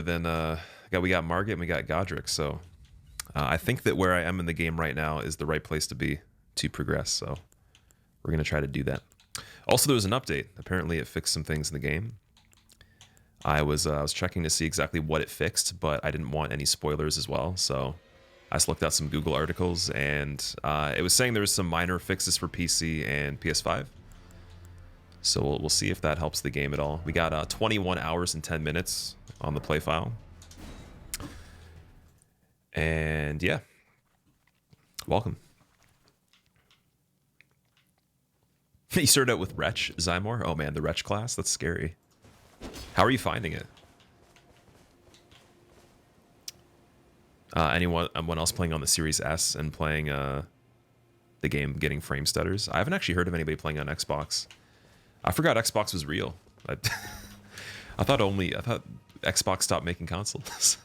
then we got Margit and we got Godric. So I think that where I am in the game right now is the right place to be to progress. So we're gonna try to do that. Also, there was an update. Apparently, it fixed some things in the game. I was checking to see exactly what it fixed, but I didn't want any spoilers as well. So I just looked at some Google articles, and it was saying there was some minor fixes for PC and PS5. So we'll see if that helps the game at all. We got 21 hours and 10 minutes on the play file. And yeah, welcome. You started out with Wretch, Zymor? Oh man, the Wretch class? That's scary. How are you finding it? Anyone else playing on the Series S and playing the game getting frame stutters? I haven't actually heard of anybody playing on Xbox. I forgot Xbox was real. I thought Xbox stopped making consoles.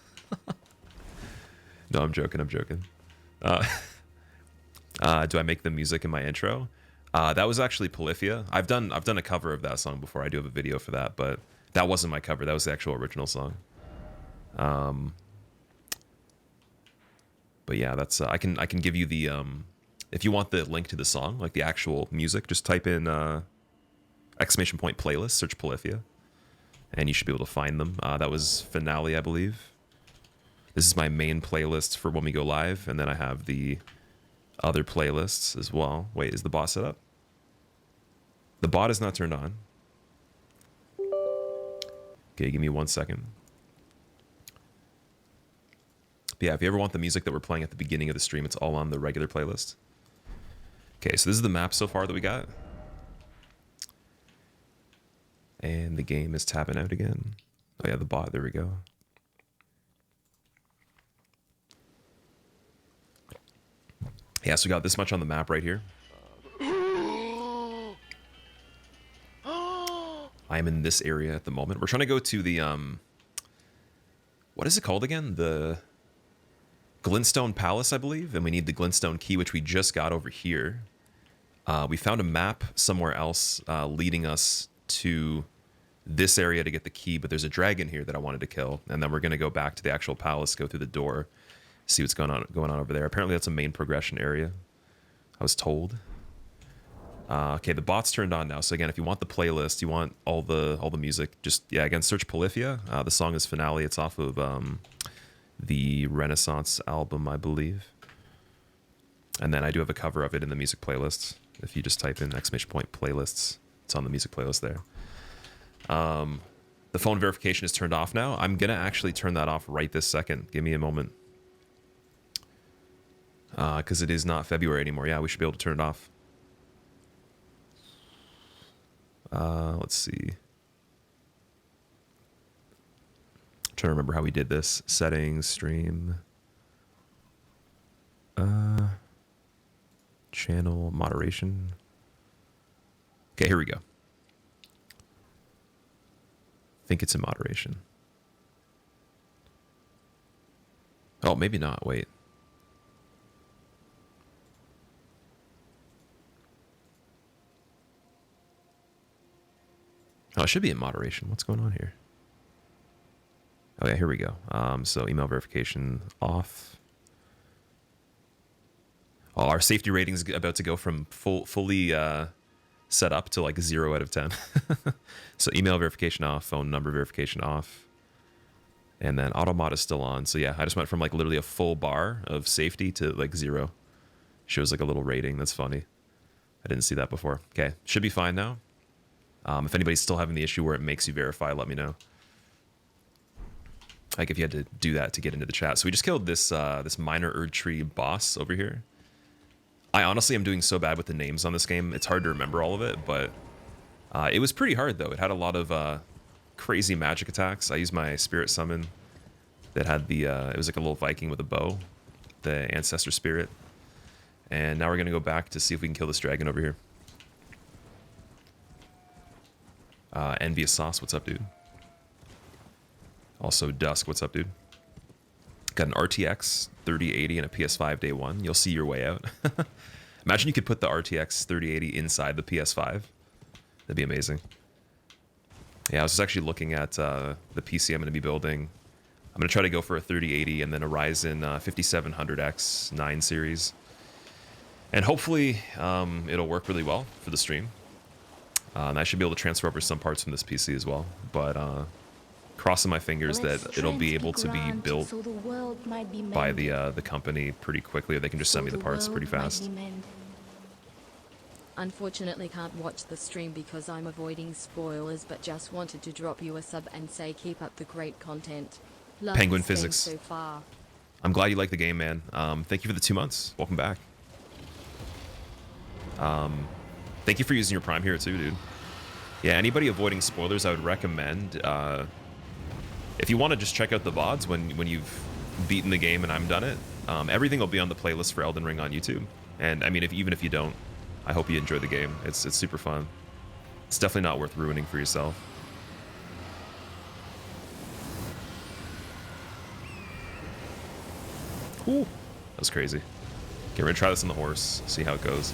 No, I'm joking. Do I make the music in my intro? That was actually Polyphia. I've done a cover of that song before. I do have a video for that, but that wasn't my cover. That was the actual original song. But yeah, that's I can give you the if you want the link to the song, like the actual music, just type in exclamation point playlist, search Polyphia, and you should be able to find them. That was Finale, I believe. This is my main playlist for when we go live, and then I have the other playlists as well. Wait, is the bot set up? The bot is not turned on. Okay, give me 1 second. But yeah, if you ever want the music that we're playing at the beginning of the stream, it's all on the regular playlist. Okay, so this is the map so far that we got. And the game is tapping out again. Oh yeah, the bot, there we go. Yeah, so we got this much on the map right here. I am in this area at the moment. We're trying to go to the, what is it called again? The Glintstone Palace, I believe. And we need the Glintstone Key, which we just got over here. We found a map somewhere else leading us to this area to get the key, but there's a dragon here that I wanted to kill. And then we're going to go back to the actual palace, go through the door, see what's going on over there. Apparently that's a main progression area, I was told. Okay, the bot's turned on now. So again, if you want the playlist, you want all the music, just yeah, again, search Polyphia. The song is Finale. It's off of the Renaissance album, I believe. And then I do have a cover of it in the music playlist. If you just type in exclamation point playlists, it's on the music playlist there. The phone verification is turned off now. I'm gonna actually turn that off right this second. Give me a moment. Because it is not February anymore. Yeah, we should be able to turn it off. Let's see. I'm trying to remember how we did this. Settings, stream. Channel moderation. Okay, here we go. I think it's in moderation. Oh, maybe not. Wait. Oh, it should be in moderation. What's going on here? Oh yeah, here we go. So email verification off. Oh, our safety rating is about to go from fully set up to like 0 out of 10. So email verification off, phone number verification off, and then automod is still on. So yeah, I just went from like literally a full bar of safety to like 0. Shows like a little rating. That's funny. I didn't see that before. Okay, should be fine now. If anybody's still having the issue where it makes you verify, let me know. Like if you had to do that to get into the chat. So we just killed this this minor Erdtree boss over here. I honestly am doing so bad with the names on this game. It's hard to remember all of it, but it was pretty hard though. It had a lot of crazy magic attacks. I used my spirit summon that had the it was like a little Viking with a bow, the ancestor spirit. And now we're gonna go back to see if we can kill this dragon over here. Envious Sauce, what's up, dude? Also, Dusk, what's up, dude? Got an RTX 3080 and a PS5 day one. You'll see your way out. Imagine you could put the RTX 3080 inside the PS5. That'd be amazing. Yeah, I was just actually looking at the PC I'm going to be building. I'm gonna try to go for a 3080 and then a Ryzen 5700X 9 series, and hopefully it'll work really well for the stream. And I should be able to transfer over some parts from this PC as well, but crossing my fingers that it'll be able to be built by the company pretty quickly, or they can just send me the parts pretty fast. Unfortunately can't watch the stream because I'm avoiding spoilers, but just wanted to drop you a sub and say keep up the great content. Love Penguin this game Physics. so far. I'm glad you like the game, man. Thank you for the 2 months. Welcome back. Thank you for using your Prime here too, dude. Yeah, anybody avoiding spoilers, I would recommend, if you want to just check out the VODs when you've beaten the game and I'm done it, everything will be on the playlist for Elden Ring on YouTube. And I mean, even if you don't, I hope you enjoy the game. It's super fun. It's definitely not worth ruining for yourself. Ooh, that was crazy. Okay, we're gonna try this on the horse, see how it goes.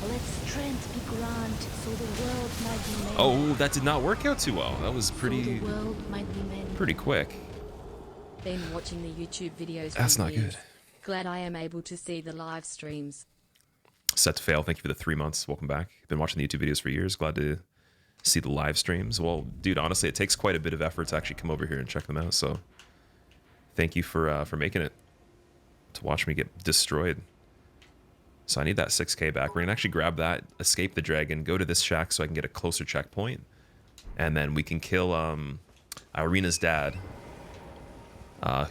Let strength be grand, so the world might be made. Oh, that did not work out too well. That was So pretty the world might be made. pretty quick. Been watching the YouTube videos. That's for not years. good. Glad I am able to see the live streams. Set to fail. Thank you for the 3 months. Welcome back. Been watching the YouTube videos for years. Glad to see the live streams. Well, dude, honestly, it takes quite a bit of effort to actually come over here and check them out. So, thank you for making it to watch me get destroyed. So I need that 6K back. We're gonna actually grab that, escape the dragon, go to this shack so I can get a closer checkpoint, and then we can kill Irina's dad,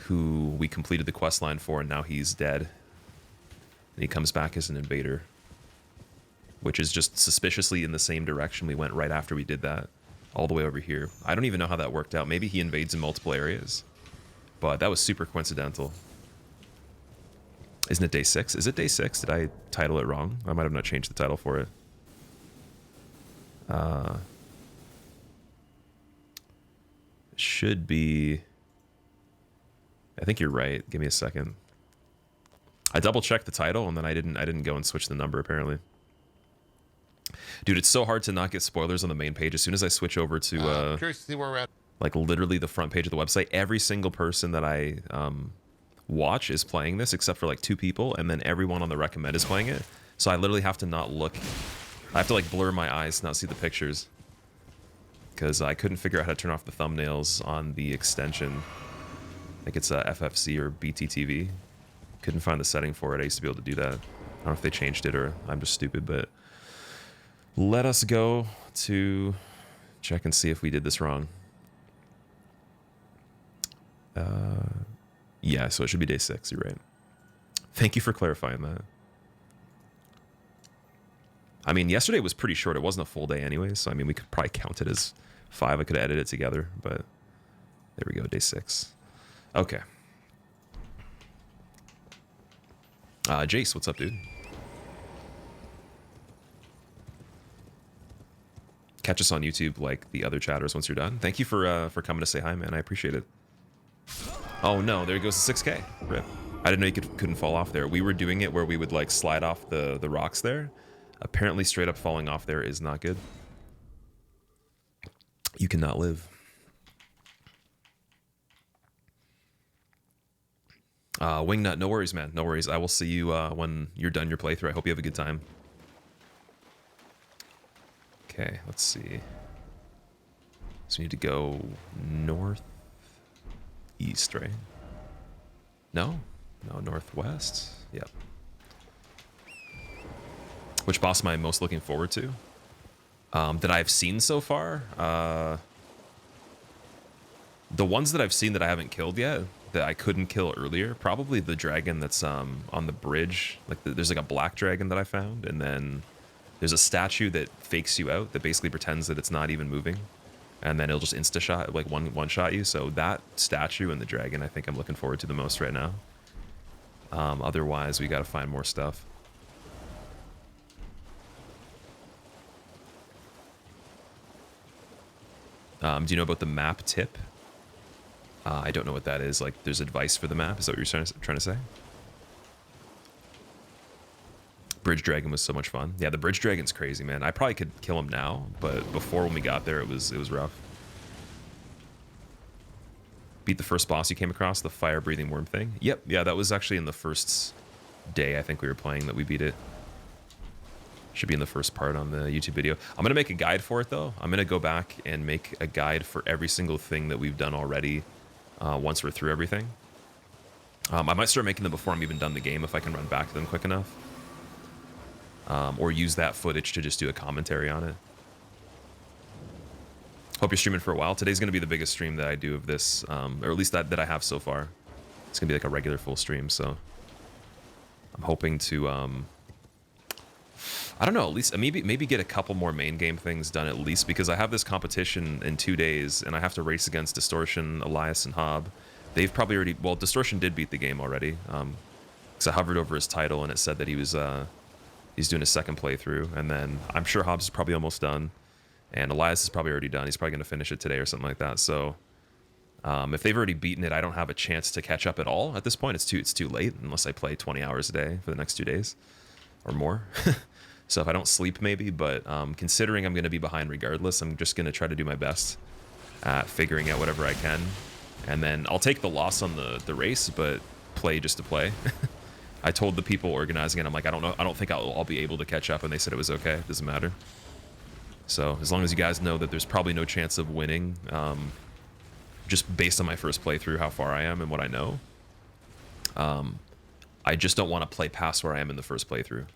who we completed the quest line for, and now he's dead. And he comes back as an invader, which is just suspiciously in the same direction we went right after we did that, all the way over here. I don't even know how that worked out. Maybe he invades in multiple areas, but that was super coincidental. Isn't it day 6? Is it day 6? Did I title it wrong? I might have not changed the title for it. Should be... I think you're right. Give me a second. I double checked the title and then I didn't go and switch the number apparently. Dude, it's so hard to not get spoilers on the main page. As soon as I switch over to curious to see where we're at. like literally the front page of the website, every single person that I watch is playing this except for like 2 people, and then everyone on the recommend is playing it. So I literally have to not look. I have to like blur my eyes to not see the pictures because I couldn't figure out how to turn off the thumbnails on the extension. I think it's FFC or BTTV. Couldn't find the setting for it. I used to be able to do that. I don't know if they changed it or I'm just stupid, but let us go to check and see if we did this wrong. Yeah, so it should be day 6. You're right. Thank you for clarifying that. I mean, yesterday was pretty short. It wasn't a full day anyway, so I mean, we could probably count it as 5. I could edit it together, but there we go, day 6. Okay. Jace, what's up, dude? Catch us on YouTube like the other chatters once you're done. Thank you for coming to say hi, man. I appreciate it. Oh no, there goes the 6K. Rip. I didn't know you couldn't fall off there. We were doing it where we would like slide off the rocks there. Apparently straight up falling off there is not good. You cannot live. Wingnut, no worries, man. No worries. I will see you when you're done your playthrough. I hope you have a good time. Okay, let's see. So we need to go north. East, right? No? No, northwest? Yep. Which boss am I most looking forward to? That I've seen so far? The ones that I've seen that I haven't killed yet, that I couldn't kill earlier, probably the dragon that's on the bridge. Like there's like a black dragon that I found, and then there's a statue that fakes you out, that basically pretends that it's not even moving. And then it'll just insta-shot, like one-shot you. So that statue and the dragon, I think I'm looking forward to the most right now. Otherwise, we got to find more stuff. Do you know about the map tip? I don't know what that is. Like, there's advice for the map. Is that what you're trying to say? Bridge Dragon was so much fun. Yeah, the Bridge Dragon's crazy, man. I probably could kill him now, but before when we got there, it was rough. Beat the first boss you came across, the fire-breathing worm thing. Yep, yeah, that was actually in the first day I think we were playing that we beat it. Should be in the first part on the YouTube video. I'm going to make a guide for it, though. I'm going to go back and make a guide for every single thing that we've done already once we're through everything. I might start making them before I'm even done the game if I can run back to them quick enough. Or use that footage to just do a commentary on it. Hope you're streaming for a while. Today's going to be the biggest stream that I do of this, or at least that I have so far. It's going to be like a regular full stream, so I'm hoping to, I don't know, at least maybe get a couple more main game things done at least, because I have this competition in 2 days, and I have to race against Distortion, Elias, and Hob. They've probably already, well, Distortion did beat the game already, because I hovered over his title, and it said that he was, he's doing his second playthrough, and then I'm sure Hobbs is probably almost done. And Elias is probably already done. He's probably going to finish it today or something like that. So if they've already beaten it, I don't have a chance to catch up at all at this point. It's too late unless I play 20 hours a day for the next 2 days or more. So if I don't sleep, maybe. But considering I'm going to be behind regardless, I'm just going to try to do my best at figuring out whatever I can. And then I'll take the loss on the race, but play just to play. I told the people organizing it, I'm like, I don't think I'll be able to catch up. And they said it was okay. It doesn't matter. So as long as you guys know that there's probably no chance of winning, just based on my first playthrough, how far I am and what I know, I just don't want to play past where I am in the first playthrough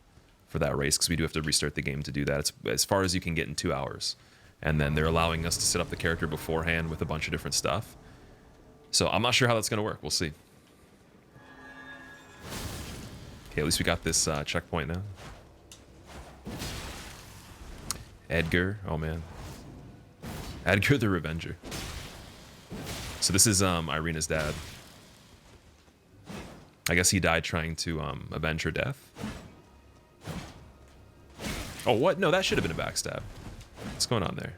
for that race, because we do have to restart the game to do that. It's as far as you can get in 2 hours. And then they're allowing us to set up the character beforehand with a bunch of different stuff. So I'm not sure how that's going to work. We'll see. Okay, at least we got this checkpoint now. Edgar, oh man. Edgar the Revenger. So this is Irina's dad. I guess he died trying to avenge her death. Oh, what? No, that should have been a backstab. What's going on there?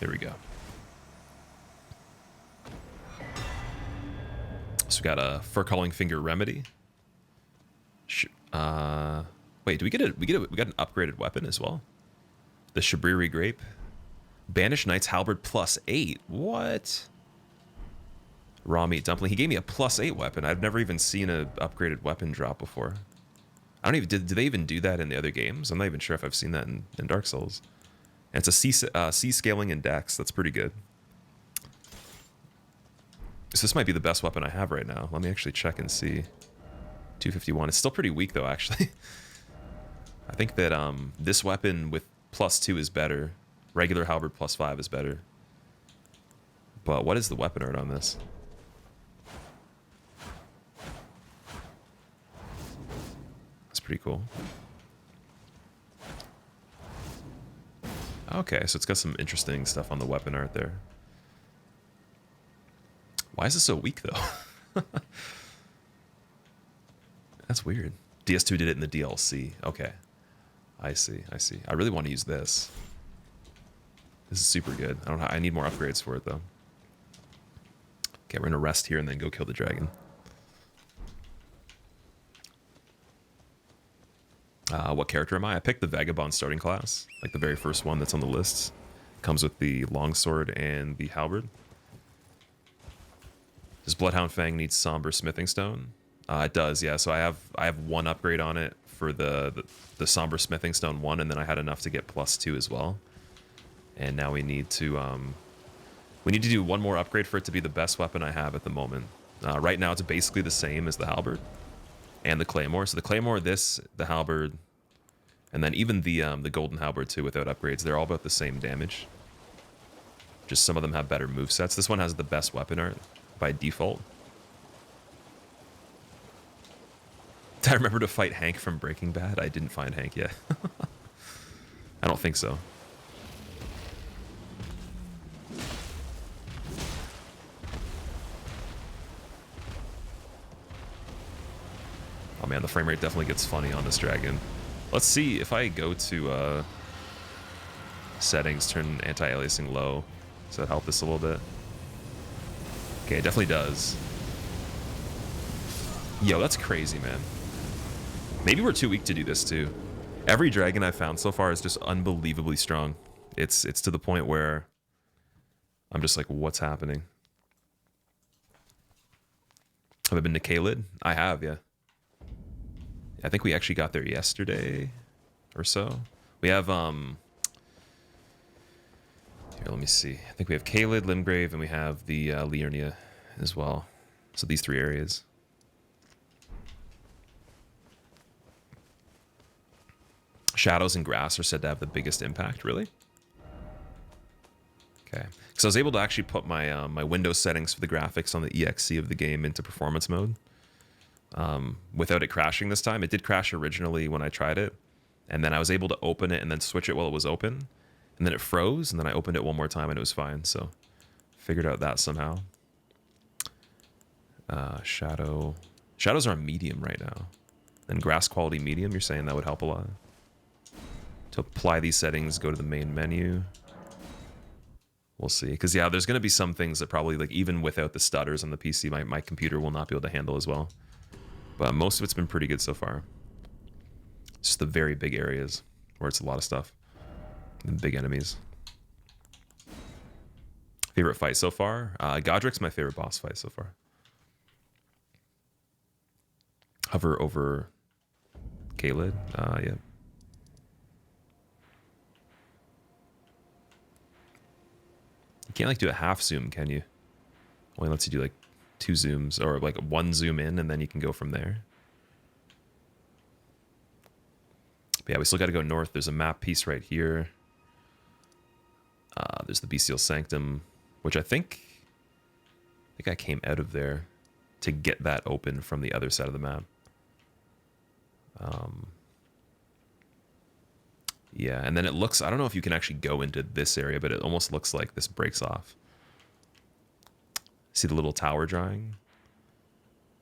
There we go. So we got a fur-calling finger remedy. Wait, do we get we got an upgraded weapon as well? The Shabriri grape. Banished Knight's halberd +8. What? Raw meat dumpling. He gave me a +8 weapon. I've never even seen an upgraded weapon drop before. I don't even. Did they even do that in the other games? I'm not even sure if I've seen that in Dark Souls. And it's a C scaling in Dex. That's pretty good. So this might be the best weapon I have right now. Let me actually check and see. 251. It's still pretty weak though, actually. I think that this weapon with +2 is better. Regular halberd +5 is better. But what is the weapon art on this? That's pretty cool. Okay, so it's got some interesting stuff on the weapon art there. Why is it so weak, though? That's weird. DS2 did it in the DLC. Okay. I see, I see. I really want to use this. This is super good. I need more upgrades for it, though. Okay, we're going to rest here and then go kill the dragon. What character am I? I picked the Vagabond starting class. Like the very first one that's on the list. Comes with the longsword and the halberd. Does Bloodhound Fang need Somber Smithing Stone? It does, yeah. So I have one upgrade on it for the Somber Smithing Stone 1, and then I had enough to get +2 as well. And now we need to do one more upgrade for it to be the best weapon I have at the moment. Right now it's basically the same as the halberd and the claymore. So the claymore, the halberd, and then even the golden halberd too without upgrades, they're all about the same damage. Just some of them have better movesets. This one has the best weapon art by default. Did I remember to fight Hank from Breaking Bad? I didn't find Hank yet. I don't think so. Oh man, the frame rate definitely gets funny on this dragon. Let's see if I go to settings, turn anti-aliasing low. Does that help this a little bit? Okay, it definitely does. Yo, that's crazy, man. Maybe we're too weak to do this too. Every dragon I've found so far is just unbelievably strong. It's to the point where I'm just like, what's happening? Have I been to Kaled? I have, yeah. I think we actually got there yesterday or so. We have here, let me see. I think we have Kaled, Limgrave, and we have the Liurnia as well. So these 3 areas. Shadows and grass are said to have the biggest impact, really? Okay. So I was able to actually put my my Windows settings for the graphics on the EXE of the game into performance mode without it crashing this time. It did crash originally when I tried it, and then I was able to open it and then switch it while it was open, and then it froze, and then I opened it one more time and it was fine. So figured out that somehow. Shadows are on medium right now. And grass quality medium, you're saying that would help a lot? To apply these settings, go to the main menu. We'll see. Because, yeah, there's going to be some things that probably, like, even without the stutters on the PC, my computer will not be able to handle as well. But most of it's been pretty good so far. It's just the very big areas where it's a lot of stuff. And big enemies. Favorite fight so far? Godric's my favorite boss fight so far. Hover over Kaled. Yeah. You can't like do a half zoom, can you? Only lets you do like 2 zooms, or like 1 zoom in, and then you can go from there. But yeah, we still got to go north. There's a map piece right here. There's the Bestial Sanctum, which I think I came out of there to get that open from the other side of the map. Yeah, and then it looks, I don't know if you can actually go into this area, but it almost looks like this breaks off. See the little tower drawing?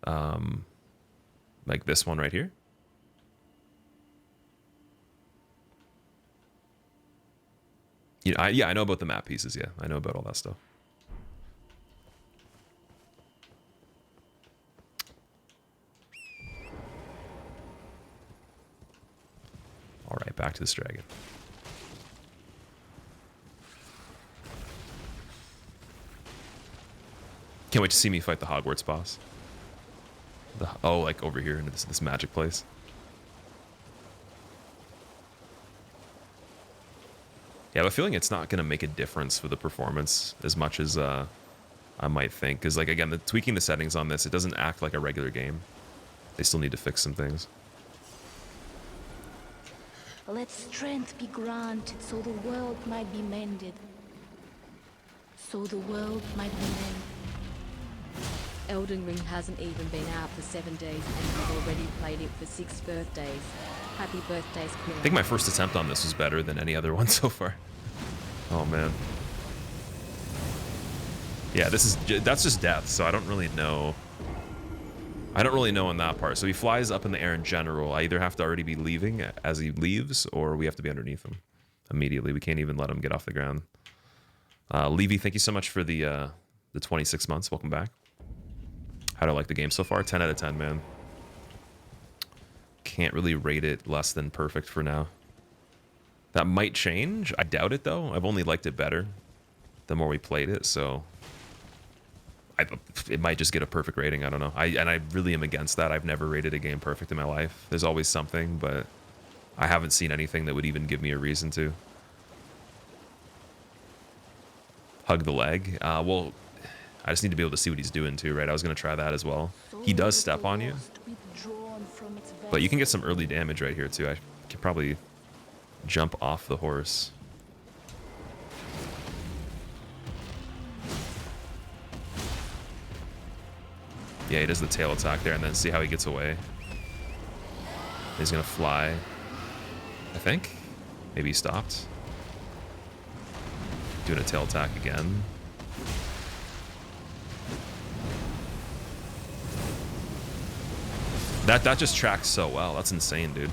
Like this one right here. You know, yeah, I know about the map pieces, yeah. I know about all that stuff. All right, back to this dragon. Can't wait to see me fight the Hogwarts boss. Oh, like over here into this magic place. Yeah, I have a feeling it's not going to make a difference for the performance as much as I might think. Because, like, again, tweaking the settings on this, it doesn't act like a regular game. They still need to fix some things. Let strength be granted so the world might be mended. So the world might be mended. Elden Ring hasn't even been out for 7 days and you've already played it for 6 birthdays. Happy birthday, Squillakilla. I think my first attempt on this was better than any other one so far. Oh, man. Yeah, that's just death, so I don't really know. I don't really know on that part. So he flies up in the air in general. I either have to already be leaving as he leaves, or we have to be underneath him immediately. We can't even let him get off the ground. Levy, thank you so much for the 26 months. Welcome back. How do I like the game so far? 10 out of 10, man. Can't really rate it less than perfect for now. That might change. I doubt it, though. I've only liked it better the more we played it, so it might just get a perfect rating. I don't know. I really am against that. I've never rated a game perfect in my life. There's always something, but I haven't seen anything that would even give me a reason to. Hug the leg. Well, I just need to be able to see what he's doing too, right? I was going to try that as well. He does step on you, but you can get some early damage right here too. I could probably jump off the horse. Yeah, he does the tail attack there, and then see how he gets away. He's going to fly, I think. Maybe he stopped. Doing a tail attack again. That just tracks so well. That's insane, dude.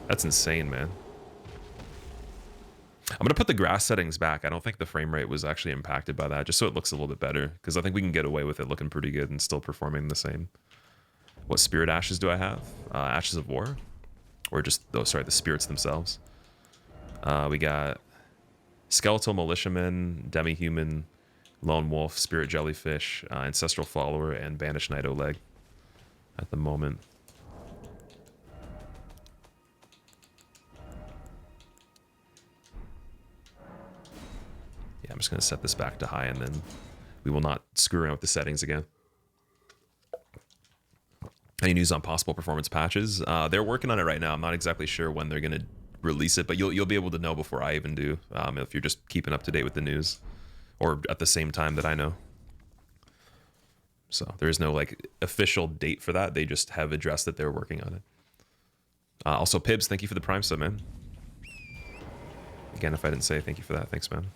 That's insane, man. I'm gonna put the grass settings back. I don't think the frame rate was actually impacted by that, just so it looks a little bit better, because I think we can get away with it looking pretty good and still performing the same. What spirit ashes do I have? Ashes of War, or just sorry, the spirits themselves. We got skeletal militiaman, demi-human, lone wolf, spirit jellyfish, ancestral follower, and banished knight Oleg at the moment. Yeah, I'm just going to set this back to high, and then we will not screw around with the settings again. Any news on possible performance patches? They're working on it right now. I'm not exactly sure when they're going to release it, but you'll be able to know before I even do, if you're just keeping up to date with the news, or at the same time that I know. So there's no like official date for that. They just have addressed that they're working on it. Also, Pibs, thank you for the Prime sub, man. Again, if I didn't say thank you for that, thanks, man.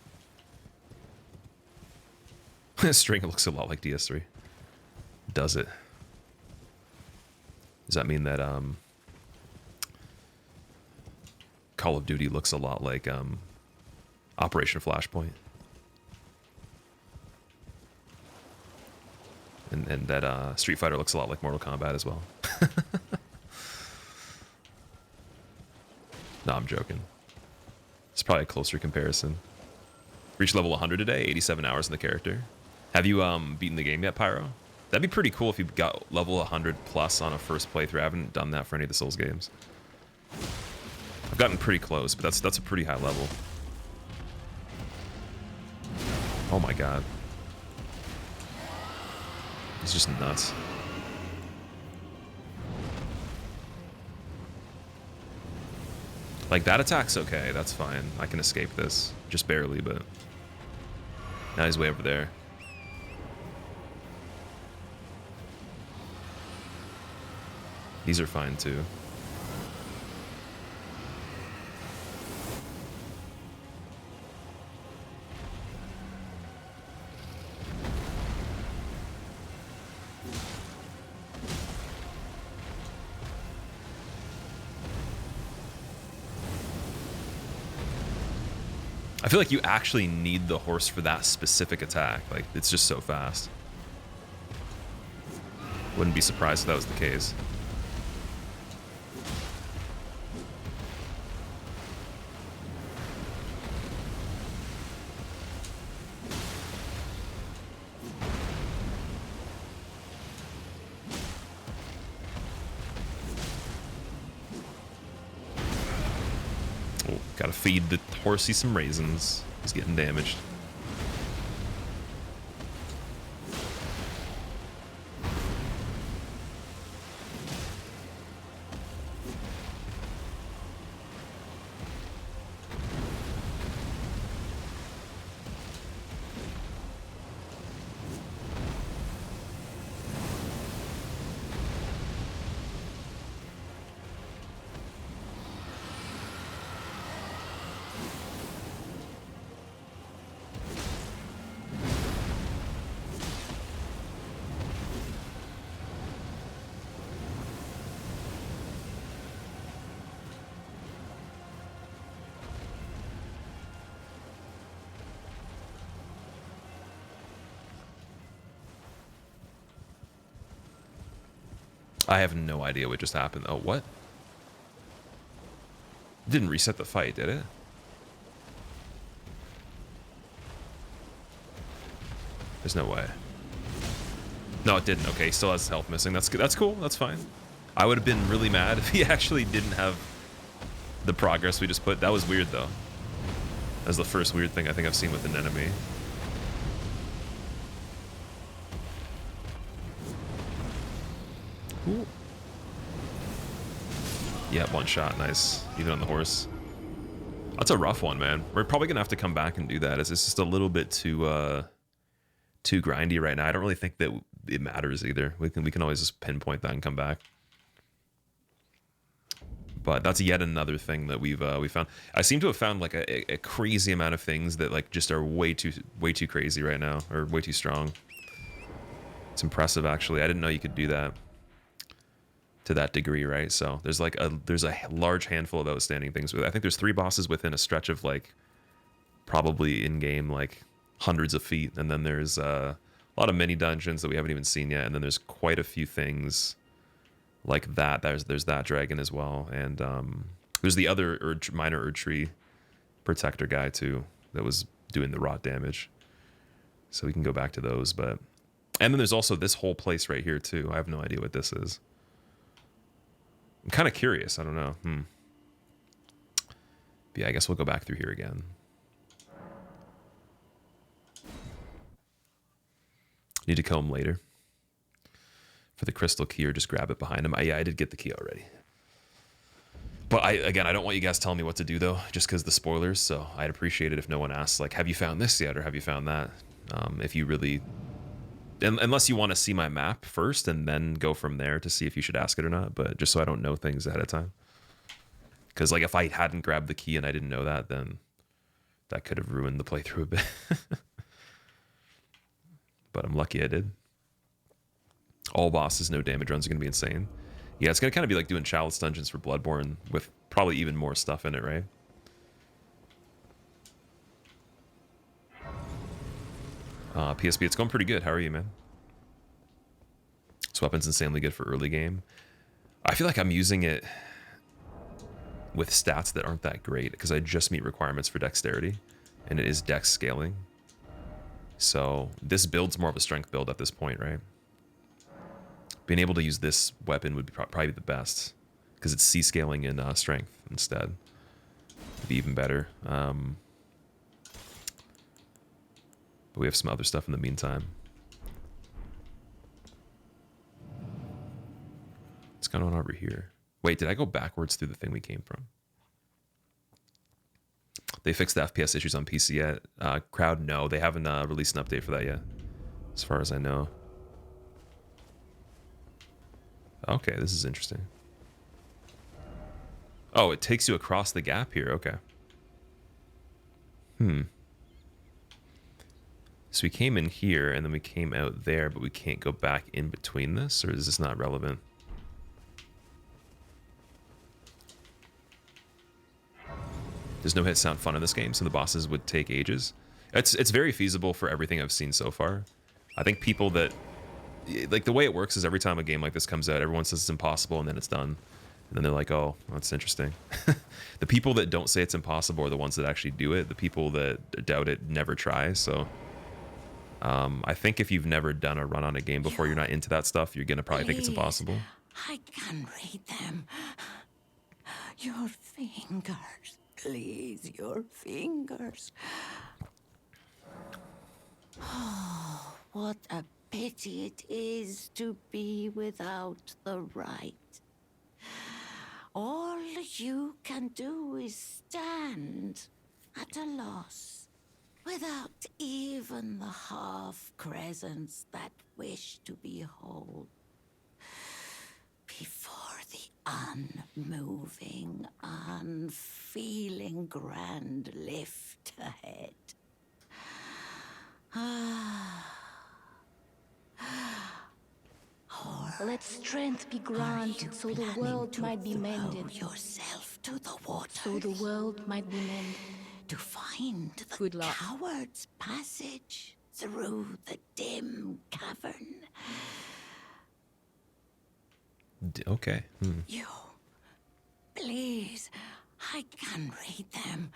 String looks a lot like DS3. Does it? Does that mean that Call of Duty looks a lot like Operation Flashpoint? And that Street Fighter looks a lot like Mortal Kombat as well. No, I'm joking. It's probably a closer comparison. Reach level 100 today, 87 hours in the character. Have you beaten the game yet, Pyro? That'd be pretty cool if you got level 100 plus on a first playthrough. I haven't done that for any of the Souls games. I've gotten pretty close, but that's a pretty high level. Oh my god. It's just nuts. Like, that attack's okay. That's fine. I can escape this. Just barely, but... Now he's way over there. These are fine, too. I feel like you actually need the horse for that specific attack. Like, it's just so fast. Wouldn't be surprised if that was the case. Oh, gotta feed the horsey some raisins. He's getting damaged. I have no idea what just happened. Oh, what? Didn't reset the fight, did it? There's no way. No, it didn't. Okay, he still has health missing. That's good. That's cool. That's fine. I would have been really mad if he actually didn't have the progress we just put. That was weird, though. That's the first weird thing I think I've seen with an enemy. Ooh. Yeah, one shot. Nice. Even on the horse. That's a rough one, man. We're probably going to have to come back and do that. It's just a little bit too grindy right now. I don't really think that it matters either. We can always just pinpoint that and come back. But that's yet another thing that we found. I seem to have found like a crazy amount of things that like just are way too crazy right now, or way too strong. It's impressive, actually. I didn't know you could do that to that degree, right? So there's a large handful of outstanding things. I think there's 3 bosses within a stretch of like probably in game like hundreds of feet, and then there's a lot of mini dungeons that we haven't even seen yet, and then there's quite a few things like that. There's that dragon as well, and there's the other minor Erdtree protector guy too that was doing the rot damage. So we can go back to those, but and then there's also this whole place right here too. I have no idea what this is. I'm kind of curious. I don't know. But yeah, I guess we'll go back through here again. Need to kill him later for the crystal key, or just grab it behind him. Yeah, I did get the key already. But I don't want you guys telling me what to do though, just because the spoilers. So I'd appreciate it if no one asks like, have you found this yet, or have you found that? If you really, unless you want to see my map first and then go from there to see if you should ask it or not. But just so I don't know things ahead of time. Because like if I hadn't grabbed the key and I didn't know that, then that could have ruined the playthrough a bit. But I'm lucky I did. All bosses, no damage runs are going to be insane. Yeah, it's going to kind of be like doing Chalice Dungeons for Bloodborne with probably even more stuff in it, right? PSP, it's going pretty good. How are you, man? This weapon's insanely good for early game. I feel like I'm using it with stats that aren't that great because I just meet requirements for dexterity, and it is dex scaling. So this build's more of a strength build at this point, right? Being able to use this weapon would be probably the best because it's C scaling in strength instead. It'd be even better. But we have some other stuff in the meantime. What's going on over here? Wait, did I go backwards through the thing we came from? They fixed the FPS issues on PC yet? Crowd, no. They haven't released an update for that yet, as far as I know. Okay, this is interesting. Oh, it takes you across the gap here. Okay. So we came in here, and then we came out there, but we can't go back in between this? Or is this not relevant? Does no hit sound fun in this game, so the bosses would take ages? It's very feasible for everything I've seen so far. I think people that... Like, the way it works is every time a game like this comes out, everyone says it's impossible, and then it's done. And then they're like, oh, that's interesting. The people that don't say it's impossible are the ones that actually do it. The people that doubt it never try, so... I think if you've never done a run on a game before, you're not into that stuff, you're going to probably think it's impossible. I can read them. Your fingers. Please, your fingers. Oh, what a pity it is to be without the right. All you can do is stand at a loss, without even the half-crescents that wish to behold. Before the unmoving, unfeeling grand lift ahead. Let strength be granted so the world might be mended. Yourself to the water. So the world might be mended. To find the Good luck. coward's passage through the dim cavern. Okay. You, please, I can read them.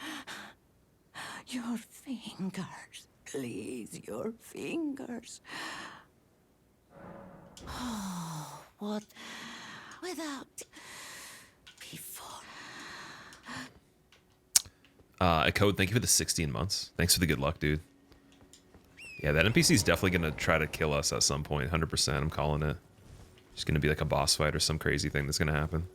Your fingers, please, your fingers. Oh, what, without, before. A code, thank you for the 16 months. Thanks for the good luck, dude. Yeah, that NPC's definitely going to try to kill us at some point. 100%, I'm calling it. It's going to be like a boss fight or some crazy thing that's going to happen.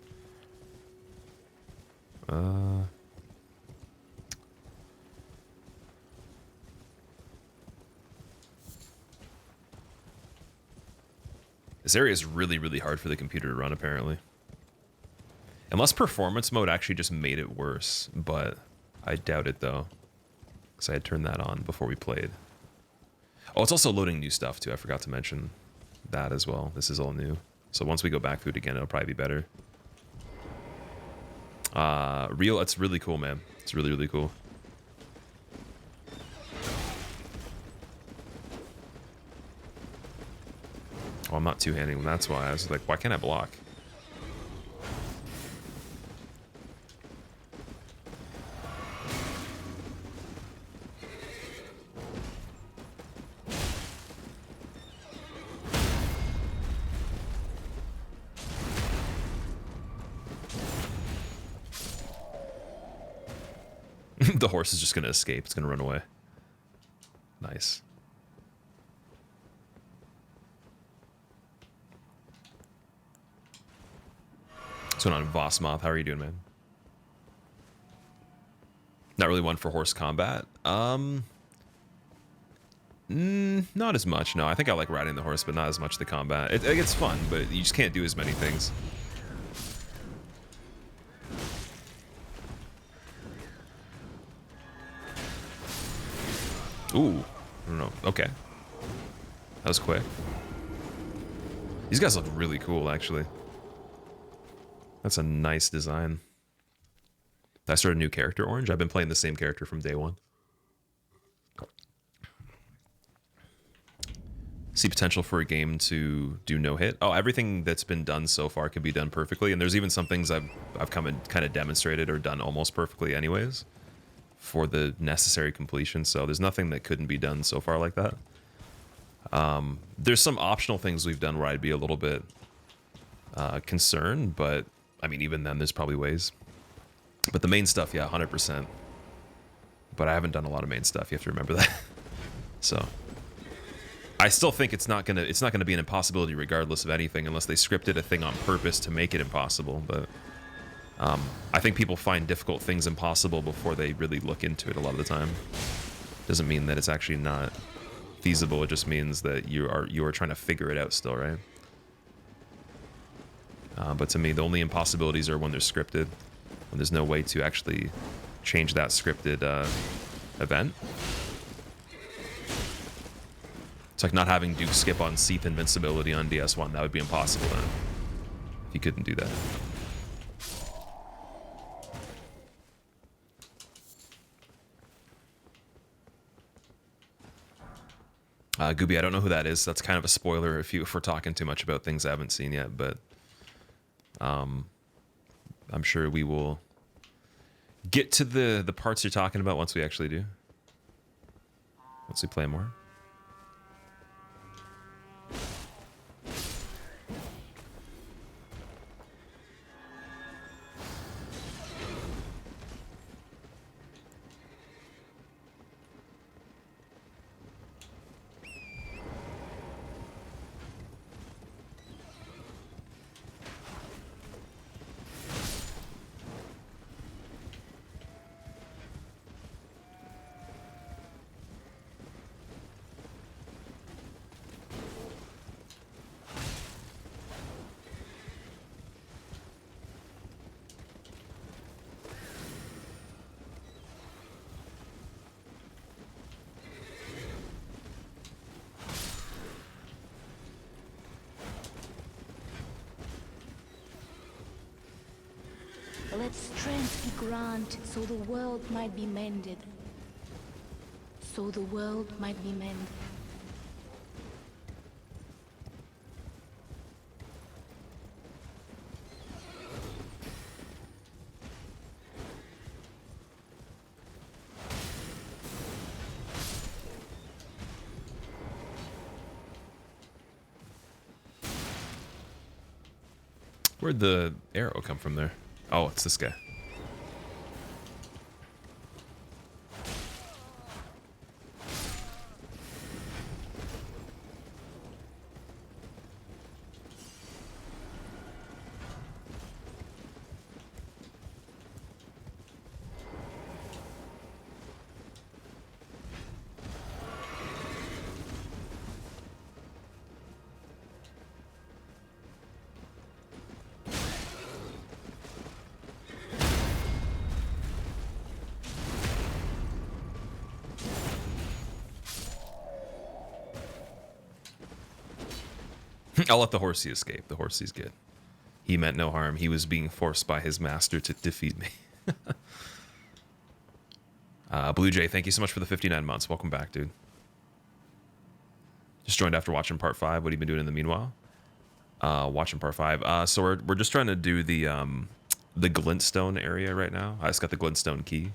This area is really, really hard for the computer to run, apparently. Unless performance mode actually just made it worse, but I doubt it, though. Because I had turned that on before we played. Oh, it's also loading new stuff, too. I forgot to mention that as well. This is all new. So once we go back through it again, it'll probably be better. It's really cool, man. It's really, really cool. I'm not two-handing. That's why I was like, why can't I block? The horse is just going to escape. It's going to run away. Nice. What's going on, Vosmoth? How are you doing, man? Not really one for horse combat. Not as much. No, I think I like riding the horse, but not as much the combat. It's fun, but you just can't do as many things. Ooh, I don't know. Okay. That was quick. These guys look really cool, actually. That's a nice design. Did I start a new character, Orange? I've been playing the same character from day one. See potential for a game to do no hit. Oh, everything that's been done so far can be done perfectly, and there's even some things I've come and kind of demonstrated or done almost perfectly anyways for the necessary completion. So there's nothing that couldn't be done so far like that. There's some optional things we've done where I'd be a little bit concerned, but I mean, even then, there's probably ways. But the main stuff, yeah, 100%. But I haven't done a lot of main stuff. You have to remember that. So I still think it's not gonna be an impossibility regardless of anything, unless they scripted a thing on purpose to make it impossible. But I think people find difficult things impossible before they really look into it a lot of the time. Doesn't mean that it's actually not feasible. It just means that you are trying to figure it out still, right? But to me, the only impossibilities are when they're scripted, when there's no way to actually change that scripted event. It's like not having Duke skip on Seath invincibility on DS1. That would be impossible then, if you couldn't do that. Gooby, I don't know who that is. That's kind of a spoiler if we're talking too much about things I haven't seen yet, but I'm sure we will get to the parts you're talking about once we actually do. Once we play more. Let strength be granted, so the world might be mended. So the world might be mended. Where'd the arrow come from there? Oh, it's this guy. I'll let the horsey escape. The horsey's good. He meant no harm. He was being forced by his master to defeat me. Blue Jay, thank you so much for the 59 months. Welcome back, dude. Just joined after watching part 5. What have you been doing in the meanwhile? Watching part 5. So we're just trying to do the Glintstone area right now. I just got the Glintstone Key.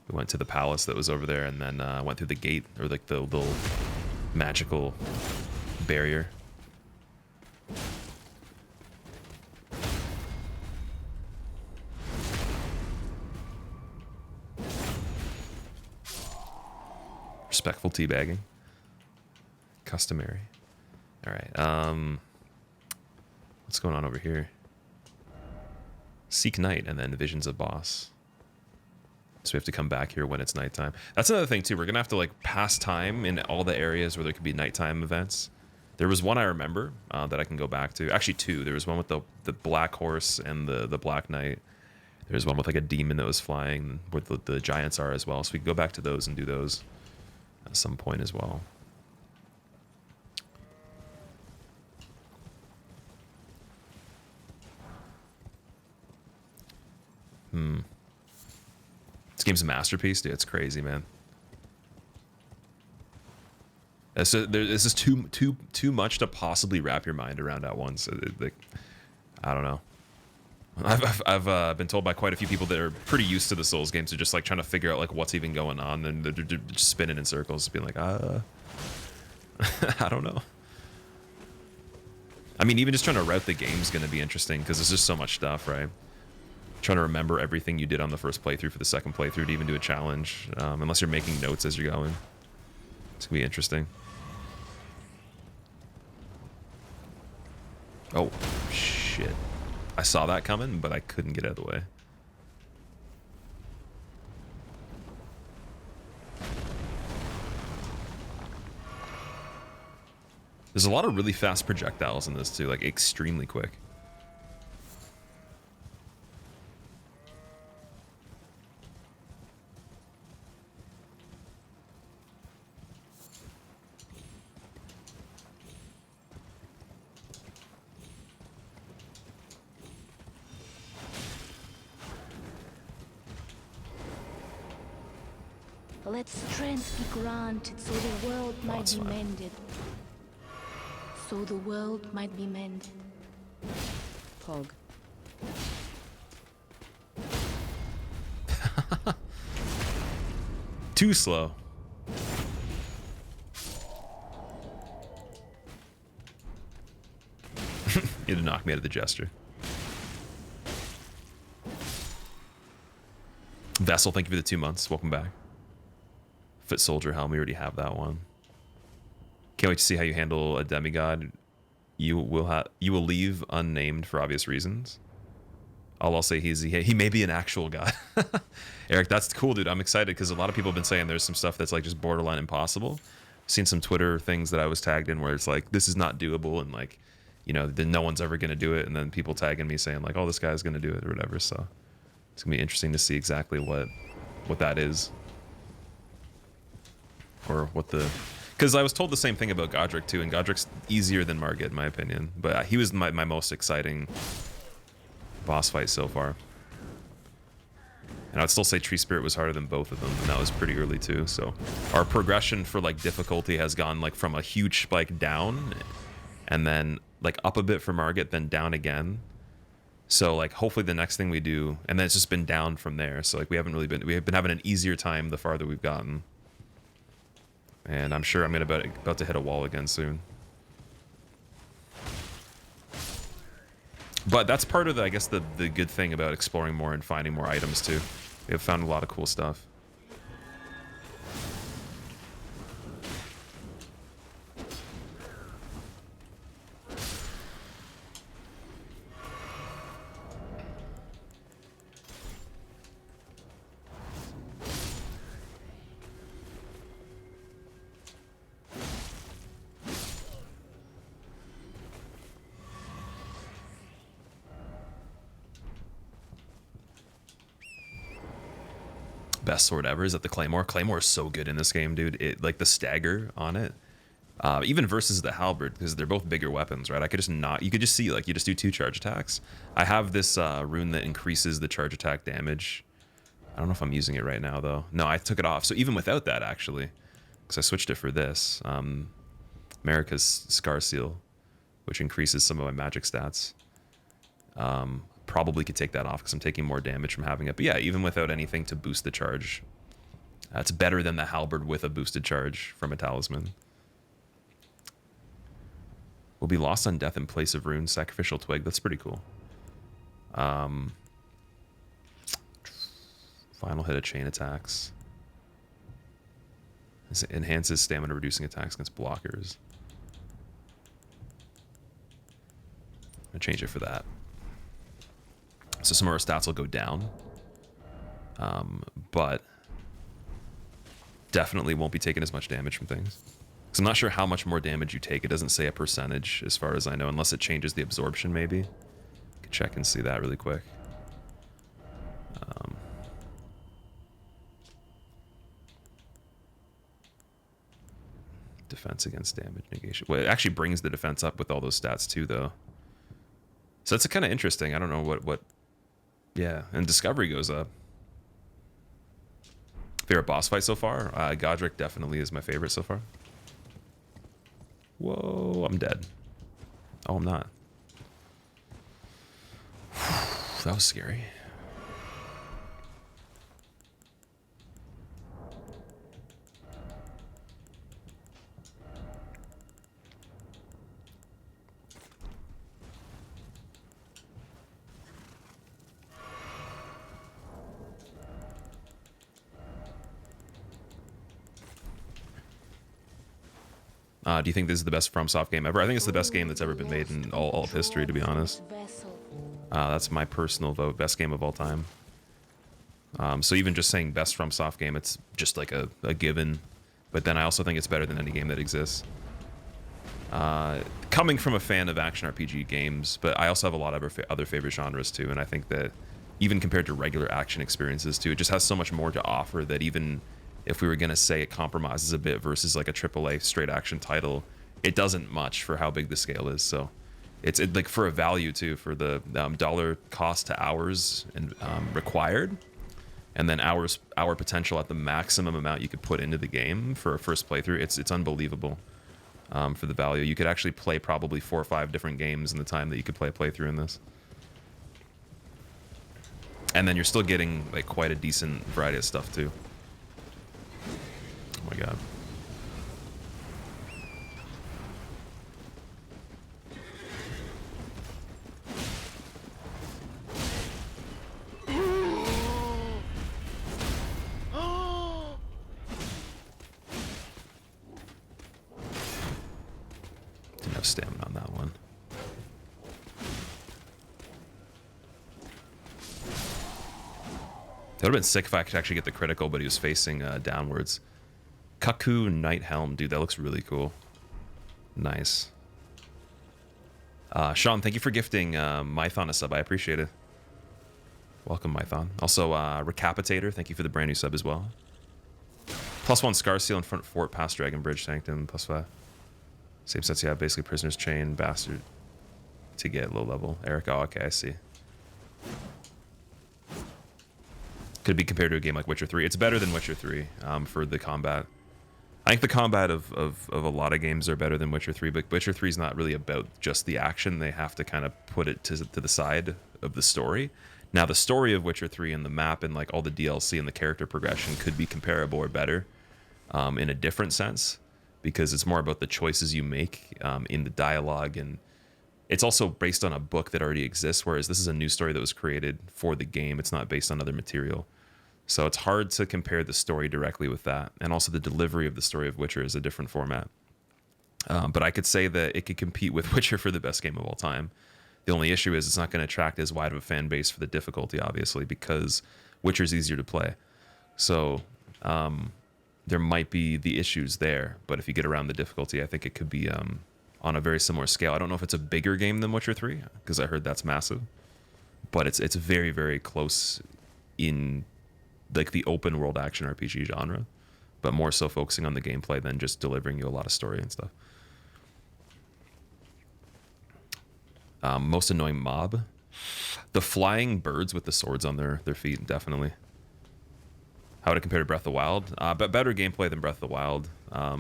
We went to the palace that was over there, and then went through the gate, or like the little magical barrier. Respectful teabagging. Customary. All right. What's going on over here? Seek night and then visions of boss. So we have to come back here when it's nighttime. That's another thing too. We're gonna have to like pass time in all the areas where there could be nighttime events. There was one I remember that I can go back to. Actually, two. There was one with the black horse and the black knight. There's one with like a demon that was flying, where the giants are as well. So we can go back to those and do those at some point as well. This game's a masterpiece, dude. It's crazy, man. This is too much to possibly wrap your mind around at once. Like, I don't know. I've been told by quite a few people that are pretty used to the Souls games to just like trying to figure out like what's even going on, and they're just spinning in circles, being like, I don't know. I mean, even just trying to route the game is going to be interesting because there's just so much stuff, right? Trying to remember everything you did on the first playthrough for the second playthrough to even do a challenge, unless you're making notes as you're going. It's gonna be interesting. Oh, shit. I saw that coming, but I couldn't get out of the way. There's a lot of really fast projectiles in this too, like extremely quick. Let strength be granted so the world might that's be fine. mended. So the world might be mended. Pog. Too slow. You had to knock me out of the gesture. Vessel, thank you for the 2 months. Welcome back. Foot Soldier Helm, we already have that one. Can't wait to see how you handle a demigod. You will leave unnamed for obvious reasons. I'll say he may be an actual god. Eric, that's cool, dude. I'm excited because a lot of people have been saying there's some stuff that's like just borderline impossible. I've seen some Twitter things that I was tagged in where it's like, this is not doable, and like, you know, then no one's ever gonna do it, and then people tagging me saying like, oh, this guy's gonna do it or whatever. So it's gonna be interesting to see exactly what that is. Or what the... Because I was told the same thing about Godric too, and Godric's easier than Margit in my opinion. But he was my most exciting boss fight so far. And I would still say Tree Spirit was harder than both of them, and that was pretty early too. So our progression for like difficulty has gone like from a huge spike down, and then like up a bit for Margit, then down again. So like hopefully the next thing we do, and then it's just been down from there. So like we have been having an easier time the farther we've gotten. And I'm sure I'm about to hit a wall again soon. But that's part of the, I guess, the good thing about exploring more and finding more items too. We have found a lot of cool stuff. Best sword ever is at the Claymore. Claymore is so good in this game, dude. It like the stagger on it, even versus the halberd, because they're both bigger weapons, right? I could just not. You could just see like you just do 2 charge attacks. I have this rune that increases the charge attack damage. I don't know if I'm using it right now though. No, I took it off. So even without that, actually, because I switched it for this, America's Scar Seal. which increases some of my magic stats. Probably could take that off because I'm taking more damage from having it. But yeah, even without anything to boost the charge, it's better than the halberd with a boosted charge from a talisman. Will be lost on death in place of runes. Sacrificial twig. That's pretty cool. Final hit of chain attacks. This enhances stamina, reducing attacks against blockers. I'm gonna change it for that. So some of our stats will go down. But definitely won't be taking as much damage from things. Because I'm not sure how much more damage you take. It doesn't say a percentage as far as I know, unless it changes the absorption maybe. Could check and see that really quick. Defense against damage negation. Well, it actually brings the defense up with all those stats too, though. So that's kind of interesting. I don't know what. Yeah, and discovery goes up. Favorite boss fight so far? Godric definitely is my favorite so far. Whoa, I'm dead. Oh, I'm not. That was scary. Do you think this is the best FromSoft game ever? I think it's the best game that's ever been made in all of history, to be honest. That's my personal vote. Best game of all time. So even just saying best FromSoft game, it's just like a given. But then I also think it's better than any game that exists. Coming from a fan of action RPG games, but I also have a lot of other favorite genres too. And I think that even compared to regular action experiences too, it just has so much more to offer that even if we were going to say it compromises a bit versus like a AAA straight action title, it doesn't much for how big the scale is. So it's like for a value too, for the dollar cost to hours and required, and then hour potential at the maximum amount you could put into the game for a first playthrough. It's unbelievable for the value. You could actually play probably 4 or 5 different games in the time that you could play a playthrough in this. And then you're still getting like quite a decent variety of stuff too. Oh my god. Didn't have stamina on that one. That would have been sick if I could actually get the critical, but he was facing downwards. Kaku Knight Helm, dude, that looks really cool. Nice. Sean, thank you for gifting Mython a sub. I appreciate it. Welcome, Mython. Also, Recapitator, thank you for the brand new sub as well. +1 Scar Seal in front fort past Dragon Bridge, Sanctum, +5. Same sets you have, basically Prisoner's Chain, Bastard to get low level. Eric, oh, okay, I see. Could be compared to a game like Witcher 3. It's better than Witcher 3 for the combat. I think the combat of a lot of games are better than Witcher 3, but Witcher 3 is not really about just the action. They have to kind of put it to the side of the story. Now, the story of Witcher 3 and the map and like all the DLC and the character progression could be comparable or better in a different sense, because it's more about the choices you make in the dialogue, and it's also based on a book that already exists, whereas this is a new story that was created for the game. It's not based on other material. So it's hard to compare the story directly with that. And also the delivery of the story of Witcher is a different format. But I could say that it could compete with Witcher for the best game of all time. The only issue is it's not going to attract as wide of a fan base for the difficulty, obviously, because Witcher's easier to play. So there might be the issues there. But if you get around the difficulty, I think it could be on a very similar scale. I don't know if it's a bigger game than Witcher 3, because I heard that's massive. But it's very, very close in like the open world action RPG genre, but more so focusing on the gameplay than just delivering you a lot of story and stuff. Most annoying mob? The flying birds with the swords on their feet, definitely. How would it compare to Breath of the Wild? But better gameplay than Breath of the Wild. I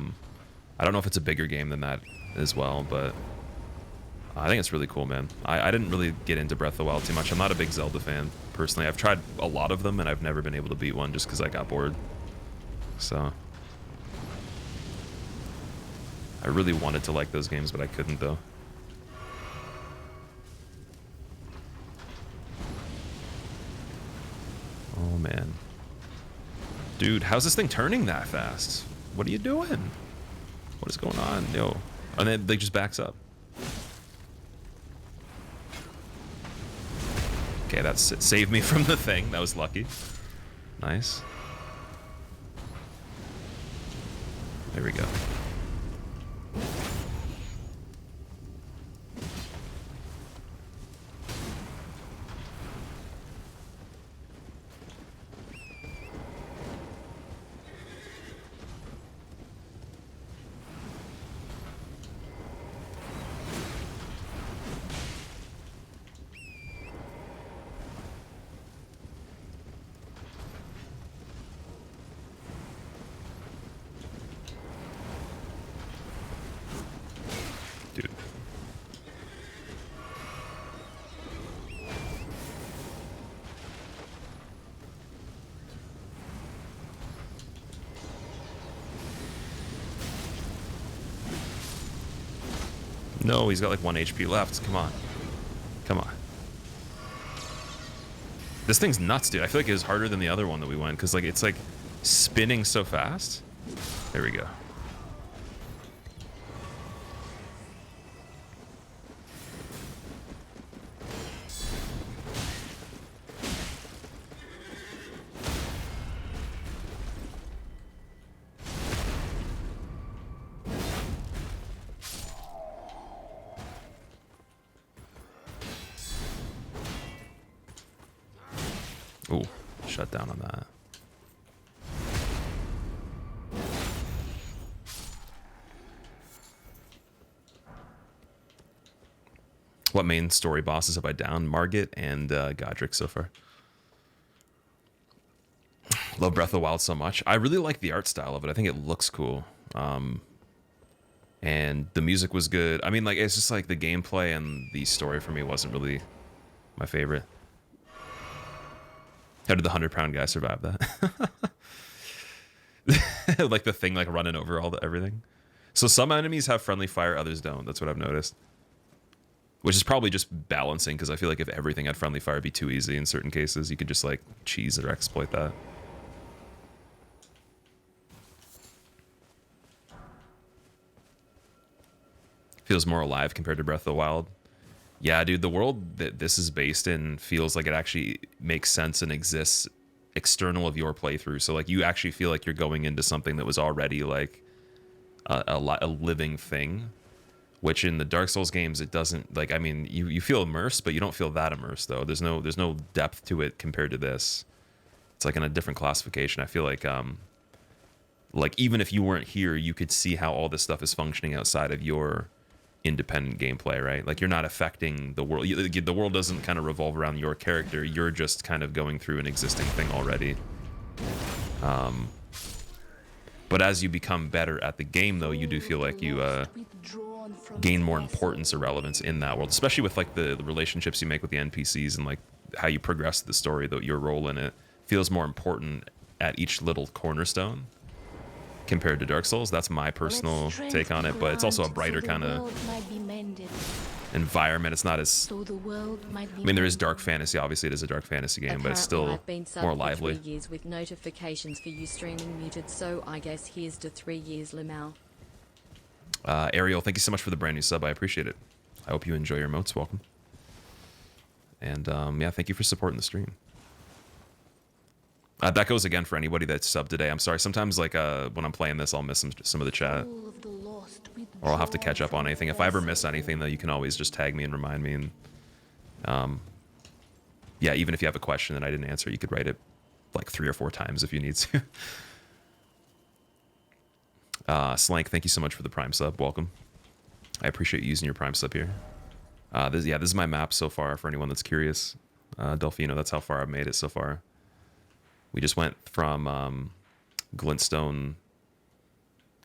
don't know if it's a bigger game than that as well, but I think it's really cool, man. I didn't really get into Breath of the Wild too much. I'm not a big Zelda fan, personally. I've tried a lot of them, and I've never been able to beat one just because I got bored. So... I really wanted to like those games, but I couldn't, though. Oh, man. Dude, how's this thing turning that fast? What are you doing? What is going on? Yo. And then they just backs up. Okay, that's it. Saved me from the thing. That was lucky. Nice. There we go. Dude. No, he's got like 1 HP left. Come on. Come on. This thing's nuts, dude. I feel like it was harder than the other one that we went, because like it's like spinning so fast. There we go. Ooh, shut down on that. What main story bosses have I downed? Margit and Godric so far. Love Breath of the Wild so much. I really like the art style of it. I think it looks cool. And the music was good. I mean, like, it's just like the gameplay and the story for me wasn't really my favorite. How did the 100-pound guy survive that? Like the thing like running over everything. So some enemies have friendly fire, others don't. That's what I've noticed. Which is probably just balancing, because I feel like if everything had friendly fire, it'd be too easy in certain cases. You could just like cheese or exploit that. Feels more alive compared to Breath of the Wild. Yeah, dude, the world that this is based in feels like it actually makes sense and exists external of your playthrough. So like you actually feel like you're going into something that was already like a living thing, which in the Dark Souls games it doesn't. Like, I mean, you feel immersed, but you don't feel that immersed though. There's no depth to it compared to this. It's like in a different classification. I feel like even if you weren't here, you could see how all this stuff is functioning outside of your independent gameplay, right? Like you're not affecting the world. The world doesn't kind of revolve around your character. You're just kind of going through an existing thing already. But as you become better at the game, though, you do feel like you gain more importance or relevance in that world, especially with like the relationships you make with the NPCs and like how you progress the story. Though your role in it feels more important at each little cornerstone compared to Dark Souls. That's my personal take on it, but it's also a brighter kind of environment. It's not as... I mean, there is dark fantasy. Obviously, it is a dark fantasy game, but it's still more lively. 3 years with notifications for you streaming muted, so I guess here's to 3 years, Lamau. Ariel, thank you so much for the brand new sub. I appreciate it. I hope you enjoy your emotes. Welcome. And yeah, thank you for supporting the stream. That goes again for anybody that's subbed today. I'm sorry. Sometimes, like, when I'm playing this, I'll miss some of the chat. Or I'll have to catch up on anything. If I ever miss anything, though, you can always just tag me and remind me. And yeah, even if you have a question that I didn't answer, you could write it like 3 or 4 times if you need to. Slank, thank you so much for the Prime sub. Welcome. I appreciate you using your Prime sub here. This is my map so far for anyone that's curious. Delfino, that's how far I've made it so far. We just went from Glintstone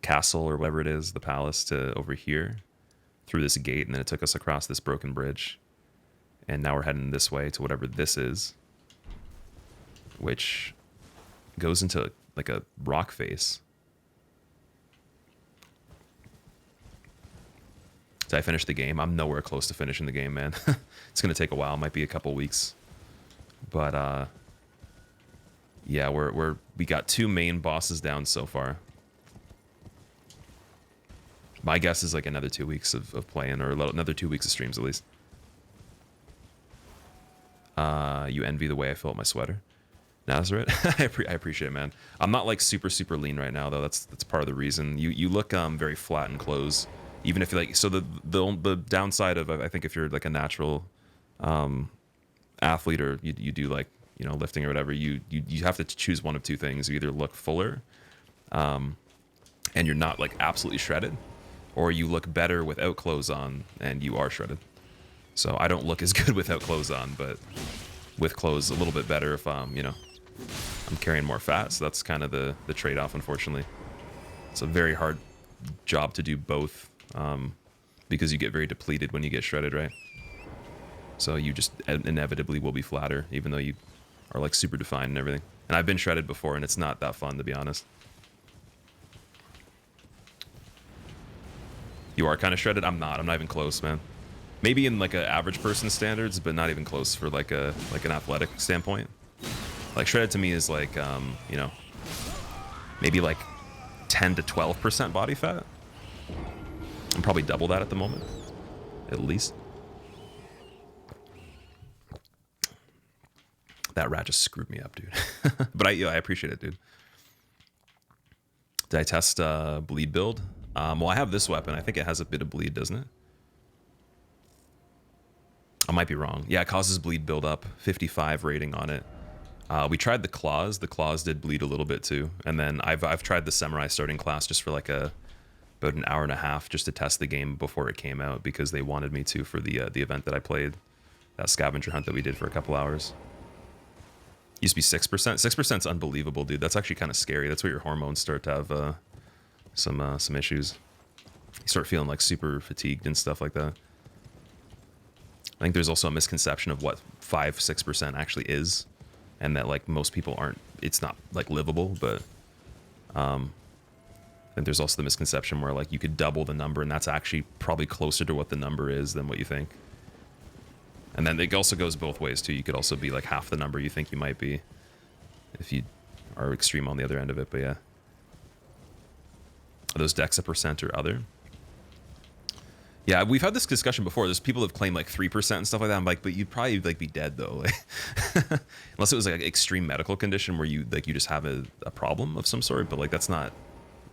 Castle or whatever it is, the palace, to over here. through this gate, and then it took us across this broken bridge. And now we're heading this way to whatever this is, which goes into like a rock face. Did I finish the game? I'm nowhere close to finishing the game, man. It's gonna take a while. Might be a couple weeks, but yeah, we got 2 main bosses down so far. My guess is like another 2 weeks of playing, or another 2 weeks of streams at least. You envy the way I fill up my sweater, Nazareth. I appreciate it, man. I'm not like super lean right now though. That's part of the reason. You look very flat in clothes. Even if you like, so the downside of, I think if you're like a natural athlete, or you do like, you know, lifting or whatever, you have to choose one of 2 things. You either look fuller, and you're not like absolutely shredded, or you look better without clothes on and you are shredded. So I don't look as good without clothes on, but with clothes a little bit better if you know, I'm carrying more fat. So that's kind of the trade-off, unfortunately. It's a very hard job to do both. Because you get very depleted when you get shredded, right? So you just inevitably will be flatter, even though you are like super defined and everything. And I've been shredded before, and it's not that fun, to be honest. You are kind of shredded? I'm not even close, man. Maybe in like a average person standards, but not even close for like an athletic standpoint. Like shredded to me is like you know, maybe like 10 to 12% body fat. I'm probably double that at the moment, at least. That rat just screwed me up, dude. But I appreciate it, dude. Did I test bleed build? Well, I have this weapon. I think it has a bit of bleed, doesn't it? I might be wrong. Yeah, it causes bleed build up. 55 rating on it. We tried the claws. The claws did bleed a little bit too. And then I've tried the samurai starting class just for like about an hour and a half just to test the game before it came out, because they wanted me to for the event that I played, that scavenger hunt that we did for a couple hours. Used to be 6%. 6%'s unbelievable, dude. That's actually kind of scary. That's where your hormones start to have some issues. You start feeling like super fatigued and stuff like that. I think there's also a misconception of what 5-6% actually is, and that like most people aren't. It's not like livable, but and there's also the misconception where like you could double the number, and that's actually probably closer to what the number is than what you think. And then it also goes both ways too. You could also be like half the number you think you might be if you are extreme on the other end of it. But yeah, are those dex a percent or other? Yeah, we've had this discussion before. There's people that have claimed like 3% and stuff like that. I'm like, but you'd probably like be dead though, unless it was like an extreme medical condition where you just have a problem of some sort. But like that's not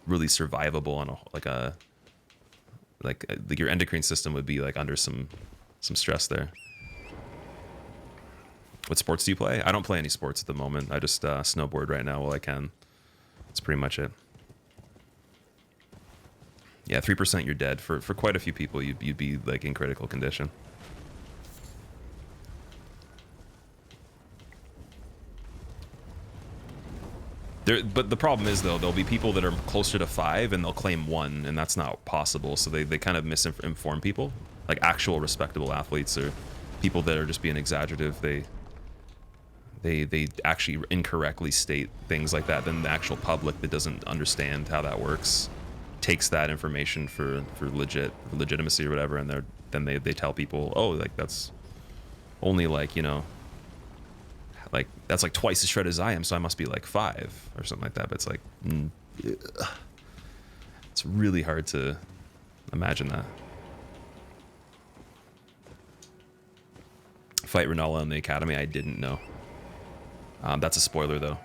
really survivable on like your endocrine system would be like under some stress there. What sports do you play? I don't play any sports at the moment. I just snowboard right now while I can. That's pretty much it. Yeah, 3% you're dead. For quite a few people, you'd be like in critical condition. But the problem is though, there'll be people that are closer to 5 and they'll claim 1, and that's not possible. So they kind of misinform people, like actual respectable athletes or people that are just being exaggerative. They actually incorrectly state things like that. Then the actual public that doesn't understand how that works takes that information for legitimacy or whatever, and then they tell people, oh, like that's only like, you know, like that's like twice as shredded as I am, so I must be like 5 or something like that. But it's like it's really hard to imagine that. Fight Renala in the academy, I didn't know. That's a spoiler though.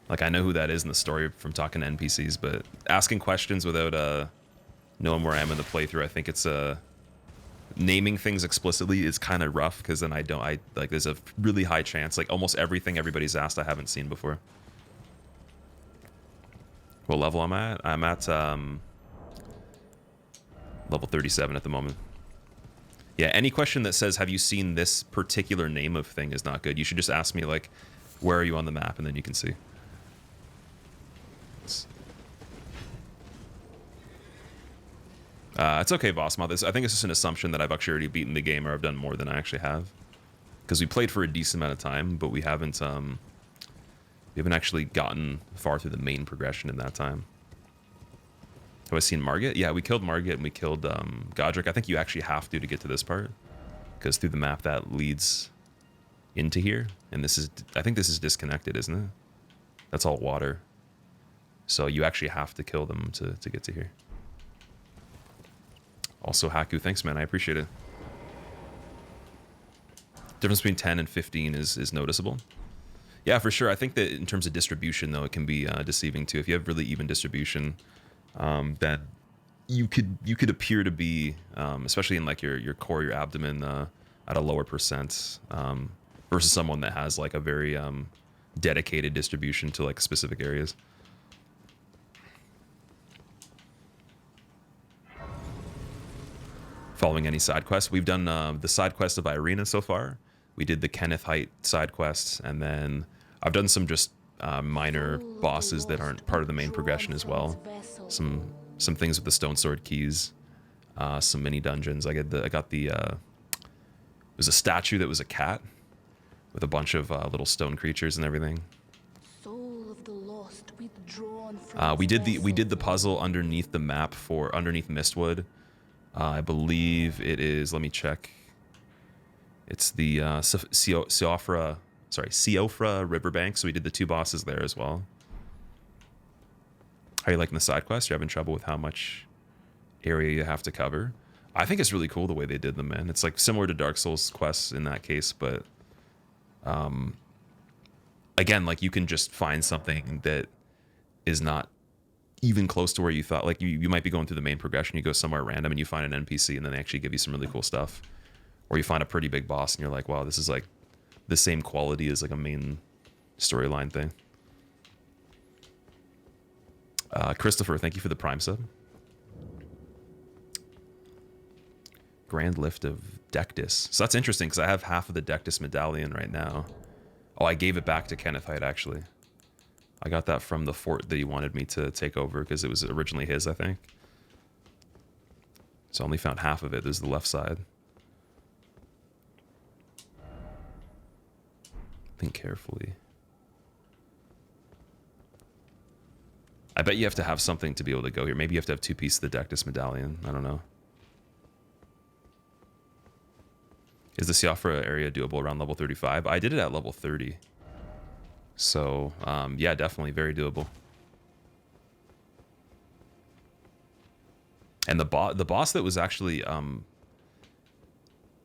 Like I know who that is in the story from talking to NPCs, but asking questions without knowing where I am in the playthrough, I think it's naming things explicitly is kind of rough, because then I like there's a really high chance like almost everything everybody's asked I haven't seen before. What level I'm at? I'm at level 37 at the moment. Yeah, any question that says, have you seen this particular name of thing is not good. You should just ask me, like, where are you on the map, and then you can see. It's okay, Vosmoth. I think it's just an assumption that I've actually already beaten the game or I've done more than I actually have. Because we played for a decent amount of time, but we haven't actually gotten far through the main progression in that time. Have I seen Margit? Yeah, we killed Margit and we killed Godric. I think you actually have to get to this part. Because through the map that leads into here. And this is, I think this is disconnected, isn't it? That's all water. So you actually have to kill them to get to here. Also, Haku, thanks, man. I appreciate it. Difference between 10 and 15 is noticeable. Yeah, for sure. I think that in terms of distribution, though, it can be deceiving too. If you have really even distribution, then you could appear to be, especially in like your core, your abdomen, at a lower percent, versus someone that has like a very dedicated distribution to like specific areas. Following any side quests, we've done the side quest of Irina so far. We did the Kenneth Height side quests, and then I've done some just minor bosses that aren't part of the main progression as well. Some things with the Stone Sword keys, some mini dungeons. I got the it was a statue that was a cat with a bunch of little stone creatures and everything. We did the puzzle underneath the map underneath Mistwood. I believe it is. Let me check. It's the Siofra riverbank. So we did the 2 bosses there as well. How are you liking the side quest? You're having trouble with how much area you have to cover? I think it's really cool the way they did them, man. It's like similar to Dark Souls quests in that case, but again, like you can just find something that is not even close to where you thought. Like you might be going through the main progression, you go somewhere random and you find an NPC and then they actually give you some really cool stuff. Or you find a pretty big boss and you're like, wow, this is like the same quality as like a main storyline thing. Christopher, thank you for the Prime sub. Grand Lift of Dectus. So that's interesting because I have half of the Dectus medallion right now. Oh, I gave it back to Kenneth Height, actually. I got that from the fort that he wanted me to take over because it was originally his, I think. So I only found half of it. This is the left side. Think carefully. I bet you have to have something to be able to go here. Maybe you have to have 2 pieces of the Dectus medallion. I don't know. Is the Siofra area doable around level 35? I did it at level 30. So, yeah, definitely very doable. And the boss that was actually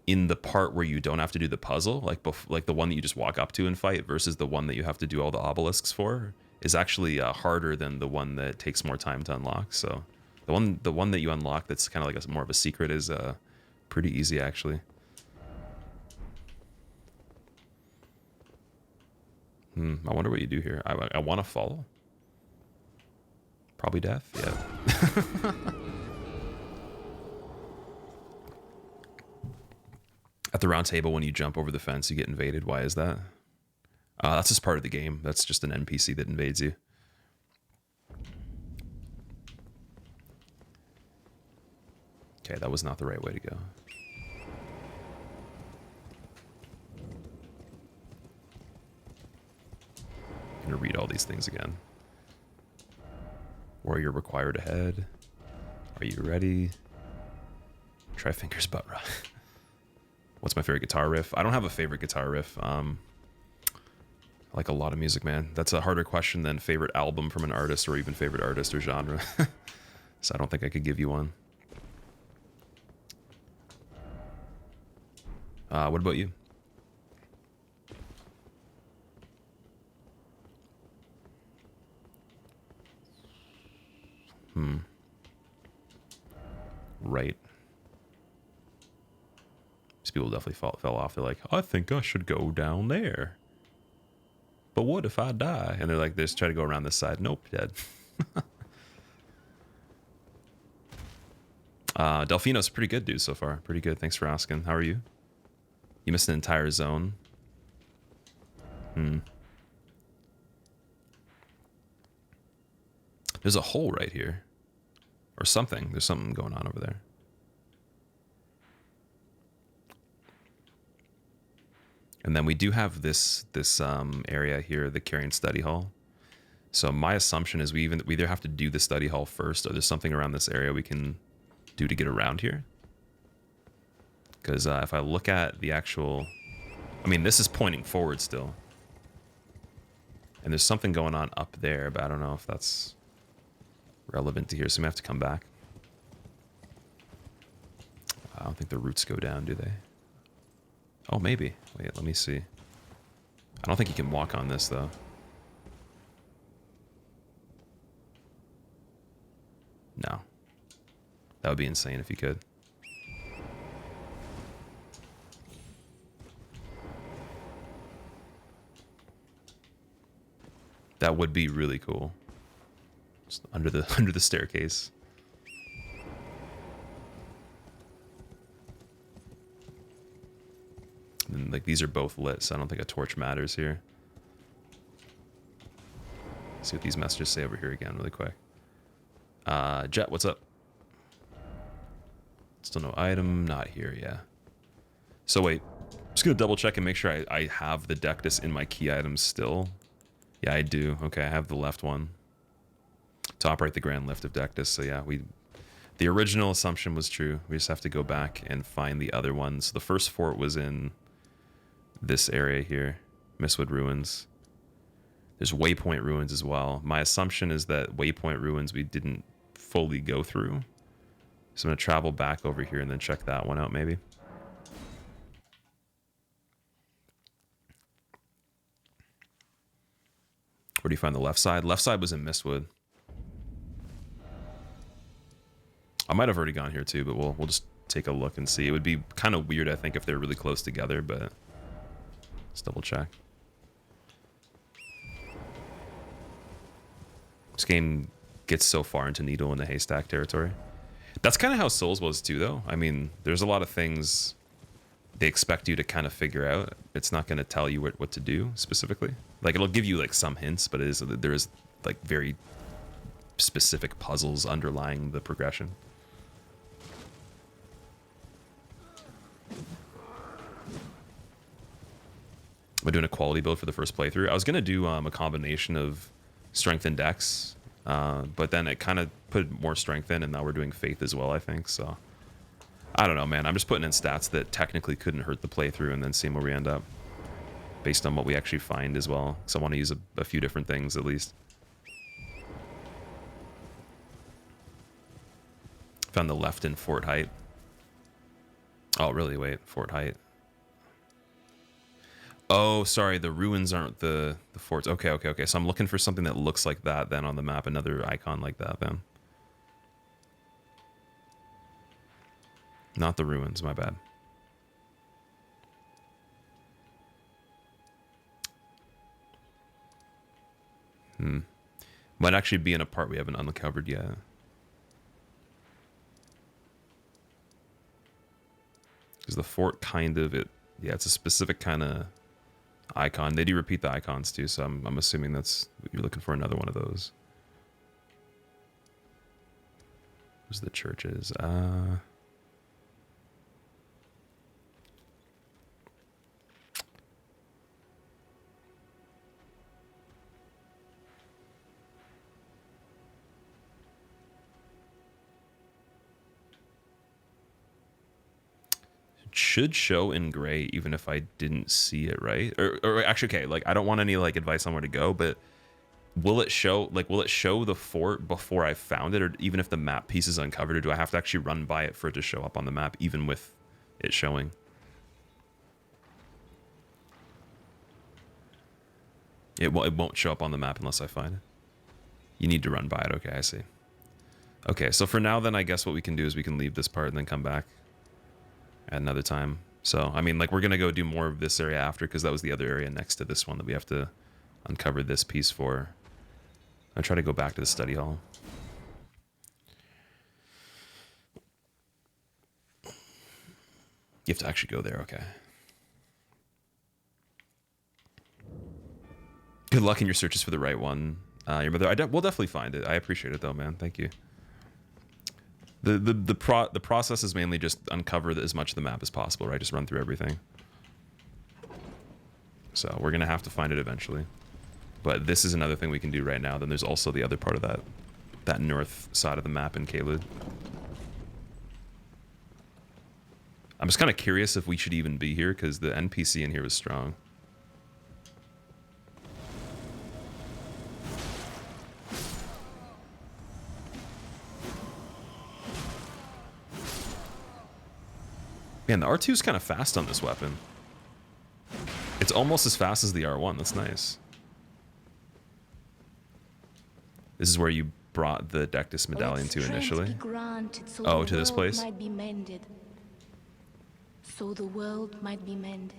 in the part where you don't have to do the puzzle, like the one that you just walk up to and fight versus the one that you have to do all the obelisks for, is actually harder than the one that takes more time to unlock. So the one that you unlock that's kind of like more of a secret is pretty easy, actually. I wonder what you do here. I want to follow. Probably death. Yeah. At the round table, when you jump over the fence, you get invaded. Why is that? That's just part of the game. That's just an NPC that invades you. Okay, that was not the right way to go. I'm gonna read all these things again. Warrior required ahead. Are you ready? Try fingers butt rock. What's my favorite guitar riff? I don't have a favorite guitar riff. I like a lot of music, man. That's a harder question than favorite album from an artist or even favorite artist or genre. So I don't think I could give you one. What about you? Right. These people definitely fell off. They're like, I think I should go down there. But what if I die? And they're like, they just try to go around this side. Nope, dead. Delfino's pretty good, dude, so far. Pretty good. Thanks for asking. How are you? You missed an entire zone. There's a hole right here. Or something. There's something going on over there. And then we do have this area here, the Carrion Study Hall. So my assumption is we either have to do the study hall first, or there's something around this area we can do to get around here. Because if I look at the actual... I mean, this is pointing forward still. And there's something going on up there, but I don't know if that's relevant to here, so we have to come back. I don't think the roots go down, do they? Oh, maybe. Wait, let me see. I don't think you can walk on this, though. No. That would be insane if you could. That would be really cool. Just under the staircase. And like these are both lit, so I don't think a torch matters here. Let's see what these messages say over here again, really quick. Jet, what's up? Still no item, not here, yeah. So wait, just gonna double check and make sure I have the Dectus in my key items still. Yeah, I do. Okay, I have the left one. To operate the Grand Lift of Dectus, so yeah, the original assumption was true. We just have to go back and find the other ones. The first fort was in this area here, Mistwood Ruins. There's Waypoint Ruins as well. My assumption is that Waypoint Ruins we didn't fully go through. So I'm going to travel back over here and then check that one out maybe. Where do you find the left side? Left side was in Mistwood. I might have already gone here too, but we'll just take a look and see. It would be kind of weird, I think, if they're really close together, but let's double check. This game gets so far into needle in the haystack territory. That's kind of how Souls was too, though. I mean, there's a lot of things they expect you to kind of figure out. It's not going to tell you what to do specifically. Like, it'll give you like some hints, but there is like very specific puzzles underlying the progression. Am I doing a quality build for the first playthrough? I was going to do a combination of strength and dex, but then it kind of put more strength in, and now we're doing faith as well, I think. So I don't know, man. I'm just putting in stats that technically couldn't hurt the playthrough and then seeing where we end up based on what we actually find as well. So I want to use a few different things at least. Found the left in Fort Height. Oh, really? Wait, Fort Height. Oh, sorry, the ruins aren't the forts. Okay. So I'm looking for something that looks like that then on the map, another icon like that then. Not the ruins, my bad. Might actually be in a part we haven't uncovered yet. Because the fort kind of, yeah, it's a specific kind of icon. They do repeat the icons too, so I'm assuming that's, you're looking for another one of those. Where's the churches? Should show in gray even if I didn't see it, right? Or actually, okay, like I don't want any like advice on where to go, but will it show the fort before I found it, or even if the map piece is uncovered, or do I have to actually run by it for it to show up on the map even with it showing? It won't show up on the map unless I find it. You need to run by it. Okay, I see. Okay, so for now then I guess what we can do is we can leave this part and then come back at another time. So, I mean, like, we're going to go do more of this area after, because that was the other area next to this one that we have to uncover this piece for. I'll try to go back to the study hall. You have to actually go there, okay. Good luck in your searches for the right one. Your mother, we'll definitely find it. I appreciate it, though, man. Thank you. The process is mainly just uncover as much of the map as possible, right? Just run through everything. So we're gonna have to find it eventually. But this is another thing we can do right now. Then there's also the other part of that north side of the map in Caelid. I'm just kind of curious if we should even be here because the NPC in here was strong. Man, the R2 is kind of fast on this weapon. It's almost as fast as the R1. That's nice. This is where you brought the Dectus medallion to initially. Oh, to this place? So the world might be mended.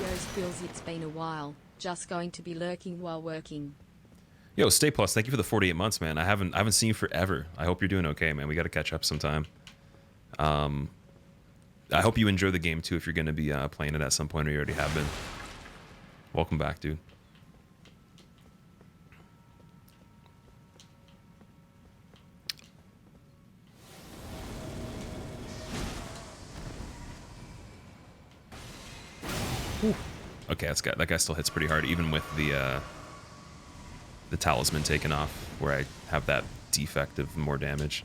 Yours feels it's been a while. Just going to be lurking while working. Yo, Stay Plus, thank you for the 48 months, man. I haven't seen you forever. I hope you're doing okay, man. We got to catch up sometime. I hope you enjoy the game too if you're going to be playing it at some point or you already have been. Welcome back, dude. Whew. Okay, that guy still hits pretty hard, even with the talisman taken off, where I have that defect of more damage.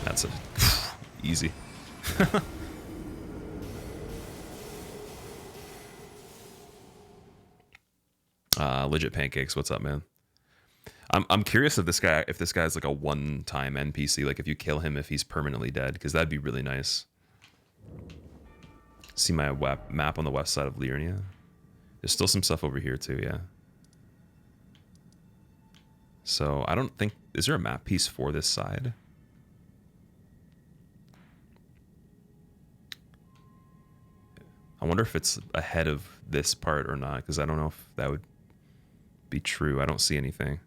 That's easy. Legit Pancakes, what's up, man? I'm curious if this guy's like a one-time NPC, like if you kill him, if he's permanently dead, because that'd be really nice. See my map on the west side of Liurnia. There's still some stuff over here too, yeah. So I don't think, is there a map piece for this side? I wonder if it's ahead of this part or not, because I don't know if that would be true. I don't see anything.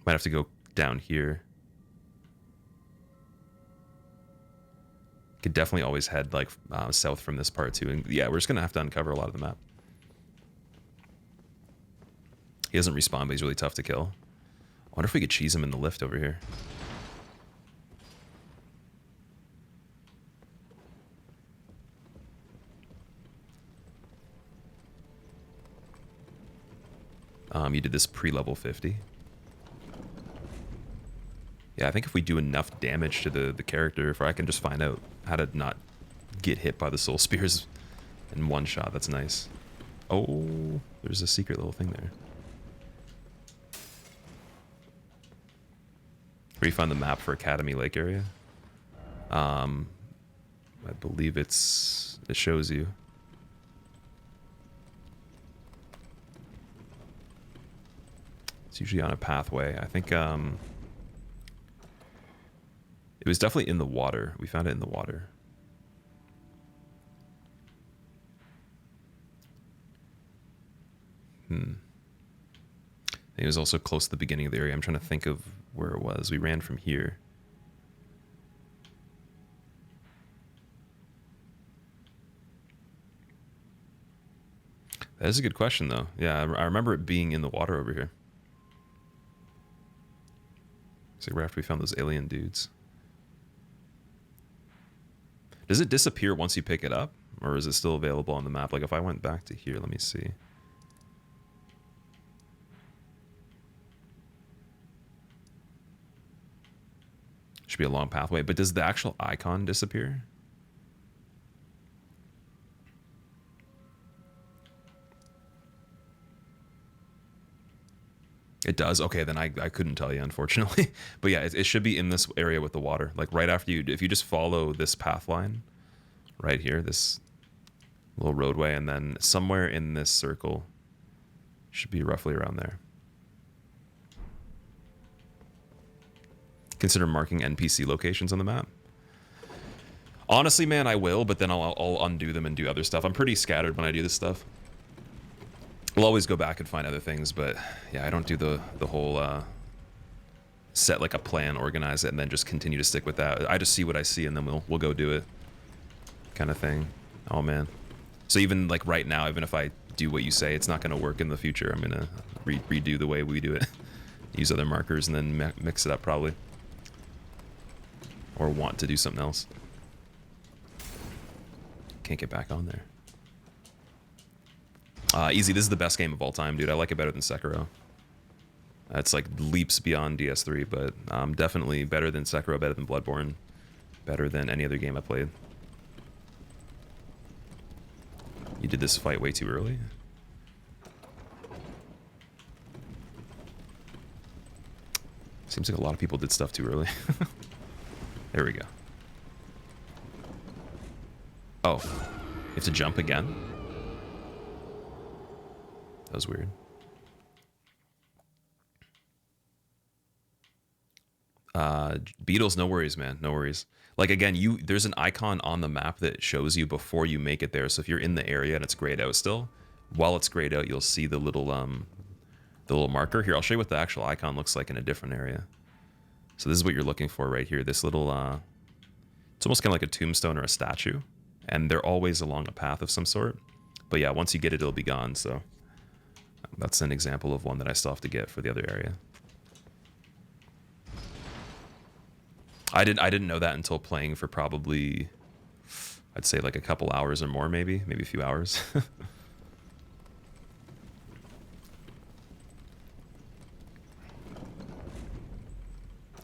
Might have to go down here. Could definitely always head like south from this part too. And yeah, we're just gonna have to uncover a lot of the map. He doesn't respawn, but he's really tough to kill. I wonder if we could cheese him in the lift over here. You did this pre-level 50. Yeah, I think if we do enough damage to the character, if I can just find out how to not get hit by the soul spears in one shot, that's nice. Oh, there's a secret little thing there. Where you find the map for Academy Lake area. I believe it shows you. It's usually on a pathway. I think it was definitely in the water. We found it in the water. It was also close to the beginning of the area. I'm trying to think of where it was. We ran from here. That is a good question, though. Yeah, I remember it being in the water over here. It's like right after we found those alien dudes. Does it disappear once you pick it up? Or is it still available on the map? Like if I went back to here, let me see. Should be a long pathway, but does the actual icon disappear? It does? Okay, then I couldn't tell you, unfortunately. But yeah, it should be in this area with the water. Like right after if you just follow this path line right here, this little roadway, and then somewhere in this circle should be roughly around there. Consider marking NPC locations on the map. Honestly, man, I will, but then I'll undo them and do other stuff. I'm pretty scattered when I do this stuff. We'll always go back and find other things, but yeah, I don't do the whole set like a plan, organize it, and then just continue to stick with that. I just see what I see, and then we'll go do it, kind of thing. Oh man. So even like right now, even if I do what you say, it's not going to work in the future. I'm going to redo the way we do it. Use other markers and then mix it up probably. Or want to do something else. Can't get back on there. Easy, this is the best game of all time, dude. I like it better than Sekiro. It's like leaps beyond DS3, but definitely better than Sekiro, better than Bloodborne, better than any other game I played. You did this fight way too early. Seems like a lot of people did stuff too early. There we go. Oh, you have to jump again? That was weird. Beetles, no worries, man. No worries. Like, again, there's an icon on the map that shows you before you make it there. So if you're in the area and it's grayed out still, while it's grayed out, you'll see the little marker. Here, I'll show you what the actual icon looks like in a different area. So this is what you're looking for right here. This little, it's almost kind of like a tombstone or a statue. And they're always along a path of some sort. But yeah, once you get it, it'll be gone. So that's an example of one that I still have to get for the other area. I didn't know that until playing for probably, I'd say like a couple hours or more, maybe a few hours.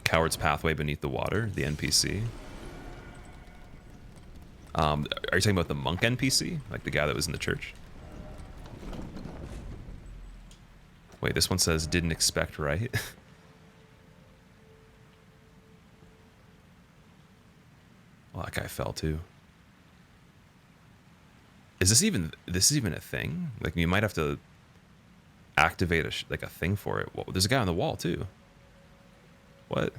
Coward's Pathway Beneath the Water, the NPC. Are you talking about the monk NPC? Like the guy that was in the church? Wait, this one says, didn't expect, right? Well, that guy fell too. Is this even a thing? Like, you might have to activate a thing for it. Well, there's a guy on the wall too. What?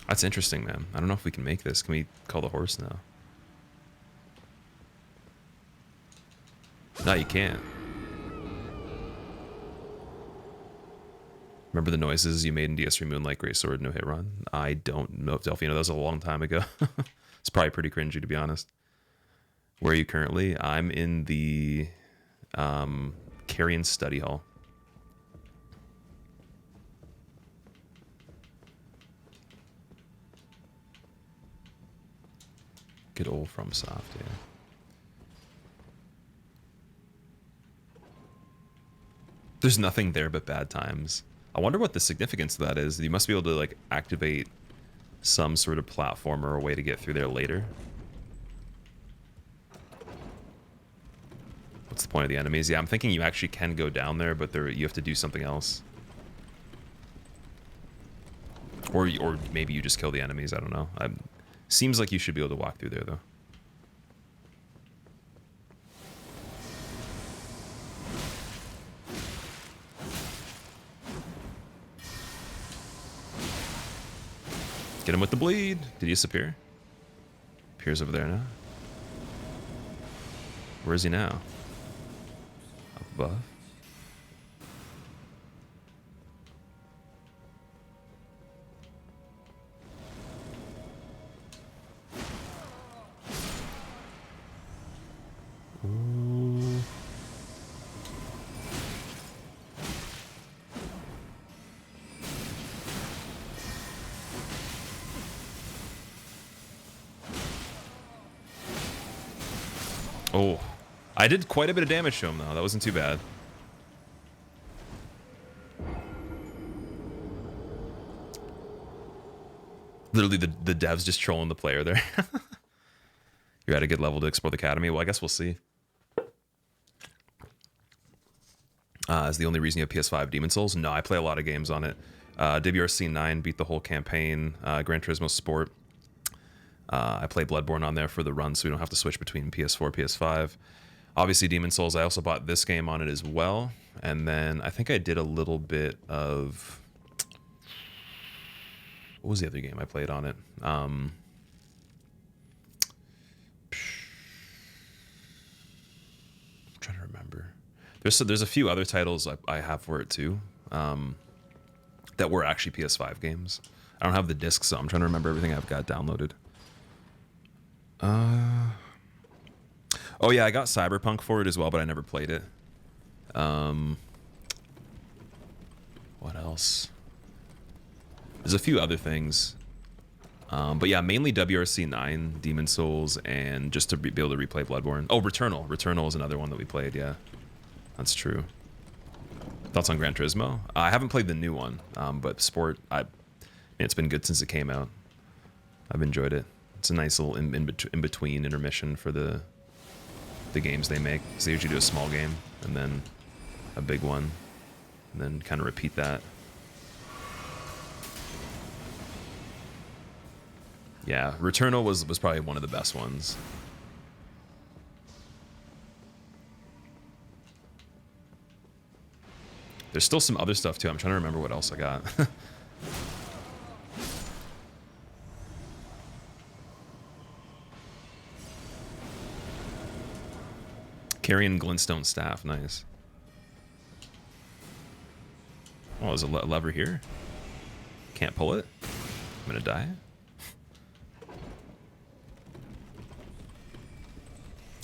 That's interesting, man. I don't know if we can make this. Can we call the horse now? No, you can't. Remember the noises you made in DS3 Moonlight Grey Sword No Hit Run? I don't know if Delphino, that was a long time ago. It's probably pretty cringy, to be honest. Where are you currently? I'm in the Carrion Study Hall. Good old FromSoft, yeah. There's nothing there but bad times. I wonder what the significance of that is. You must be able to like activate some sort of platform or a way to get through there later. What's the point of the enemies? Yeah, I'm thinking you actually can go down there, but you have to do something else. Or maybe you just kill the enemies. I don't know. Seems like you should be able to walk through there, though. Get him with the bleed. Did he disappear? Appears over there now. Where is he now? Up above. Ooh. Oh, I did quite a bit of damage to him though. That wasn't too bad. Literally the devs just trolling the player there. You're at a good level to explore the academy. Well, I guess we'll see. Is the only reason you have PS5 Demon Souls? No, I play a lot of games on it. WRC 9 beat the whole campaign. Gran Turismo Sport. I play Bloodborne on there for the run, so we don't have to switch between PS4, PS5. Obviously, Demon Souls. I also bought this game on it as well, and then I think I did a little bit of what was the other game I played on it? I'm trying to remember. There's a few other titles I have for it too, that were actually PS5 games. I don't have the disc, so I'm trying to remember everything I've got downloaded. Oh yeah, I got Cyberpunk for it as well, but I never played it. What else? There's a few other things. But yeah, mainly WRC 9, Demon Souls, and just to be able to replay Bloodborne. Oh, Returnal. Returnal is another one that we played, yeah. That's true. Thoughts on Gran Turismo? I haven't played the new one, but Sport, it's been good since it came out. I've enjoyed it. It's a nice little in-between intermission for the games they make. So they usually do a small game, and then a big one, and then kind of repeat that. Yeah, Returnal was probably one of the best ones. There's still some other stuff too. I'm trying to remember what else I got. Carrying Glintstone staff, nice. Oh, there's a lever here. Can't pull it. I'm gonna die.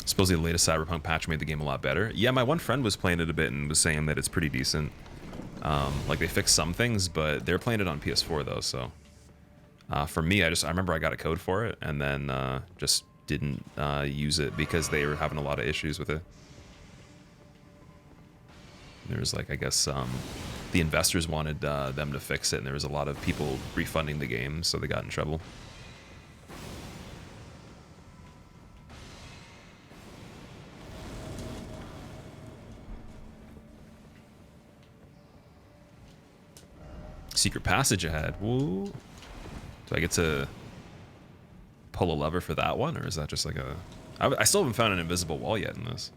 Supposedly the latest Cyberpunk patch made the game a lot better. Yeah, my one friend was playing it a bit and was saying that it's pretty decent. Like they fixed some things, but they're playing it on PS4 though. So for me, I remember I got a code for it and then just didn't use it because they were having a lot of issues with it. There was like, I guess the investors wanted them to fix it, and there was a lot of people refunding the game, so they got in trouble. Secret passage ahead. Woo. Do I get to pull a lever for that one, or is that just like a... I still haven't found an invisible wall yet in this.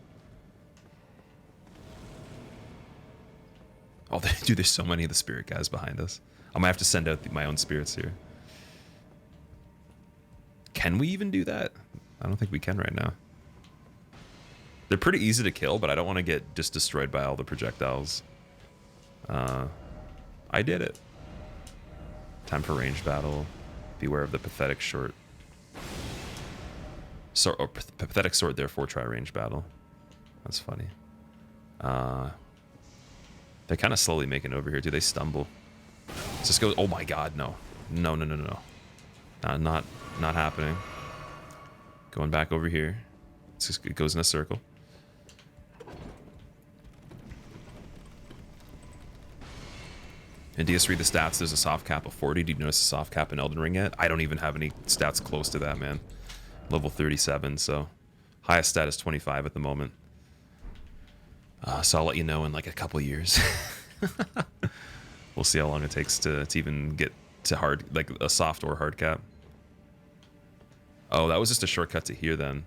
Oh, dude, there's so many of the spirit guys behind us. I might have to send out my own spirits here. Can we even do that? I don't think we can right now. They're pretty easy to kill, but I don't want to get just destroyed by all the projectiles. I did it. Time for ranged battle. Beware of the pathetic short. Pathetic sword, therefore try ranged battle. That's funny. They're kind of slowly making it over here. Do they stumble? Let's just go. Oh my god, no. No, no, no, no, no. Not happening. Going back over here. It goes in a circle. In DS3, the stats, there's a soft cap of 40. Did you notice a soft cap in Elden Ring yet? I don't even have any stats close to that, man. Level 37, so highest stat is 25 at the moment. So I'll let you know in like a couple years. We'll see how long it takes to even get to hard, like a soft or hard cap. Oh, that was just a shortcut to here then.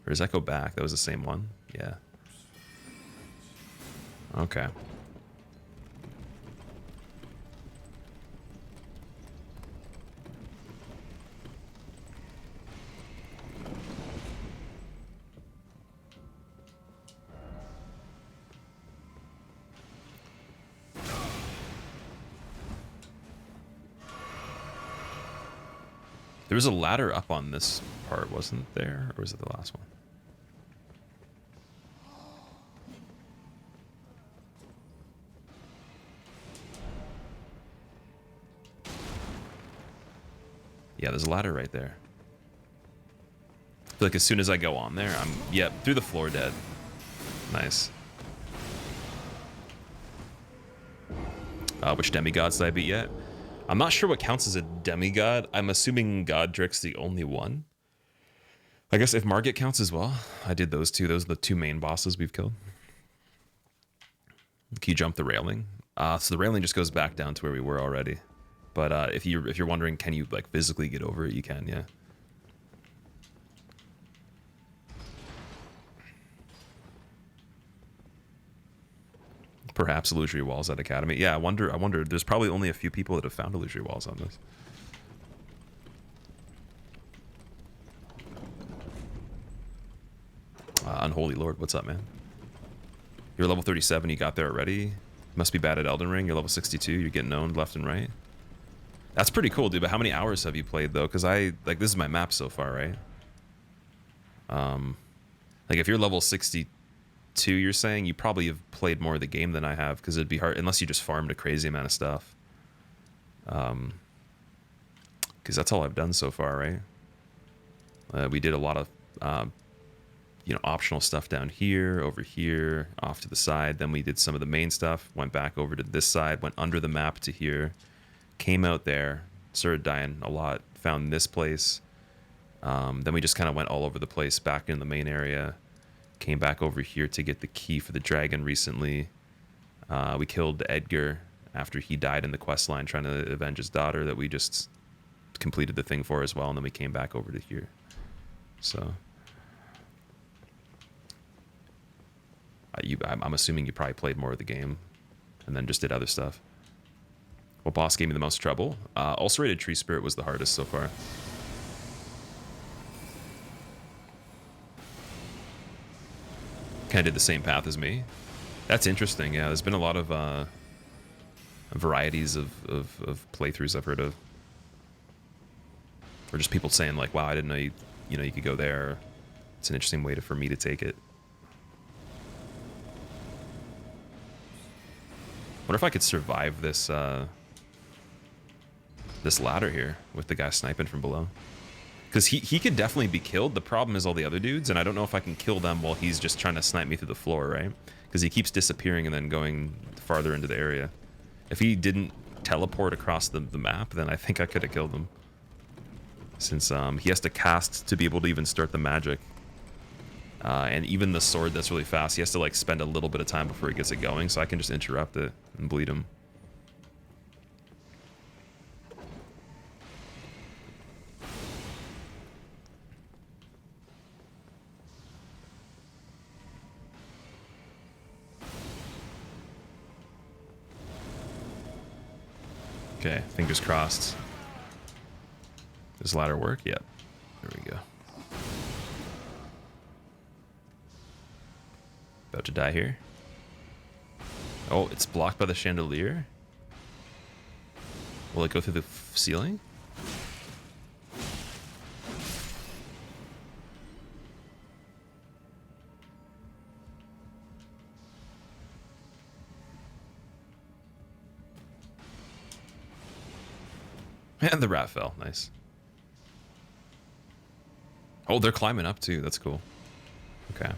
Or does that go back? That was the same one? Yeah. Okay. There was a ladder up on this part, wasn't there? Or was it the last one? Yeah, there's a ladder right there. I feel like as soon as I go on there, yep, through the floor dead. Nice. Which demigods did I beat yet? I'm not sure what counts as a demigod. I'm assuming Godrick's the only one. I guess if Margit counts as well. I did those two. Those are the two main bosses we've killed. Can you jump the railing? So the railing just goes back down to where we were already. But if you're wondering, can you like physically get over it? You can, yeah. Perhaps illusory walls at Academy. Yeah, I wonder. There's probably only a few people that have found illusory walls on this. Unholy Lord, what's up, man? You're level 37, you got there already? Must be bad at Elden Ring. You're level 62, you're getting owned left and right. That's pretty cool, dude, but how many hours have you played, though? Because this is my map so far, right? Like, if you're level 62, you're saying, you probably have played more of the game than I have, because it'd be hard, unless you just farmed a crazy amount of stuff. Because that's all I've done so far, right? We did a lot of, optional stuff down here, over here, off to the side. Then we did some of the main stuff, went back over to this side, went under the map to here, came out there, started dying a lot, found this place. Then we just kind of went all over the place, back in the main area, came back over here to get the key for the dragon recently. We killed Edgar after he died in the quest line trying to avenge his daughter that we just completed the thing for as well, and then we came back over to here. So I'm assuming you probably played more of the game and then just did other stuff. What boss gave me the most trouble? Ulcerated Tree Spirit was the hardest so far. Kind of did the same path as me. That's interesting. Yeah, there's been a lot of varieties of playthroughs I've heard of, or just people saying like, "Wow, I didn't know you could go there." It's an interesting way for me to take it. Wonder if I could survive this this ladder here with the guy sniping from below. Because he could definitely be killed. The problem is all the other dudes, and I don't know if I can kill them while he's just trying to snipe me through the floor, right? Because he keeps disappearing and then going farther into the area. If he didn't teleport across the map, then I think I could have killed him. Since he has to cast to be able to even start the magic. And even the sword that's really fast, he has to like spend a little bit of time before he gets it going, so I can just interrupt it and bleed him. Okay, fingers crossed. Does ladder work? Yep. There we go. About to die here. Oh, it's blocked by the chandelier. Will it go through the ceiling? And the rat fell. Nice. Oh, they're climbing up too. That's cool. Okay.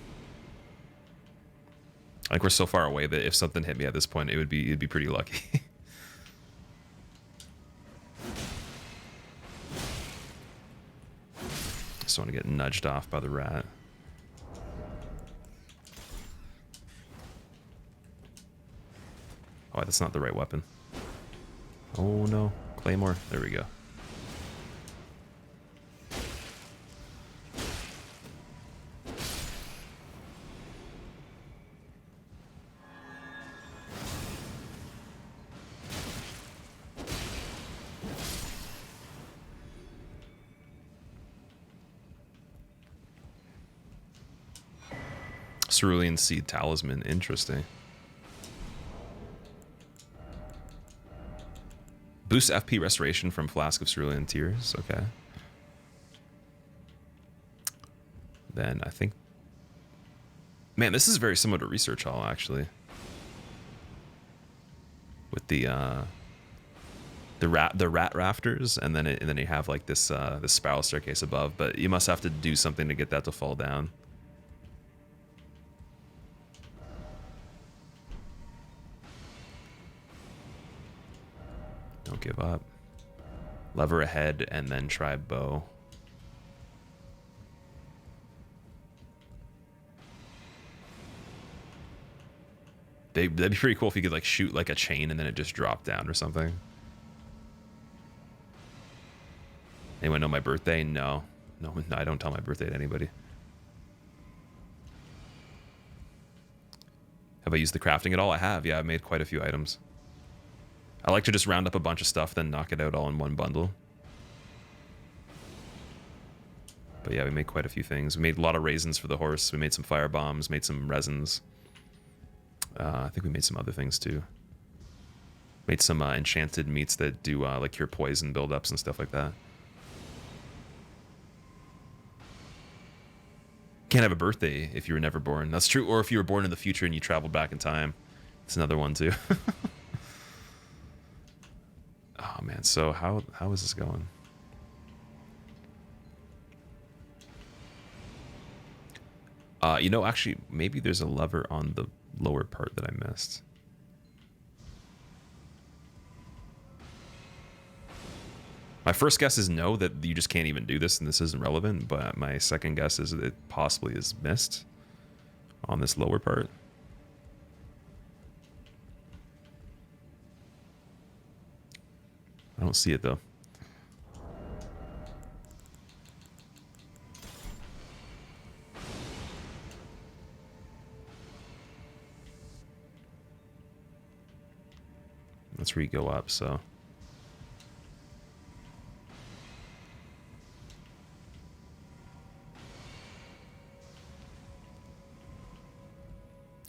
Like we're so far away that if something hit me at this point, it'd be pretty lucky. Just want to get nudged off by the rat. Oh, that's not the right weapon. Oh no, Claymore. There we go. Cerulean Seed Talisman, interesting. Boost FP restoration from Flask of Cerulean Tears, okay. Then I think... Man, this is very similar to Research Hall, actually. With the rat rafters, and then you have like this this spiral staircase above, but you must have to do something to get that to fall down. Don't give up. Lever ahead and then try bow. That'd be pretty cool if you could like shoot like a chain and then it just dropped down or something. Anyone know my birthday? No, I don't tell my birthday to anybody. Have I used the crafting at all? I have. Yeah, I've made quite a few items. I like to just round up a bunch of stuff, then knock it out all in one bundle. But yeah, we made quite a few things. We made a lot of raisins for the horse. We made some fire bombs, made some resins. I think we made some other things too. Made some enchanted meats that do like cure poison buildups and stuff like that. Can't have a birthday if you were never born. That's true. Or if you were born in the future and you traveled back in time. It's another one too. Oh man, so how is this going? You know, actually, maybe there's a lever on the lower part that I missed. My first guess is no, that you just can't even do this and this isn't relevant, but my second guess is that it possibly is missed on this lower part. I don't see it though. That's where you go up, so.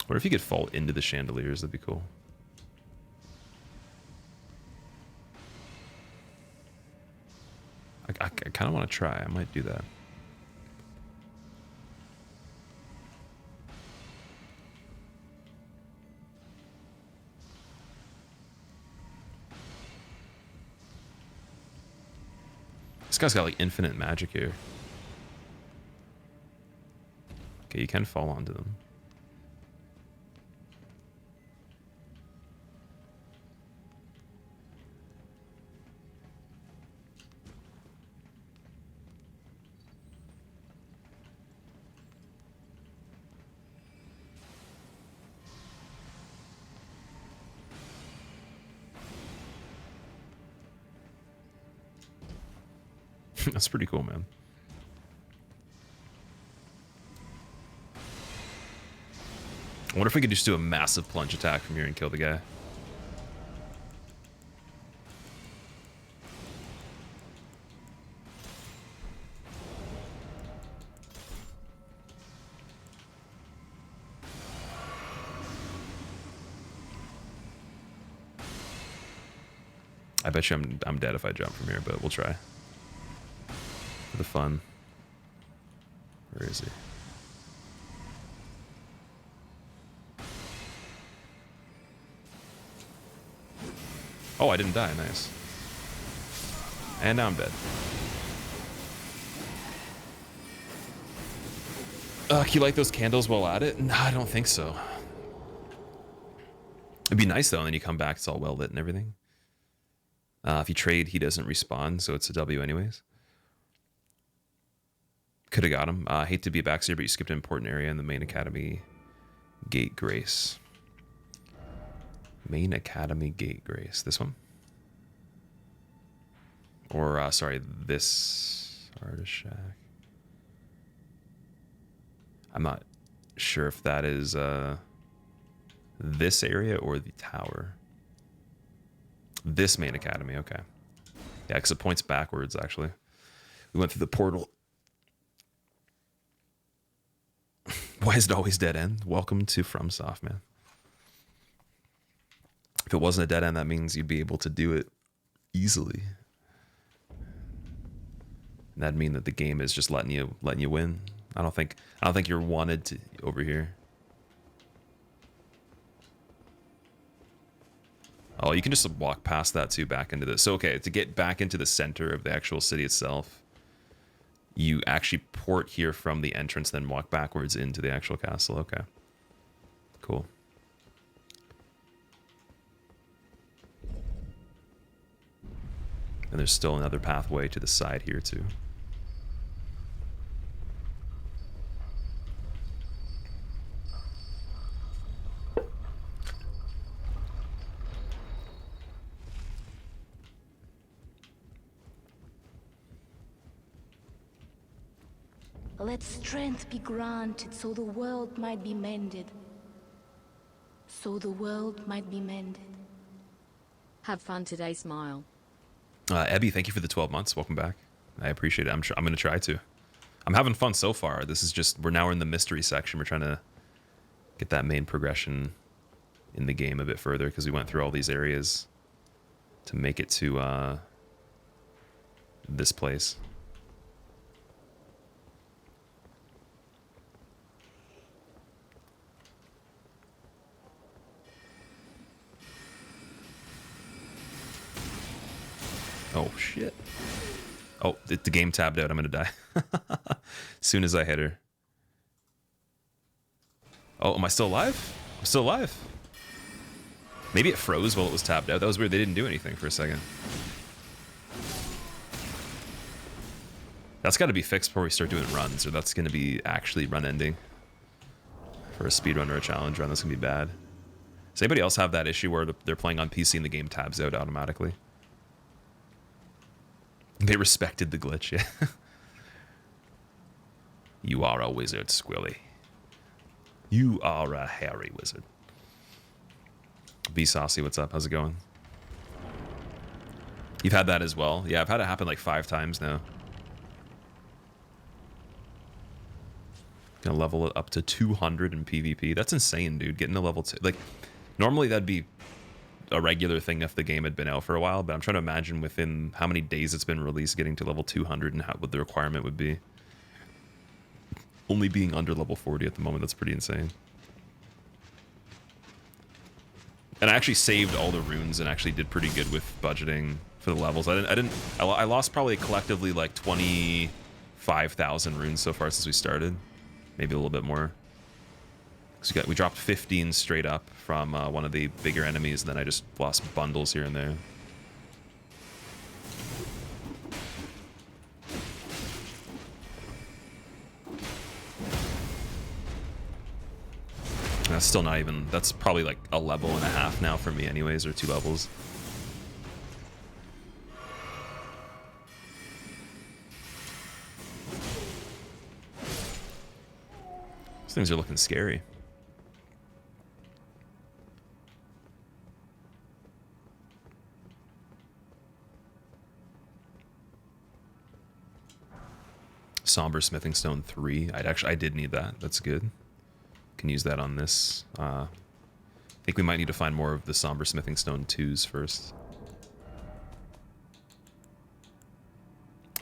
What if you could fall into the chandeliers? That'd be cool. I kind of want to try. I might do that. This guy's got like infinite magic here. Okay, you can fall onto them. That's pretty cool, man. I wonder if we could just do a massive plunge attack from here and kill the guy. I bet you I'm dead if I jump from here, but we'll try. For the fun. Where is he? Oh, I didn't die. Nice. And now I'm dead. Can you light those candles while at it? No, I don't think so. It'd be nice though, and then you come back, it's all well lit and everything. If you trade, he doesn't respawn, so it's a W anyways. Could have got him. Hate to be a backseer, but you skipped an important area in the main academy gate grace. Main academy gate grace. This one? Or, sorry, this artist shack. I'm not sure if that is this area or the tower. This main academy, okay. Yeah, because it points backwards, actually. We went through the portal. Why is it always dead end? Welcome to FromSoft, man. If it wasn't a dead end, that means you'd be able to do it easily. And that'd mean that the game is just letting you win. I don't think you're wanted to over here. Oh, you can just walk past that too, back into this. So okay, to get back into the center of the actual city itself, you actually port here from the entrance, then walk backwards into the actual castle. Okay. Cool. And there's still another pathway to the side here too. Let strength be granted so the world might be mended. so the world might be mended. Have fun today, smile. Ebby, thank you for the 12 months. Welcome back. I appreciate it. I'm going to try to. I'm having fun so far. This is just, we're in the mystery section. We're trying to get that main progression in the game a bit further because we went through all these areas to make it to this place. Oh, shit. Oh, the game tabbed out. I'm going to die. As soon as I hit her. Oh, am I still alive? I'm still alive. Maybe it froze while it was tabbed out. That was weird. They didn't do anything for a second. That's got to be fixed before we start doing runs, or that's going to be actually run ending. For a speedrun or a challenge run, that's going to be bad. Does anybody else have that issue where they're playing on PC and the game tabs out automatically? They respected the glitch, yeah. You are a wizard, Squilly. You are a hairy wizard. B Saucy, what's up? How's it going? You've had that as well? Yeah, I've had it happen like 5 times now. Gonna level it up to 200 in PvP. That's insane, dude. Getting to level 2. Like, normally that'd be a regular thing if the game had been out for a while, but I'm trying to imagine within how many days it's been released getting to level 200 and what the requirement would be. Only being under level 40 at the moment, that's pretty insane. And I actually saved all the runes and actually did pretty good with budgeting for the levels. I lost probably collectively like 25,000 runes so far since we started. Maybe a little bit more. We dropped 15 straight up from one of the bigger enemies, and then I just lost bundles here and there. That's still not even, that's probably like a level and a half now for me anyways, or 2 levels. These things are looking scary. Somber Smithing Stone 3. I did need that. That's good. Can use that on this. I think we might need to find more of the Somber Smithing Stone 2s first.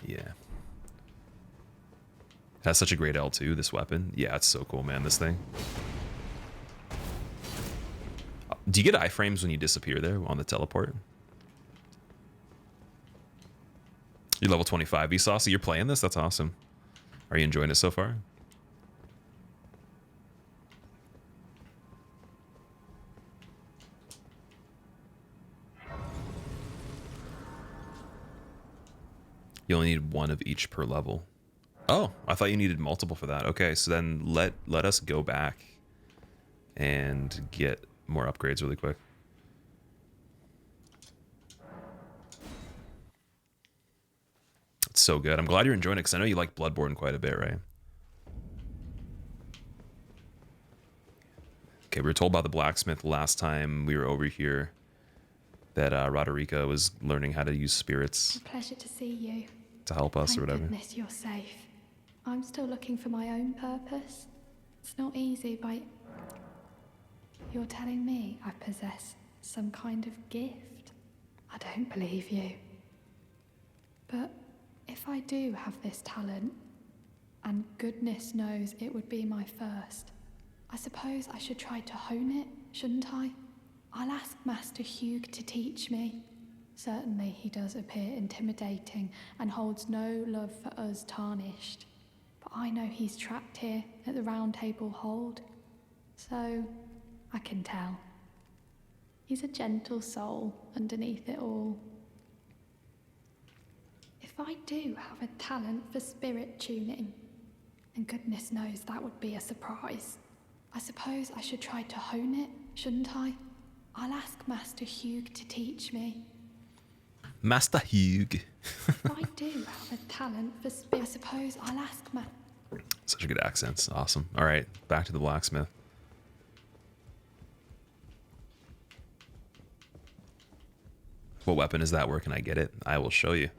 Yeah. It has such a great L2, this weapon. Yeah, it's so cool, man, this thing. Do you get iframes when you disappear there on the teleport? You're level 25, Vsauce. You're playing this? That's awesome. Are you enjoying it so far? You only need 1 of each per level. Oh, I thought you needed multiple for that. Okay, so then let us go back and get more upgrades really quick. It's so good. I'm glad you're enjoying it because I know you like Bloodborne quite a bit, right? Okay, we were told by the blacksmith last time we were over here that Roderica was learning how to use spirits. A pleasure to see you. To help us. Thank Or whatever. Goodness you're safe. I'm still looking for my own purpose. It's not easy, but you're telling me I possess some kind of gift? I don't believe you. But if I do have this talent, and goodness knows it would be my first, I suppose I should try to hone it, shouldn't I? I'll ask Master Hugh to teach me. Certainly he does appear intimidating and holds no love for us tarnished. But I know he's trapped here at the Round Table Hold. So, I can tell. He's a gentle soul underneath it all. If I do have a talent for spirit tuning, and goodness knows that would be a surprise, I suppose I should try to hone it, shouldn't I? I'll ask Master Hugh to teach me. Master Hugh. If I do have a talent for spirit, I suppose I'll ask Such a good accents. Awesome. All right, back to the blacksmith. What weapon is that? Where can I get it? I will show you.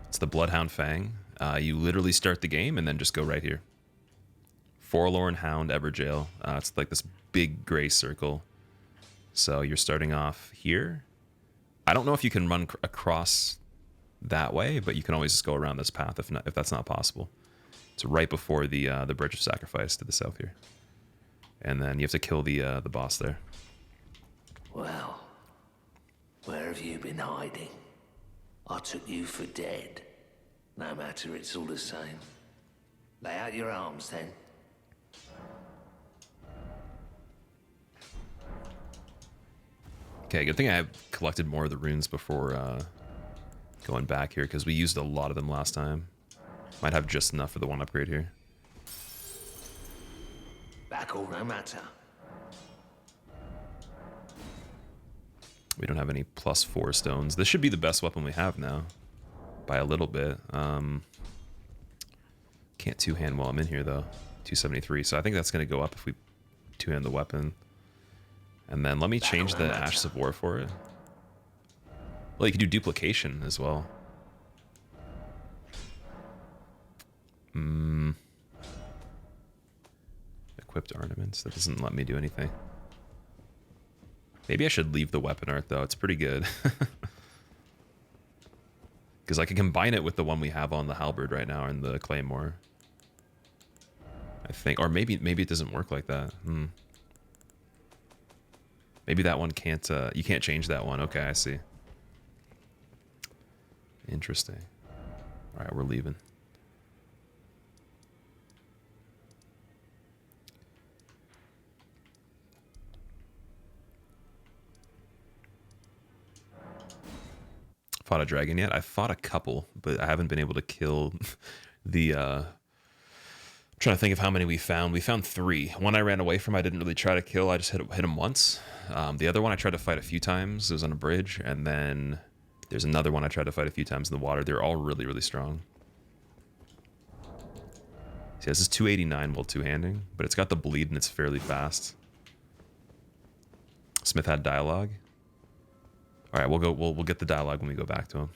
It's the Bloodhound Fang. You literally start the game and then just go right here. Forlorn Hound Everjail. It's like this big gray circle. So you're starting off here. I don't know if you can run across that way, but you can always just go around this path if that's not possible. It's right before the Bridge of Sacrifice to the south here. And then you have to kill the boss there. Well, where have you been hiding? I took you for dead. No matter, it's all the same. Lay out your arms then. Okay, good thing I collected more of the runes before going back here, because we used a lot of them last time. Might have just enough for the one upgrade here. Back all no matter. We don't have any +4 stones. This should be the best weapon we have now. By a little bit. Can't two-hand while I'm in here, though. 273. So I think that's going to go up if we two-hand the weapon. And then let me change the Ashes of War for it. Well, you can do duplication as well. Equipped ornaments. That doesn't let me do anything. Maybe I should leave the weapon art, though. It's pretty good. Because I can combine it with the one we have on the halberd right now and the claymore. I think. Or maybe it doesn't work like that. Maybe that one can't... you can't change that one. Okay, I see. Interesting. Alright, we're leaving. Fought a dragon yet? I fought a couple, but I haven't been able to kill the... I'm trying to think of how many we found. We found 3. One I ran away from, I didn't really try to kill. I just hit him once. The other one I tried to fight a few times. It was on a bridge. And then there's another one I tried to fight a few times in the water. They're all really, really strong. See, this is 289 while two-handing, but it's got the bleed and it's fairly fast. Smith had dialogue. All right, we'll get the dialogue when we go back to him.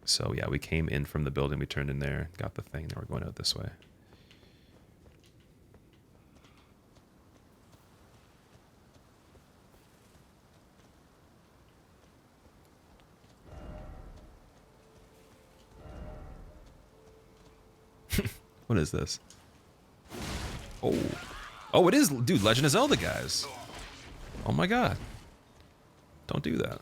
So yeah, we came in from the building, we turned in there, got the thing, now we're going out this way. What is this? Oh. Oh, it is, dude, Legend of Zelda, guys. Oh my god. Don't do that.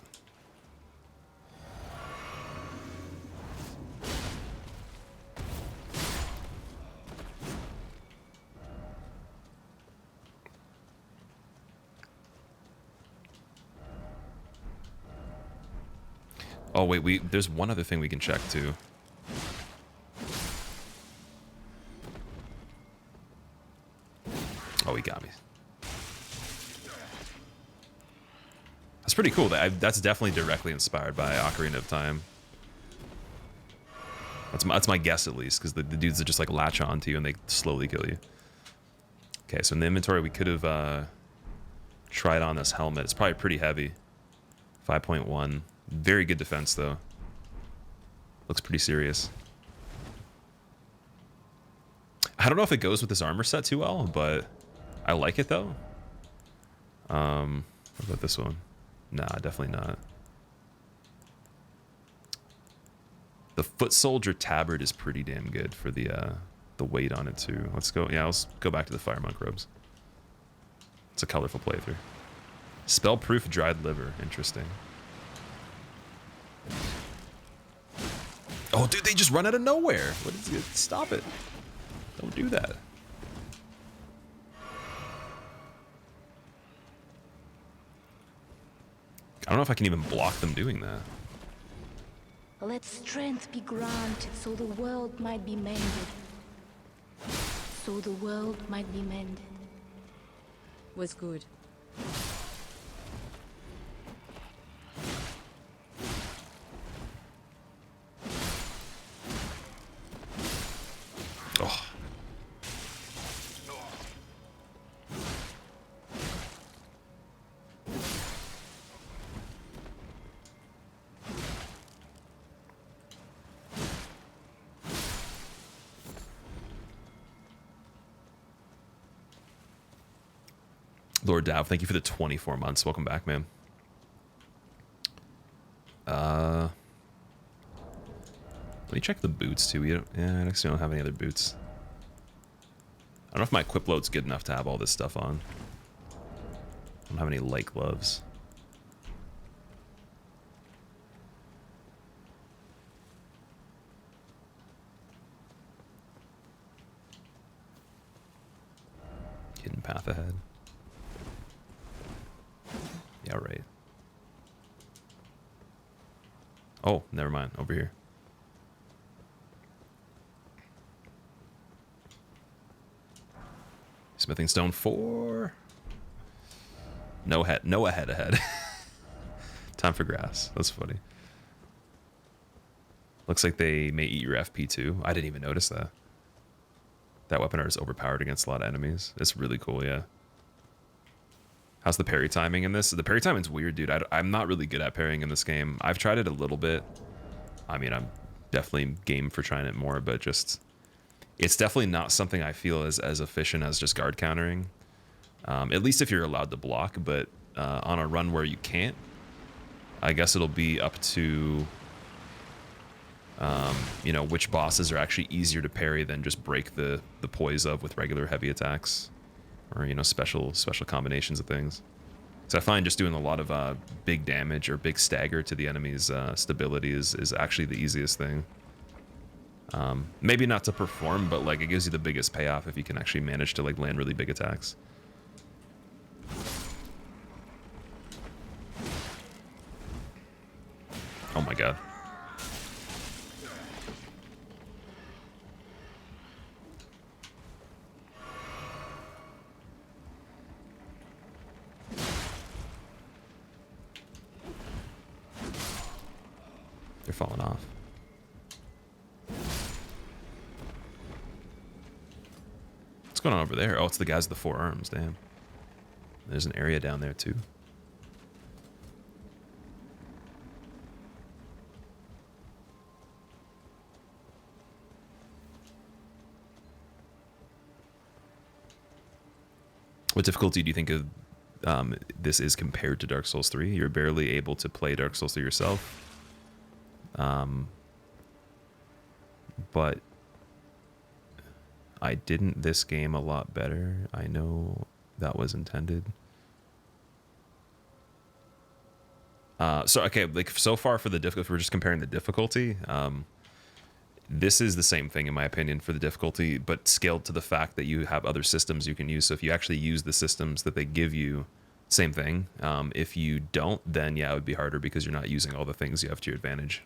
Oh wait, there's one other thing we can check too. Oh, he got me. That's pretty cool. That's definitely directly inspired by Ocarina of Time. That's my guess, at least, because the dudes that just like latch onto you and they slowly kill you. Okay, so in the inventory we could have tried on this helmet. It's probably pretty heavy. 5.1. Very good defense, though. Looks pretty serious. I don't know if it goes with this armor set too well, but I like it, though. What about this one? Nah, definitely not. The Foot Soldier Tabard is pretty damn good for the weight on it, too. Let's go. Yeah, let's go back to the Fire Monk robes. It's a colorful playthrough. Spellproof Dried Liver. Interesting. Oh, dude, they just run out of nowhere. What is it? Stop it. Don't do that. I don't know if I can even block them doing that. Let strength be granted so the world might be mended. So the world might be mended. Was good. Oh. Lord Dow, thank you for the 24 months. Welcome back, man. Let me check the boots too. I actually don't have any other boots. I don't know if my equip load's good enough to have all this stuff on. I don't have any light gloves. Hidden path ahead. Yeah, right. Oh, never mind. Over here. Smithing stone 4. No head. No ahead. Time for grass. That's funny. Looks like they may eat your FP too. I didn't even notice that. That weapon art is overpowered against a lot of enemies. It's really cool, yeah. How's the parry timing in this? The parry timing's weird, dude. I'm not really good at parrying in this game. I've tried it a little bit. I mean, I'm definitely game for trying it more, but just... It's definitely not something I feel as efficient as just guard countering. At least if you're allowed to block, but on a run where you can't, I guess it'll be up to... you know, which bosses are actually easier to parry than just break the poise of with regular heavy attacks. Or, you know, special combinations of things. So I find just doing a lot of big damage or big stagger to the enemy's stability is actually the easiest thing. Maybe not to perform, but like it gives you the biggest payoff if you can actually manage to like land really big attacks. Oh my god. They're falling off. What's going on over there? Oh, it's the guys with the 4 arms. Damn. There's an area down there too. What difficulty do you think of this is compared to Dark Souls 3? You're barely able to play Dark Souls 3 yourself. But I didn't this game a lot better. I know that was intended. So okay, like so far for the difficulty, if we're just comparing the difficulty, this is the same thing in my opinion for the difficulty, but scaled to the fact that you have other systems you can use. So if you actually use the systems that they give you, same thing. If you don't, then yeah, it would be harder because you're not using all the things you have to your advantage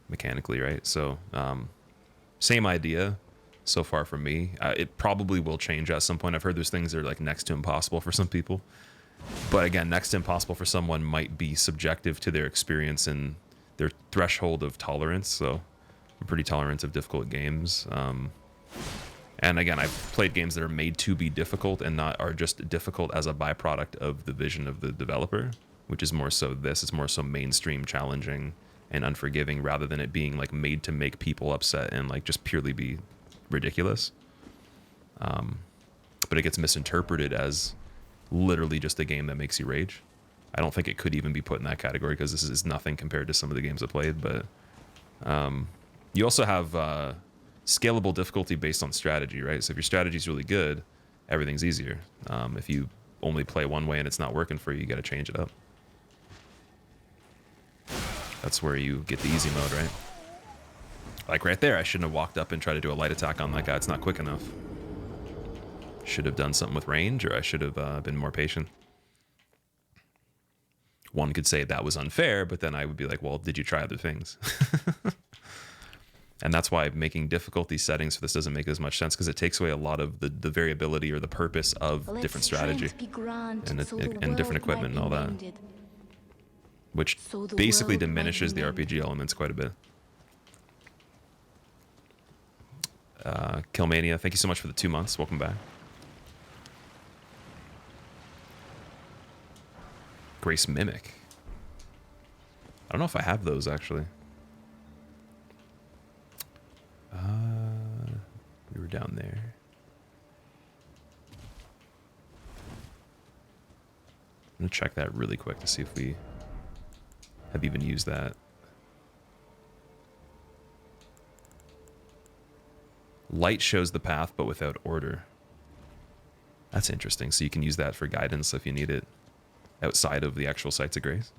mechanically, right? So same idea so far for me. It probably will change at some point. I've heard there's things that are like next to impossible for some people. But again, next to impossible for someone might be subjective to their experience and their threshold of tolerance. So I'm pretty tolerant of difficult games. And again, I've played games that are made to be difficult and not are just difficult as a byproduct of the vision of the developer, which is more so this. It's more so mainstream, challenging, and unforgiving rather than it being like made to make people upset and like just purely be ridiculous. But it gets misinterpreted as literally just a game that makes you rage. I don't think it could even be put in that category because this is nothing compared to some of the games I played. But you also have scalable difficulty based on strategy, right? So if your strategy is really good, everything's easier. If you only play one way and it's not working for you, you got to change it up. That's where you get the easy mode, right? Like right there, I shouldn't have walked up and tried to do a light attack on that guy. It's not quick enough. Should have done something with range, or I should have been more patient. One could say that was unfair, but then I would be like, well, did you try other things? And that's why making difficulty settings for this doesn't make as much sense, because it takes away a lot of the variability or the purpose of different strategy and different equipment and all that. Which basically diminishes the RPG elements quite a bit. Killmania, thank you so much for the 2 months. Welcome back. Grace Mimic. I don't know if I have those, actually. We were down there. I'm gonna check that really quick to see if we have even used that. Light shows the path, but without order. That's interesting. So you can use that for guidance if you need it outside of the actual sites of grace.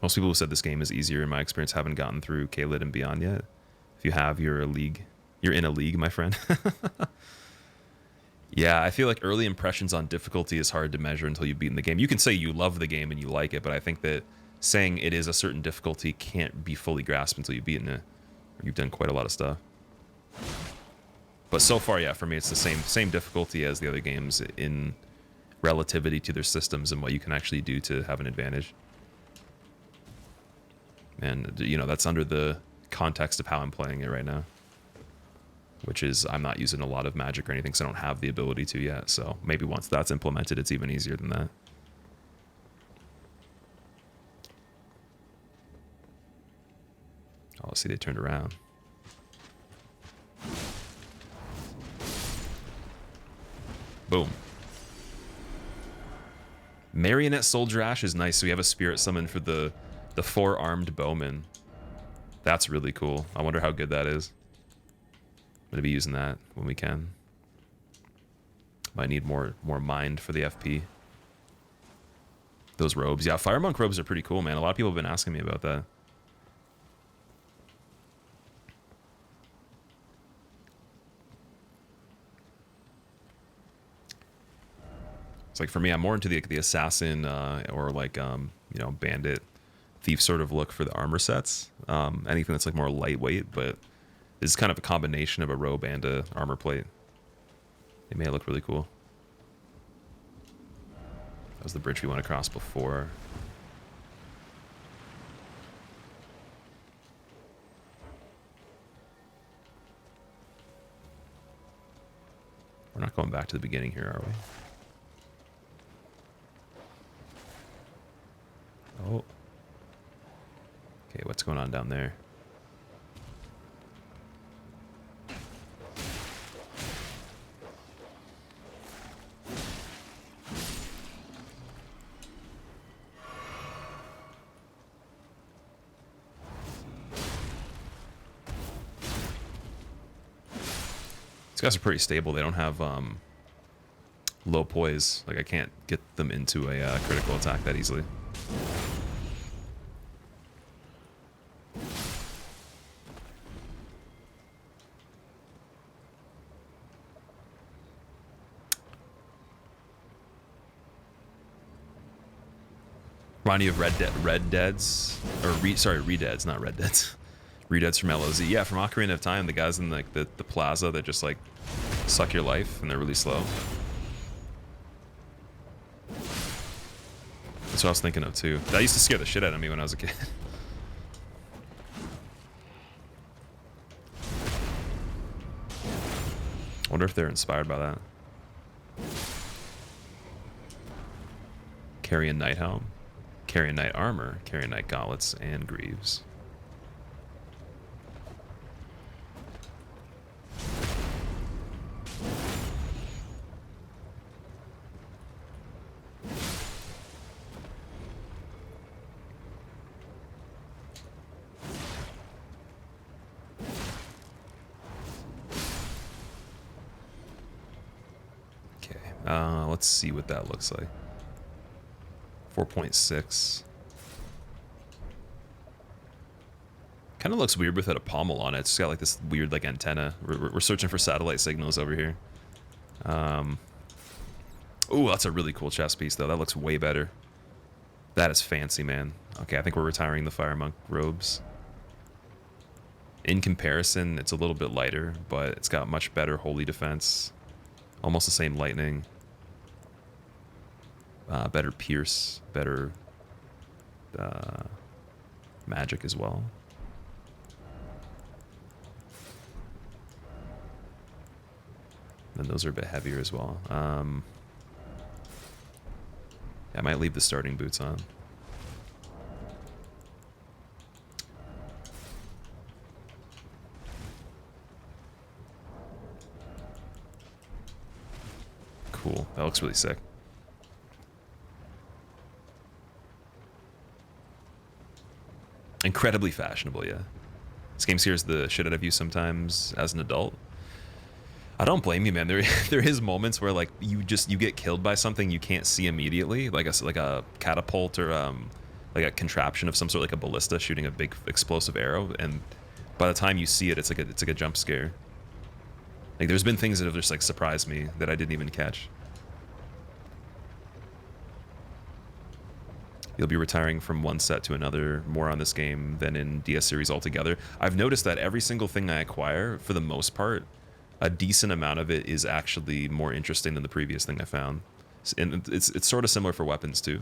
Most people who said this game is easier, in my experience, haven't gotten through Caelid and beyond yet. If you have, you're a league. You're in a league, my friend. Yeah, I feel like early impressions on difficulty is hard to measure until you've beaten the game. You can say you love the game and you like it, but I think that saying it is a certain difficulty can't be fully grasped until you've beaten it. Or you've done quite a lot of stuff. But so far, yeah, for me, it's the same difficulty as the other games in relativity to their systems and what you can actually do to have an advantage. And, you know, that's under the context of how I'm playing it right now. Which is, I'm not using a lot of magic or anything, so I don't have the ability to yet. So maybe once that's implemented, it's even easier than that. Oh, see, they turned around. Boom. Marionette Soldier Ash is nice, so we have a spirit summon for the four-armed bowman. That's really cool. I wonder how good that is. I'm going to be using that when we can. Might need more mind for the FP. Those robes. Yeah, Fire Monk robes are pretty cool, man. A lot of people have been asking me about that. It's like, for me, I'm more into the assassin or like, you know, bandit, thief sort of look for the armor sets. Anything that's like more lightweight, but this is kind of a combination of a robe and a armor plate. It may look really cool. That was the bridge we went across before. We're not going back to the beginning here, are we? Oh. Okay, what's going on down there? These guys are pretty stable. They don't have low poise. Like, I can't get them into a critical attack that easily. Remind you of Red Deads, or Redeads, not Red Deads. Redeads from LOZ. Yeah, from Ocarina of Time, the guys in like the plaza that just like suck your life and they're really slow. That's what I was thinking of too. That used to scare the shit out of me when I was a kid. I wonder if they're inspired by that. Carrion Knight Helm, Carrion Knight Armor, Carrion Knight Gauntlets, and Greaves. Let's see what that looks like. 4.6. Kind of looks weird without a pommel on it. It's got like this weird like antenna. We're searching for satellite signals over here. Ooh, that's a really cool chest piece though. That looks way better. That is fancy, man. Okay, I think we're retiring the Fire Monk robes. In comparison, it's a little bit lighter, but it's got much better holy defense. Almost the same lightning. Better pierce, better magic as well. And those are a bit heavier as well. I might leave the starting boots on. cool. That looks really sick. Incredibly fashionable, yeah. This game scares the shit out of you sometimes as an adult. I don't blame you, man. There is moments where like you get killed by something you can't see immediately, like a catapult or like a contraption of some sort, like a ballista shooting a big explosive arrow, and by the time you see it, it's like a jump scare. Like there's been things that have just like surprised me that I didn't even catch. You'll be retiring from one set to another more on this game than in DS series altogether. I've noticed that every single thing I acquire, for the most part, a decent amount of it is actually more interesting than the previous thing I found. And it's sort of similar for weapons too,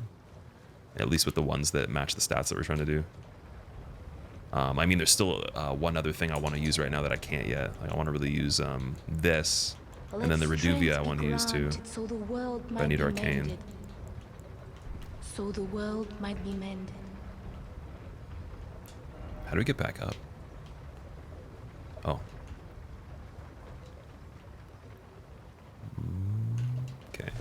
at least with the ones that match the stats that we're trying to do. I mean, there's still one other thing I want to use right now that I can't yet. Like, I want to really use this, and then the Reduvia I want to use too. So the world But I need Arcane. mended. So the world might be mended. How do we get back up? Oh. Okay.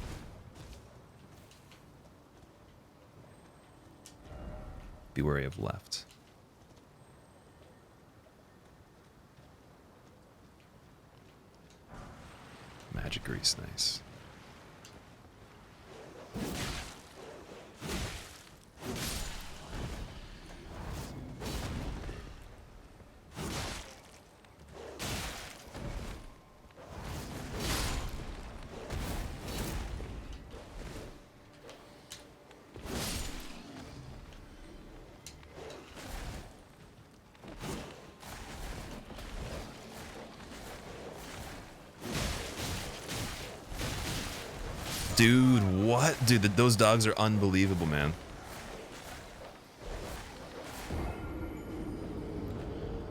Be wary of left. Magic grease, nice. Dude, what? Dude, those dogs are unbelievable, man.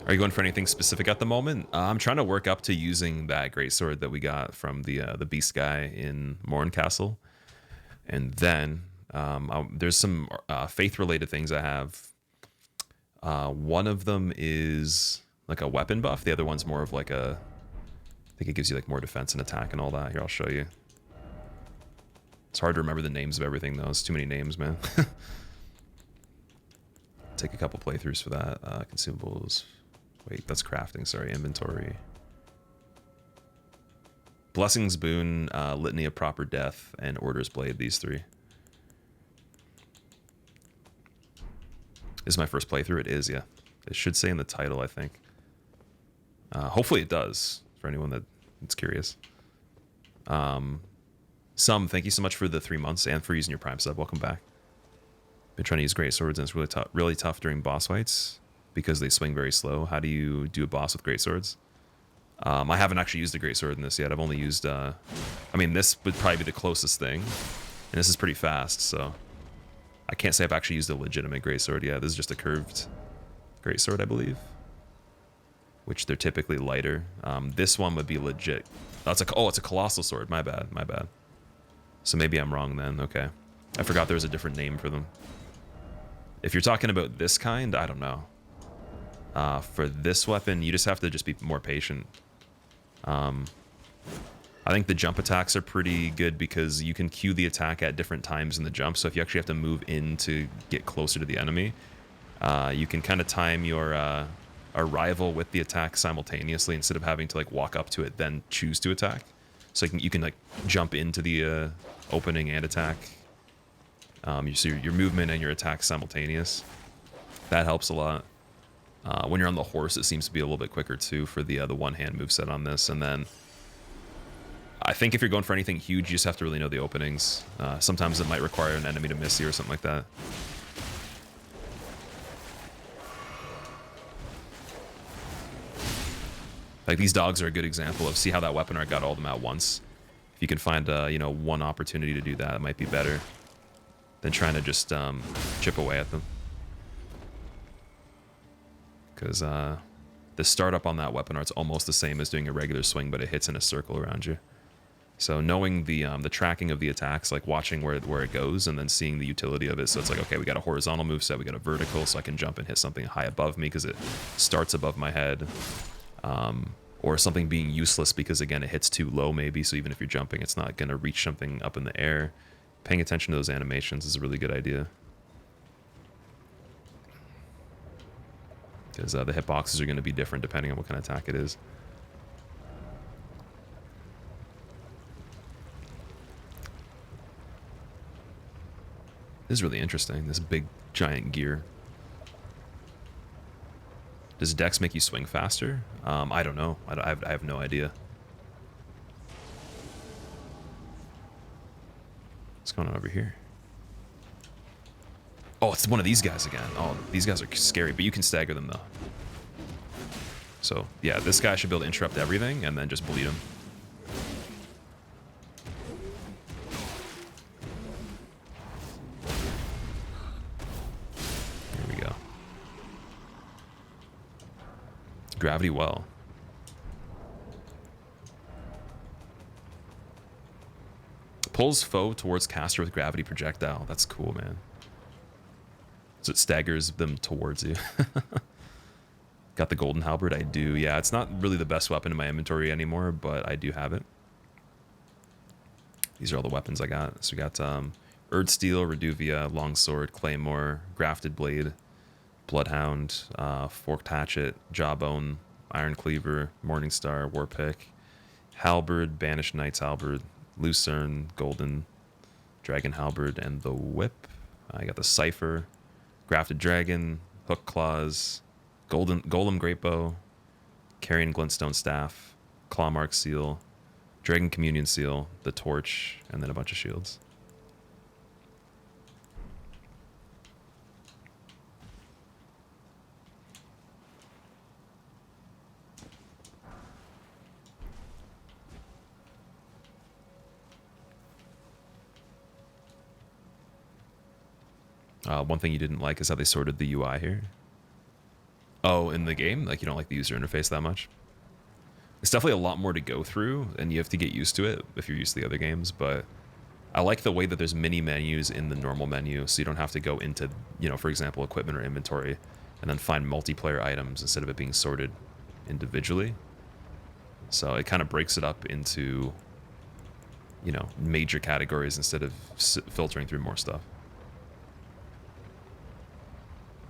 Are you going for anything specific at the moment? I'm trying to work up to using that greatsword that we got from the beast guy in Morncastle. And then there's some faith-related things I have. One of them is like a weapon buff. The other one's more of like a... I think it gives you like more defense and attack and all that. Here, I'll show you. It's hard to remember the names of everything, though. It's too many names, man. Take a couple playthroughs for that. Consumables. Wait, that's crafting. Sorry, inventory. Blessings Boon, Litany of Proper Death, and Order's Blade. These three. This is my first playthrough. It is, yeah. It should say in the title, I think. Hopefully it does, for anyone that's curious. Thank you so much for the 3 months and for using your Prime sub. Welcome back. Been trying to use great swords and it's really tough during boss fights because they swing very slow. How do you do a boss with great swords? I haven't actually used a great sword in this yet. I've only used, I mean, this would probably be the closest thing, and this is pretty fast, so I can't say I've actually used a legitimate great sword yet. This is just a curved great sword, I believe, which they're typically lighter. This one would be legit. Oh, it's a colossal sword. My bad. So maybe I'm wrong then. Okay. I forgot there was a different name for them. If you're talking about this kind, I don't know. For this weapon, you just have to just be more patient. I think the jump attacks are pretty good because you can cue the attack at different times in the jump. So if you actually have to move in to get closer to the enemy, you can kind of time your arrival with the attack simultaneously instead of having to like walk up to it then choose to attack. So you can like jump into the opening and attack. So your movement and your attack simultaneous. That helps a lot. When you're on the horse, it seems to be a little bit quicker too for the one-hand moveset on this. And then I think if you're going for anything huge, you just have to really know the openings. Sometimes it might require an enemy to miss you or something like that. Like these dogs are a good example of see how that weapon art got all of them at once. If you can find one opportunity to do that, it might be better than trying to just chip away at them. Because the startup on that weapon art's almost the same as doing a regular swing, but it hits in a circle around you. So knowing the tracking of the attacks, like watching where it goes, and then seeing the utility of it. So it's like, okay, we got a horizontal moveset, we got a vertical, so I can jump and hit something high above me because it starts above my head. or something being useless because, again, it hits too low maybe, so even if you're jumping, it's not going to reach something up in the air. Paying attention to those animations is a really good idea. Because the hitboxes are going to be different depending on what kind of attack it is. This is really interesting, this big giant gear. Does Dex make you swing faster? I don't know. I have no idea. What's going on over here? Oh, it's one of these guys again. Oh, these guys are scary, but you can stagger them though. So yeah, this guy should be able to interrupt everything and then just bleed him. Here we go. Gravity well. Pulls foe towards caster with gravity projectile. That's cool, man. So it staggers them towards you. Got the golden halberd? I do. Yeah, it's not really the best weapon in my inventory anymore, but I do have it. These are all the weapons I got. So we got Erd Steel, Reduvia, Longsword, Claymore, Grafted Blade, Bloodhound, Forked Hatchet, Jawbone, Iron Cleaver, Morningstar, Warpick, Halberd, Banished Knight's Halberd, Lucerne, Golden, Dragon Halberd, and the Whip. I got the Cipher, Grafted Dragon, Hook Claws, Golem Greatbow, Carrion Glintstone Staff, Clawmark Seal, Dragon Communion Seal, the Torch, and then a bunch of shields. One thing you didn't like is how they sorted the UI here. Oh, in the game? Like, you don't like the user interface that much? It's definitely a lot more to go through, and you have to get used to it if you're used to the other games, but I like the way that there's mini menus in the normal menu, so you don't have to go into, you know, for example, equipment or inventory, and then find multiplayer items instead of it being sorted individually. So it kind of breaks it up into, you know, major categories instead of filtering through more stuff.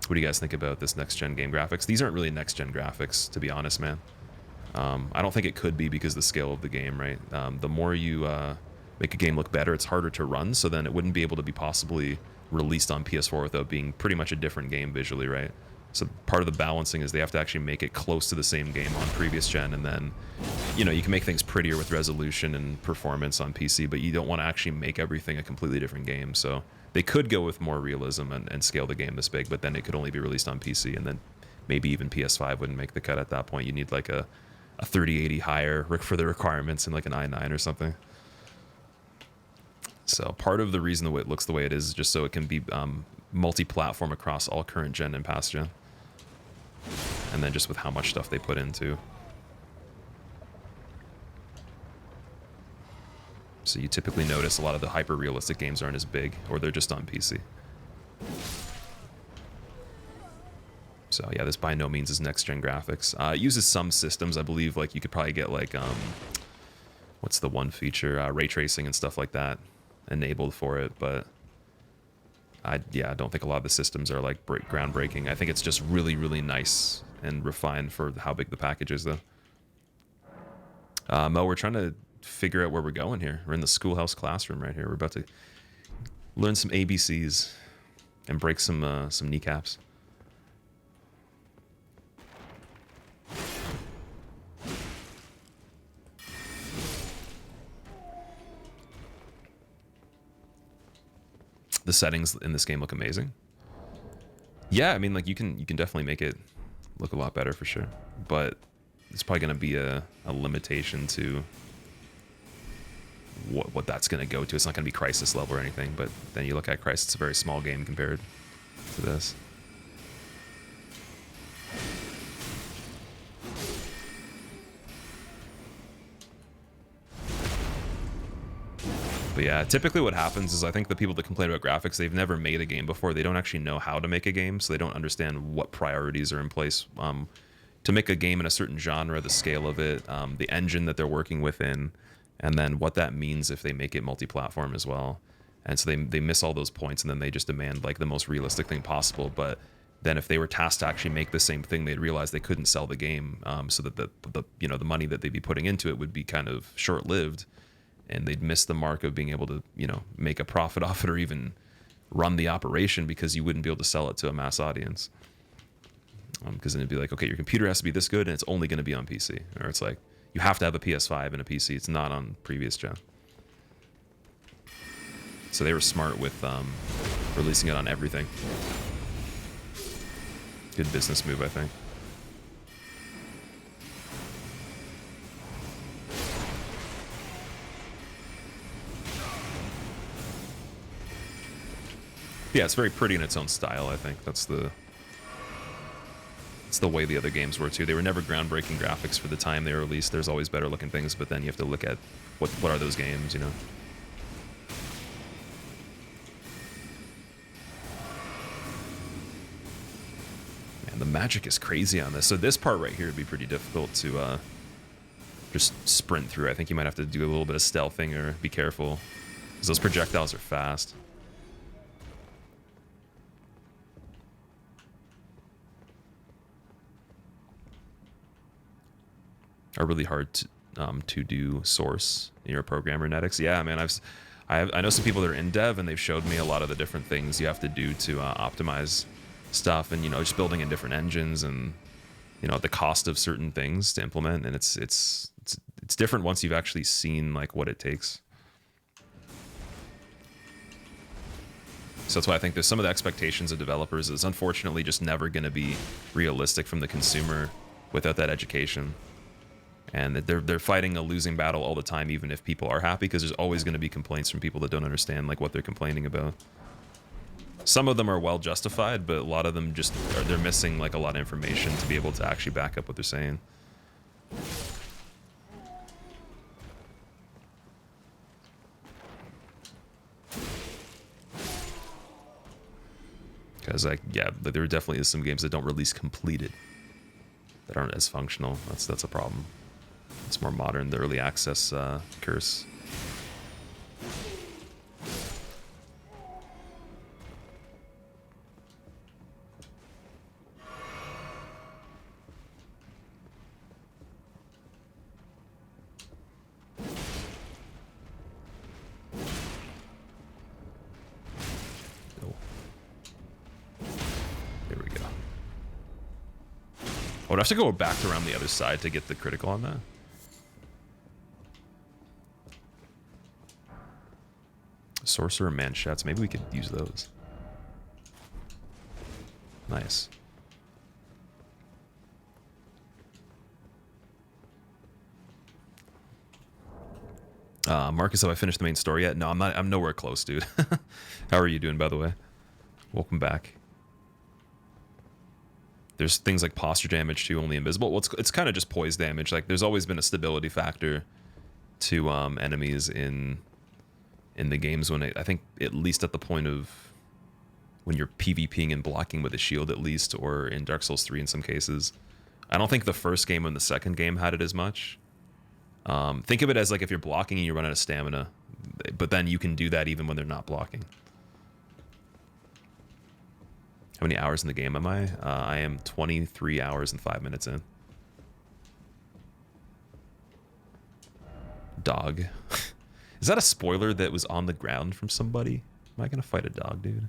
What do you guys think about this next-gen game graphics? These aren't really next-gen graphics, to be honest, man. I don't think it could be because of the scale of the game, right? The more you make a game look better, it's harder to run, so then it wouldn't be able to be possibly released on PS4 without being pretty much a different game visually, right? So part of the balancing is they have to actually make it close to the same game on previous gen, and then, you know, you can make things prettier with resolution and performance on PC, but you don't want to actually make everything a completely different game, so they could go with more realism and scale the game this big, but then it could only be released on PC, and then maybe even PS5 wouldn't make the cut at that point. You need like a 3080 higher for the requirements and like an i9 or something. So part of the reason the way it looks the way it is just so it can be multi-platform across all current gen and past gen. And then just with how much stuff they put into. So you typically notice a lot of the hyper-realistic games aren't as big, or they're just on PC. So yeah, this by no means is next-gen graphics. It uses some systems, I believe, like you could probably get like, what's the one feature? Ray tracing and stuff like that enabled for it, but I don't think a lot of the systems are like groundbreaking. I think it's just really, really nice and refined for how big the package is, though. Mo, we're trying to figure out where we're going here. We're in the schoolhouse classroom right here. We're about to learn some ABCs and break some kneecaps. The settings in this game look amazing. Yeah, I mean, like you can definitely make it look a lot better for sure, but it's probably going to be a limitation to what that's going to go to. It's not going to be Crisis level or anything, but then you look at Crisis, it's a very small game compared to this. But yeah, typically what happens is I think the people that complain about graphics, they've never made a game before. They don't actually know how to make a game, so they don't understand what priorities are in place, to make a game in a certain genre, the scale of it, the engine that they're working within, and then what that means if they make it multi-platform as well. And so they miss all those points, and then they just demand like the most realistic thing possible. But then if they were tasked to actually make the same thing, they'd realize they couldn't sell the game, so that the the money that they'd be putting into it would be kind of short-lived, and they'd miss the mark of being able to make a profit off it or even run the operation, because you wouldn't be able to sell it to a mass audience. Because then it'd be like, okay, your computer has to be this good, and it's only going to be on PC, or it's like you have to have a PS5 and a PC. It's not on previous gen. So they were smart with releasing it on everything. Good business move, I think. Yeah, it's very pretty in its own style, I think. It's the way the other games were too. They were never groundbreaking graphics for the time they were released. There's always better looking things, but then you have to look at what are those games, Man, the magic is crazy on this. So this part right here would be pretty difficult to just sprint through. I think you might have to do a little bit of stealthing or be careful, because those projectiles are fast. Are really hard to do source in your programmernetics. Yeah, man, I know some people that are in dev, and they've showed me a lot of the different things you have to do to optimize stuff, and just building in different engines, and the cost of certain things to implement, and it's different once you've actually seen like what it takes. So that's why I think there's some of the expectations of developers is unfortunately just never going to be realistic from the consumer without that education. And they're fighting a losing battle all the time, even if people are happy, because there's always going to be complaints from people that don't understand like what they're complaining about. Some of them are well justified, but a lot of them just they're missing like a lot of information to be able to actually back up what they're saying. Because there definitely is some games that don't release completed, that aren't as functional. That's a problem. It's more modern, the early access curse. Oh. There we go. I would have to go back around the other side to get the critical on that. Sorcerer manchettes. Maybe we could use those. Nice. Marcus, have I finished the main story yet? No, I'm not. I'm nowhere close, dude. How are you doing, by the way? Welcome back. There's things like posture damage too, only invisible. Well, it's kind of just poise damage. Like there's always been a stability factor to enemies in the games when I think at least at the point of when you're PvPing and blocking with a shield at least, or in Dark Souls 3 in some cases. I don't think the first game and the second game had it as much. Think of it as like if you're blocking and you run out of stamina, but then you can do that even when they're not blocking. How many hours in the game am I? I am 23 hours and 5 minutes in. Dog. Is that a spoiler that was on the ground from somebody? Am I gonna fight a dog, dude?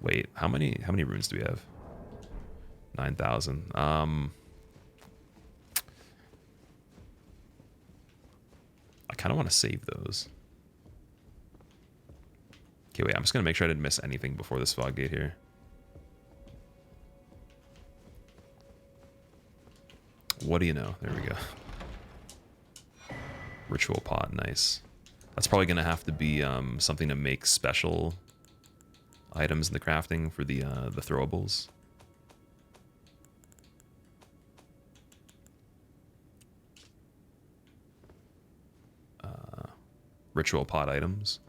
Wait, how many runes do we have? 9,000. I kind of want to save those. Okay, wait, I'm just gonna make sure I didn't miss anything before this fog gate here. What do you know? There we go. Ritual pot, nice. That's probably gonna have to be something to make special items in the crafting for the throwables. Ritual pot items.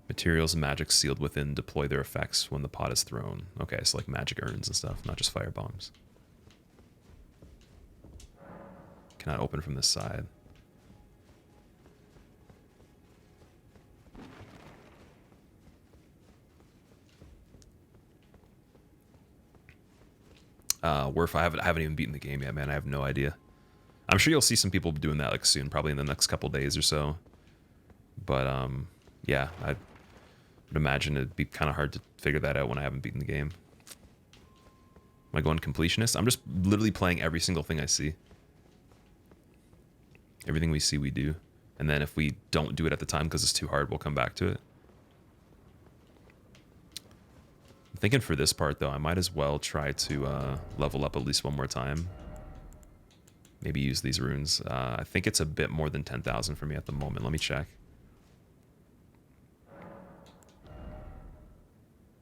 Materials and magic sealed within deploy their effects when the pot is thrown. Okay, so like magic urns and stuff, not just fire bombs. Cannot open from this side. Worf, I haven't even beaten the game yet, man. I have no idea. I'm sure you'll see some people doing that like soon, probably in the next couple days or so. But yeah, I would imagine it'd be kind of hard to figure that out when I haven't beaten the game. Am I going completionist? I'm just literally playing every single thing I see. Everything we see, we do. And then if we don't do it at the time because it's too hard, we'll come back to it. I'm thinking for this part, though, I might as well try to level up at least one more time. Maybe use these runes. I think it's a bit more than 10,000 for me at the moment. Let me check.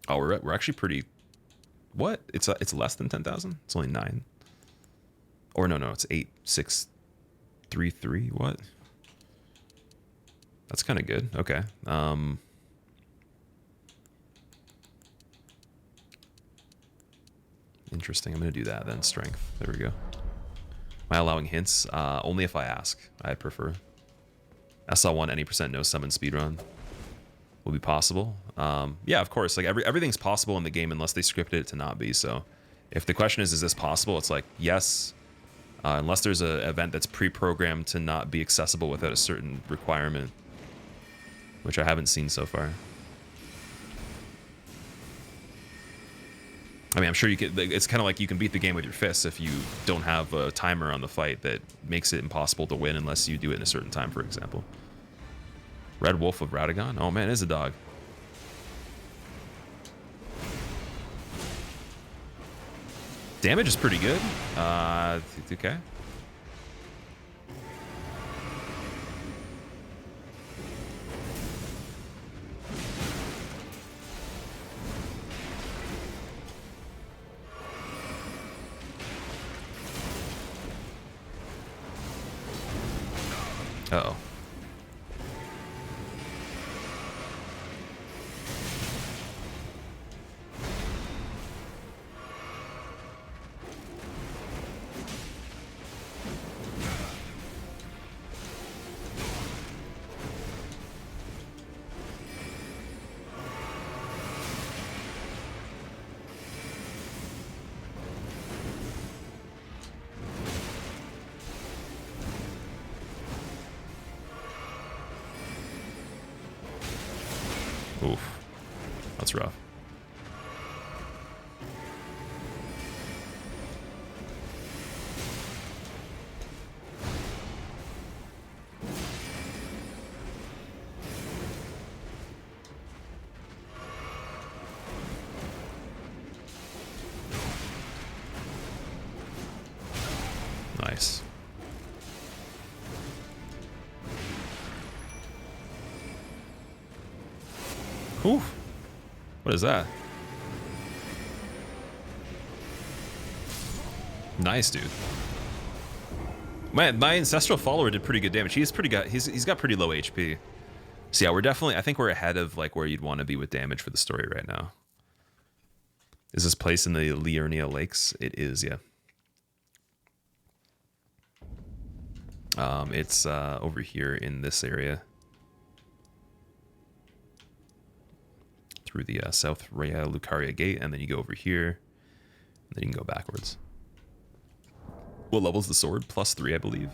Oh, we're actually pretty... What? It's less than 10,000? It's only 9. Or no, it's 8,633. What? That's kind of good. Okay. Interesting. I'm going to do that then. Strength. There we go. Am I allowing hints? Only if I ask. I prefer. SL1 any % no summon speedrun will be possible. Yeah, of course. Like everything's possible in the game unless they scripted it to not be. So if the question is this possible? It's like, yes. Unless there's an event that's pre-programmed to not be accessible without a certain requirement. Which I haven't seen so far. I mean, I'm sure you could. It's kind of like you can beat the game with your fists if you don't have a timer on the fight that makes it impossible to win unless you do it in a certain time, for example. Red Wolf of Radagon? Oh man, it is a dog. Damage is pretty good. Okay. Uh-oh. Oof. That's rough. Nice. Ooh. What is that? Nice, dude. Man, my ancestral follower did pretty good damage. He's got pretty low HP. So yeah, we're definitely, I think we're ahead of like where you'd want to be with damage for the story right now. Is this place in the Liurnia Lakes? It is, yeah. It's over here in this area. Through the South Rhea Lucaria Gate, and then you go over here, and then you can go backwards. What level's the sword? +3, I believe.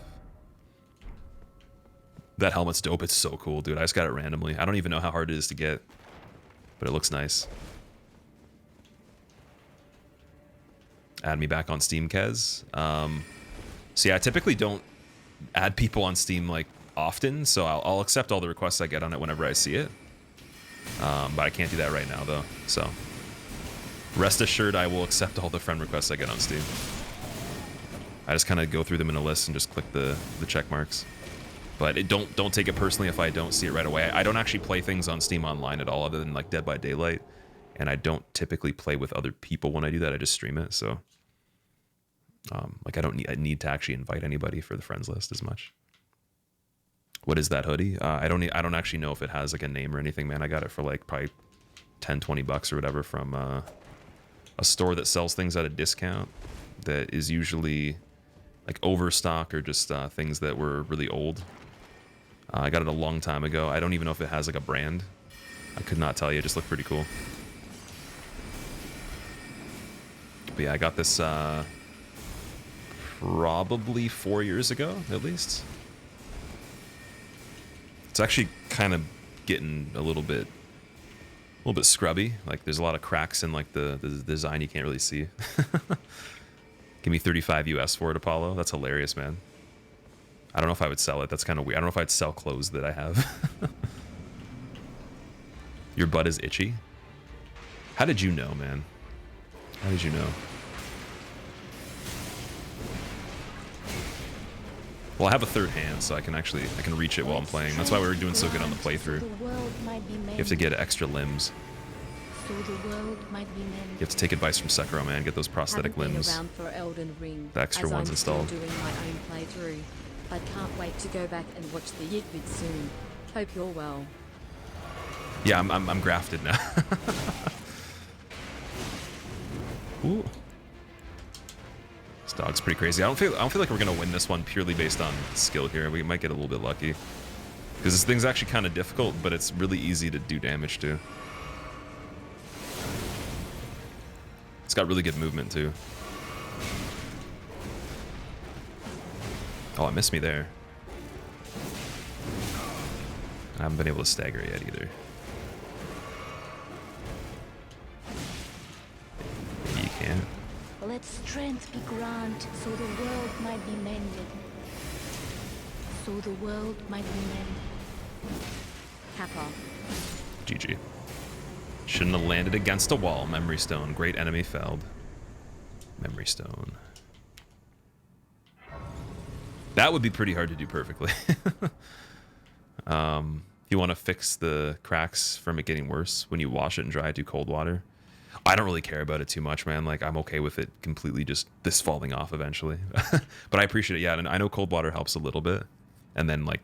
That helmet's dope. It's so cool, dude. I just got it randomly. I don't even know how hard it is to get, but it looks nice. Add me back on Steam, Kez. So yeah, I typically don't add people on Steam like often, so I'll accept all the requests I get on it whenever I see it. But I can't do that right now, though. So rest assured, I will accept all the friend requests I get on Steam. I just kind of go through them in a list and just click the check marks. But don't take it personally if I don't see it right away. I don't actually play things on Steam online at all, other than like Dead by Daylight. And I don't typically play with other people when I do that. I just stream it. So like I need to actually invite anybody for the friends list as much. What is that hoodie? I don't actually know if it has like a name or anything, man. I got it for like probably 10, 20 bucks or whatever from a store that sells things at a discount that is usually like overstock or just things that were really old. I got it a long time ago. I don't even know if it has like a brand. I could not tell you. It just looked pretty cool. But yeah, I got this probably 4 years ago, at least. It's actually kind of getting a little bit scrubby. Like there's a lot of cracks in like the design you can't really see. Give me 35 US for it, Apollo. That's hilarious, man. I don't know if I would sell it. That's kind of weird. I don't know if I'd sell clothes that I have. Your butt is itchy? How did you know, man? How did you know? Well, I have a third hand, so I can reach it while I'm playing. That's why we were doing so good on the playthrough. You have to get extra limbs. You have to take advice from Sekiro, man. Get those prosthetic limbs. Around for Elden Ring, The extra as ones I'm installed. Still doing my own playthrough, but can't wait to go back and watch the Yit vid soon. Hope you're well. Yeah, I'm grafted now. Ooh. This dog's pretty crazy. I don't feel like we're gonna win this one purely based on skill here. We might get a little bit lucky. Because this thing's actually kind of difficult, but it's really easy to do damage to. It's got really good movement too. Oh, it missed me there. I haven't been able to stagger yet either. Maybe you can't. Let strength be granted, so the world might be mended. So the world might be mended. Kappa. GG. Shouldn't have landed against a wall. Memory stone. Great enemy felled. Memory stone. That would be pretty hard to do perfectly. You want to fix the cracks from it getting worse when you wash it and dry it, do cold water. I don't really care about it too much, man. Like, I'm okay with it completely just this falling off eventually. But I appreciate it, yeah. And I know cold water helps a little bit. And then, like,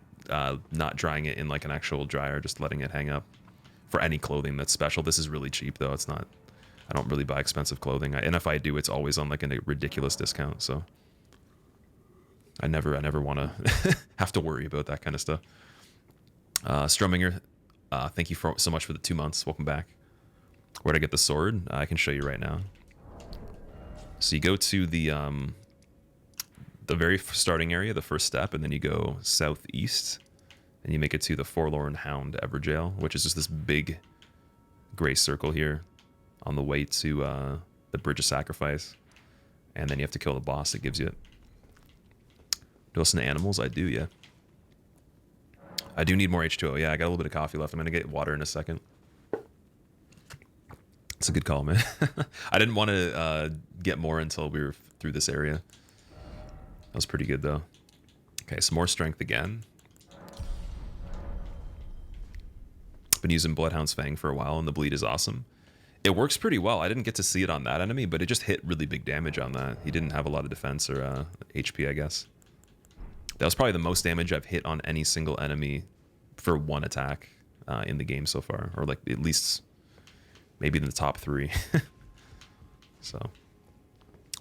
not drying it in, like, an actual dryer, just letting it hang up. For any clothing that's special. This is really cheap, though. It's not... I don't really buy expensive clothing. And if I do, it's always on, like, a ridiculous discount, so... I never want to have to worry about that kind of stuff. Strominger, thank you so much for the 2 months. Welcome back. Where'd I get the sword? I can show you right now. So you go to the very starting area, the first step, and then you go southeast, and you make it to the Forlorn Hound Everjail, which is just this big gray circle here on the way to the Bridge of Sacrifice. And then you have to kill the boss that gives you it. Do I listen to animals? I do, yeah. I do need more H2O. Yeah, I got a little bit of coffee left. I'm going to get water in a second. It's a good call, man. I didn't want to get more until we were through this area. That was pretty good, though. Okay, some more strength again. Been using Bloodhound's Fang for a while, and the bleed is awesome. It works pretty well. I didn't get to see it on that enemy, but it just hit really big damage on that. He didn't have a lot of defense or HP, I guess. That was probably the most damage I've hit on any single enemy for one attack in the game so far. Or like at least maybe in the top 3. So.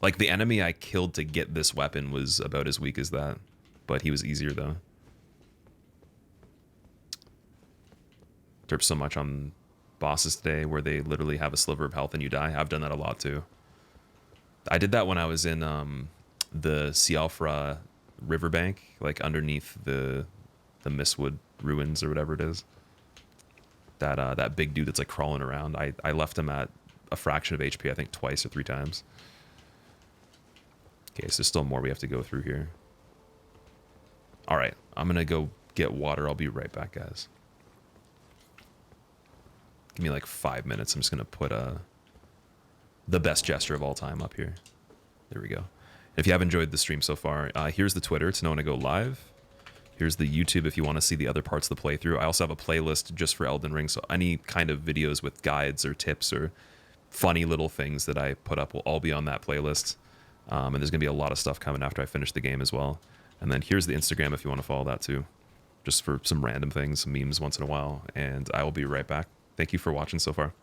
Like the enemy I killed to get this weapon was about as weak as that. But he was easier though. Derp so much on bosses today where they literally have a sliver of health and you die. I've done that a lot too. I did that when I was in the Sialfra riverbank, like underneath the Mistwood ruins or whatever it is. That big dude that's like crawling around. I left him at a fraction of HP, I think twice or 3 times. Okay, so there's still more we have to go through here. All right, I'm gonna go get water. I'll be right back, guys. Give me like 5 minutes. I'm just gonna put the best gesture of all time up here. There we go. If you have enjoyed the stream so far, here's the Twitter to know when I go live. Here's the YouTube if you want to see the other parts of the playthrough. I also have a playlist just for Elden Ring, so any kind of videos with guides or tips or funny little things that I put up will all be on that playlist. And there's going to be a lot of stuff coming after I finish the game as well. And then here's the Instagram if you want to follow that too. just for some random things, some memes once in a while, and I will be right back. Thank you for watching so far.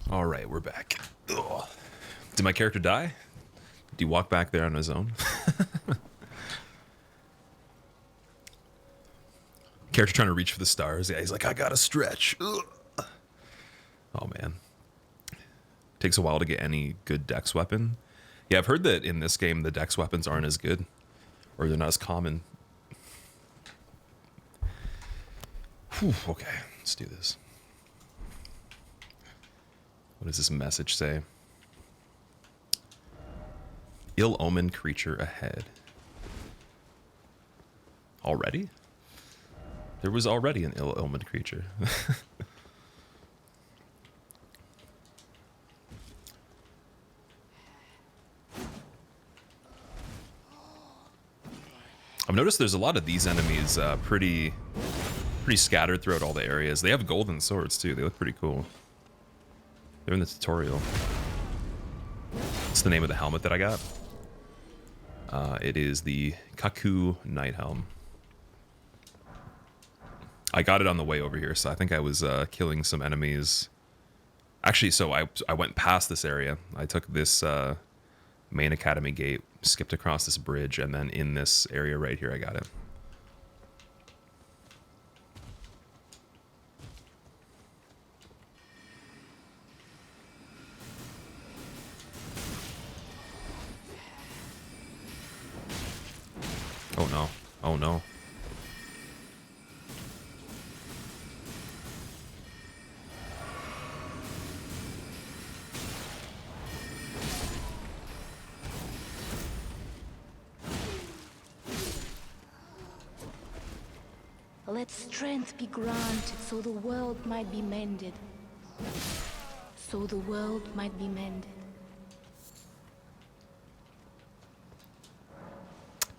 All right, we're back. Ugh. Did my character die? Did he walk back there on his own? Character trying to reach for the stars. Yeah, he's like, I gotta stretch. Ugh. Oh man. Takes a while to get any good dex weapon. Yeah, I've heard that in this game the dex weapons aren't as good, or they're not as common. Whew, okay, let's do this. What does this message say? Ill-omened creature ahead. Already? There was already an ill-omened creature. I've noticed there's a lot of these enemies pretty scattered throughout all the areas. They have golden swords too. They look pretty cool. They're in the tutorial. What's the name of the helmet that I got? It is the Kaku Night Helm. I got it on the way over here, so I think I was killing some enemies. Actually, so I went past this area. I took this main academy gate, skipped across this bridge, and then in this area right here, I got it. Oh no. Oh no. Let strength be granted so the world might be mended. So the world might be mended.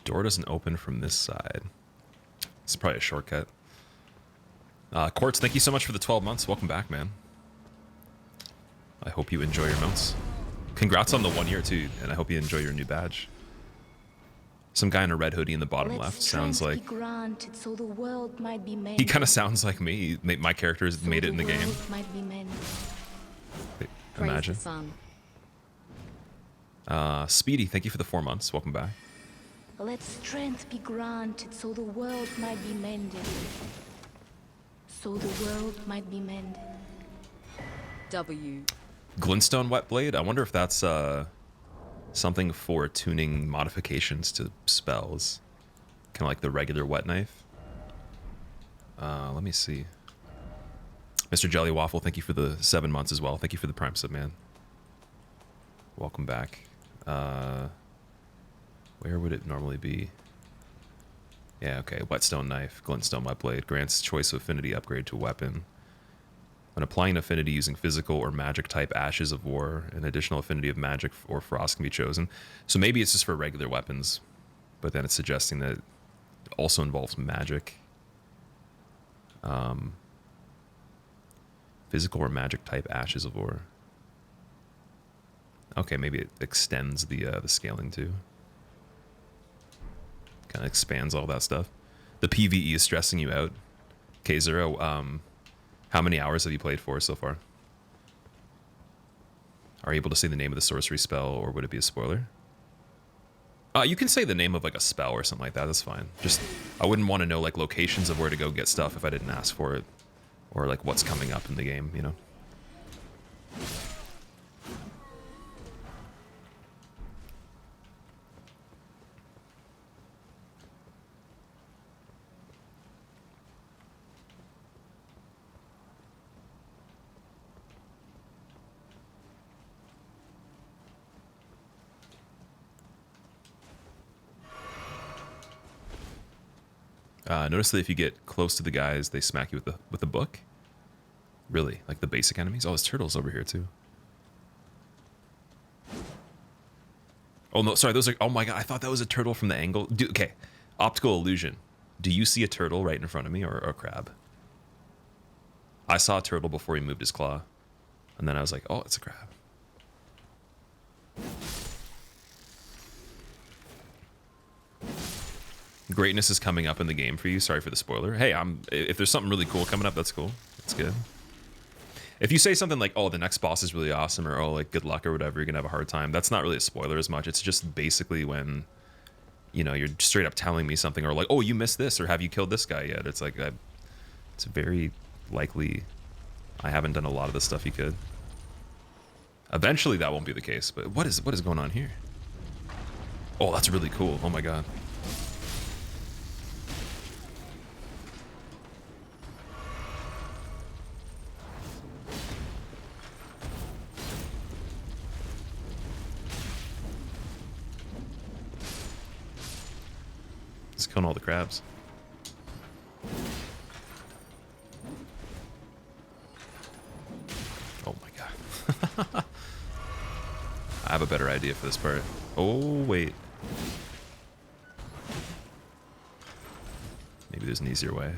Door doesn't open from this side. It's probably a shortcut. Quartz, thank you so much for the 12 months. Welcome back, man. I hope you enjoy your mounts. Congrats on the 1 year, too, and I hope you enjoy your new badge. Some guy in a red hoodie in the bottom left sounds like... Granted, so the world might be mended. He kind of sounds like me. My character has made it in the game. Might be mended. Wait, imagine. Speedy, thank you for the 4 months. Welcome back. Let strength be granted so the world might be mended. So the world might be mended. W. Glintstone Wet Blade? I wonder if that's something for tuning modifications to spells. Kind of like the regular wet knife. Let me see. Mr. Jelly Waffle, thank you for the 7 months as well. Thank you for the Prime sub, man. Welcome back. Where would it normally be? Yeah, okay. Whetstone Knife, Glintstone Wet Blade. Grants choice of affinity upgrade to weapon. When applying an affinity using physical or magic type Ashes of War, an additional affinity of magic or frost can be chosen. So maybe it's just for regular weapons, but then it's suggesting that it also involves magic. Physical or magic type Ashes of War. Okay, maybe it extends the scaling too. Kind of expands all that stuff. The PvE is stressing you out. K0, how many hours have you played for so far? Are you able to say the name of the sorcery spell, or would it be a spoiler? You can say the name of like a spell or something like that. That's fine. Just I wouldn't want to know like locations of where to go get stuff if I didn't ask for it, or like what's coming up in the game, you know. Notice that if you get close to the guys, they smack you with the book. Really, like the basic enemies. Oh, there's turtles over here too. Oh no, sorry, those are. Oh my god, I thought that was a turtle from the angle. Okay, optical illusion. Do you see a turtle right in front of me, or a crab? I saw a turtle before he moved his claw, and then I was like, oh, it's a crab. Greatness is coming up in the game for you. Sorry for the spoiler. Hey, if there's something really cool coming up, that's cool. That's good. If you say something like, oh, the next boss is really awesome, or oh, like good luck or whatever, you're gonna have a hard time, that's not really a spoiler as much. It's just basically when, you know, you're straight up telling me something, or like, oh, you missed this, or have you killed this guy yet? It's like, it's very likely I haven't done a lot of the stuff you could. Eventually that won't be the case, but what is going on here? Oh, that's really cool. Oh my god. Just killing all the crabs. Oh my god. I have a better idea for this part. Oh, wait. Maybe there's an easier way.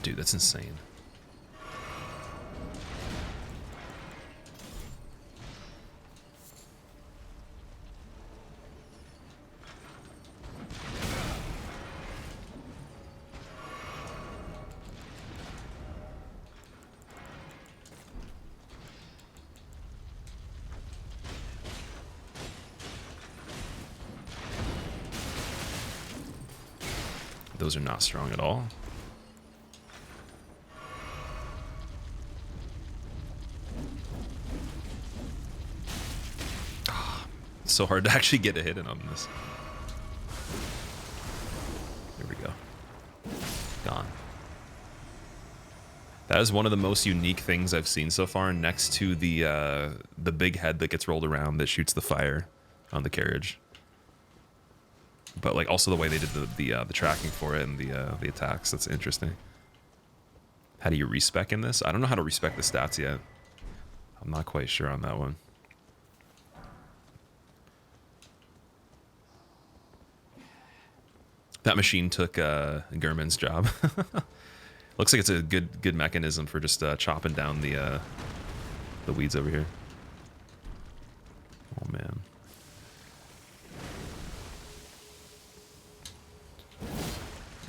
Dude, that's insane. Those are not strong at all. It's so hard to actually get a hit in on this. There we go. Gone. That is one of the most unique things I've seen so far, next to the big head that gets rolled around that shoots the fire on the carriage. But like also the way they did the tracking for it and the attacks. That's interesting. How do you respec in this? I don't know how to respec the stats yet. I'm not quite sure on that one. That machine took Gurman's job. Looks like it's a good mechanism for just chopping down the weeds over here. Oh man.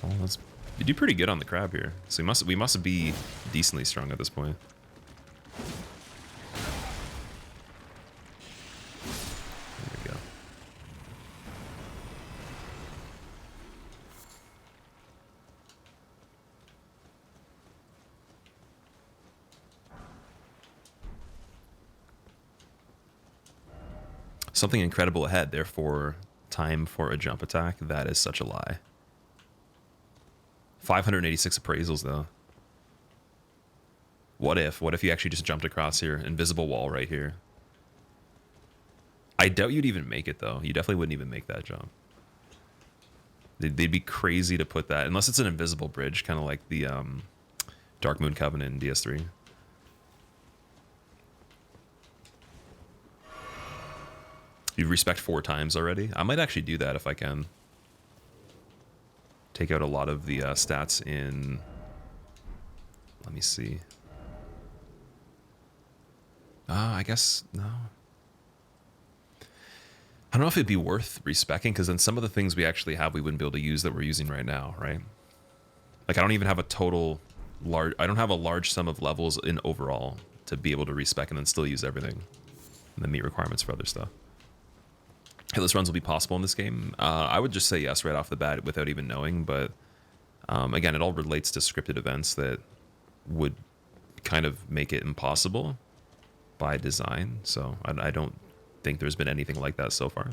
Oh, you do pretty good on the crab here. So we must be decently strong at this point. There we go. Something incredible ahead, therefore time for a jump attack. That is such a lie. 586 appraisals though. What if you actually just jumped across here? Invisible wall right here. I doubt you'd even make it though. You definitely wouldn't even make that jump. They'd be crazy to put that, unless it's an invisible bridge, kind of like the Dark Moon Covenant in DS3. You've respect 4 times already. I might actually do that if I can. Take out a lot of the stats in... Let me see. I guess... No. I don't know if it'd be worth respecing, because then some of the things we actually have we wouldn't be able to use that we're using right now, right? Like, I don't even have a total large... I don't have a large sum of levels in overall to be able to respec and then still use everything. And then meet requirements for other stuff. Hitless runs will be possible in this game. I would just say yes right off the bat without even knowing, but again, it all relates to scripted events that would kind of make it impossible by design. So I don't think there's been anything like that so far.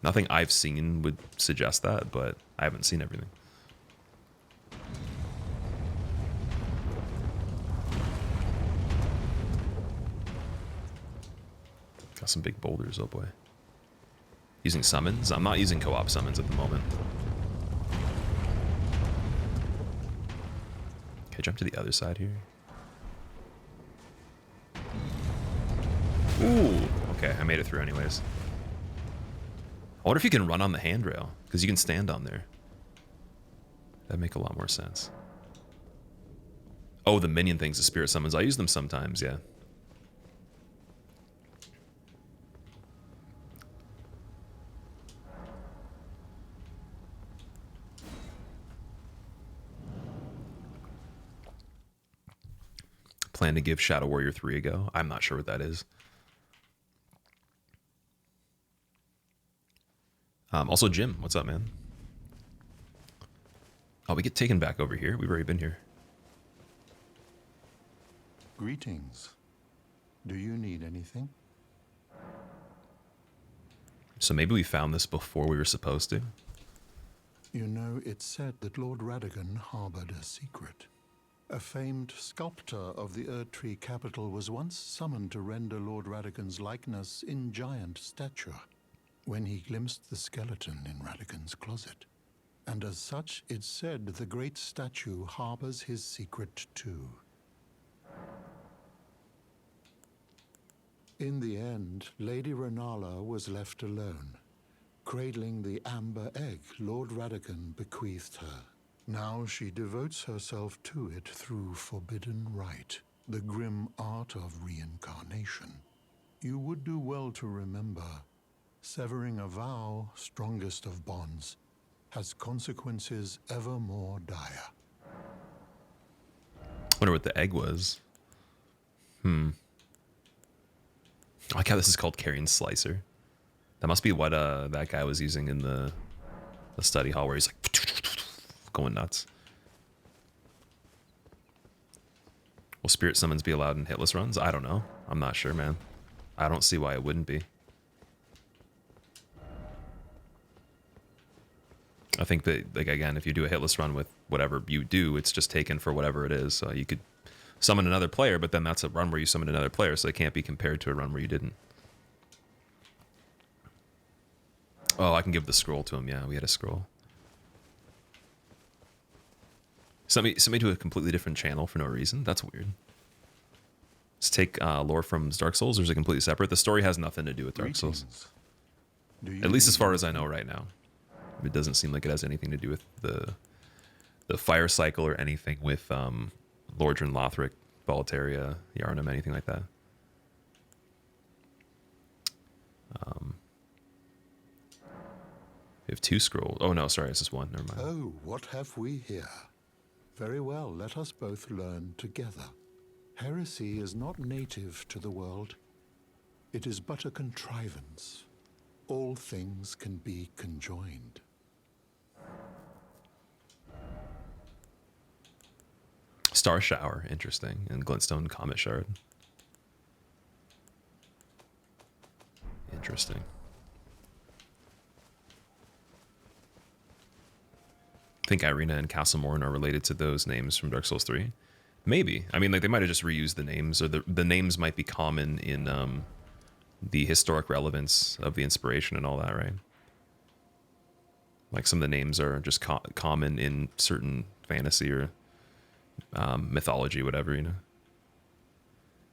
Nothing I've seen would suggest that, but I haven't seen everything. Got some big boulders, oh boy. Using summons? I'm not using co-op summons at the moment. Okay, jump to the other side here. Ooh, okay, I made it through anyways. I wonder if you can run on the handrail, because you can stand on there. That'd make a lot more sense. Oh, the minion things, the spirit summons. I use them sometimes, yeah. plan to give Shadow Warrior 3 a go. I'm not sure what that is. Also, Jim, what's up, man? Oh, we get taken back over here. We've already been here. Greetings. Do you need anything? So maybe we found this before we were supposed to. You know, it's said that Lord Radagon harbored a secret. A famed sculptor of the Erdtree capital was once summoned to render Lord Radagon's likeness in giant stature, when he glimpsed the skeleton in Radagon's closet. And as such, it's said the great statue harbors his secret too. In the end, Lady Renala was left alone, cradling the amber egg Lord Radagon bequeathed her. Now she devotes herself to it through forbidden rite, the grim art of reincarnation. You would do well to remember, severing a vow, strongest of bonds, has consequences ever more dire. Wonder what the egg was. I like how this is called Carrion Slicer. That must be what that guy was using in the study hall, where he's like going nuts. Will spirit summons be allowed in hitless runs? I don't know. I'm not sure, man. I don't see why it wouldn't be. I think that, like, again, if you do a hitless run with whatever you do, it's just taken for whatever it is. So you could summon another player, but then that's a run where you summon another player, so it can't be compared to a run where you didn't. Oh, I can give the scroll to him. Yeah, we had a scroll. Sent me to a completely different channel for no reason. That's weird. Let's take lore from Dark Souls, or is it completely separate? The story has nothing to do with Dark Souls. At least as far as I know right now. It doesn't seem like it has anything to do with the fire cycle or anything with Lordran, Lothric, Boletaria, Yharnam, anything like that. We have 2 scrolls. Oh no, sorry, it's just 1. Never mind. Oh, what have we here? Very well, let us both learn together. Heresy is not native to the world. It is but a contrivance. All things can be conjoined. Star Shower, interesting, and Glintstone Comet Shard. Interesting. I think Irina and Castle Morn are related to those names from Dark Souls 3. Maybe. I mean, like, they might have just reused the names, or the names might be common in the historic relevance of the inspiration and all that, right? Like, some of the names are just common in certain fantasy or mythology, whatever, you know.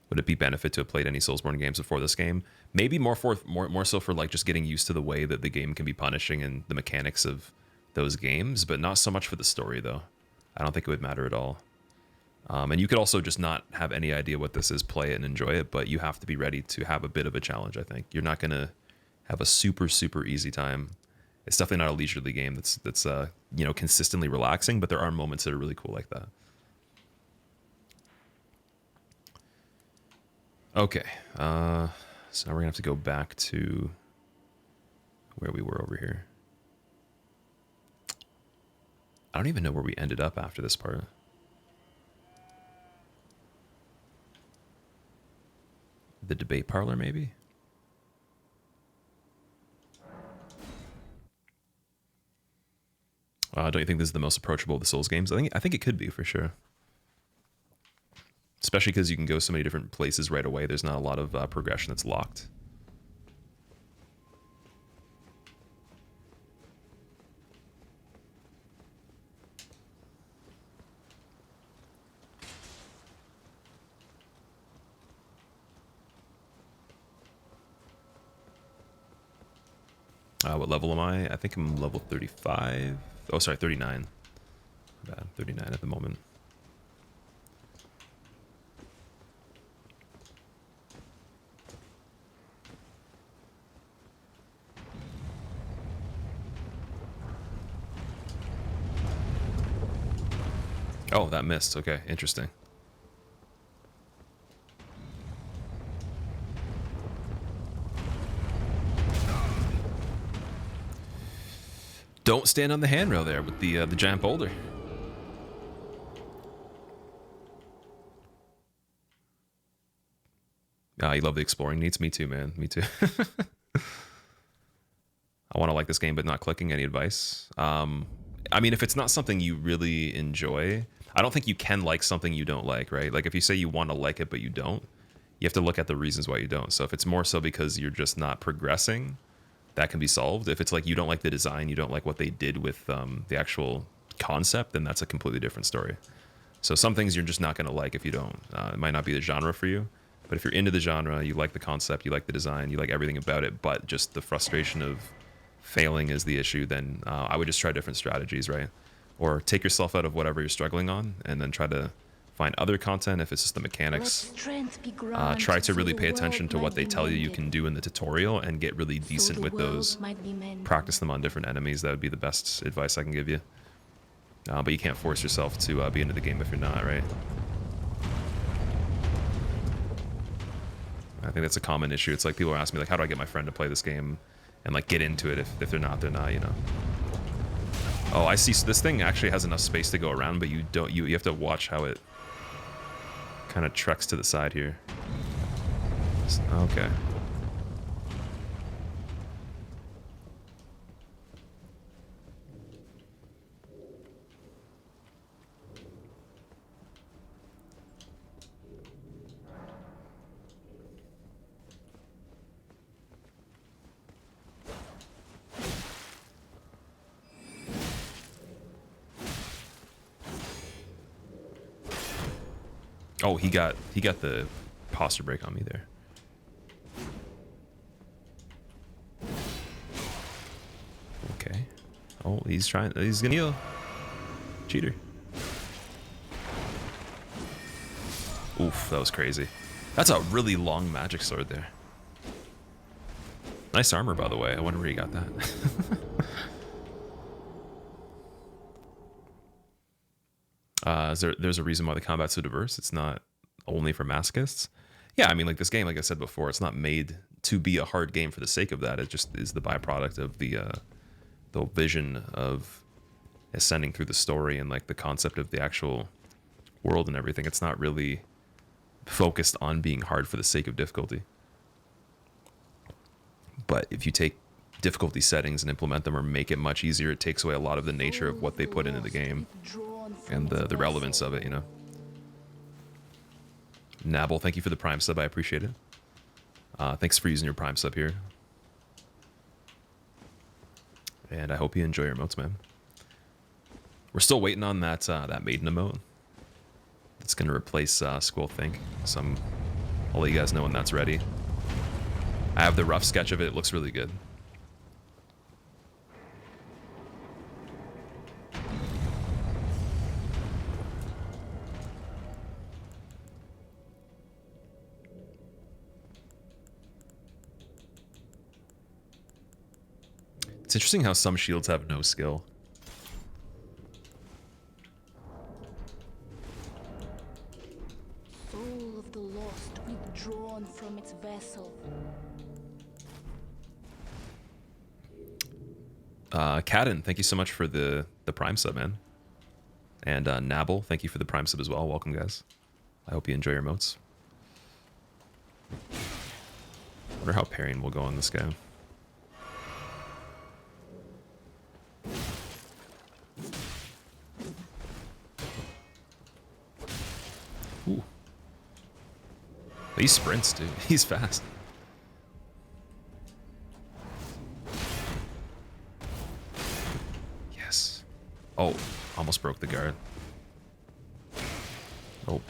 Would it be benefit to have played any Soulsborne games before this game? Maybe more so for, like, just getting used to the way that the game can be punishing and the mechanics of those games, but not so much for the story, though. I don't think it would matter at all. And you could also just not have any idea what this is, play it and enjoy it, but you have to be ready to have a bit of a challenge, I think. You're not going to have a super, super easy time. It's definitely not a leisurely game that's you know, consistently relaxing, but there are moments that are really cool like that. Okay, so now we're gonna have to go back to where we were over here. I don't even know where we ended up after this part. The debate parlor, maybe? Don't you think this is the most approachable of the Souls games? I think it could be, for sure. Especially because you can go so many different places right away. There's not a lot of progression that's locked. What level am I? I think I'm level 35. Oh, sorry, 39. Bad, 39 at the moment. Oh, that missed. Okay, interesting. Don't stand on the handrail there with the giant boulder. You love the exploring needs. Me too, man. Me too. I want to like this game, but not clicking. Any advice? I mean, if it's not something you really enjoy, I don't think you can like something you don't like, right? Like if you say you want to like it, but you don't, you have to look at the reasons why you don't. So if it's more so because you're just not progressing, that can be solved. If it's like you don't like the design, you don't like what they did with the actual concept, then that's a completely different story. So some things you're just not going to like if you don't. It might not be the genre for you, but if you're into the genre, you like the concept, you like the design, you like everything about it, but just the frustration of failing is the issue, then I would just try different strategies, right? Or take yourself out of whatever you're struggling on and then try to find other content if it's just the mechanics. Try to really pay attention to what they tell you can do in the tutorial and get really decent with those. Practice them on different enemies. That would be the best advice I can give you. But you can't force yourself to be into the game if you're not, right? I think that's a common issue. It's like people are asking me, like, how do I get my friend to play this game and like get into it? If they're not, you know. Oh, I see. So this thing actually has enough space to go around, but you don't. You have to watch how it kind of treks to the side here. Okay. Oh, he got the posture break on me there. Okay. Oh, he's gonna heal. Cheater. Oof, that was crazy. That's a really long magic sword there. Nice armor, by the way. I wonder where he got that. There's a reason why the combat's so diverse. It's not only for masochists. Yeah, I mean, like this game, like I said before, it's not made to be a hard game for the sake of that. It just is the byproduct of the vision of ascending through the story and like the concept of the actual world and everything. It's not really focused on being hard for the sake of difficulty. But if you take difficulty settings and implement them or make it much easier, it takes away a lot of the nature of what they put into the game and the relevance of it, you know. Nabble, thank you for the Prime sub. I appreciate it. Thanks for using your Prime sub here. And I hope you enjoy your emotes, man. We're still waiting on that maiden emote. It's going to replace Squill Think. So I'll let you guys know when that's ready. I have the rough sketch of it. It looks really good. It's interesting how some shields have no skill. Soul of the lost withdrawn from its vessel. Cadden, thank you so much for the Prime sub, man. And Nabble, thank you for the Prime sub as well. Welcome, guys. I hope you enjoy your emotes. Wonder how parrying will go on this guy. Ooh. He sprints, dude. He's fast. Yes. Oh, almost broke the guard. Oh.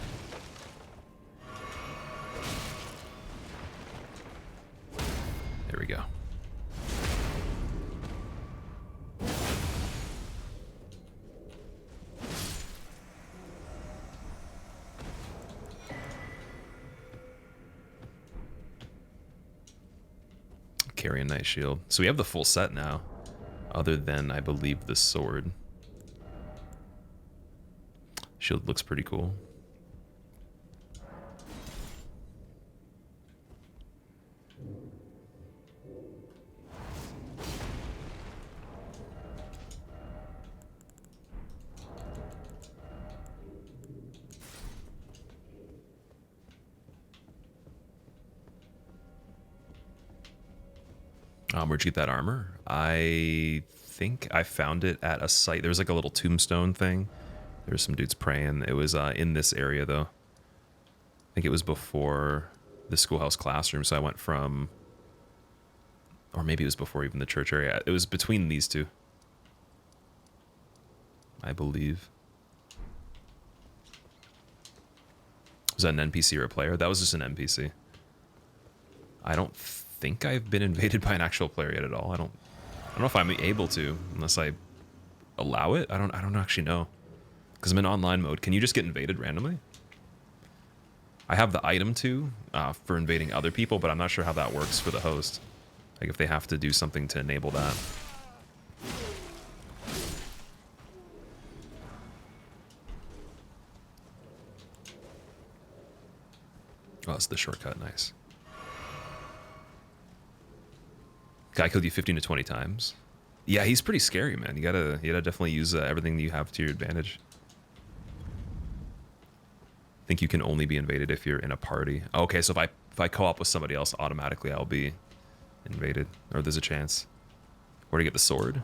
There we go. Carrying Night Shield. So we have the full set now, other than, I believe, the sword. Shield looks pretty cool. Where'd you get that armor? I think I found it at a site. There was like a little tombstone thing. There was some dudes praying. It was in this area though. I think it was before the schoolhouse classroom. So I went from, or maybe it was before even the church area. It was between these two, I believe. Was that an NPC or a player? That was just an NPC. I don't think I've been invaded by an actual player yet at all. I don't know if I'm able to unless I allow it. I don't actually know. Because I'm in online mode. Can you just get invaded randomly? I have the item to for invading other people, but I'm not sure how that works for the host. Like if they have to do something to enable that. Oh, it's the shortcut. Nice. Guy killed you 15 to 20 times. Yeah, he's pretty scary, man. You gotta definitely use everything you have to your advantage. I think you can only be invaded if you're in a party. Okay, so if I co-op with somebody else, automatically I'll be invaded, or there's a chance. Where to get the sword?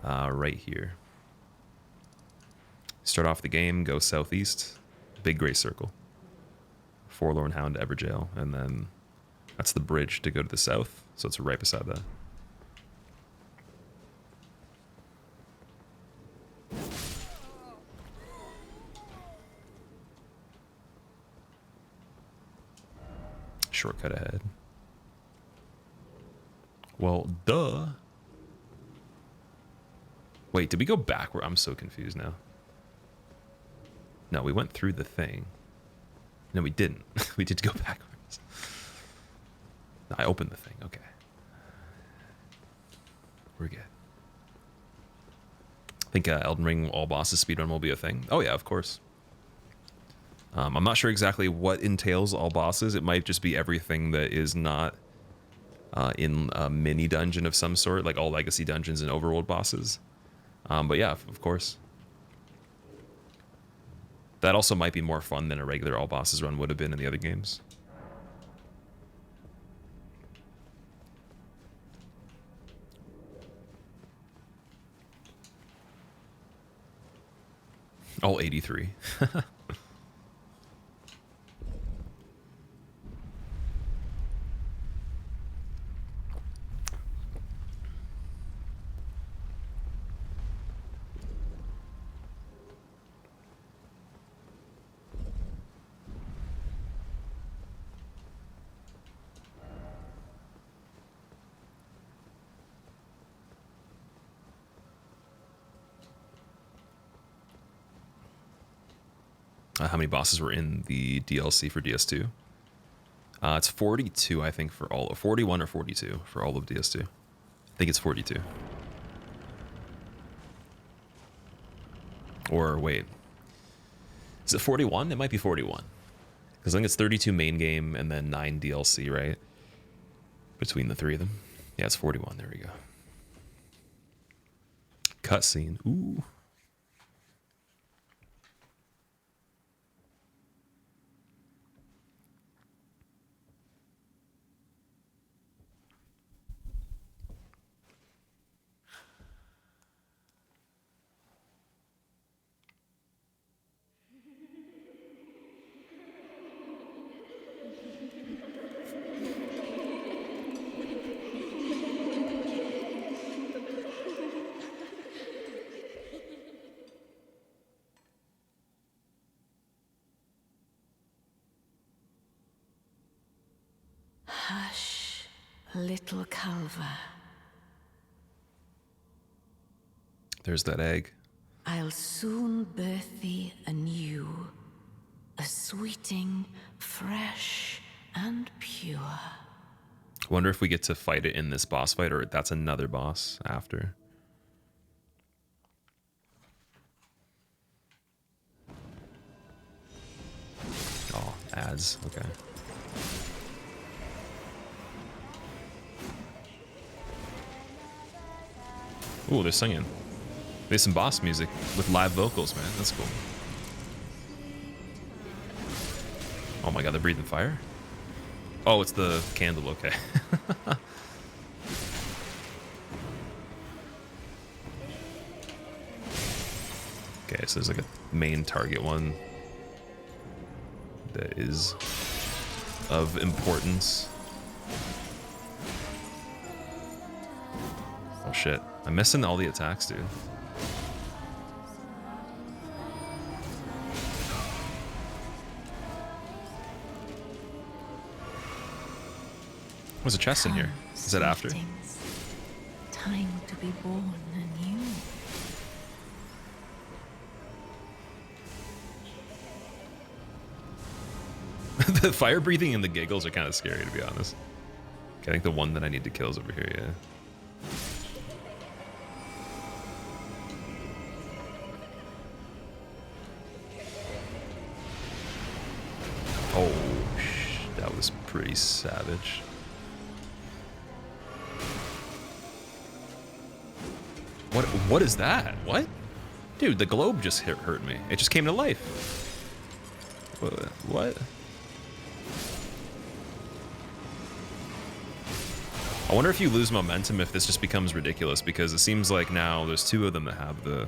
Right here. Start off the game, go southeast, big gray circle. Forlorn Hound, Everjail, and then that's the bridge to go to the south, so it's right beside that. Shortcut ahead. Well, duh. Wait, did we go backward? I'm so confused now. No, we went through the thing. No, we didn't. We did go backwards. No, I opened the thing. Okay. We're good. I think Elden Ring all bosses speedrun will be a thing. Oh yeah, of course. I'm not sure exactly what entails all bosses. It might just be everything that is not in a mini dungeon of some sort, like all legacy dungeons and overworld bosses. But yeah, of course. That also might be more fun than a regular all bosses run would have been in the other games. All 83. How many bosses were in the DLC for DS2? It's 42, I think, for all of 41 or 42 for all of DS2. I think it's 42. Or wait, is it 41? It might be 41. Because I think it's 32 main game and then 9 DLC, right? Between the three of them. Yeah, it's 41. There we go. Cutscene. Ooh. Hush, little Culver. There's that egg. I'll soon birth thee anew, a sweeting, fresh and pure. Wonder if we get to fight it in this boss fight, or that's another boss after. Oh, ads. Okay. Ooh, they're singing. There's some boss music with live vocals, man. That's cool. Oh my god, they're breathing fire? Oh, it's the candle, okay. Okay, so there's like a main target one that is of importance. Oh shit, I'm missing all the attacks, dude. There's a chest in here. Is that after? Sweetings. Time to be born anew. The fire breathing and the giggles are kind of scary, to be honest. Okay, I think the one that I need to kill is over here, yeah. Oh, that was pretty savage. What is that? What? Dude, the globe just hurt me. It just came to life. What? I wonder if you lose momentum if this just becomes ridiculous, because it seems like now there's two of them that have the...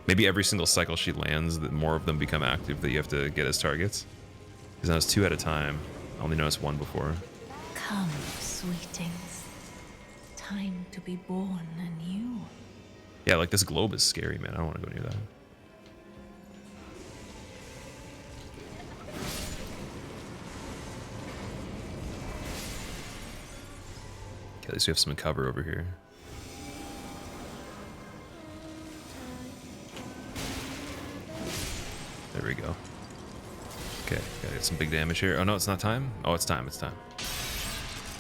Maybe every single cycle she lands, that more of them become active that you have to get as targets. Because now it's 2 at a time. I only noticed 1 before. Come, sweetings. Time to be born anew. Yeah, like this globe is scary, man. I don't want to go near that. Okay, at least we have some cover over here. There we go. Okay, gotta get some big damage here. Oh no, it's not time? Oh, it's time, it's time.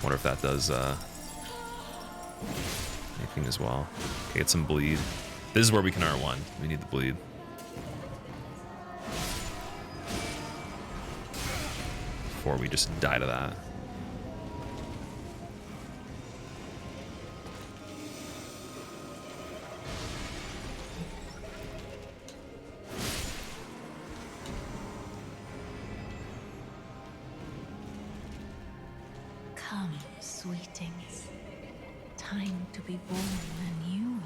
Wonder if that does anything as well. Okay, get some bleed. This is where we can R1. We need the bleed. Before we just die to that. Come, sweetings. Time to be born anew.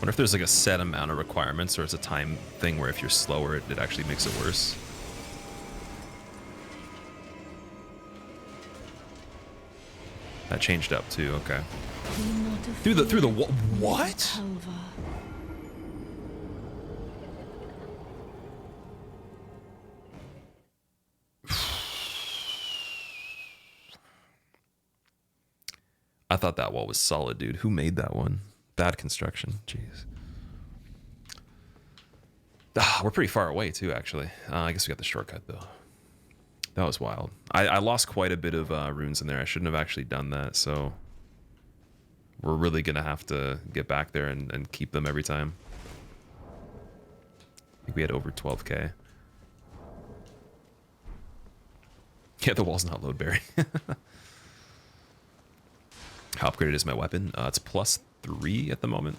Wonder if there's like a set amount of requirements, or it's a time thing where if you're slower, it actually makes it worse. That changed up too. Okay. Through the what? I thought that wall was solid, dude. Who made that one? Bad construction. Jeez. We're pretty far away, too, actually. I guess we got the shortcut, though. That was wild. I lost quite a bit of runes in there. I shouldn't have actually done that, so... We're really going to have to get back there and keep them every time. I think we had over 12k. Yeah, the wall's not load bearing. How upgraded is my weapon? It's +3 at the moment.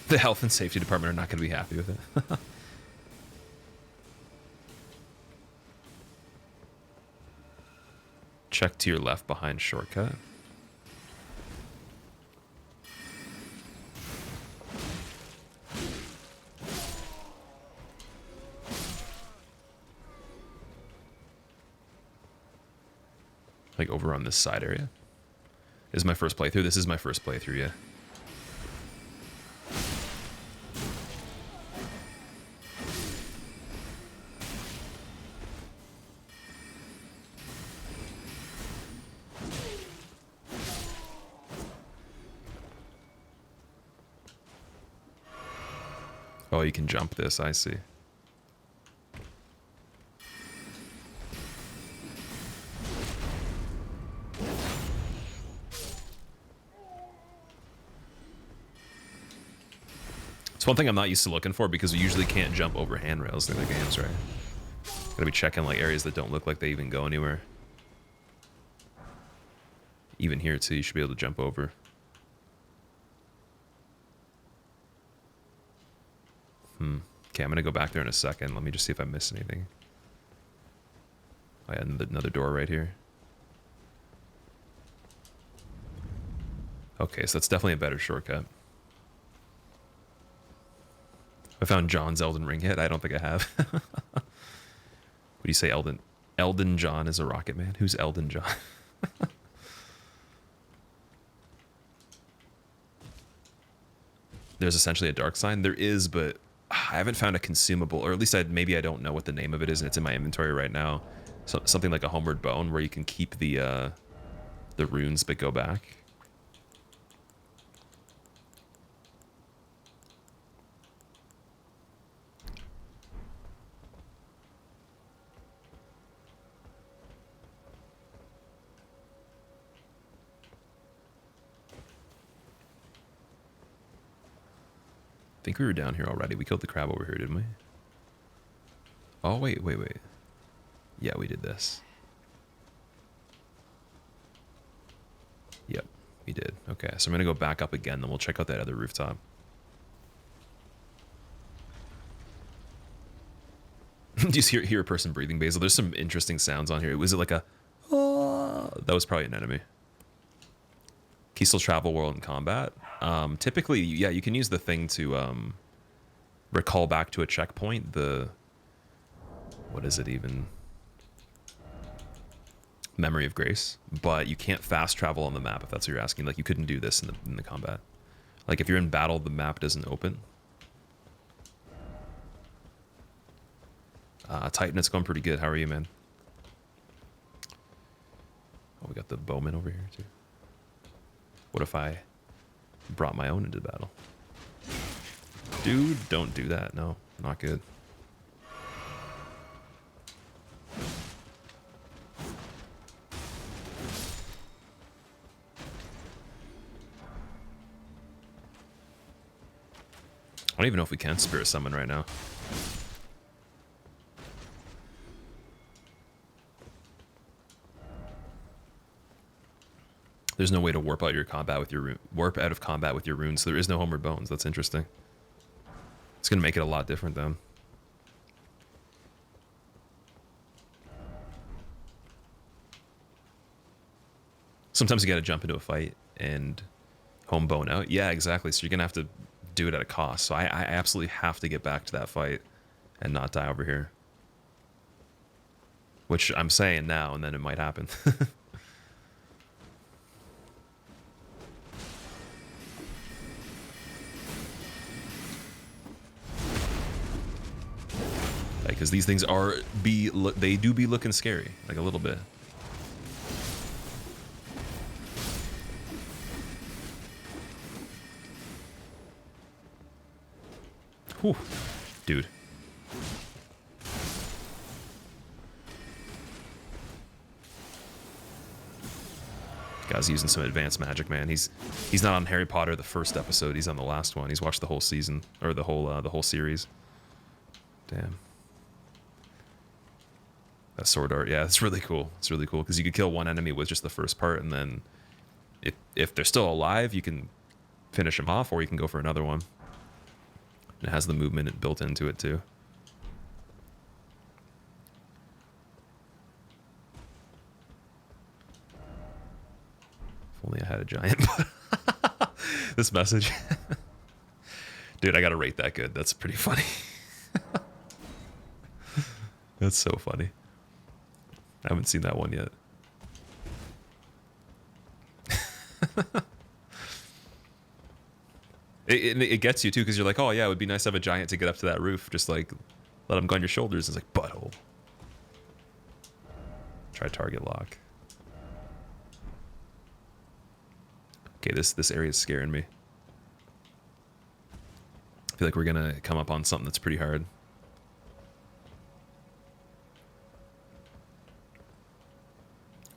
The health and safety department are not going to be happy with it. Check to your left behind shortcut. Like over on this side area. This is my first playthrough. This is my first playthrough, yeah. Oh, you can jump this, I see. It's one thing I'm not used to looking for, because we usually can't jump over handrails in the games, right? Gotta be checking like areas that don't look like they even go anywhere. Even here too, you should be able to jump over. Okay, I'm gonna go back there in a second. Let me just see if I missed anything. Oh yeah, another door right here. Okay, so that's definitely a better shortcut. I found John's Elden Ring yet? I don't think I have. What do you say, Elden? Elden John is a rocket man? Who's Elden John? There's essentially a dark sign. There is, but I haven't found a consumable, or at least maybe I don't know what the name of it is, and it's in my inventory right now. So something like a homeward bone, where you can keep the runes but go back. I think we were down here already. We killed the crab over here, didn't we? Oh, wait. Yeah, we did this. Yep, we did. Okay, so I'm going to go back up again, then we'll check out that other rooftop. Do you hear a person breathing, Basil? There's some interesting sounds on here. Was it like a... Oh, that was probably an enemy. Can you still travel while in combat? Typically, yeah, you can use the thing to recall back to a checkpoint. What is it even? Memory of Grace. But you can't fast travel on the map, if that's what you're asking. Like, you couldn't do this in the combat. Like, if you're in battle, the map doesn't open. Titan, it's going pretty good. How are you, man? Oh, we got the bowman over here, too. What if I brought my own into battle? Dude, don't do that. No, not good. I don't even know if we can spirit summon right now. There's no way to warp out of combat with your runes. So there is no homeward bones. That's interesting. It's gonna make it a lot different then. Sometimes you gotta jump into a fight and home bone out. Yeah, exactly. So you're gonna have to do it at a cost. So I absolutely have to get back to that fight and not die over here. Which I'm saying now, and then it might happen. Because these things they do be looking scary, like a little bit. Whew, dude. Guy's using some advanced magic, man. He's not on Harry Potter the first episode. He's on the last one. He's watched the whole season, or the whole series. Damn. That sword art, yeah, it's really cool. It's really cool because you could kill one enemy with just the first part, and then if they're still alive, you can finish them off, or you can go for another one. And it has the movement built into it too. If only I had a giant. This message, dude, I gotta rate that good. That's pretty funny. That's so funny. I haven't seen that one yet. It gets you too, because you're like, oh yeah, it would be nice to have a giant to get up to that roof. Just like let him go on your shoulders. It's like butthole. Try target lock. Okay, this area is scaring me. I feel like we're gonna come up on something that's pretty hard.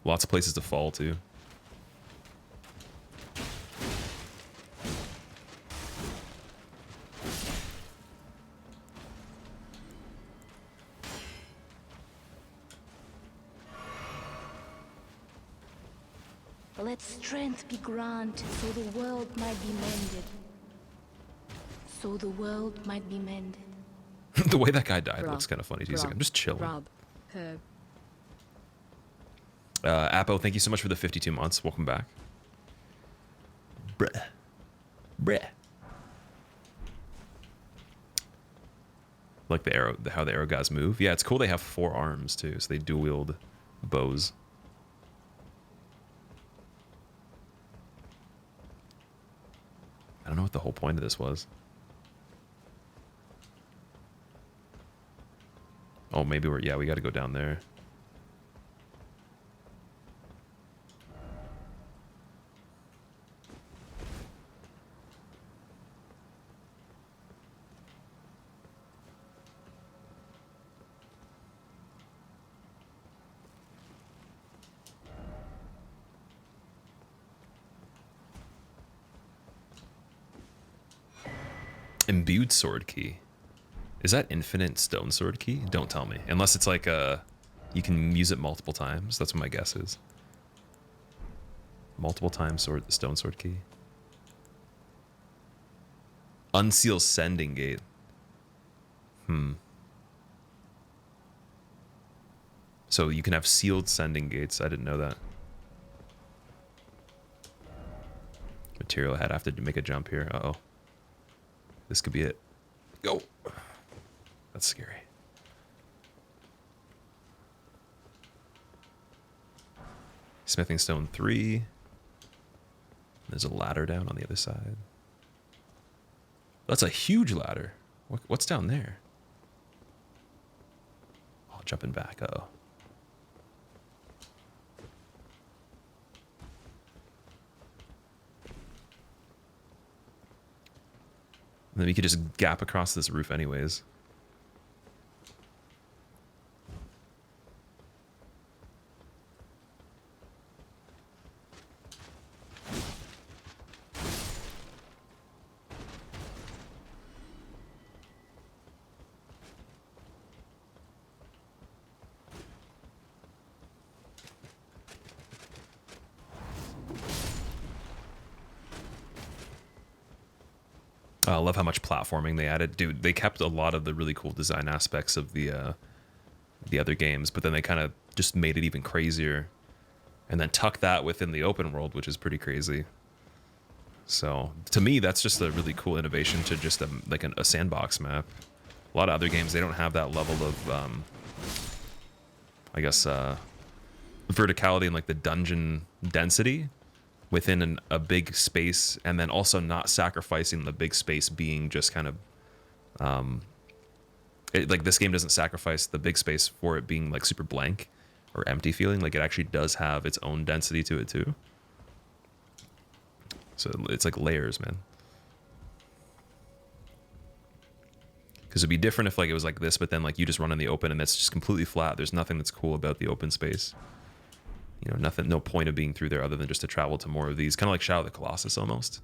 Lots of places to fall to. Let strength be granted so the world might be mended. So the world might be mended. The way that guy died Bruh. looks kind of funny. He's like, I'm just chilling. Rub. Herb. Apo, thank you so much for the 52 months. Welcome back. Bruh. Bruh. Like the arrow, how the arrow guys move. Yeah, it's cool they have 4 arms too, so they dual wield bows. I don't know what the whole point of this was. Oh, maybe we got to go down there. Imbued sword key. Is that infinite stone sword key? Don't tell me. Unless it's like you can use it multiple times. That's what my guess is. Multiple times stone sword key. Unseal sending gate. So you can have sealed sending gates. I didn't know that. Material head. I have to make a jump here. Uh-oh. This could be it. Go. That's scary. Smithing stone 3. There's a ladder down on the other side. That's a huge ladder. What's down there? Oh, jumping back. Uh-oh. And then we could just gap across this roof anyways. I love how much platforming they added. Dude, they kept a lot of the really cool design aspects of the other games, but then they kind of just made it even crazier and then tucked that within the open world, which is pretty crazy. So to me, that's just a really cool innovation to just a sandbox map. A lot of other games, they don't have that level of, I guess, verticality and like the dungeon density within a big space, and then also not sacrificing the big space being just kind of like this game doesn't sacrifice the big space for it being like super blank or empty feeling. Like it actually does have its own density to it too. So it's like layers, man. Because it'd be different if like it was like this, but then like you just run in the open and it's just completely flat. There's nothing that's cool about the open space. You know, nothing, no point of being through there other than just to travel to more of these. Kind of like Shadow of the Colossus almost,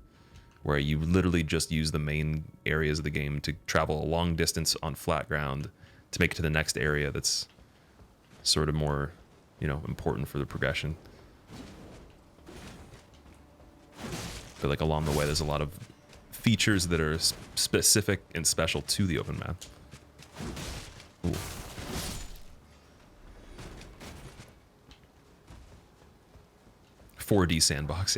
where you literally just use the main areas of the game to travel a long distance on flat ground to make it to the next area that's sort of more, you know, important for the progression. But like along the way, there's a lot of features that are specific and special to the open map. Ooh. .4D sandbox.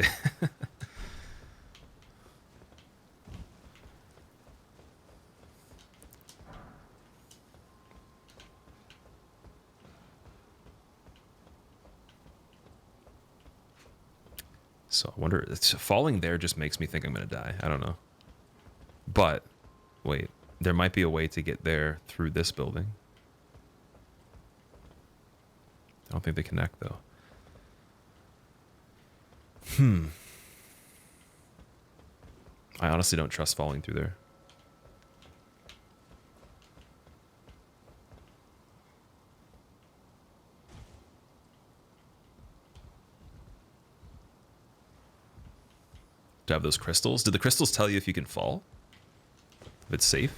So I wonder, falling there just makes me think I'm gonna die. I don't know. But wait, there might be a way to get there through this building. I don't think they connect though. I honestly don't trust falling through there. To have those crystals. Did the crystals tell you if you can fall? If it's safe?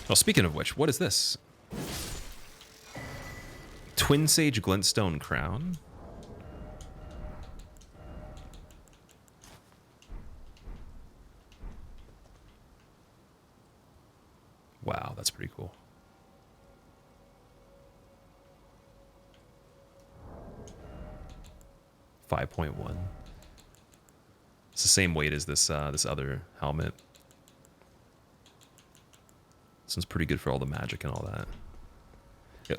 Oh, speaking of which, what is this? Twin Sage Glintstone Crown? Wow, that's pretty cool. $5.1. It's the same weight as this this other helmet. This one's pretty good for all the magic and all that.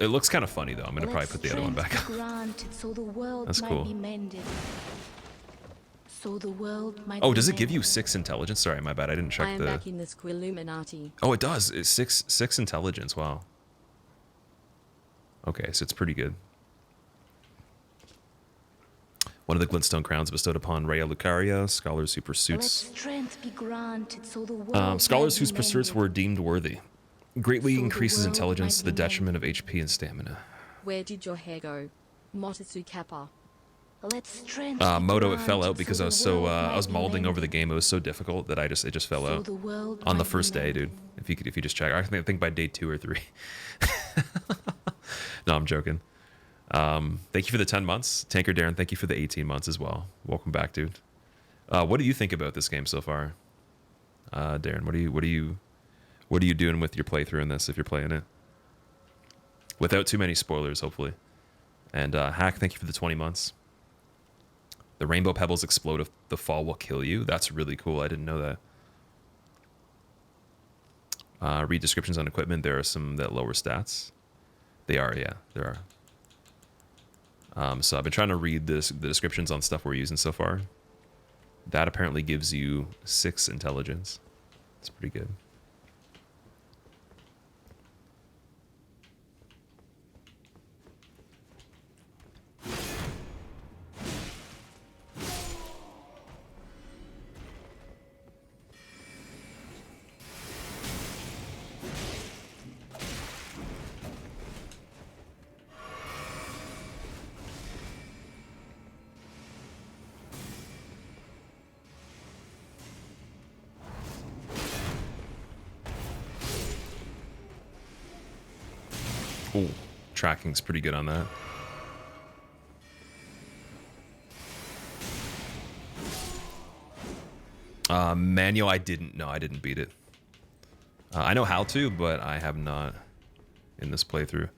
It looks kind of funny though. I'm gonna probably put the other one back on. Granted, so the world That's might cool. be mended. So the world might Oh, be does it give you mended. 6 intelligence? Sorry, my bad. I didn't check I am the. back in the Squilluminati. Oh, it does. It's six intelligence. Wow. Okay, so it's pretty good. One of the glintstone crowns bestowed upon Rhea Lucaria, scholars who Let pursuits strength be granted, so the world scholars might whose be pursuits mended. were deemed worthy. Greatly So the increases world intelligence might to the be detriment of HP and stamina. Where did your hair go? Motosu Kappa. Let strength Moto, be it fell out granted, because so I was the so world I was might be mauling over the mended. game. It was so difficult that it just fell So out the world on the might be first day, mended. dude. If you just check, I think by day 2 or 3. No, I'm joking. Thank you for the 10 months, Tanker Darren. Thank you for the 18 months as well. Welcome back, dude. What do you think about this game so far, Darren? What are you doing with your playthrough in this? If you're playing it, without too many spoilers, hopefully. And Hack, thank you for the 20 months. The rainbow pebbles explode if the fall will kill you. That's really cool. I didn't know that. Read descriptions on equipment. There are some that lower stats. They are, yeah, there are. So I've been trying to read the descriptions on stuff we're using so far. That apparently gives you 6 intelligence. That's pretty good. Ooh, tracking's pretty good on that. Manual, I didn't beat it. I know how to, but I have not in this playthrough.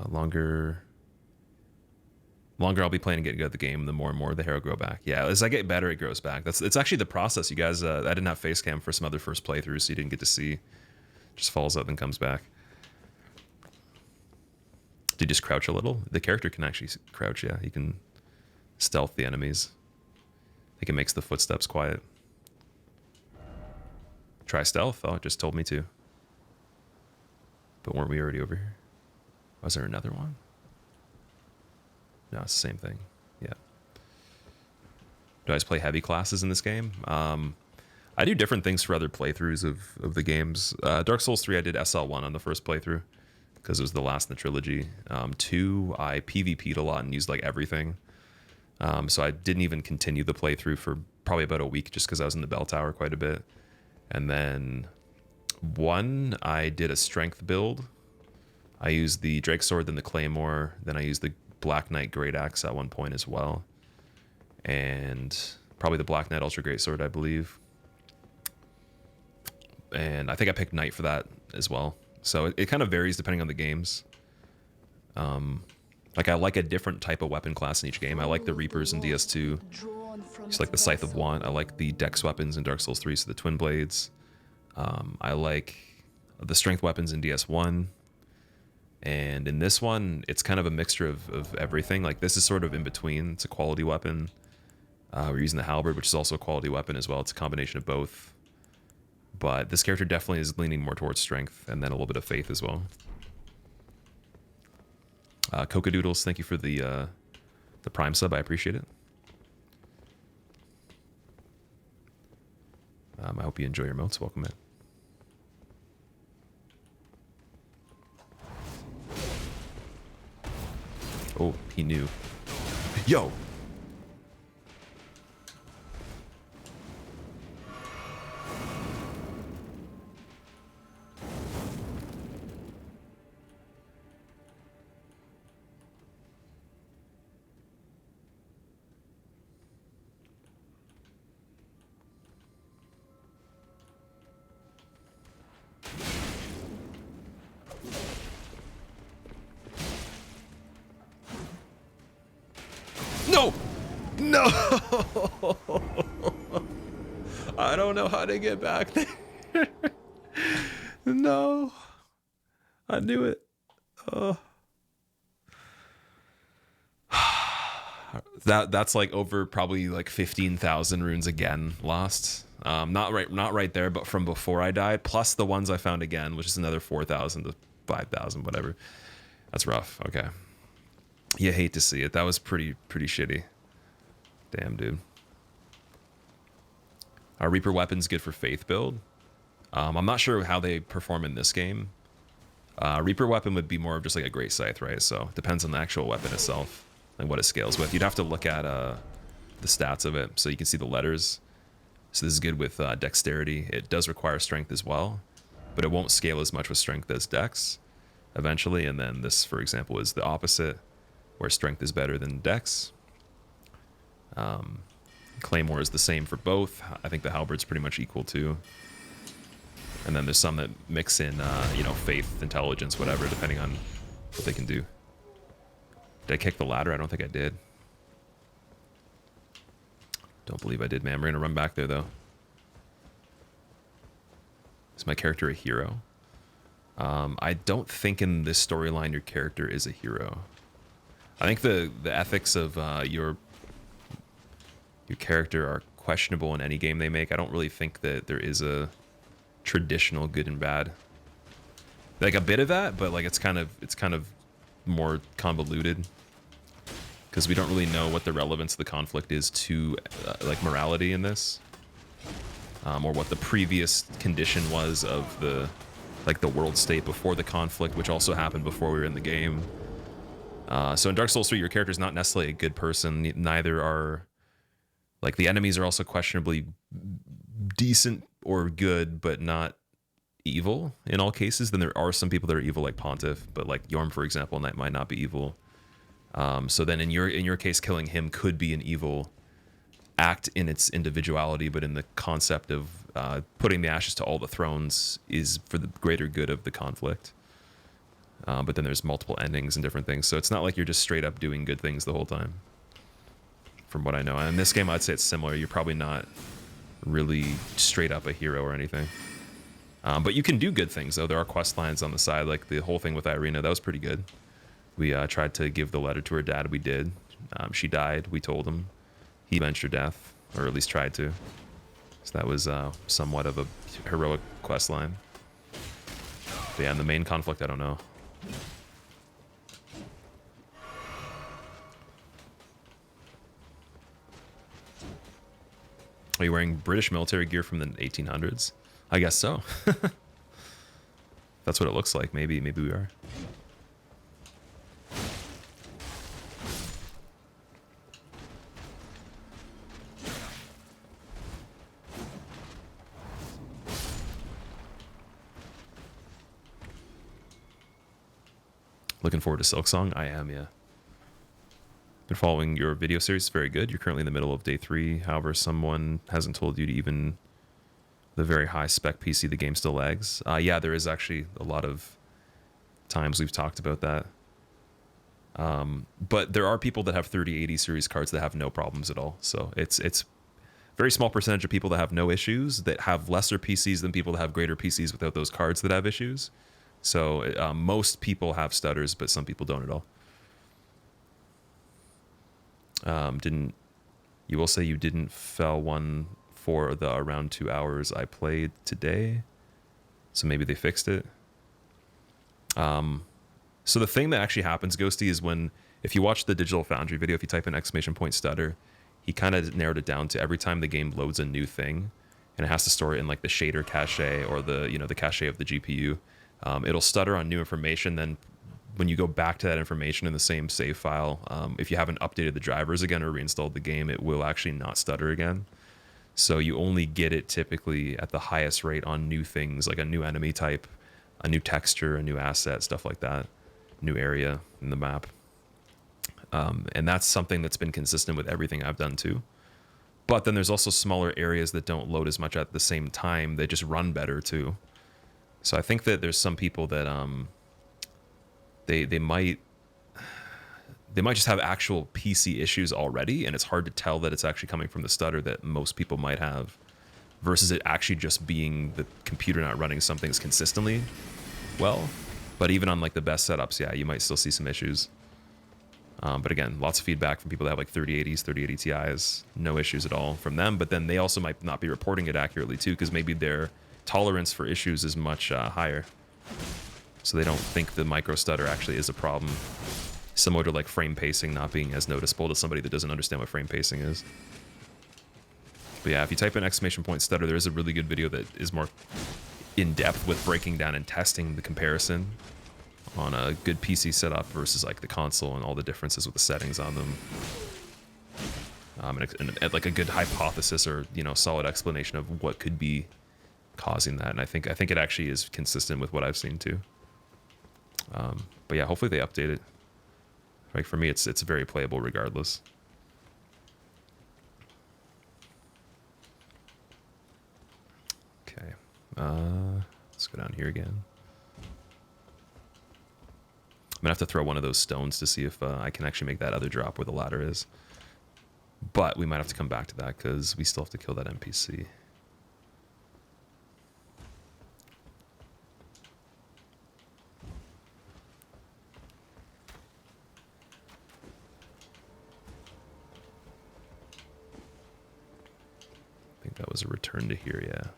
Longer I'll be playing and getting good at the game, the more and more the hair will grow back. Yeah, as I get better, it grows back. It's actually the process, you guys. I didn't have face cam for some other first playthroughs, so you didn't get to see. Just falls out and comes back. Do you just crouch a little? The character can actually crouch, yeah. He can stealth the enemies. I think it makes the footsteps quiet. Try stealth? Oh, it just told me to. But weren't we already over here? Was there another one? No, it's the same thing. Yeah. Do I just play heavy classes in this game? I do different things for other playthroughs of the games. Dark Souls 3, I did SL1 on the first playthrough because it was the last in the trilogy. 2, I PvP'd a lot and used like everything. So I didn't even continue the playthrough for probably about a week just because I was in the bell tower quite a bit. And then 1, I did a strength build. I used the Drake Sword, then the Claymore, then I used the Black Knight Great Axe at one point as well. And probably the Black Knight Ultra Great Sword, I believe. And I think I picked Knight for that as well. So it kind of varies depending on the games. Like I like a different type of weapon class in each game. I like the Reapers in DS2. Just like the Scythe of Want. I like the Dex weapons in Dark Souls 3, so the Twin Blades. I like the strength weapons in DS1. And in this one, it's kind of a mixture of everything. Like this is sort of in between. It's a quality weapon. We're using the Halberd, which is also a quality weapon as well. It's a combination of both. But this character definitely is leaning more towards strength and then a little bit of faith as well. Cocodoodles, thank you for the Prime sub. I appreciate it. I hope you enjoy your motes. Welcome in. Oh, he knew. Yo! No! I don't know how to get back there. No. I knew it. That's like over probably like 15,000 runes again lost. Not right there, but from before I died, plus the ones I found again, which is another 4,000 to 5,000, whatever. That's rough. Okay. You hate to see it. That was pretty shitty. Damn, dude. Are Reaper weapons good for Faith build? I'm not sure how they perform in this game. Reaper weapon would be more of just like a great scythe, right? So it depends on the actual weapon itself and what it scales with. You'd have to look at the stats of it so you can see the letters. So this is good with dexterity. It does require strength as well, but it won't scale as much with strength as dex eventually. And then this, for example, is the opposite, where strength is better than dex. Claymore is the same for both. I think the halberd's pretty much equal too. And then there's some that mix in, you know, faith, intelligence, whatever, depending on what they can do. Did I kick the ladder? I don't think I did. Don't believe I did, man. We're going to run back there, though. Is my character a hero? I don't think in this storyline your character is a hero. I think the ethics of your character are questionable in any game they make. I don't really think that there is a traditional good and bad. Like a bit of that, but like it's kind of more convoluted because we don't really know what the relevance of the conflict is to like morality in this, or what the previous condition was of the world state before the conflict, which also happened before we were in the game. So in Dark Souls 3, your character is not necessarily a good person. Neither are, like, the enemies are also questionably decent or good, but not evil in all cases. Then there are some people that are evil, like Pontiff, but like Yorm, for example, might not be evil. So then in your case, killing him could be an evil act in its individuality, but in the concept of putting the ashes to all the thrones is for the greater good of the conflict. But then there's multiple endings and different things, so it's not like you're just straight up doing good things the whole time, from what I know. And in this game, I'd say it's similar. You're probably not really straight up a hero or anything. But you can do good things, though. There are quest lines on the side, like the whole thing with Irina. That was pretty good. We tried to give the letter to her dad. We did. She died. We told him. He avenged her death, or at least tried to. So that was somewhat of a heroic quest line. But yeah, in the main conflict, I don't know. Are you wearing British military gear from the 1800s? I guess so. That's what it looks like. Maybe we are. Looking forward to Silksong? I am, yeah. Been following your video series. Very good. You're currently in the middle of day 3. However, someone hasn't told you to even the very high spec PC the game still lags. Yeah, there is actually a lot of times we've talked about that. But there are people that have 3080 series cards that have no problems at all. So it's very small percentage of people that have no issues that have lesser PCs than people that have greater PCs without those cards that have issues. So most people have stutters, but some people don't at all. You will say you didn't fell one for the around 2 hours I played today, so maybe they fixed it. So the thing that actually happens, Ghosty, is if you watch the Digital Foundry video, if you type in !stutter, he kind of narrowed it down to every time the game loads a new thing, and it has to store it in like the shader cache or the cache of the GPU. It'll stutter on new information. Then when you go back to that information in the same save file, if you haven't updated the drivers again or reinstalled the game, it will actually not stutter again. So you only get it typically at the highest rate on new things, like a new enemy type, a new texture, a new asset, stuff like that, new area in the map. And that's something that's been consistent with everything I've done too. But then there's also smaller areas that don't load as much at the same time. They just run better too. So I think that there's some people that they might they might just have actual PC issues already, and it's hard to tell that it's actually coming from the stutter that most people might have, versus it actually just being the computer not running some things consistently well. But even on like the best setups, yeah, you might still see some issues. But again, lots of feedback from people that have like 3080s, 3080 Ti's, no issues at all from them. But then they also might not be reporting it accurately too, because maybe their tolerance for issues is much higher. So they don't think the micro stutter actually is a problem. Similar to like frame pacing not being as noticeable to somebody that doesn't understand what frame pacing is. But yeah, if you type in !stutter, there is a really good video that is more in depth with breaking down and testing the comparison on a good PC setup versus like the console and all the differences with the settings on them. And like a good hypothesis or, you know, solid explanation of what could be causing that. And I think it actually is consistent with what I've seen too. But yeah, hopefully they update it. Like for me, it's very playable regardless. Okay, let's go down here again. I'm gonna have to throw one of those stones to see if I can actually make that other drop where the ladder is. But we might have to come back to that because we still have to kill that NPC. I think that was a return to here, yeah.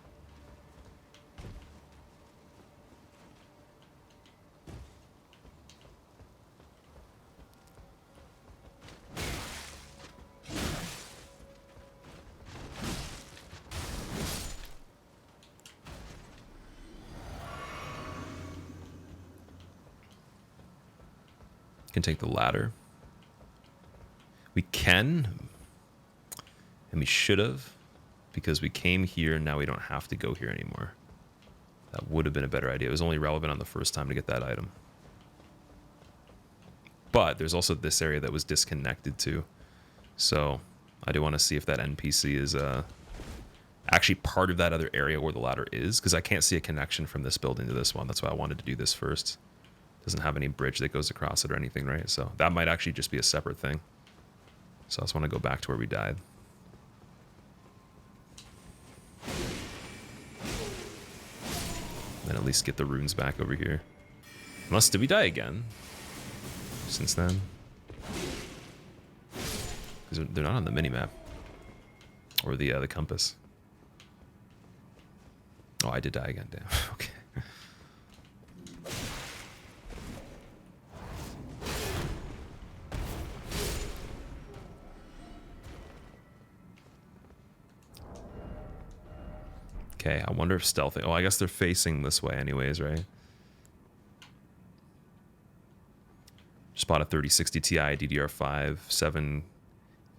Can take the ladder. We can, and we should have, because we came here and now we don't have to go here anymore. That would have been a better idea. It was only relevant on the first time to get that item. But there's also this area that was disconnected too. So I do want to see if that NPC is actually part of that other area where the ladder is, because I can't see a connection from this building to this one. That's why I wanted to do this first. Doesn't have any bridge that goes across it or anything, right? So that might actually just be a separate thing. So I just want to go back to where we died. Then at least get the runes back over here. Unless, did we die again since then? Because they're not on the minimap. Or the compass. Oh, I did die again, damn. Okay. Okay, I wonder if stealthing... Oh, I guess they're facing this way anyways, right? Just bought a 3060 Ti DDR5,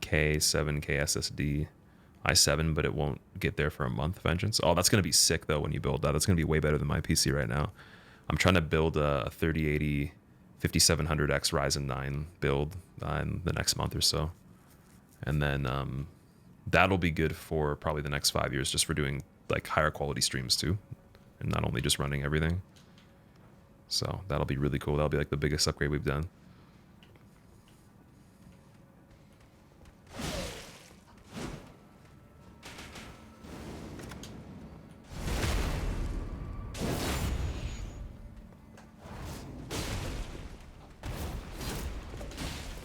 7K SSD, i7, but it won't get there for a month, Vengeance. Oh, that's going to be sick, though, when you build that. That's going to be way better than my PC right now. I'm trying to build a 3080 5700X Ryzen 9 build in the next month or so. And then that'll be good for probably the next 5 years, just for doing like higher quality streams too, and not only just running everything. So that'll be really cool. That'll be like the biggest upgrade we've done.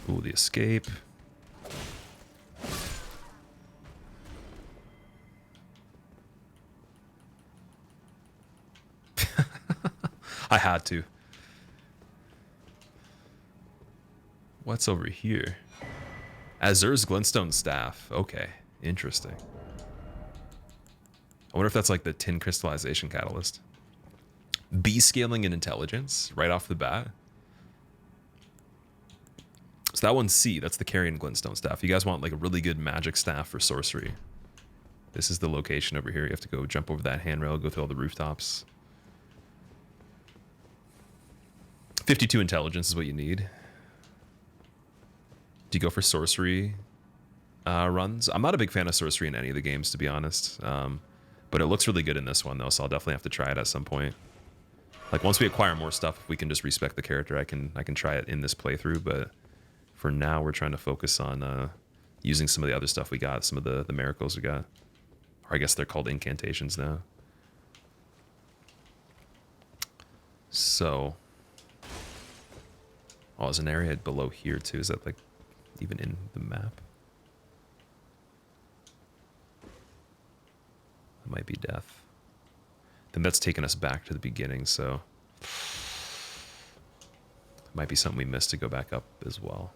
Ooh, the escape. I had to. What's over here? Azur's Glintstone Staff. Okay, interesting. I wonder if that's like the tin crystallization catalyst. B scaling and intelligence right off the bat. So that one's C. That's the Carrion Glintstone Staff. You guys want like a really good magic staff for sorcery. This is the location over here. You have to go jump over that handrail, go through all the rooftops. 52 intelligence is what you need. Do you go for sorcery runs? I'm not a big fan of sorcery in any of the games, to be honest. But it looks really good in this one, though, so I'll definitely have to try it at some point. Like, once we acquire more stuff, if we can just respec the character, I can try it in this playthrough, but For now, we're trying to focus on using some of the other stuff we got, some of the miracles we got. Or I guess they're called incantations now. So... oh, there's an area below here too. Is that like even in the map? That might be death. Then that's taken us back to the beginning, so... it might be something we missed to go back up as well.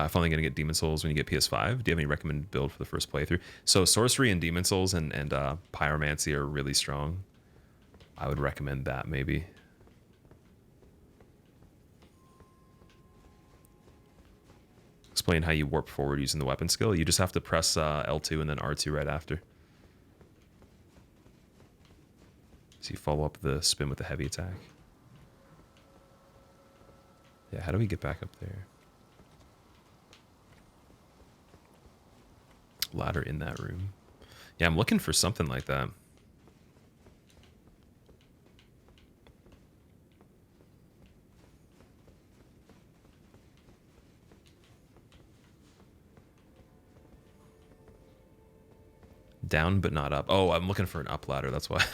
Finally gonna get Demon Souls when you get PS5. Do you have any recommended build for the first playthrough? So Sorcery and Demon Souls and Pyromancy are really strong. I would recommend that maybe. Explain how you warp forward using the weapon skill. You just have to press L2 and then R2 right after. So you follow up the spin with the heavy attack. Yeah, how do we get back up there? Ladder in that room. Yeah, I'm looking for something like that. Down but not up. Oh, I'm looking for an up ladder, that's why.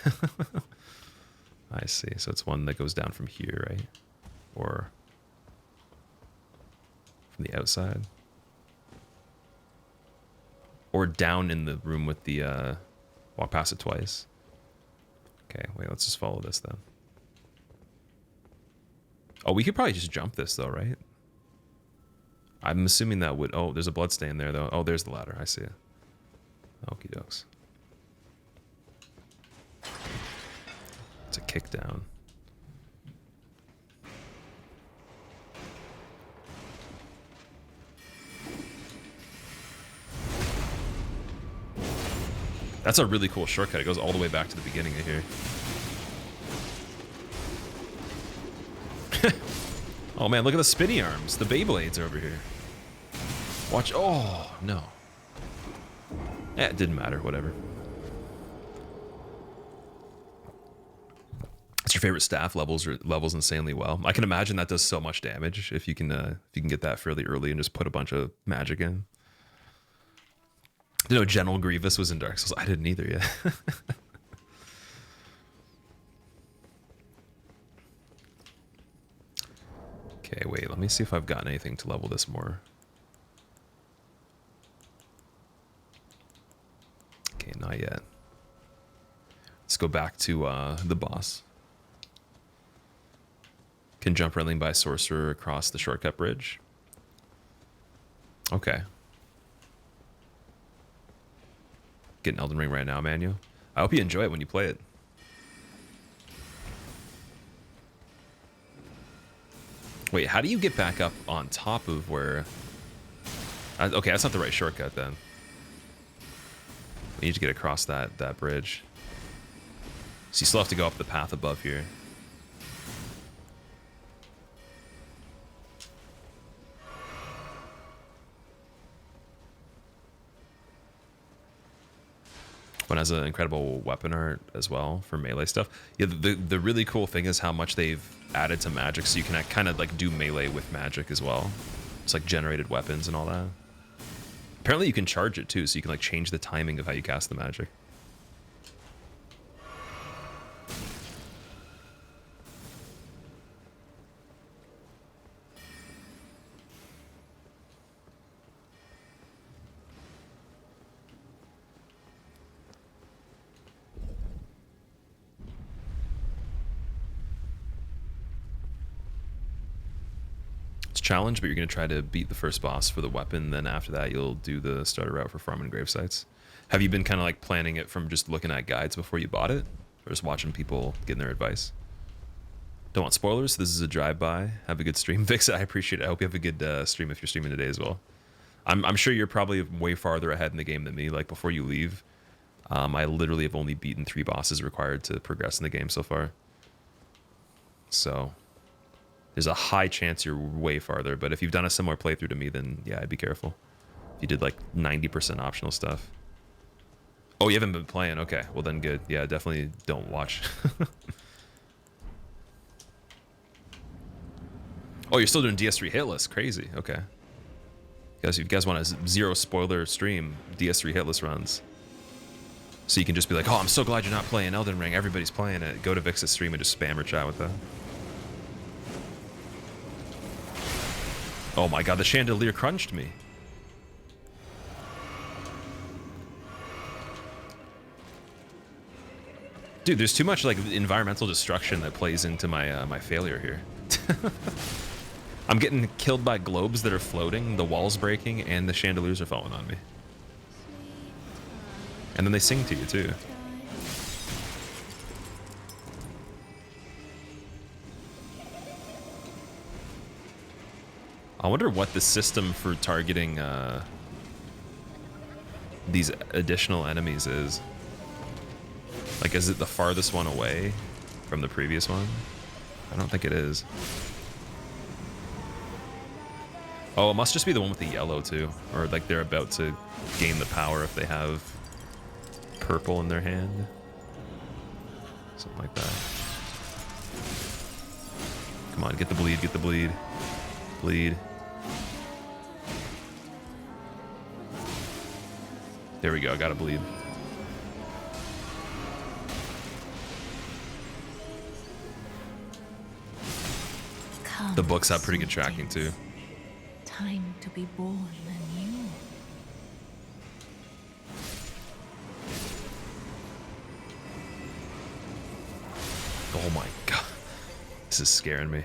I see. So it's one that goes down from here, right? Or from the outside. Or down in the room with the, walk past it twice. Okay, wait, let's just follow this then. Oh, we could probably just jump this though, right? I'm assuming that would, oh, there's a bloodstain there though. Oh, there's the ladder, I see it. Okie dokes. It's a kick down. That's a really cool shortcut. It goes all the way back to the beginning of here. Oh man, look at the spinny arms. The Beyblades over here. Watch. Oh, no. Eh, it didn't matter. Whatever. What's your favorite staff? Levels insanely well. I can imagine that does so much damage if you can get that fairly early and just put a bunch of magic in. You know, General Grievous was in Dark Souls. I didn't either yet. Okay, wait. Let me see if I've gotten anything to level this more. Okay, not yet. Let's go back to the boss. Can jump railing by sorcerer across the shortcut bridge. Okay. Getting Elden Ring right now, Manu. I hope you enjoy it when you play it. Wait, how do you get back up on top of where... okay, that's not the right shortcut then. We need to get across that bridge. So you still have to go up the path above here. One has an incredible weapon art as well for melee stuff. Yeah, the really cool thing is how much they've added to magic, so you can kind of like do melee with magic as well. It's like generated weapons and all that. Apparently you can charge it too, so you can like change the timing of how you cast the magic. challenge, but you're going to try to beat the first boss for the weapon. Then after that, you'll do the starter route for farming grave sites. Have you been kind of like planning it from just looking at guides before you bought it? Or just watching people getting their advice? Don't want spoilers. This is a drive-by. Have a good stream. Vix, I appreciate it. I hope you have a good stream if you're streaming today as well. I'm sure you're probably way farther ahead in the game than me. Like, before you leave, I literally have only beaten 3 bosses required to progress in the game so far. So there's a high chance you're way farther. But if you've done a similar playthrough to me, then yeah, I'd be careful. If you did like 90% optional stuff. Oh, you haven't been playing? Okay, well then good. Yeah, definitely don't watch. Oh, you're still doing DS3 hitless. Crazy. Okay. Guys, if you guys want a zero spoiler stream, DS3 hitless runs. So you can just be like, oh, I'm so glad you're not playing Elden Ring. Everybody's playing it. Go to Vix's stream and just spam or chat with that. Oh my god, the chandelier crunched me. Dude, there's too much like environmental destruction that plays into my my failure here. I'm getting killed by globes that are floating, the walls breaking, and the chandeliers are falling on me. And then they sing to you too. I wonder what the system for targeting these additional enemies is. Like, is it the farthest one away from the previous one? I don't think it is. Oh, it must just be the one with the yellow too. Or like they're about to gain the power if they have purple in their hand. Something like that. Come on, get the bleed, get the bleed. Bleed. There we go, I got to bleed. The books have pretty good tracking too. Time to be born anew. Oh my god. This is scaring me.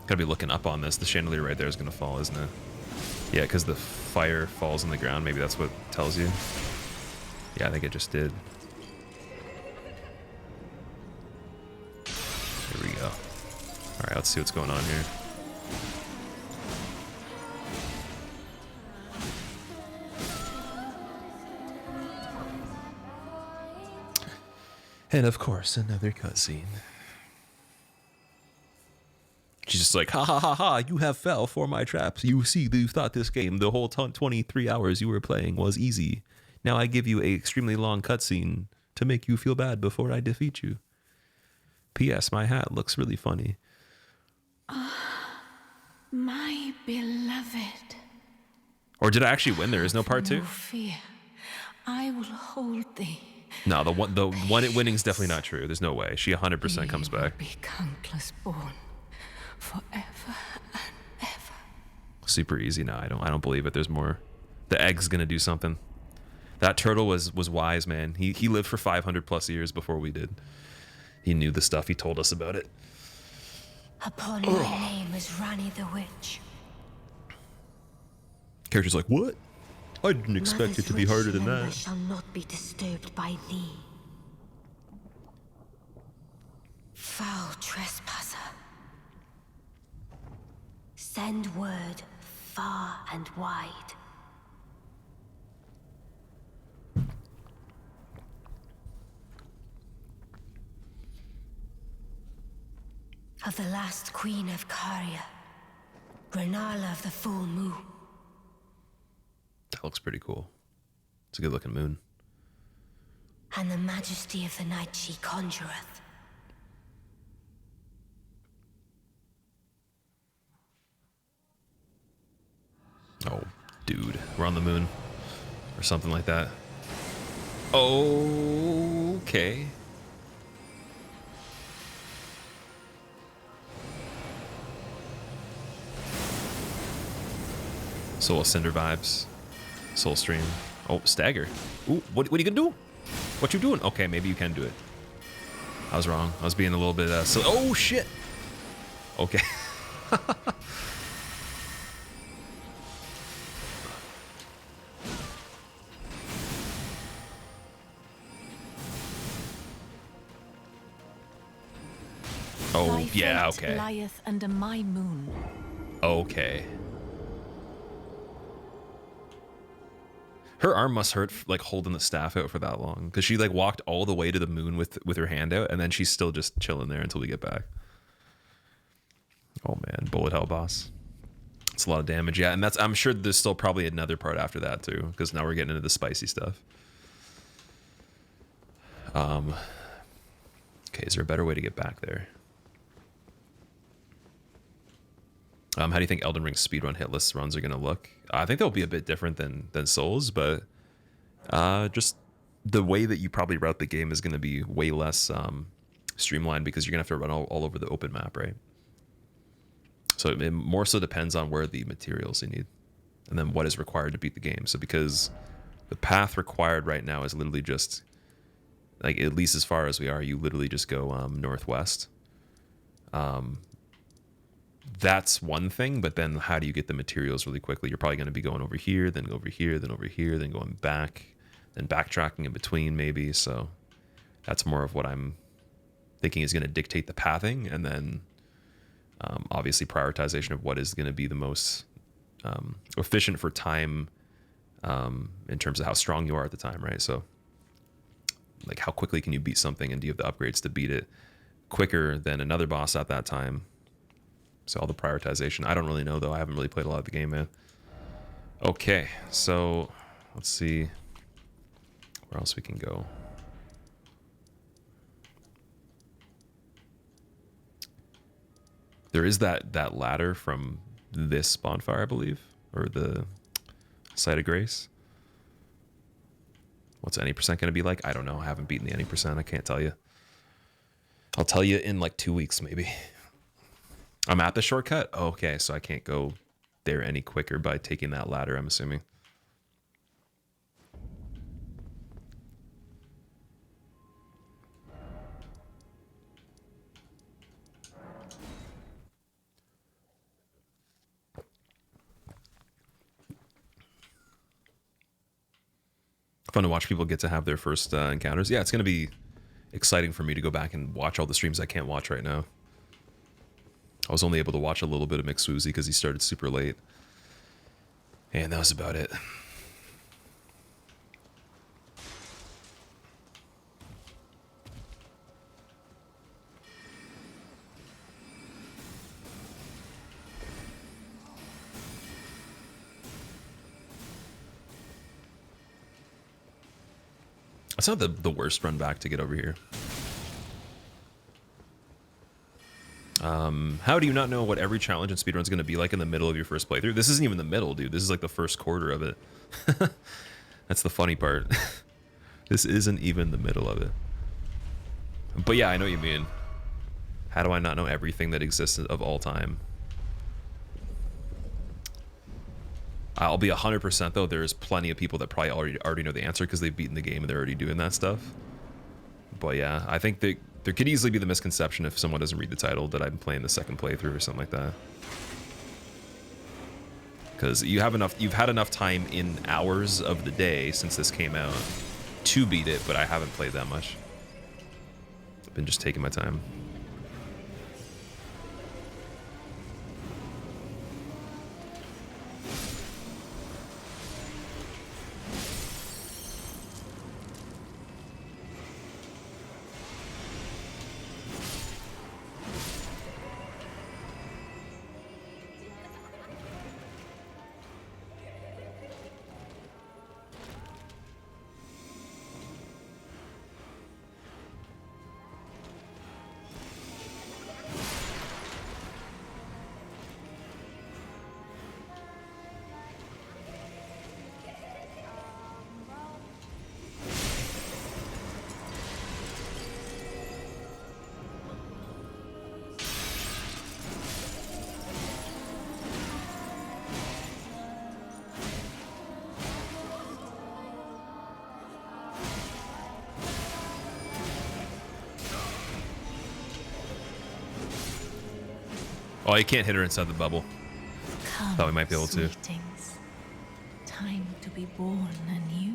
Gotta be looking up on this. The chandelier right there is gonna fall, isn't it? Yeah, because the fire falls on the ground. Maybe that's what tells you. Yeah, I think it just did. Here we go. Alright, let's see what's going on here. And of course, another cutscene. She's just like, ha ha ha ha, you have fell for my traps. You see, you thought this game, the whole 23 hours you were playing was easy. Now I give you a extremely long cutscene to make you feel bad before I defeat you. P.S. My hat looks really funny. My beloved. Or did I actually win? There is no part 2? No fear. I will hold thee. No, the one winning is definitely not true. There's no way. She 100% comes back. Be countless born. Forever and ever. Super easy. No, I don't believe it. There's more. The egg's gonna do something. That turtle was wise, man. He lived for 500 plus years before we did. He knew the stuff. He told us about it. Upon my name is Rani the Witch. Character's like, what? I didn't expect it to be harder than that. Shall not be disturbed by thee. Foul trespasser. Send word far and wide. Of the last queen of Caria, Renala of the full moon. That looks pretty cool. It's a good looking moon. And the majesty of the night she conjureth. Oh, dude. We're on the moon. Or something like that. Okay. Soul Cinder vibes. Soul Stream. Oh, Stagger. Ooh, what are you gonna do? What you doing? Okay, maybe you can do it. I was wrong. I was being a little bit so oh shit. Okay. Oh, yeah, okay. Lieth under my moon. Okay. Her arm must hurt, like, holding the staff out for that long. Because she, like, walked all the way to the moon with her hand out, and then she's still just chilling there until we get back. Oh, man. Bullet hell boss. It's a lot of damage, yeah. And that's, I'm sure there's still probably another part after that, too. Because now we're getting into the spicy stuff. Okay, is there a better way to get back there? How do you think Elden Ring's speedrun hitless runs are going to look? I think they'll be a bit different than Souls, but just the way that you probably route the game is going to be way less streamlined because you're going to have to run all over the open map, right? So it more so depends on where the materials you need and then what is required to beat the game. So because the path required right now is literally just, like, at least as far as we are, you literally just go northwest. That's one thing, but then how do you get the materials really quickly? You're probably going to be going over here, then over here, then over here, then going back, then backtracking in between maybe. So that's more of what I'm thinking is going to dictate the pathing, and then obviously prioritization of what is going to be the most efficient for time in terms of how strong you are at the time, right? So like how quickly can you beat something, and do you have the upgrades to beat it quicker than another boss at that time? So all the prioritization. I don't really know, though. I haven't really played a lot of the game, man. Okay, so let's see where else we can go. There is that ladder from this bonfire, I believe, or the Site of Grace. What's any percent going to be like? I don't know. I haven't beaten the any percent. I can't tell you. I'll tell you in like 2 weeks, maybe. I'm at the shortcut? Oh, okay, so I can't go there any quicker by taking that ladder, I'm assuming. Fun to watch people get to have their first encounters. Yeah, it's going to be exciting for me to go back and watch all the streams I can't watch right now. I was only able to watch a little bit of McSwoozy because he started super late. And that was about it. It's not the worst run back to get over here. How do you not know what every challenge in speedrun is going to be like in the middle of your first playthrough? This isn't even the middle, dude. This is like the first quarter of it. That's the funny part. This isn't even the middle of it. But yeah, I know what you mean. How do I not know everything that exists of all time? I'll be 100% though. There's plenty of people that probably already know the answer because they've beaten the game and they're already doing that stuff. But yeah, I think that there could easily be the misconception if someone doesn't read the title that I'm playing the second playthrough or something like that. Because you've had enough time in hours of the day since this came out to beat it, but I haven't played that much. I've been just taking my time. Oh, you can't hit her inside the bubble. Come, Thought we might be able to. sweetings. Time to be born anew.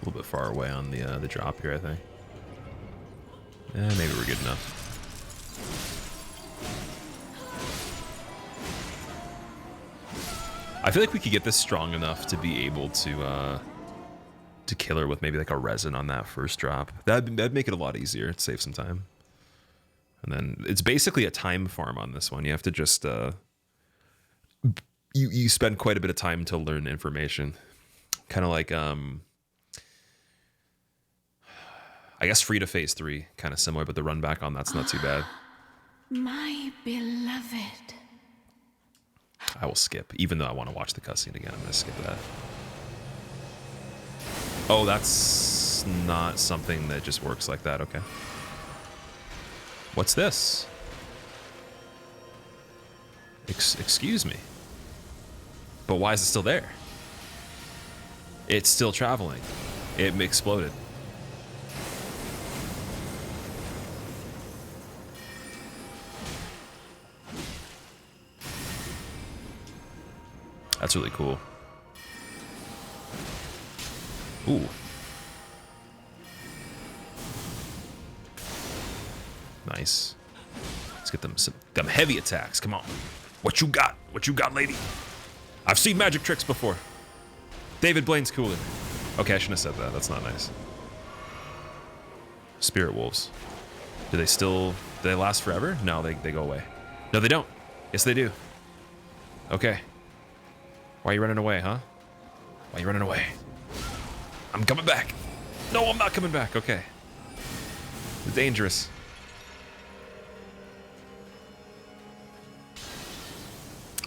A little bit far away on the drop here, I think. Maybe we're good enough. I feel like we could get this strong enough to be able to kill her with maybe like a resin on that first drop. That'd make it a lot easier. It'd save some time. And then it's basically a time farm on this one. You have to just you spend quite a bit of time to learn information. Kind of like I guess Free to Phase 3, kind of similar, but the run back on that's not too bad. My beloved. I will skip, even though I want to watch the cutscene again. I'm going to skip that. Oh, that's not something that just works like that. Okay. What's this? Excuse me. But why is it still there? It's still traveling. It exploded. That's really cool. Ooh. Nice. Let's get them heavy attacks. Come on. What you got? What you got, lady? I've seen magic tricks before. David Blaine's cooler. Okay, I shouldn't have said that. That's not nice. Spirit wolves. Do they last forever? No, they go away. No, they don't. Yes, they do. Okay. Why are you running away, huh? Why are you running away? I'm coming back. No, I'm not coming back. Okay. It's dangerous.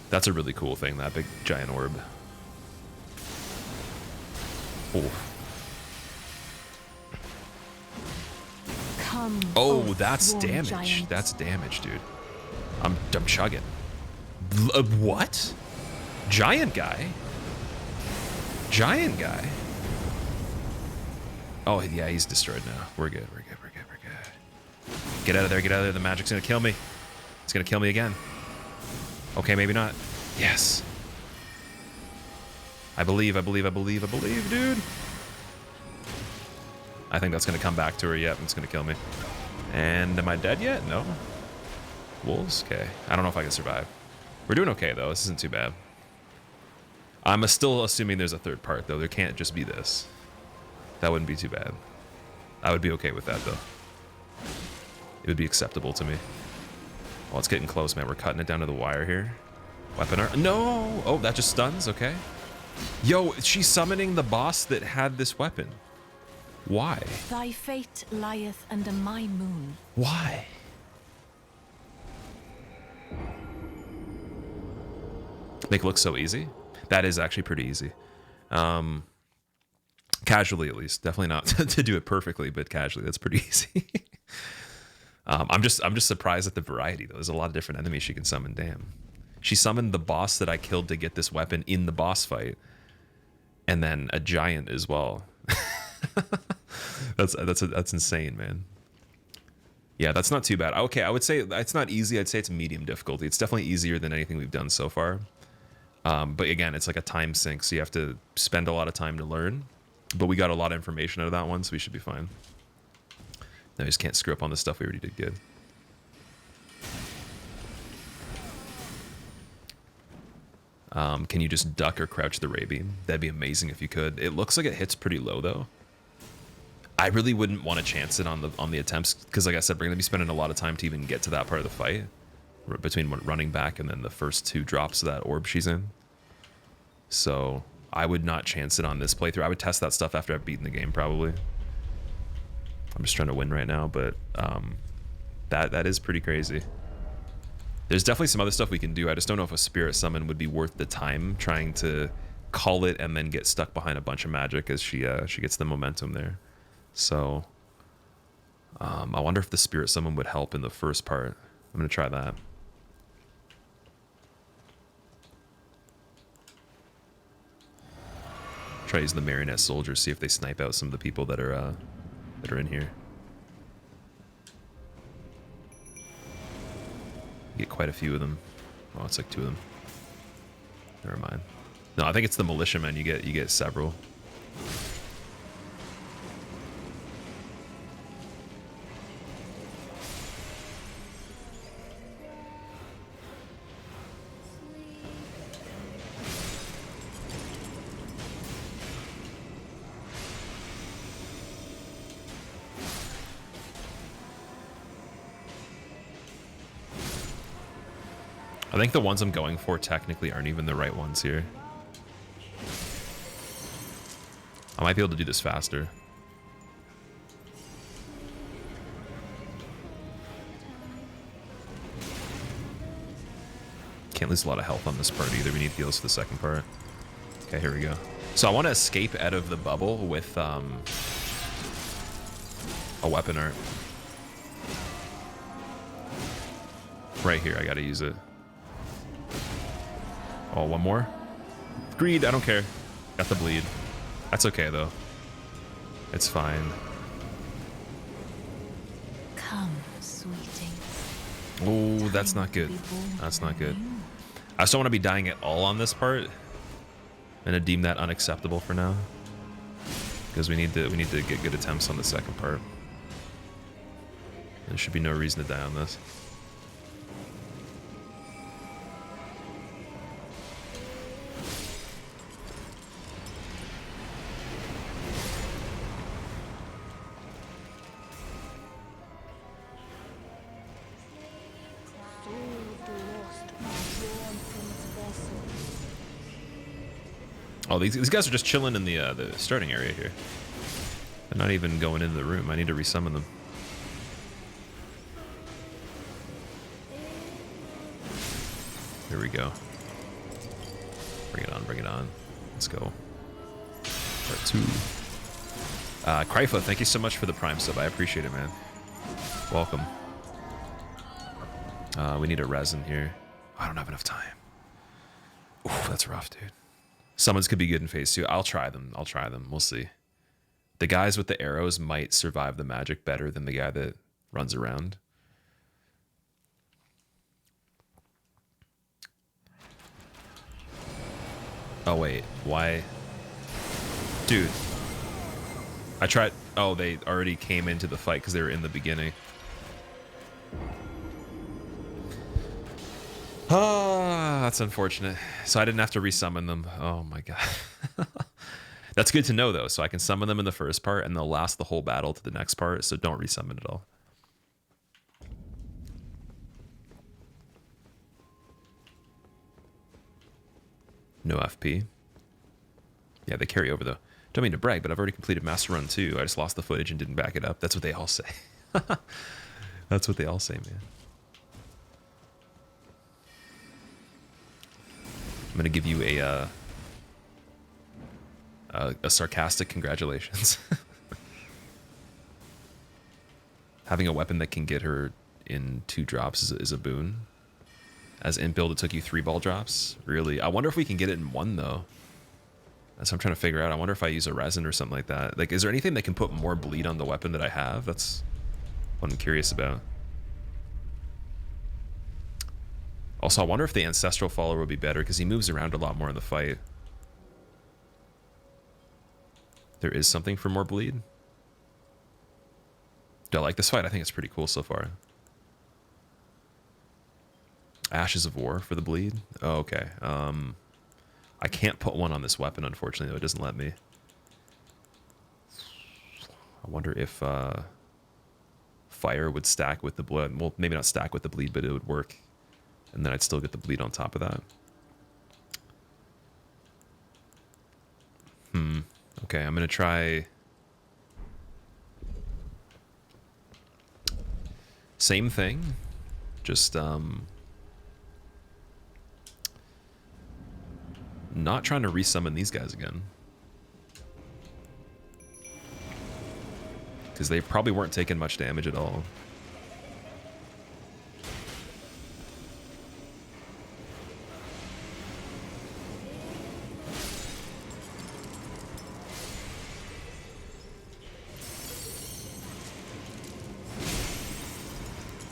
That's a really cool thing, that big giant orb. Oh. Come, Oh, oath that's worn damage. giant. That's damage, dude. I'm chugging. What? Giant guy? Giant guy? Oh, yeah, he's destroyed now. We're good, we're good, we're good, we're good. Get out of there, get out of there. The magic's gonna kill me. It's gonna kill me again. Okay, maybe not. Yes. I believe, dude. I think that's gonna come back to her. Yep, it's gonna kill me. And am I dead yet? No. Wolves? Okay. I don't know if I can survive. We're doing okay, though. This isn't too bad. I'm still assuming there's a third part, though. There can't just be this. That wouldn't be too bad. I would be okay with that, though. It would be acceptable to me. Well, it's getting close, man. We're cutting it down to the wire here. Weapon art. No! Oh, that just stuns? Okay. Yo, she's summoning the boss that had this weapon. Why? Thy fate lieth under my moon. Why? Make it look so easy? That is actually pretty easy. Casually, at least. Definitely not to do it perfectly, but casually, that's pretty easy. I'm just surprised at the variety, though. There's a lot of different enemies she can summon. Damn. She summoned the boss that I killed to get this weapon in the boss fight, and then a giant as well. That's insane, man. Yeah, that's not too bad. Okay, I would say it's not easy. I'd say it's medium difficulty. It's definitely easier than anything we've done so far. But again, it's like a time sink, so you have to spend a lot of time to learn. But we got a lot of information out of that one, so we should be fine. Now we just can't screw up on the stuff we already did good. Can you just duck or crouch the ray beam? That'd be amazing if you could. It looks like it hits pretty low, though. I really wouldn't want to chance it on the attempts, because like I said, we're going to be spending a lot of time to even get to that part of the fight, between running back and then the first two drops of that orb she's in. So I would not chance it on this playthrough. I would test that stuff after I've beaten the game, probably. I'm just trying to win right now, but that is pretty crazy. There's definitely some other stuff we can do. I just don't know if a spirit summon would be worth the time trying to call it and then get stuck behind a bunch of magic as she gets the momentum there. So I wonder if the spirit summon would help in the first part. I'm gonna try that. Try using the marionette soldiers, see if they snipe out some of the people that are in here. Get quite a few of them. Oh, it's like 2 of them. Never mind. No, I think it's the militiamen. You get several. I think the ones I'm going for technically aren't even the right ones here. I might be able to do this faster. Can't lose a lot of health on this part either. We need heals for the second part. Okay, here we go. So I want to escape out of the bubble with a weapon art. Right here, I gotta use it. Oh, one more? Greed, I don't care. Got the bleed. That's okay, though. It's fine. Come, sweeting. Oh, that's not good. That's not good. I just don't want to be dying at all on this part. And I deem that unacceptable for now. Because we need to get good attempts on the second part. There should be no reason to die on this. Oh, these guys are just chilling in the starting area here. They're not even going into the room. I need to resummon them. Here we go. Bring it on, bring it on. Let's go. Part 2. Krypha, thank you so much for the Prime sub. I appreciate it, man. Welcome. We need a resin here. I don't have enough time. Ooh, that's rough, dude. Summons could be good in phase 2. I'll try them. I'll try them. We'll see. The guys with the arrows might survive the magic better than the guy that runs around. Oh, wait. Why? Dude. I tried... Oh, they already came into the fight because they were in the beginning. Oh, that's unfortunate. So I didn't have to resummon them. Oh my god. That's good to know though. So I can summon them in the first part and they'll last the whole battle to the next part. So don't resummon at all. No FP. Yeah, they carry over though. Don't mean to brag, but I've already completed Master Run 2. I just lost the footage and didn't back it up. That's what they all say. That's what they all say, man. I'm gonna give you a sarcastic congratulations. Having a weapon that can get her in 2 drops is a boon. As imp build, it took you 3 ball drops. Really, I wonder if we can get it in 1 though. That's what I'm trying to figure out. I wonder if I use a resin or something like that. Like, is there anything that can put more bleed on the weapon that I have? That's what I'm curious about. Also, I wonder if the Ancestral Follower would be better, because he moves around a lot more in the fight. There is something for more bleed. Do I like this fight? I think it's pretty cool so far. Ashes of War for the bleed? Oh, okay. I can't put one on this weapon, unfortunately, though. It doesn't let me. I wonder if fire would stack with the blood. Well, maybe not stack with the bleed, but it would work. And then I'd still get the bleed on top of that. Okay, I'm gonna try... Same thing. Just, not trying to resummon these guys again. Because they probably weren't taking much damage at all.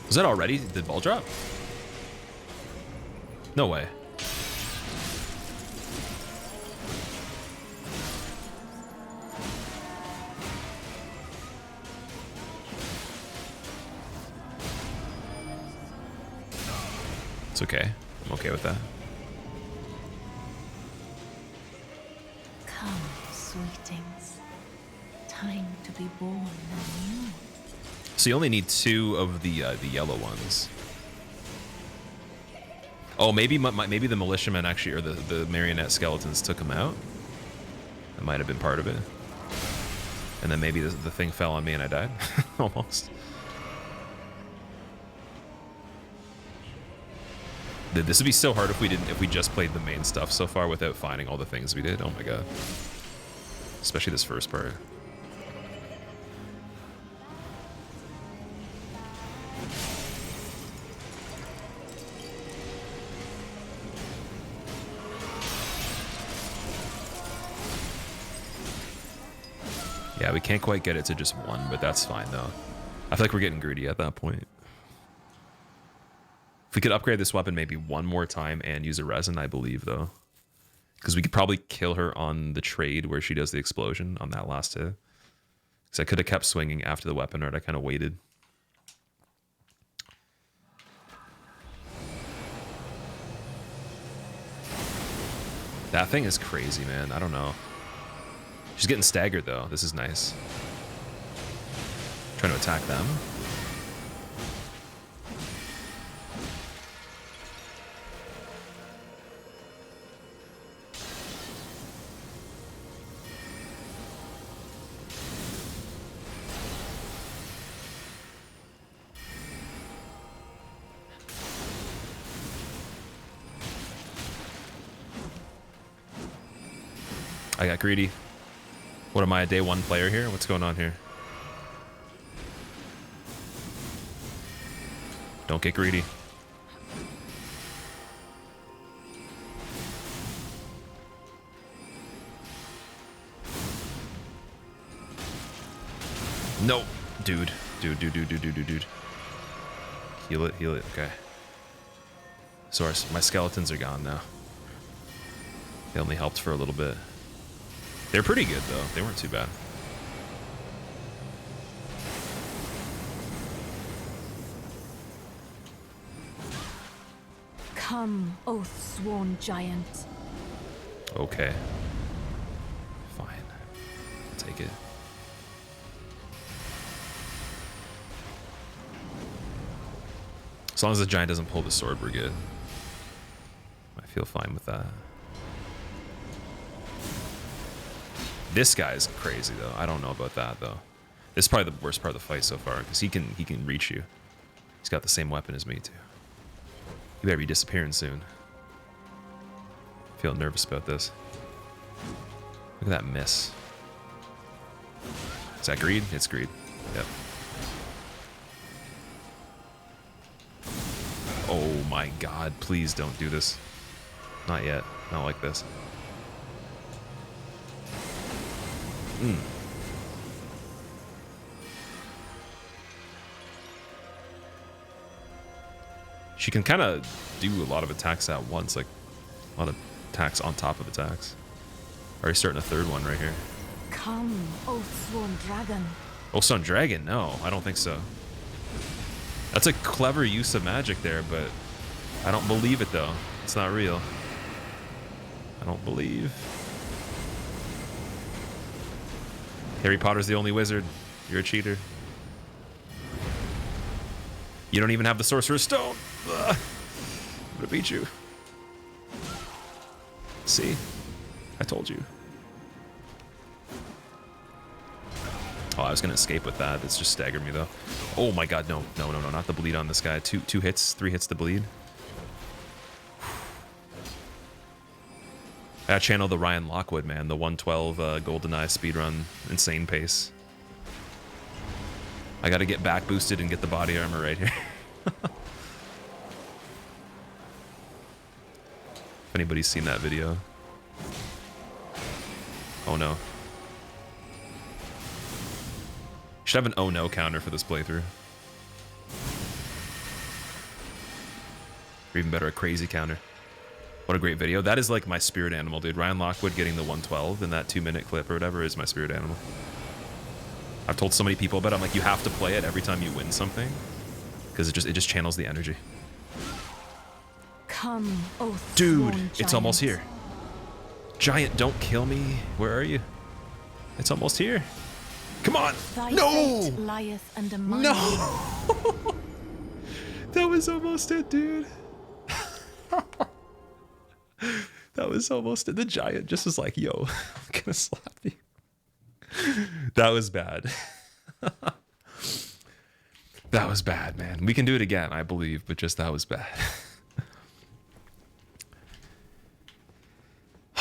Was that already? Did ball drop? No way. It's okay. I'm okay with that. Come, sweetings. Time to be born anew. So you only need 2 of the yellow ones. Oh, maybe maybe the militiamen actually, or the marionette skeletons took them out. That might have been part of it. And then maybe the thing fell on me and I died. Almost. This would be so hard if we just played the main stuff so far without finding all the things we did. Oh my god. Especially this first part. Yeah, we can't quite get it to just 1, but that's fine though. I feel like we're getting greedy at that point. If we could upgrade this weapon maybe 1 more time and use a resin, I believe though. Because we could probably kill her on the trade where she does the explosion on that last hit. Because I could have kept swinging after the weapon art. I kind of waited. That thing is crazy, man. I don't know. She's getting staggered though. This is nice. Trying to attack them. I got greedy. What am I, a day 1 player here? What's going on here? Don't get greedy. No, dude. Dude. Heal it, okay. So my skeletons are gone now. They only helped for a little bit. They're pretty good though. They weren't too bad. Come, oath-sworn giant. Okay. Fine. I'll take it. As long as the giant doesn't pull the sword, we're good. I feel fine with that. This guy's crazy though. I don't know about that though. This is probably the worst part of the fight so far because he can reach you. He's got the same weapon as me too. You better be disappearing soon. I feel nervous about this. Look at that miss. Is that greed? It's greed. Yep. Oh my god, please don't do this. Not yet. Not like this. She can kind of do a lot of attacks at once, like a lot of attacks on top of attacks. Already starting a 3rd one right here. Come, oath-sworn dragon. Oath-sworn dragon? No, I don't think so. That's a clever use of magic there, but I don't believe it though. It's not real. I don't believe. Harry Potter's the only wizard. You're a cheater. You don't even have the Sorcerer's Stone. Ugh. I'm gonna beat you. See? I told you. Oh, I was gonna escape with that. It's just staggered me though. Oh my god, no, no, no, no, not the bleed on this guy. Two hits, 3 hits to bleed. I channel the Ryan Lockwood, man, the 112 GoldenEye speedrun, insane pace. I gotta get back boosted and get the body armor right here. If anybody's seen that video. Oh no. Should have an oh no counter for this playthrough. Or even better, a crazy counter. What a great video. That is like my spirit animal, dude. Ryan Lockwood getting the 112 in that 2-minute clip or whatever is my spirit animal. I've told so many people about it. I'm like, you have to play it every time you win something. Because it just channels the energy. Come, oh Dude, sworn it's almost giant. here. Giant, don't kill me. Where are you? It's almost here. Come on. Thy No! fate lieth under mine. No! That was almost it, dude. That was almost it. The giant just was like, yo, I'm gonna slap you. That was bad. That was bad, man. We can do it again, I believe, but just that was bad.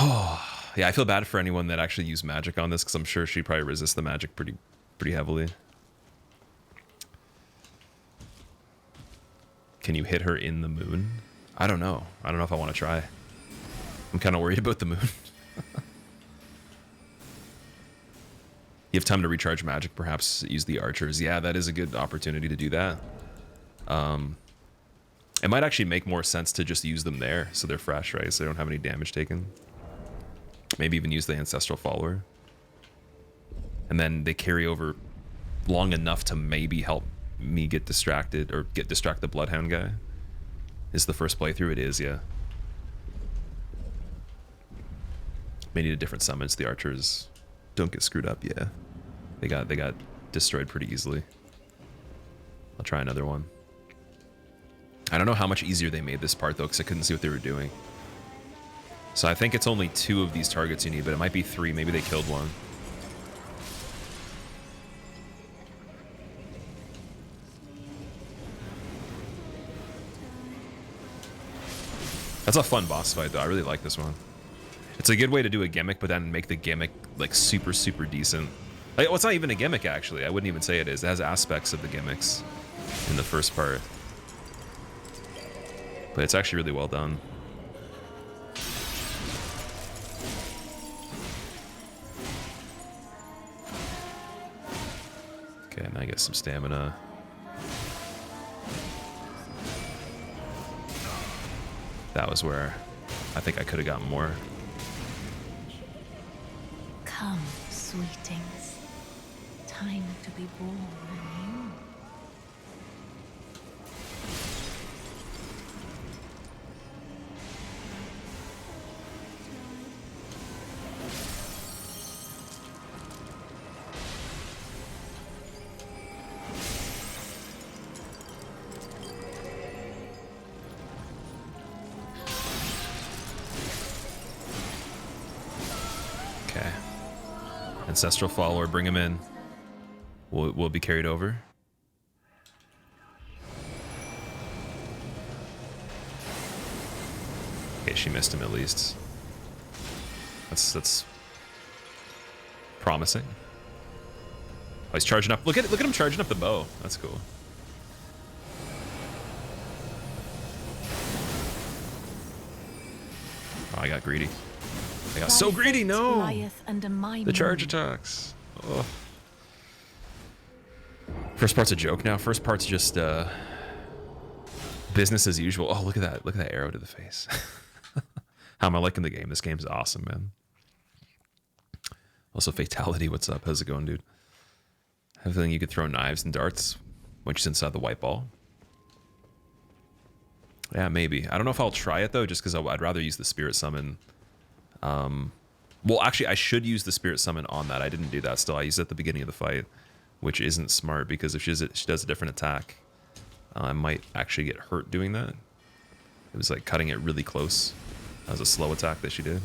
Oh, yeah, I feel bad for anyone that actually used magic on this because I'm sure she probably resists the magic pretty heavily. Can you hit her in the moon? I don't know. I don't know if I want to try. I'm kind of worried about the moon. You have time to recharge magic, perhaps use the archers. Yeah, that is a good opportunity to do that. It might actually make more sense to just use them there so they're fresh, right? So they don't have any damage taken. Maybe even use the Ancestral Follower. And then they carry over long enough to maybe help me get distracted or distract the Bloodhound guy. Is the first playthrough? It is, yeah. May need a different summons. The archers don't get screwed up, yeah. They got destroyed pretty easily. I'll try another one. I don't know how much easier they made this part though, because I couldn't see what they were doing. So I think it's only 2 of these targets you need, but it might be 3. Maybe they killed one. That's a fun boss fight though. I really like this one. It's a good way to do a gimmick, but then make the gimmick like super decent. Like, well, it's not even a gimmick actually. I wouldn't even say it is. It has aspects of the gimmicks in the first part. But it's actually really well done. Okay, now I get some stamina. That was where I think I could have gotten more. Come, sweetings. Time to be born anew. Okay. Ancestral Follower, bring him in. We'll be carried over. Okay, she missed him at least. That's promising. Oh, he's charging up. Look at him charging up the bow. That's cool. Oh, I got greedy. I got so greedy. No. The charge attacks. Oh. First part's a joke now. First part's just business as usual. Oh, look at that. Look at that arrow to the face. How am I liking the game? This game's awesome, man. Also, Fatality, what's up? How's it going, dude? I have a feeling you could throw knives and darts when she's inside the white ball. Yeah, maybe. I don't know if I'll try it, though, just because I'd rather use the Spirit Summon. Well, actually, I should use the Spirit Summon on that. I didn't do that still. I used it at the beginning of the fight, which isn't smart, because if she does a different attack, I might actually get hurt doing that. It was like cutting it really close. That was a slow attack that she did.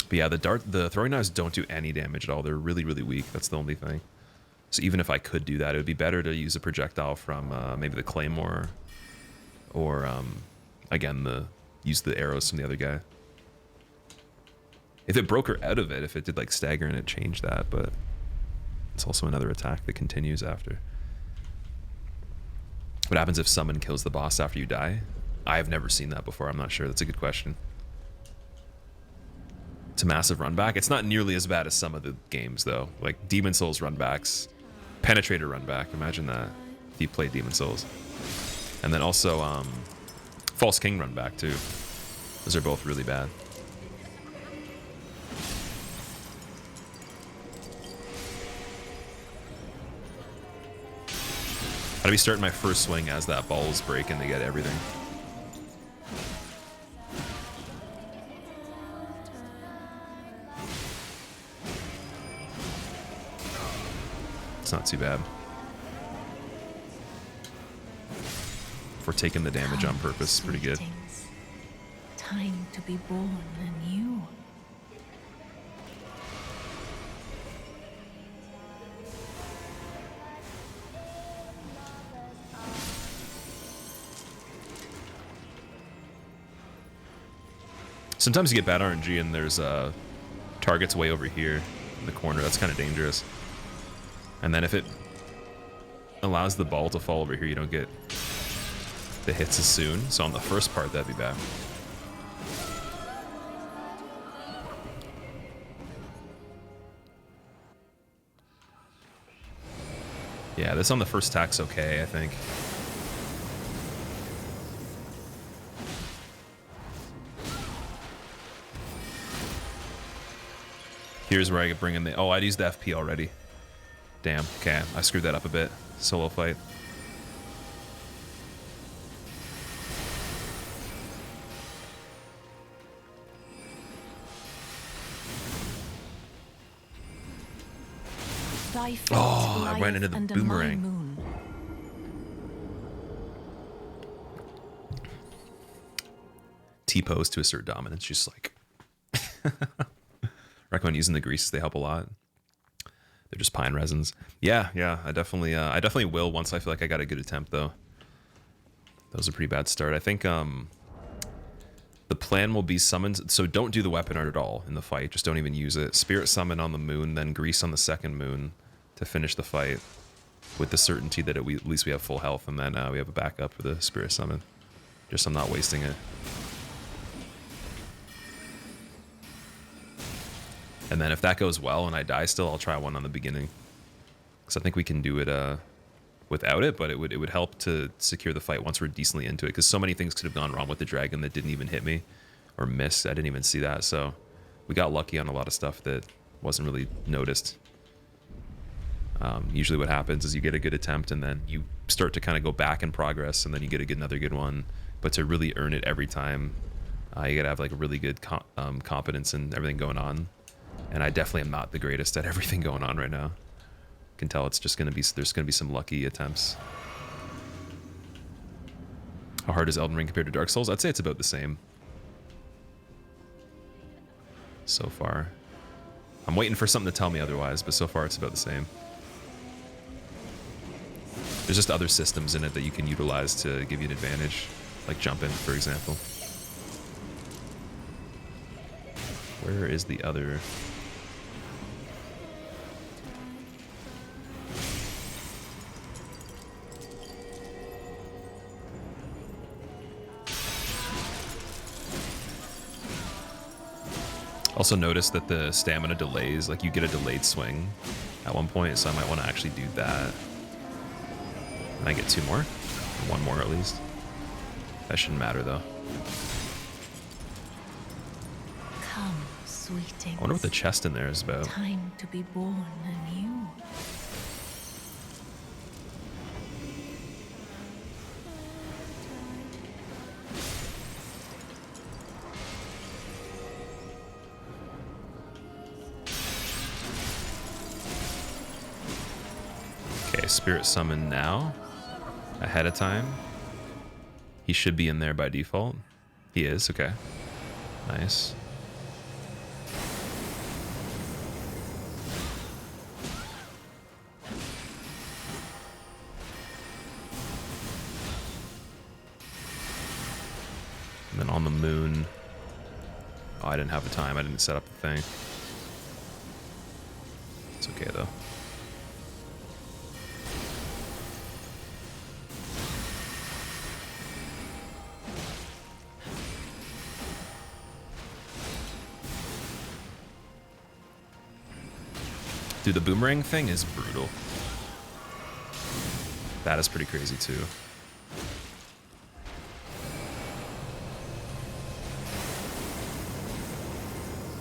But yeah, the throwing knives don't do any damage at all. They're really, really weak. That's the only thing. So even if I could do that, it would be better to use a projectile from maybe the claymore, or again use the arrows from the other guy. If it broke her out of it, if it did like stagger and it changed that, but it's also another attack that continues after. What happens if summon kills the boss after you die? I have never seen that before. I'm not sure. That's a good question. It's a massive run back. It's not nearly as bad as some of the games though. Like Demon Souls run backs, Penetrator run back. Imagine that if you played Demon Souls. And then also False King run back too. Those are both really bad. I'd be starting my first swing as that ball's breaking to get everything. It's not too bad. If we're taking the damage on purpose, pretty good. Time to be born anew. Sometimes you get bad RNG and there's targets way over here in the corner. That's kind of dangerous. And then if it allows the ball to fall over here, you don't get the hits as soon. So on the first part, that'd be bad. Yeah, this on the first attack's okay, I think. Here's where I could bring in the... Oh, I'd used the FP already. Damn. Okay, I screwed that up a bit. Solo fight. Oh, I ran into the boomerang. T-pose to assert dominance. Just like... Recommend using the greases. They help a lot. They're just pine resins. Yeah, I definitely will once I feel like I got a good attempt though. That was a pretty bad start. I think the plan will be summoned. So don't do the weapon art at all in the fight. Just don't even use it. Spirit summon on the moon, then grease on the second moon to finish the fight, with the certainty that at least we have full health, and then we have a backup for the spirit summon. Just so I'm not wasting it. And then if that goes well and I die still, I'll try one on the beginning. Because I think we can do it without it, but it would help to secure the fight once we're decently into it. Because so many things could have gone wrong with the dragon that didn't even hit me or miss. I didn't even see that. So we got lucky on a lot of stuff that wasn't really noticed. Usually what happens is you get a good attempt and then you start to kind of go back in progress, and then you get another good one. But to really earn it every time, you gotta have like a really good competence and everything going on. And I definitely am not the greatest at everything going on right now. Can tell it's just there's gonna be some lucky attempts. How hard is Elden Ring compared to Dark Souls? I'd say it's about the same so far. I'm waiting for something to tell me otherwise, but so far it's about the same. There's just other systems in it that you can utilize to give you an advantage, like jumping, for example. Where is the other? Also notice that the stamina delays, like you get a delayed swing at one point, so I might want to actually do that. And I get two more, or one more at least. That shouldn't matter though. Come, sweetings. I wonder what the chest in there is about. Time to be born anew. Okay, spirit summon now. Ahead of time. He should be in there by default. He is, okay. Nice. On the moon. Oh, I didn't have the time. I didn't set up the thing. It's okay, though. Dude, the boomerang thing is brutal. That is pretty crazy, too.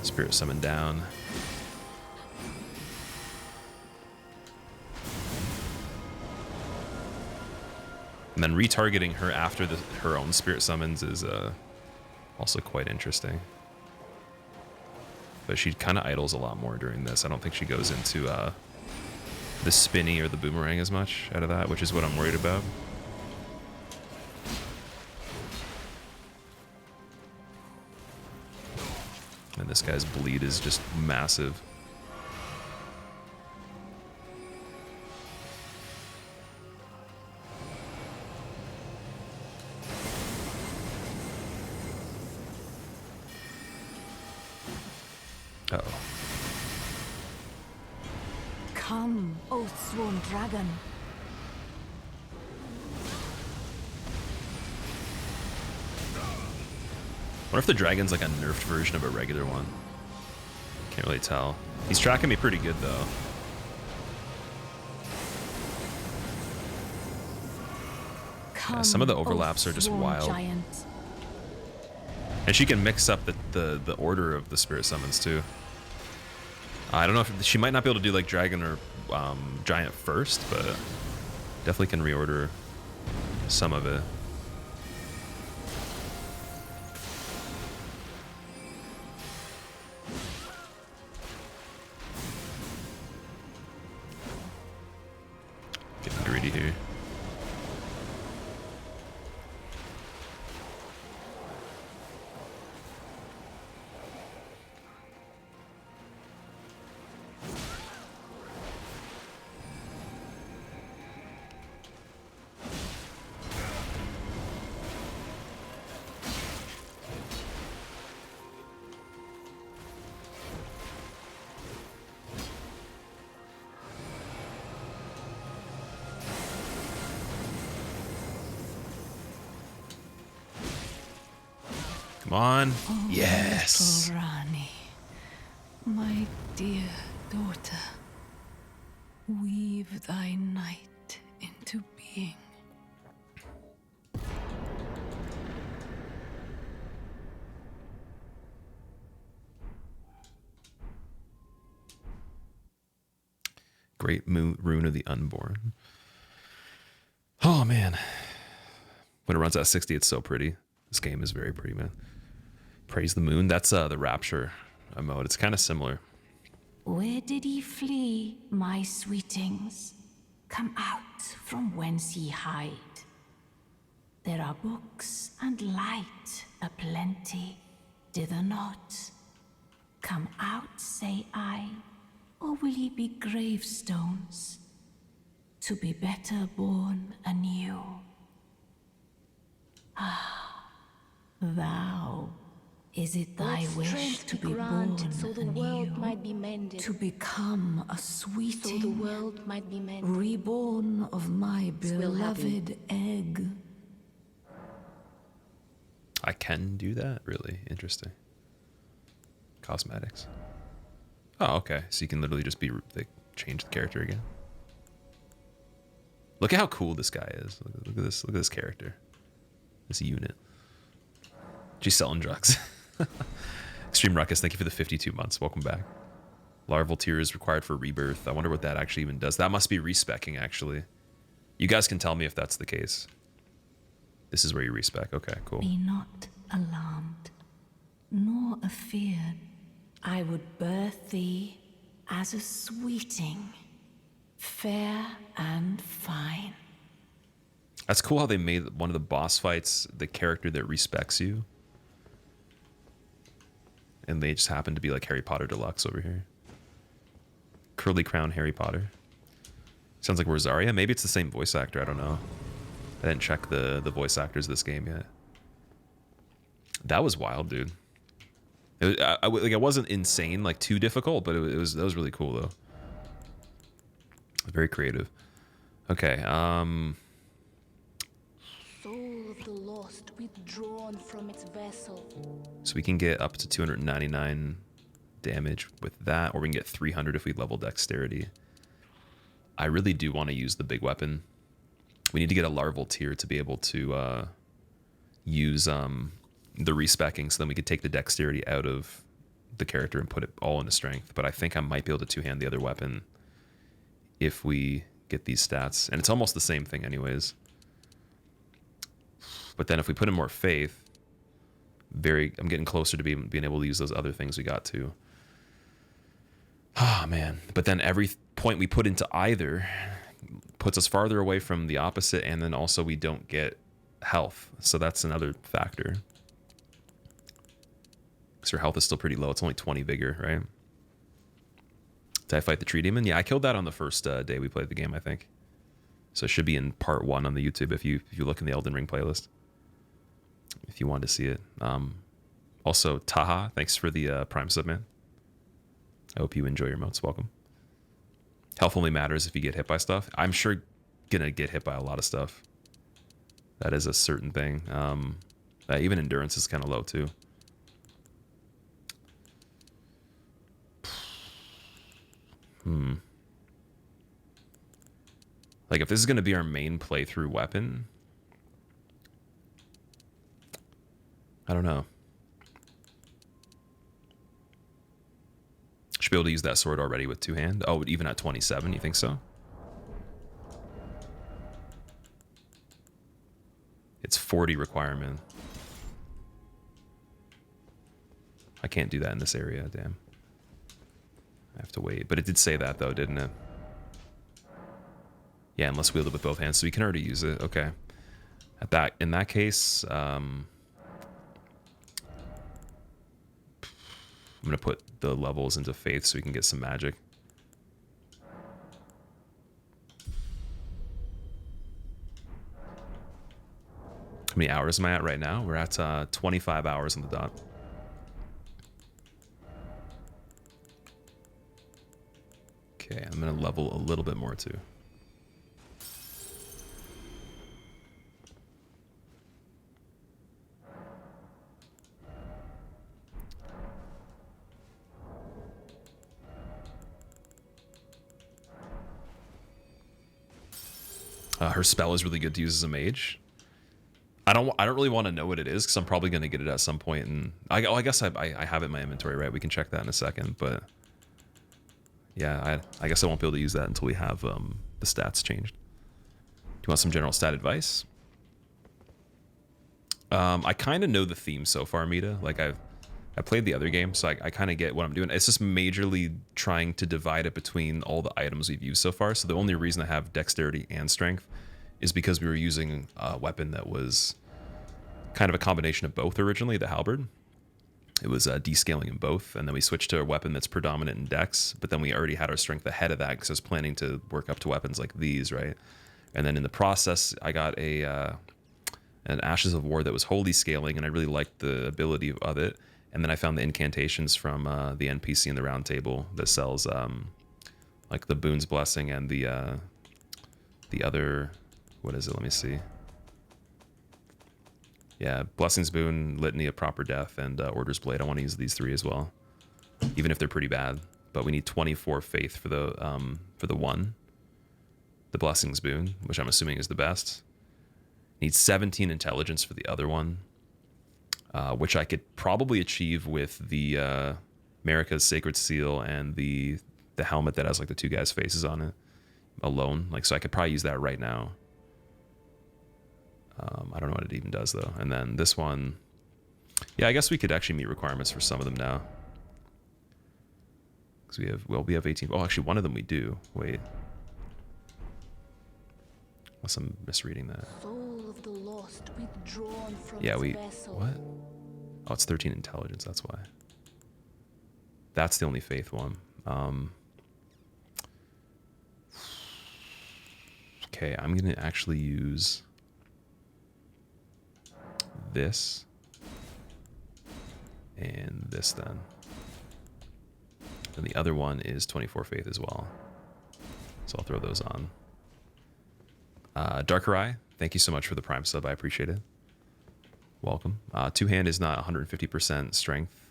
Spirit summon down. And then retargeting her after her own spirit summons is also quite interesting. But she kind of idles a lot more during this. I don't think she goes into the spinny or the boomerang as much out of that, which is what I'm worried about. And this guy's bleed is just massive. Uh-oh. Come, oath-sworn dragon. What if the dragon's like a nerfed version of a regular one? Can't really tell. He's tracking me pretty good, though. Yeah, some of the overlaps are just wild. Giant. And she can mix up the order of the spirit summons, too. I don't know if she might not be able to do like dragon or giant first, but definitely can reorder some of it. Getting greedy here. Come on. Oh, Yes. little Rani, my dear daughter, weave thy night into being. Great rune of the unborn. Oh, man. When it runs at 60, it's so pretty. This game is very pretty, man. Praise the moon. That's the Rapture mode. It's kind of similar. Where did he flee, my sweetings? Come out from whence ye hide. There are books and light aplenty, dither not. Come out, say I, or will ye be gravestones, to be better born anew? Ah, thou. Is it thy Let wish strength to be be born granted so the world anew? might be mended, To become a sweeting, so the world might be mended. reborn of my beloved egg? I can do that? Really? Interesting. Cosmetics. Oh, okay. So you can literally just be like, change the character again. Look at how cool this guy is. Look at this. Look at this character. This unit. She's selling drugs. Extreme Ruckus, thank you for the 52 months. Welcome back. Larval Tear is required for rebirth. I wonder what that actually even does. That must be respecking, actually. You guys can tell me if that's the case. This is where you respec. Okay, cool. Be not alarmed, nor afeared. I would birth thee as a sweeting, fair and fine. That's cool how they made one of the boss fights the character that respects you. And they just happen to be like Harry Potter Deluxe over here. Curly Crown Harry Potter. Sounds like Rosaria. Maybe it's the same voice actor. I don't know. I didn't check the voice actors of this game yet. That was wild, dude. Like it wasn't insane, like too difficult, but that was really cool though. Very creative. Okay. Soul of the lost withdrawn from its vessel. So we can get up to 299 damage with that, or we can get 300 if we level dexterity. I really do want to use the big weapon. We need to get a larval tier to be able to use the respecking, so then we could take the dexterity out of the character and put it all into strength. But I think I might be able to two-hand the other weapon if we get these stats. And it's almost the same thing anyways. But then if we put in more faith, I'm getting closer to being able to use those other things we got to. Oh, man. But then every point we put into either puts us farther away from the opposite, and then also we don't get health. So that's another factor. Because her health is still pretty low. It's only 20 vigor, right? Did I fight the tree demon? Yeah, I killed that on the first day we played the game, I think. So it should be in part 1 on the YouTube if you look in the Elden Ring playlist. If you want to see it. Also, Taha, thanks for the Prime sub, man. I hope you enjoy your motes. Welcome. Health only matters if you get hit by stuff. I'm sure gonna get hit by a lot of stuff. That is a certain thing. Even endurance is kind of low too. Like if this is gonna be our main playthrough weapon, I don't know. Should be able to use that sword already with two-hand. Oh, even at 27, you think so? It's 40 requirement. I can't do that in this area, damn. I have to wait. But it did say that though, didn't it? Yeah, unless wielded with both hands, so we can already use it. Okay. In that case, I'm gonna put the levels into faith so we can get some magic. How many hours am I at right now? We're at 25 hours on the dot. Okay, I'm gonna level a little bit more too. Her spell is really good to use as a mage. I don't really want to know what it is because I'm probably going to get it at some point. And I guess I have it in my inventory, right? We can check that in a second. But yeah, I guess I won't be able to use that until we have the stats changed. Do you want some general stat advice? I kind of know the theme so far, Mita. Like I played the other game, so I kind of get what I'm doing. It's just majorly trying to divide it between all the items we've used so far. So the only reason I have dexterity and strength is because we were using a weapon that was kind of a combination of both originally, the halberd. It was descaling in both, and then we switched to a weapon that's predominant in dex, but then we already had our strength ahead of that because I was planning to work up to weapons like these, right? And then in the process, I got an Ashes of War that was holy scaling, and I really liked the ability of it. And then I found the incantations from the NPC in the round table that sells like the Boon's Blessing and the other, what is it? Let me see. Yeah, Blessing's Boon, Litany of Proper Death, and Order's Blade. I want to use these three as well, even if they're pretty bad. But we need 24 faith for the one, the Blessing's Boon, which I'm assuming is the best. Need 17 intelligence for the other one. Which I could probably achieve with the Marika's Sacred Seal and the helmet that has like the two guys' faces on it alone. Like, so I could probably use that right now. I don't know what it even does though. And then this one, yeah, I guess we could actually meet requirements for some of them now. Because we have 18. Oh, actually, one of them we do. Wait. Unless I'm misreading that. Soul of the lost withdrawn from Yeah, its vessel. what? Oh, it's 13 intelligence, that's why. That's the only faith one. Okay, I'm gonna actually use this. And this then. And the other one is 24 Faith as well. So I'll throw those on. Darker Eye, thank you so much for the Prime sub. I appreciate it. Welcome. Two Hand is not 150% strength.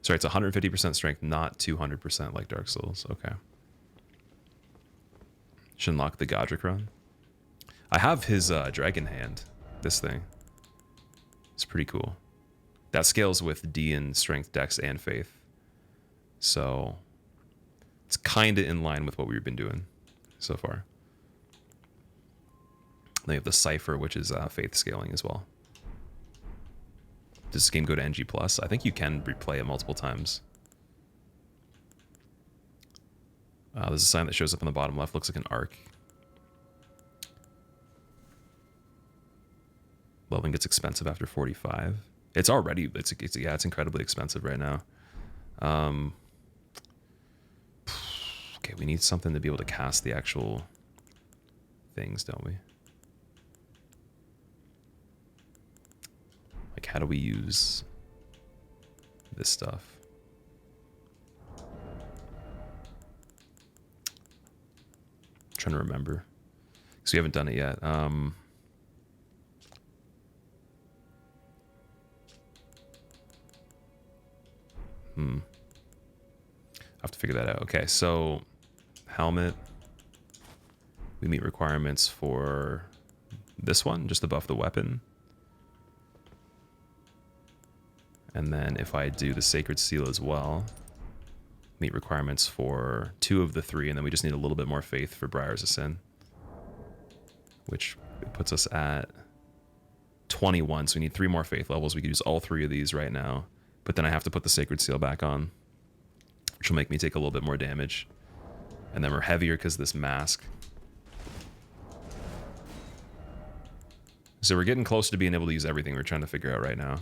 Sorry, it's 150% strength, not 200% like Dark Souls. Okay. Should unlock the Godric run. I have his Dragon Hand, this thing. It's pretty cool. That scales with D in Strength, Dex, and Faith. So it's kind of in line with what we've been doing so far. Then you have the Cypher, which is Faith scaling as well. Does this game go to NG+? I think you can replay it multiple times. There's a sign that shows up on the bottom left. Looks like an arc. Leveling gets expensive after 45. It's already, it's incredibly expensive right now. Okay, we need something to be able to cast the actual things, don't we? Like, how do we use this stuff? I'm trying to remember. Because we haven't done it yet. I'll have to figure that out. Okay, so helmet. We meet requirements for this one, just to buff the weapon. And then if I do the Sacred Seal as well, meet requirements for 2 of the 3, and then we just need a little bit more faith for Briars of Sin, which puts us at 21. So we need 3 more faith levels. We could use all 3 of these right now, but then I have to put the Sacred Seal back on, which will make me take a little bit more damage. And then we're heavier because of this mask. So we're getting closer to being able to use everything we're trying to figure out right now.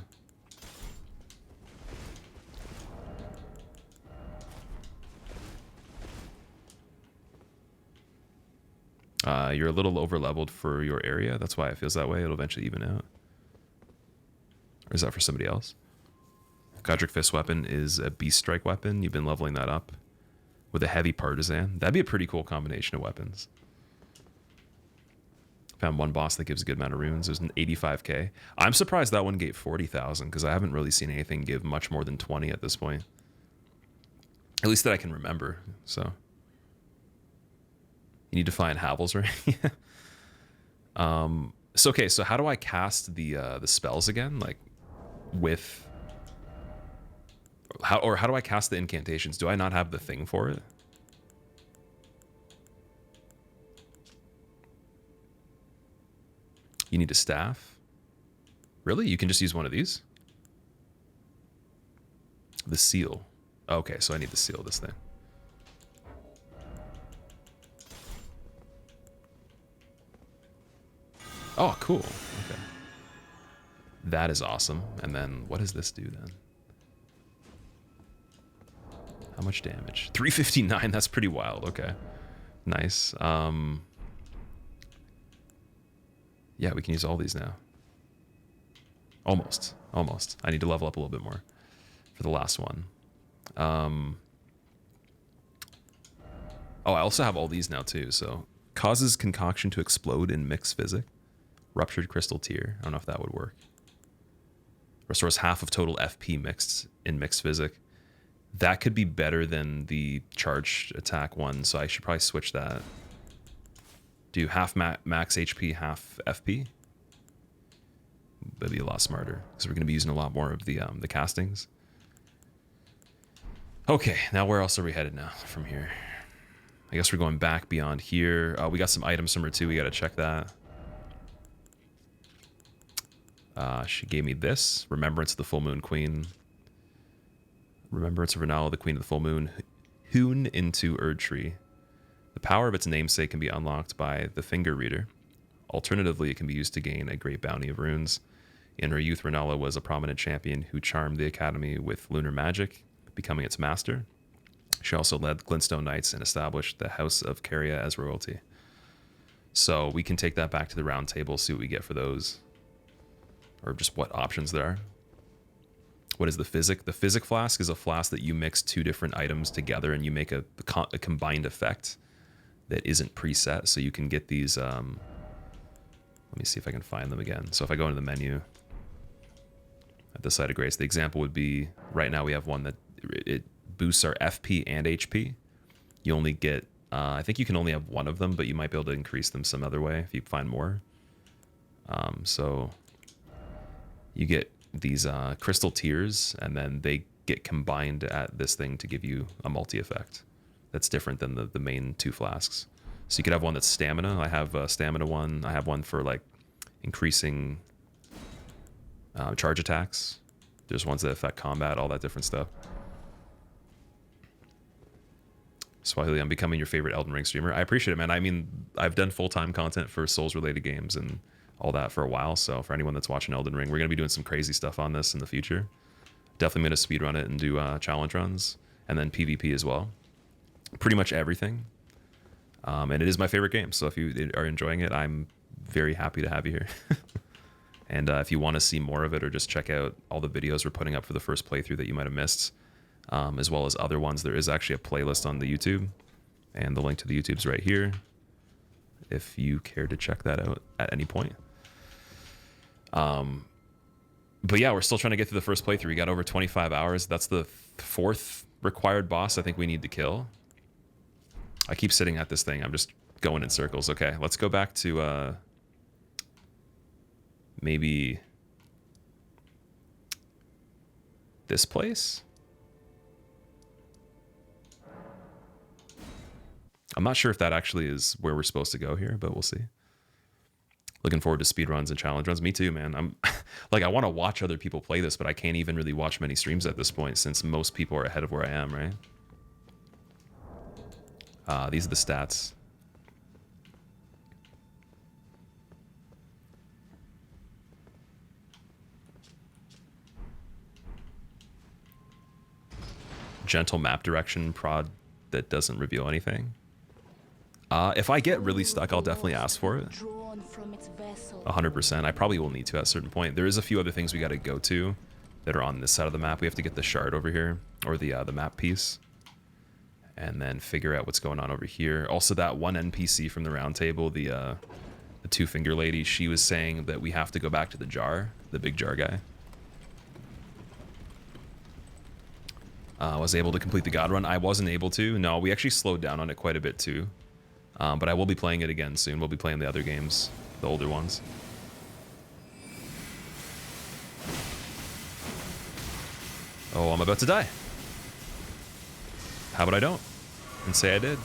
You're a little over leveled for your area. That's why it feels that way. It'll eventually even out. Or is that for somebody else? Godric Fist weapon is a Beast Strike weapon. You've been leveling that up with a heavy Partisan. That'd be a pretty cool combination of weapons. Found one boss that gives a good amount of runes. There's an 85k. I'm surprised that one gave 40,000 because I haven't really seen anything give much more than 20 at this point. At least that I can remember. So you need to find Havel's, right? So okay, so how do I cast the spells again? Like with how do I cast the incantations? Do I not have the thing for it? You need a staff? Really? You can just use one of these? The seal. Okay, so I need to seal this thing. Oh, cool. Okay. That is awesome. And then what does this do then? How much damage? 359. That's pretty wild. Okay. Nice. Yeah, we can use all these now. Almost. Almost. I need to level up a little bit more for the last one. Oh, I also have all these now too. So causes concoction to explode in mixed physic. Ruptured crystal tier. I don't know if that would work. Restores half of total FP mixed in mixed physic. That could be better than the charged attack one, so I should probably switch that. Do half max HP, half FP. That'd be a lot smarter because we're going to be using a lot more of the castings. Okay, now where else are we headed now from here? I guess we're going back beyond here. We got some items from her too. We got to check that. She gave me this. Remembrance of the Full Moon Queen. Remembrance of Renala, the Queen of the Full Moon. Hewn into Erdtree. The power of its namesake can be unlocked by the Finger Reader. Alternatively, it can be used to gain a great bounty of runes. In her youth, Renala was a prominent champion who charmed the Academy with lunar magic, becoming its master. She also led Glintstone Knights and established the House of Caria as royalty. So we can take that back to the round table, see what we get for those. Or just what options there are. what is the physic? The physic flask is a flask that you mix 2 different items together and you make a combined effect that isn't preset. So you can get these. Let me see if I can find them again. So if I go into the menu at the site of grace, the example would be right now we have one that it boosts our FP and HP. You only get, I think you can only have one of them, but you might be able to increase them some other way if you find more. So you get these crystal tears, and then they get combined at this thing to give you a multi effect that's different than the main 2 flasks. So you could have one that's stamina. I have a stamina one. I have one for like increasing charge attacks. There's ones that affect combat, all that different stuff. Swahili, I'm becoming your favorite Elden Ring streamer. I appreciate it, man. I mean, I've done full-time content for Souls-related games and all that for a while, so for anyone that's watching Elden Ring, we're going to be doing some crazy stuff on this in the future. Definitely going to speedrun it and do challenge runs, and then PvP as well. Pretty much everything. And it is my favorite game, so if you are enjoying it, I'm very happy to have you here. And if you want to see more of it or just check out all the videos we're putting up for the first playthrough that you might have missed, as well as other ones, there is actually a playlist on the YouTube, and the link to the YouTube's right here if you care to check that out at any point. But yeah, we're still trying to get through the first playthrough. We got over 25 hours. That's the 4th required boss I think we need to kill. I keep sitting at this thing. I'm just going in circles. Okay, let's go back to maybe this place. I'm not sure if that actually is where we're supposed to go here, but we'll see. Looking forward to speedruns and challenge runs. Me too, man. I'm like, I want to watch other people play this, but I can't even really watch many streams at this point since most people are ahead of where I am, right? These are the stats. Gentle map direction prod that doesn't reveal anything. If I get really stuck, I'll definitely ask for it. 100%. I probably will need to at a certain point. There is a few other things we got to go to that are on this side of the map. We have to get the shard over here, or the map piece, and then figure out what's going on over here. Also, that one NPC from the round table, the 2-finger lady, she was saying that we have to go back to the jar, the big jar guy. I was able to complete the God Run. I wasn't able to. No, we actually slowed down on it quite a bit too. But I will be playing it again soon. We'll be playing the other games, the older ones. Oh, I'm about to die. How about I don't? And say I did.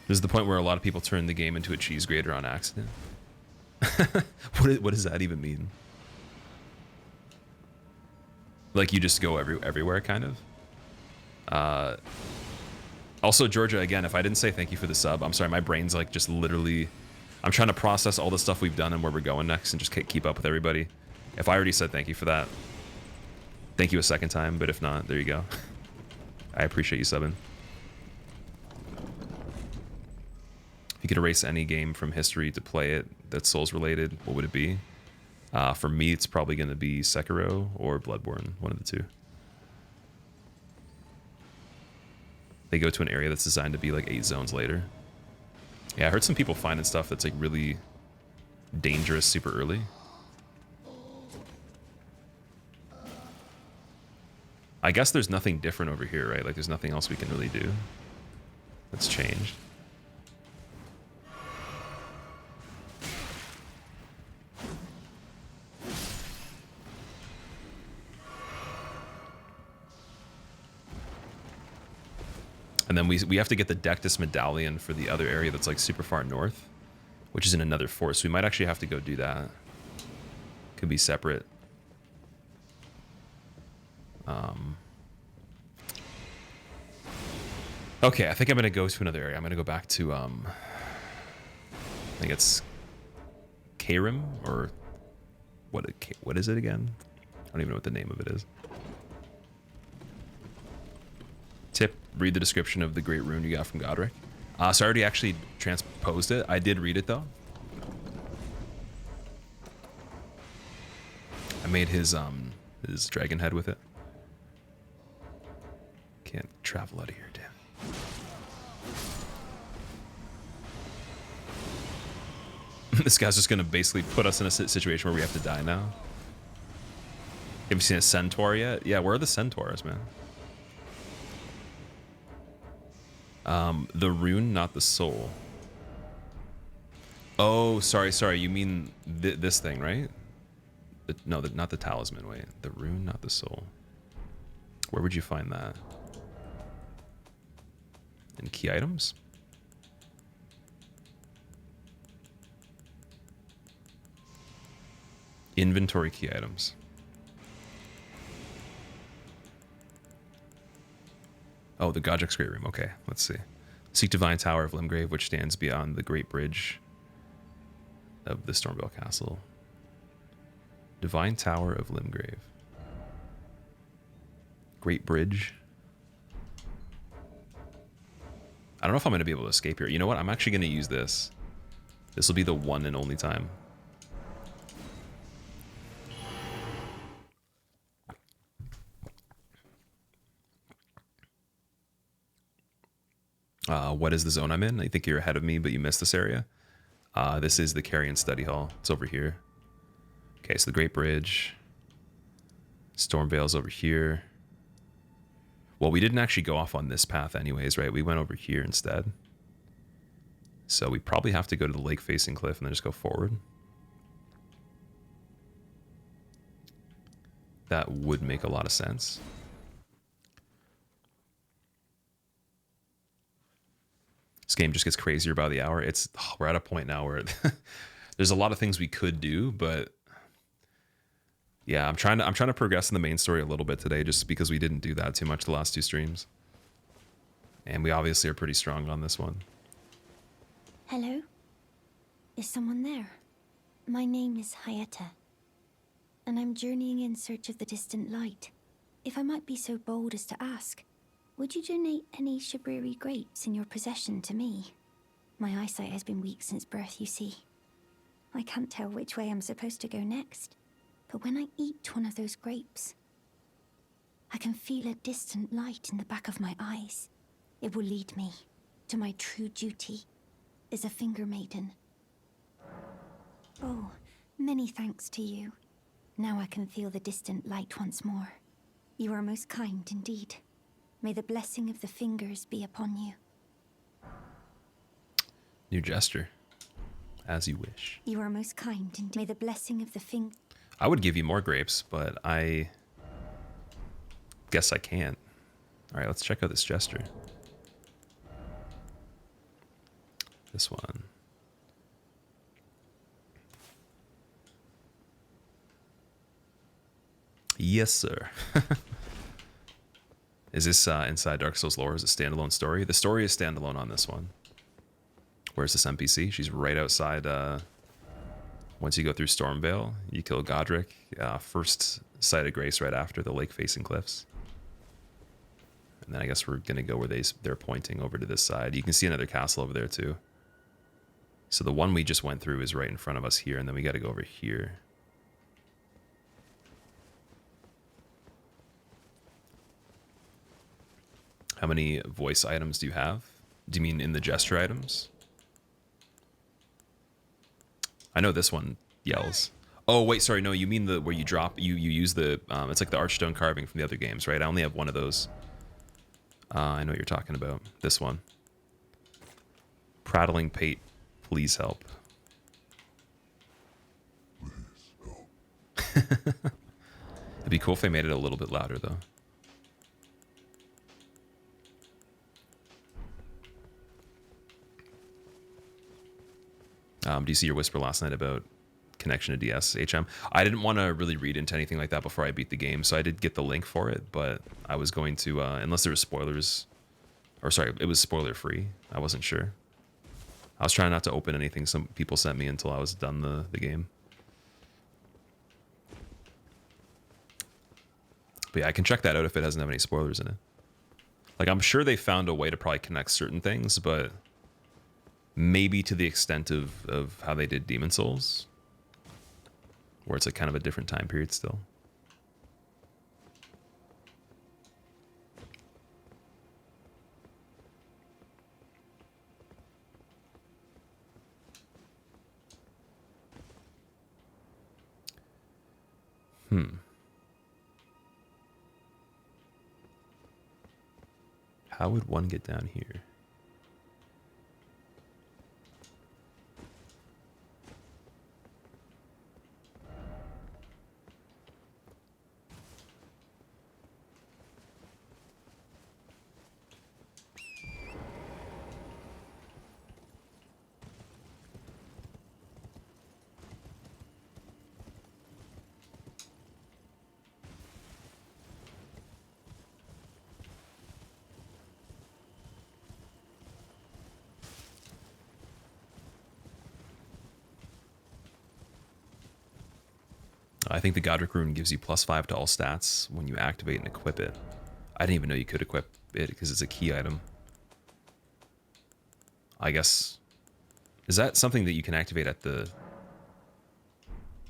This is the point where a lot of people turn the game into a cheese grater on accident. What does that even mean? Like you just go everywhere, kind of? Also, Georgia, again, if I didn't say thank you for the sub, I'm sorry, my brain's like just literally... I'm trying to process all the stuff we've done and where we're going next and just keep up with everybody. If I already said thank you for that, thank you a second time, but if not, there you go. I appreciate you subbing. If you could erase any game from history to play it that's Souls related, what would it be? For me, it's probably going to be Sekiro or Bloodborne, one of the two. They go to an area that's designed to be like 8 zones later. Yeah, I heard some people finding stuff that's like really dangerous super early. I guess there's nothing different over here, right? Like there's nothing else we can really do that's changed. And then we have to get the Dectus Medallion for the other area that's like super far north, which is in another forest. So we might actually have to go do that. Could be separate. Okay, I think I'm gonna go to another area. I'm gonna go back to I think it's Karim, or what is it again? I don't even know what the name of it is. Tip, read the description of the great rune you got from Godric. So I already actually transposed it. I did read it though. made his dragon head with it. Can't travel out of here, damn. This guy's just gonna basically put us in a situation where we have to die now. Have you seen a centaur yet? Yeah, where are the centaurs, man? The rune, not the soul. Oh, sorry. You mean this thing, right? No, not the talisman. Wait, the rune, not the soul. Where would you find that? In key items? Inventory key items. Oh, the Godric's Great Room. Okay, let's see. Seek Divine Tower of Limgrave, which stands beyond the Great Bridge of the Stormvale Castle. Divine Tower of Limgrave. Great Bridge. I don't know if I'm going to be able to escape here. You know what? I'm actually going to use this. This will be the one and only time. What is the zone I'm in? I think you're ahead of me, but you missed this area. This is the Carrion Study Hall. It's over here. Okay, so the Great Bridge. Stormvale's over here. Well, we didn't actually go off on this path anyways, right? We went over here instead. So we probably have to go to the lake-facing cliff and then just go forward. That would make a lot of sense. This game just gets crazier by the hour. We're at a point now where there's a lot of things we could do, but yeah, I'm trying to progress in the main story a little bit today, just because we didn't do that too much the last two streams, and we obviously are pretty strong on this one. Hello? Is someone there? My name is Hayata, and I'm journeying in search of the distant light. If I might be so bold as to ask, would you donate any Shabriri grapes in your possession to me? My eyesight has been weak since birth, you see. I can't tell which way I'm supposed to go next, but when I eat one of those grapes, I can feel a distant light in the back of my eyes. It will lead me to my true duty as a finger maiden. Oh, many thanks to you. Now I can feel the distant light once more. You are most kind indeed. May the blessing of the fingers be upon you. New gesture. As you wish. You are most kind indeed. May the blessing of the finger... I would give you more grapes, but I guess I can't. All right, let's check out this gesture. This one. Yes, sir. Is this inside Dark Souls lore? Is it a standalone story? The story is standalone on this one. Where's this NPC? She's right outside. Once you go through Stormvale, you kill Godric. First sight of Grace right after the lake-facing cliffs. And then I guess we're going to go where they're pointing over to this side. You can see another castle over there too. So the one we just went through is right in front of us here, and then we got to go over here. How many voice items do you have? Do you mean in the gesture items? I know this one yells. Oh, wait, sorry. No, you mean the where you drop, you use the, it's like the archstone carving from the other games, right? I only have one of those. I know what you're talking about. This one. Prattling Pate, please help. It'd be cool if they made it a little bit louder, though. Do you see your whisper last night about connection to DS HM? I didn't want to really read into anything like that before I beat the game, so I did get the link for it, but I was going to, unless there was spoilers, or sorry, it was spoiler free. I wasn't sure. I was trying not to open anything some people sent me until I was done the game. But yeah, I can check that out if it doesn't have any spoilers in it. Like, I'm sure they found a way to probably connect certain things, but maybe to the extent of how they did Demon Souls. where it's like kind of a different time period still. How would one get down here? I think the Godric rune gives you +5 to all stats when you activate and equip it. I didn't even know you could equip it because it's a key item. I guess, is that something that you can activate at the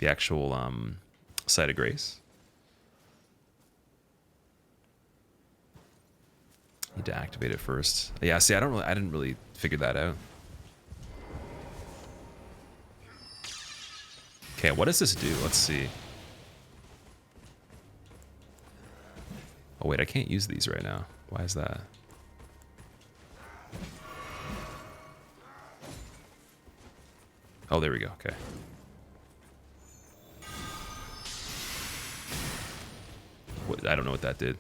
actual site of grace? Need to activate it first. Yeah, see, I didn't really figure that out. Okay, what does this do? Let's see. Oh wait, I can't use these right now. Why is that? Oh, there we go. Okay. What, I don't know what that did.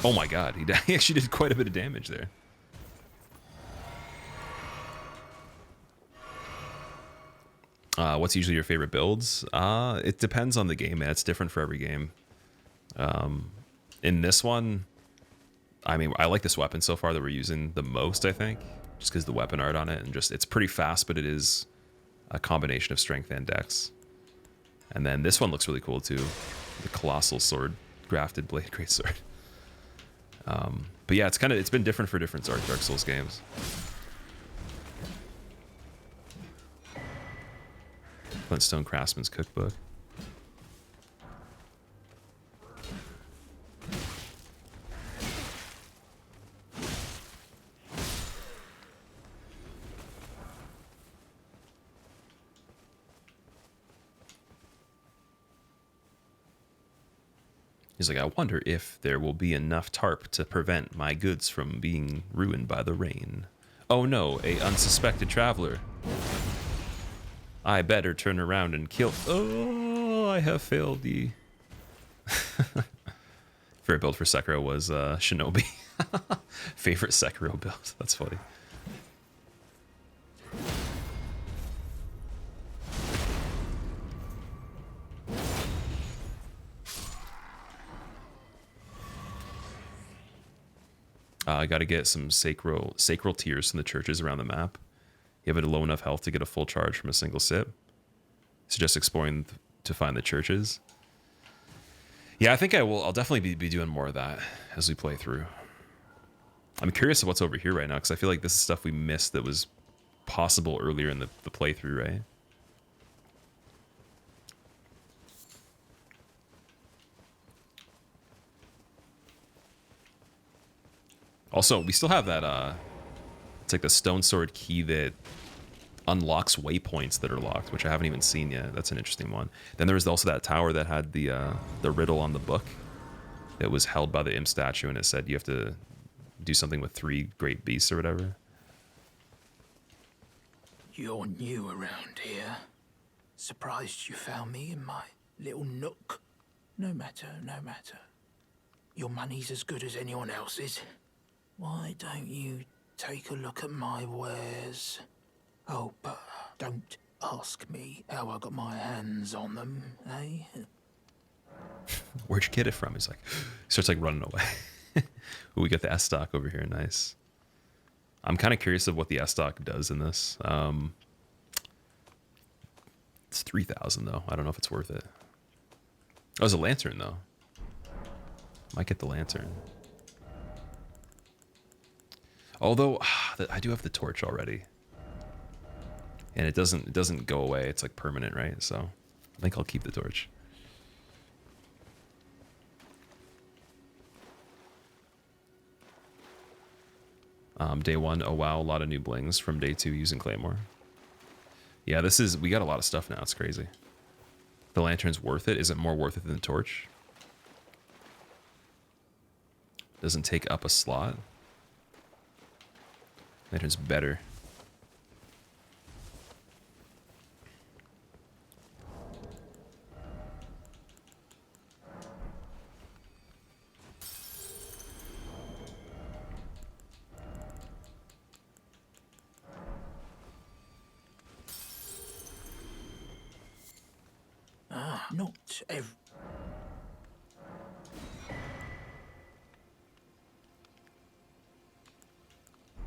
Oh my god, he actually did quite a bit of damage there. What's usually your favorite builds? It depends on the game, man. It's different for every game. In this one, I mean, I like this weapon so far that we're using the most, I think, just because the weapon art on it, and just, it's pretty fast, but it is a combination of strength and dex. And then this one looks really cool too. The colossal sword, grafted blade greatsword. But yeah, it's been different for different Dark Souls games. Glintstone Craftsman's Cookbook. He's like, I wonder if there will be enough tarp to prevent my goods from being ruined by the rain. Oh no, a unsuspected traveler. I better turn around and kill. Oh, I have failed thee. Favorite build for Sekiro was Shinobi. Favorite Sekiro build. That's funny. I got to get some sacral tears from the churches around the map. You have a low enough health to get a full charge from a single sip. Suggest exploring to find the churches. Yeah, I think I'll definitely be doing more of that as we play through. I'm curious of what's over here right now, because I feel like this is stuff we missed that was possible earlier in the playthrough, right? Also, we still have that, it's like the stone sword key that unlocks waypoints that are locked, which I haven't even seen yet. That's an interesting one. Then there was also that tower that had the riddle on the book that was held by the imp statue, and it said you have to do something with 3 great beasts or whatever. You're new around here. Surprised you found me in my little nook. No matter, no matter. Your money's as good as anyone else's. Why don't you take a look at my wares? Oh, but don't ask me how I got my hands on them, eh? Where'd you get it from? He's like, he starts like running away. Ooh, we got the S-Stock over here, nice. I'm kind of curious of what the S-Stock does in this. It's 3,000 though. I don't know if it's worth it. Oh, it's a lantern though. Might get the lantern. Although I do have the torch already, and it doesn't go away. It's like permanent, right? So I think I'll keep the torch. Day 1, oh wow, a lot of new blings from day 2 using Claymore. Yeah, we got a lot of stuff now. It's crazy. The lantern's worth it. Is it more worth it than the torch? Doesn't take up a slot. Lantern's better. Not every...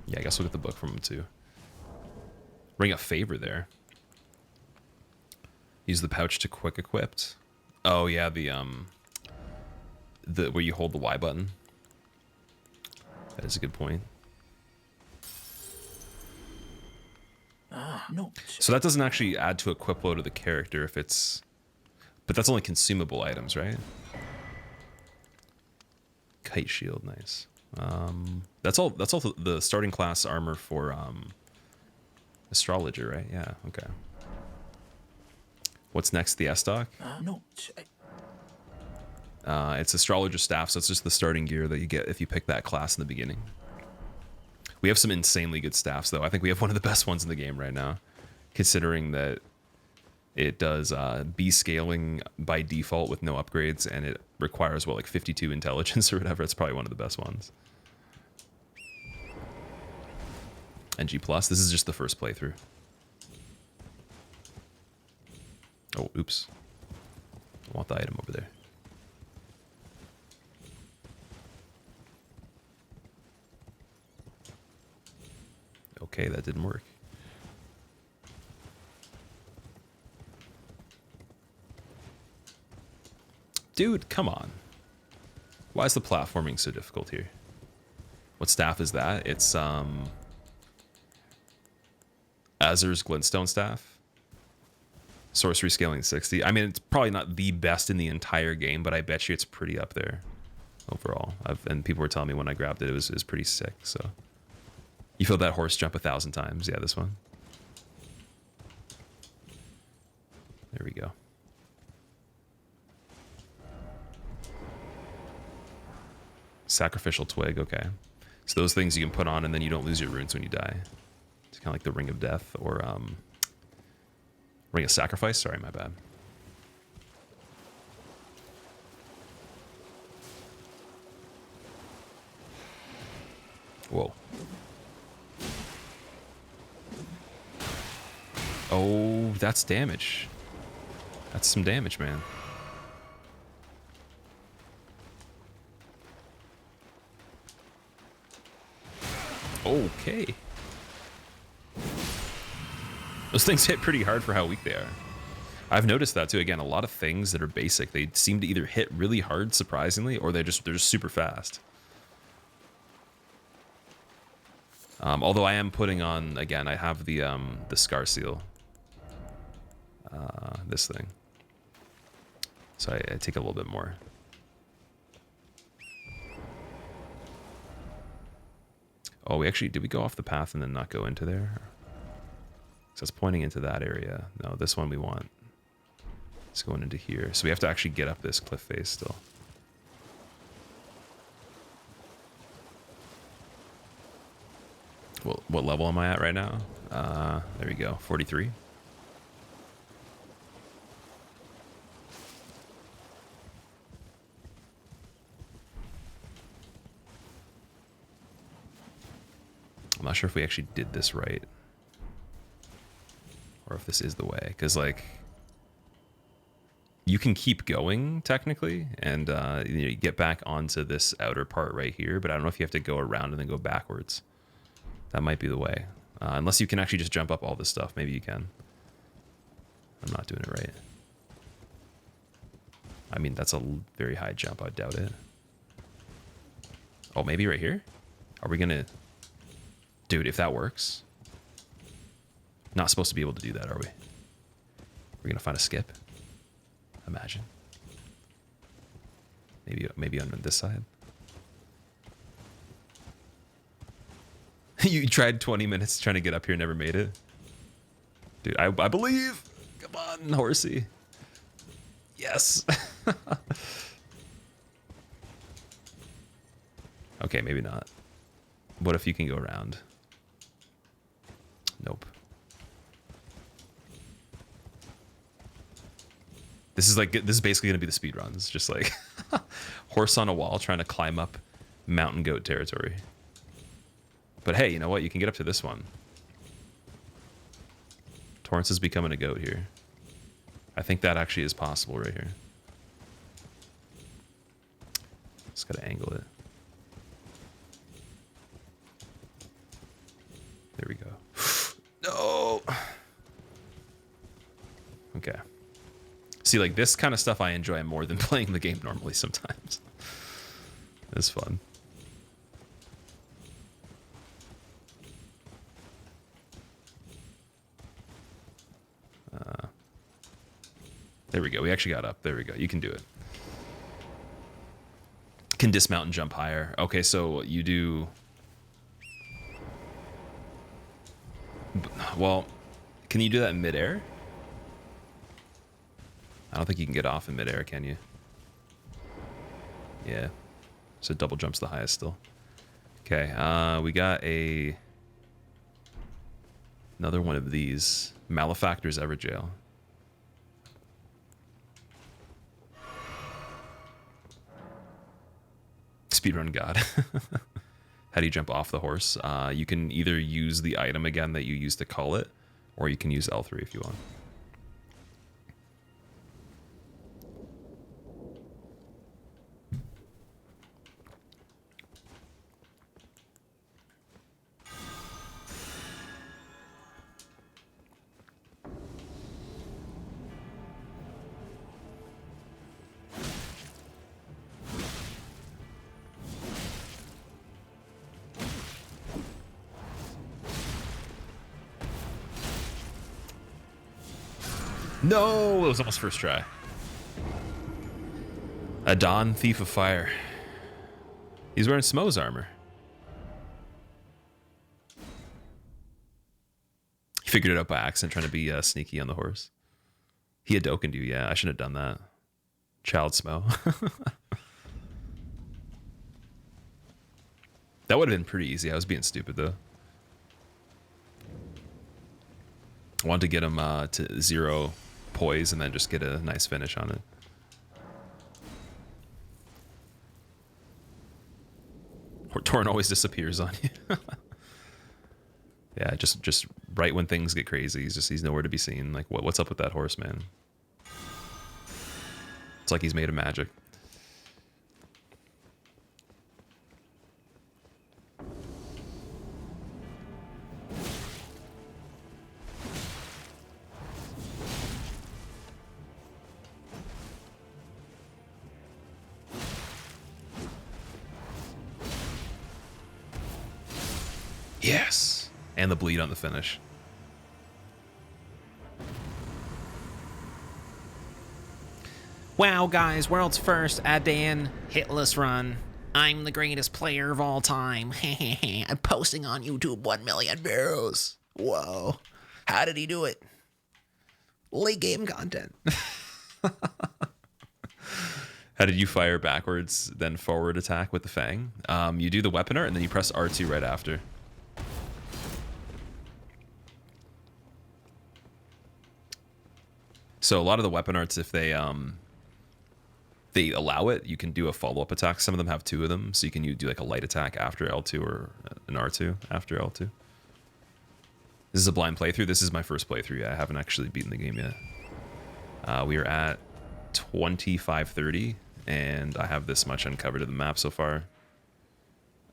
Yeah, I guess we'll get the book from him too. Ring of Favor there. Use the pouch to quick equipped. Oh yeah, the where you hold the Y button. That is a good point. Not... So that doesn't actually add to equip load of the character if it's... But that's only consumable items, right? Kite shield, nice. That's all the starting class armor for astrologer, right? Yeah, okay. What's next? The S-Stock? It's astrologer staff, so it's just the starting gear that you get if you pick that class in the beginning. We have some insanely good staffs, though. I think we have one of the best ones in the game right now, considering that it does B scaling by default with no upgrades, and it requires, what, like 52 intelligence or whatever. It's probably one of the best ones. And G+, this is just the first playthrough. Oh, oops. I want the item over there. Okay, that didn't work. Dude, come on. Why is the platforming so difficult here? What staff is that? It's Azur's Glintstone staff. Sorcery scaling 60. I mean, it's probably not the best in the entire game, but I bet you it's pretty up there overall. And people were telling me when I grabbed it, it was pretty sick. So you feel that horse jump 1,000 times. Yeah, this one. There we go. Sacrificial twig, okay. So those things you can put on and then you don't lose your runes when you die. It's kind of like the Ring of Death or Ring of Sacrifice. Sorry, my bad. Whoa. Oh, that's damage. That's some damage, man. Okay. Those things hit pretty hard for how weak they are. I've noticed that too. Again, a lot of things that are basic, they seem to either hit really hard, surprisingly, or they're just super fast. Although I am putting on, again, I have the Scar Seal. This thing. So I take a little bit more. Oh, did we go off the path and then not go into there? So it's pointing into that area. No, this one we want. It's going into here. So we have to actually get up this cliff face still. Well, what level am I at right now? There we go, 43. I'm not sure if we actually did this right. Or if this is the way. Because, like, you can keep going, technically. And you get back onto this outer part right here. But I don't know if you have to go around and then go backwards. That might be the way. Unless you can actually just jump up all this stuff. Maybe you can. I'm not doing it right. I mean, that's a very high jump. I doubt it. Oh, maybe right here? Are we going to... Dude, if that works. Not supposed to be able to do that, are we? We're gonna find a skip. Imagine. Maybe on this side. You tried 20 minutes trying to get up here, never made it. Dude, I believe. Come on, horsey. Yes. Okay, maybe not. What if you can go around? Nope. This is basically gonna be the speed runs, just like horse on a wall trying to climb up mountain goat territory. But hey, you know what? You can get up to this one. Torrance is becoming a goat here. I think that actually is possible right here. Just gotta angle it. There we go. No. Okay. See, like this kind of stuff I enjoy more than playing the game normally sometimes. It's fun. There we go. We actually got up. There we go. You can do it. Can dismount and jump higher. Okay, so you do... Well, can you do that in midair? I don't think you can get off in midair, can you? Yeah. So double jump's the highest still. Okay, we got another one of these. Malefactor's Everjail. Speedrun God. How do you jump off the horse? You can either use the item again that you used to call it, or you can use L3 if you want. No, it was almost first try. Adon, Thief of Fire. He's wearing Smo's armor. He figured it out by accident, trying to be sneaky on the horse. He had Hadokened you, yeah. I shouldn't have done that. Child Smo. That would have been pretty easy. I was being stupid, though. I wanted to get him to 0 poise and then just get a nice finish on it. Torn always disappears on you. Yeah, just right when things get crazy, he's nowhere to be seen. Like, what's up with that horse, man? It's like he's made of magic. Yes! And the bleed on the finish. Wow, guys, world's first Adan hitless run. I'm the greatest player of all time. I'm posting on YouTube 1 million views. Whoa. How did he do it? Late game content. How did you fire backwards, then forward attack with the Fang? You do the weapon art, and then you press R2 right after. So a lot of the weapon arts, if they allow it, you can do a follow-up attack. Some of them have 2 of them, so you can do like a light attack after L2 or an R2 after L2. This is a blind playthrough. This is my first playthrough. I haven't actually beaten the game yet. We are at 25:30, and I have this much uncovered of the map so far.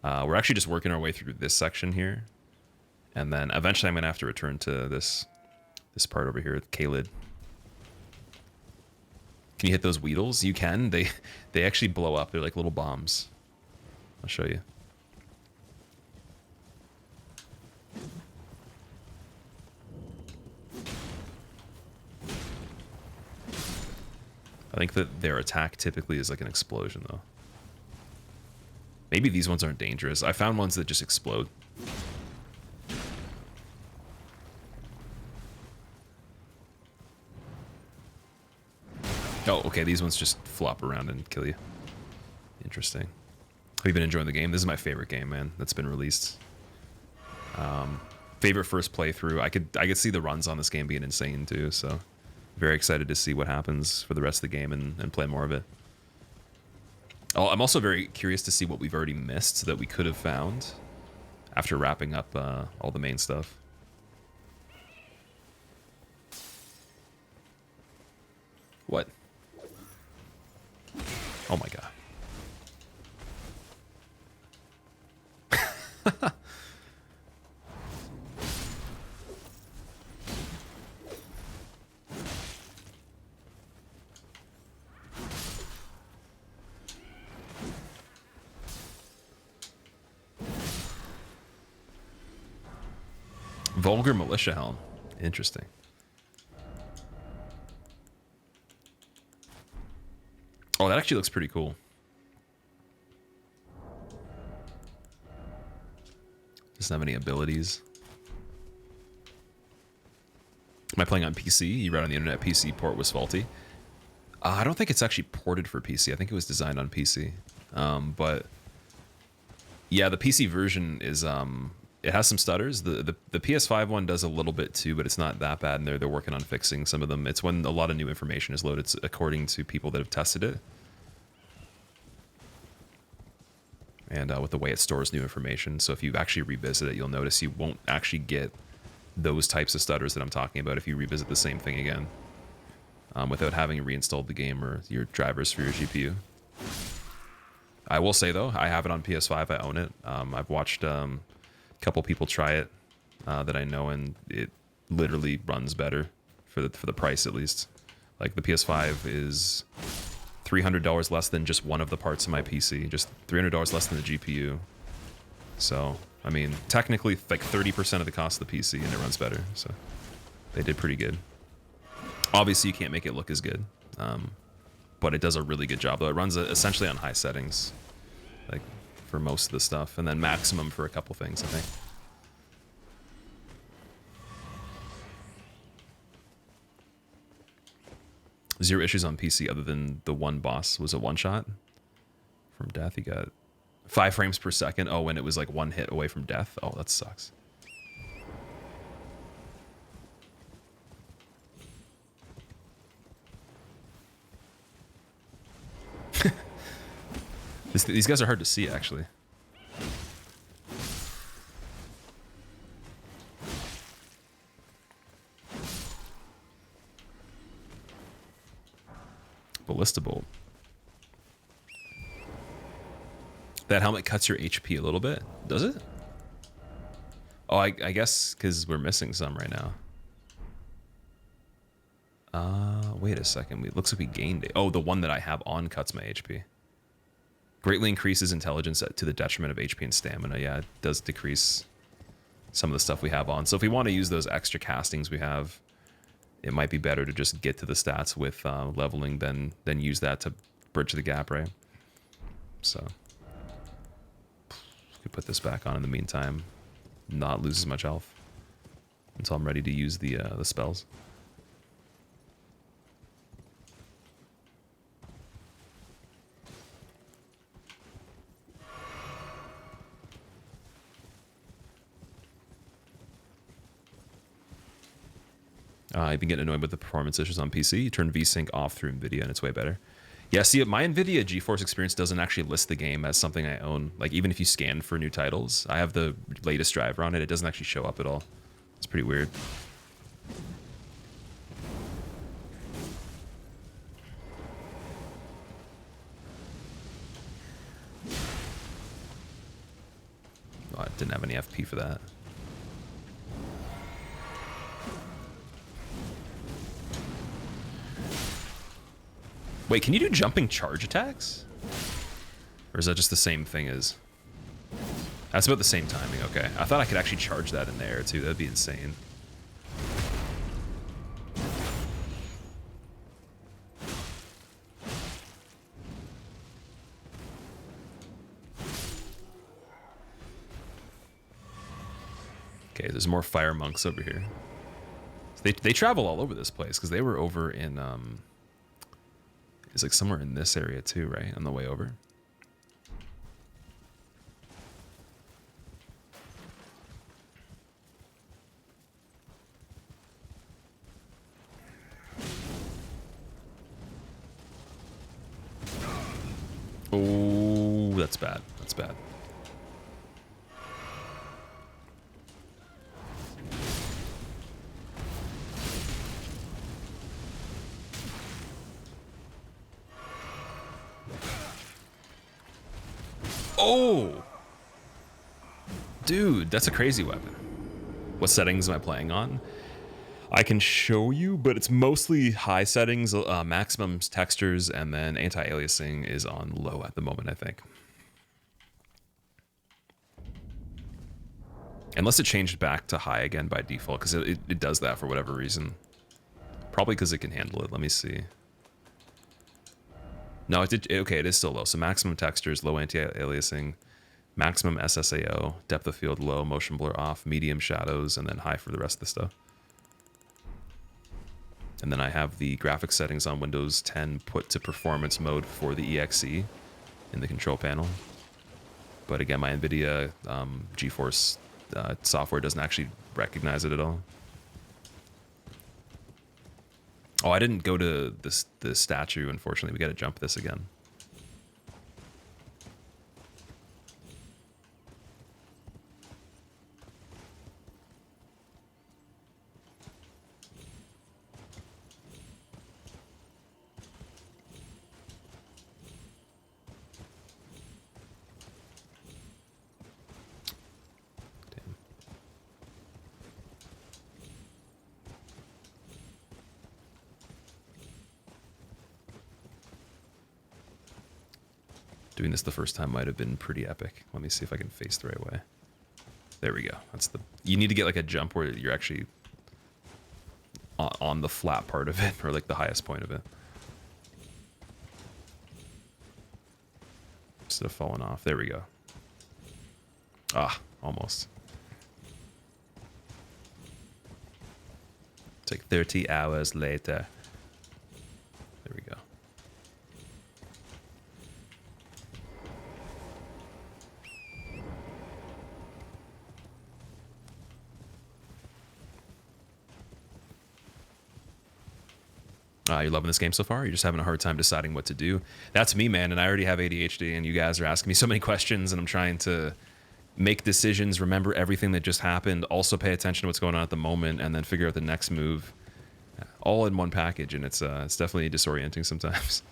We're actually just working our way through this section here, and then eventually I'm gonna have to return to this part over here, Kalid. Can you hit those Weedles? You can. They actually blow up. They're like little bombs. I'll show you. I think that their attack typically is like an explosion, though. Maybe these ones aren't dangerous. I found ones that just explode. Oh, okay, these ones just flop around and kill you. Interesting. Have you been enjoying the game? This is my favorite game, man, that's been released. Favorite first playthrough. I could see the runs on this game being insane too, so very excited to see what happens for the rest of the game and play more of it. Oh, I'm also very curious to see what we've already missed that we could have found after wrapping up all the main stuff. What? Oh my god. Vulgar Militia Helm. Interesting. Oh, that actually looks pretty cool. Doesn't have any abilities. Am I playing on PC? You read on the internet PC port was faulty. I don't think it's actually ported for PC. I think it was designed on PC. But yeah, the PC version is it has some stutters. The PS5 one does a little bit too, but it's not that bad, and they're working on fixing some of them. It's when a lot of new information is loaded, according to people that have tested it. And with the way it stores new information. So if you actually revisit it, you'll notice you won't actually get those types of stutters that I'm talking about if you revisit the same thing again. Without having reinstalled the game or your drivers for your GPU. I will say though, I have it on PS5, I own it. I've watched a couple people try it that I know, and it literally runs better for the price at least. Like the PS5 is $300 less than just one of the parts of my PC, just $300 less than the GPU. So, I mean, technically like 30% of the cost of the PC, and it runs better. So they did pretty good. Obviously, you can't make it look as good, but it does a really good job, though. It runs essentially on high settings, like for most of the stuff, and then maximum for a couple things, I think. Zero issues on PC other than the one boss was a one-shot from death. You got 5 frames per second. Oh, when it was like one hit away from death. Oh, that sucks. These guys are hard to see, actually. Ballista Bolt. That helmet cuts your HP a little bit. Does it? Oh, I guess because we're missing some right now. Wait a second. It looks like we gained it. Oh, the one that I have on cuts my HP. Greatly increases intelligence to the detriment of HP and stamina. Yeah, it does decrease some of the stuff we have on. So if we want to use those extra castings we have, it might be better to just get to the stats with leveling than use that to bridge the gap, right? So could put this back on in the meantime, not lose as much health until I'm ready to use the spells. I've been getting annoyed with the performance issues on PC. You turn VSync off through NVIDIA and it's way better. Yeah, see, my NVIDIA GeForce Experience doesn't actually list the game as something I own. Like, even if you scan for new titles, I have the latest driver on it. It doesn't actually show up at all. It's pretty weird. Oh, I didn't have any FP for that. Wait, can you do jumping charge attacks? Or is that just the same thing as... That's about the same timing, okay. I thought I could actually charge that in the air too, that'd be insane. Okay, there's more fire monks over here. So they travel all over this place because they were over in it's like somewhere in this area too, right? On the way over. Oh, that's bad. That's bad. Oh! Dude, that's a crazy weapon. What settings am I playing on? I can show you, but it's mostly high settings, maximum textures, and then anti-aliasing is on low at the moment, I think. Unless it changed back to high again by default, because it does that for whatever reason. Probably because it can handle it. Let me see. No, it did. Okay, it is still low. So maximum textures, low anti-aliasing, maximum SSAO, depth of field low, motion blur off, medium shadows, and then high for the rest of the stuff. And then I have the graphics settings on Windows 10 put to performance mode for the EXE in the control panel. But again, my NVIDIA GeForce software doesn't actually recognize it at all. Oh, I didn't go to the statue, unfortunately. We got to jump this again. Doing this the first time might have been pretty epic. Let me see if I can face the right way. There we go. That's the. You need to get like a jump where you're actually on the flat part of it, or like the highest point of it, instead of falling off. There we go. Ah, almost. It's like 30 hours later. There we go. You're loving this game so far? You're just having a hard time deciding what to do? That's me, man, and I already have ADHD, and you guys are asking me so many questions, and I'm trying to make decisions, remember everything that just happened, also pay attention to what's going on at the moment, and then figure out the next move, all in one package, and it's definitely disorienting sometimes.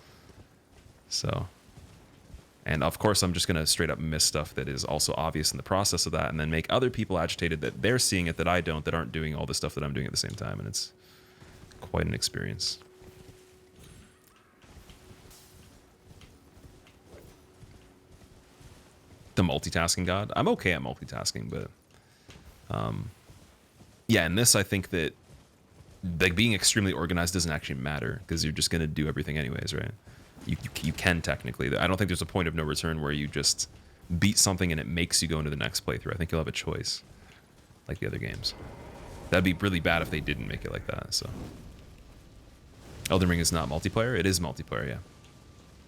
So, and of course, I'm just going to straight up miss stuff that is also obvious in the process of that, and then make other people agitated that they're seeing it that I don't, that aren't doing all the stuff that I'm doing at the same time, and it's quite an experience. The multitasking god. I'm okay at multitasking, but yeah, in this I think that like being extremely organized doesn't actually matter because you're just gonna do everything anyways, right? You can technically. I don't think there's a point of no return where you just beat something and it makes you go into the next playthrough. I think you'll have a choice, like the other games. That'd be really bad if they didn't make it like that. So, Elden Ring is not multiplayer. It is multiplayer, yeah.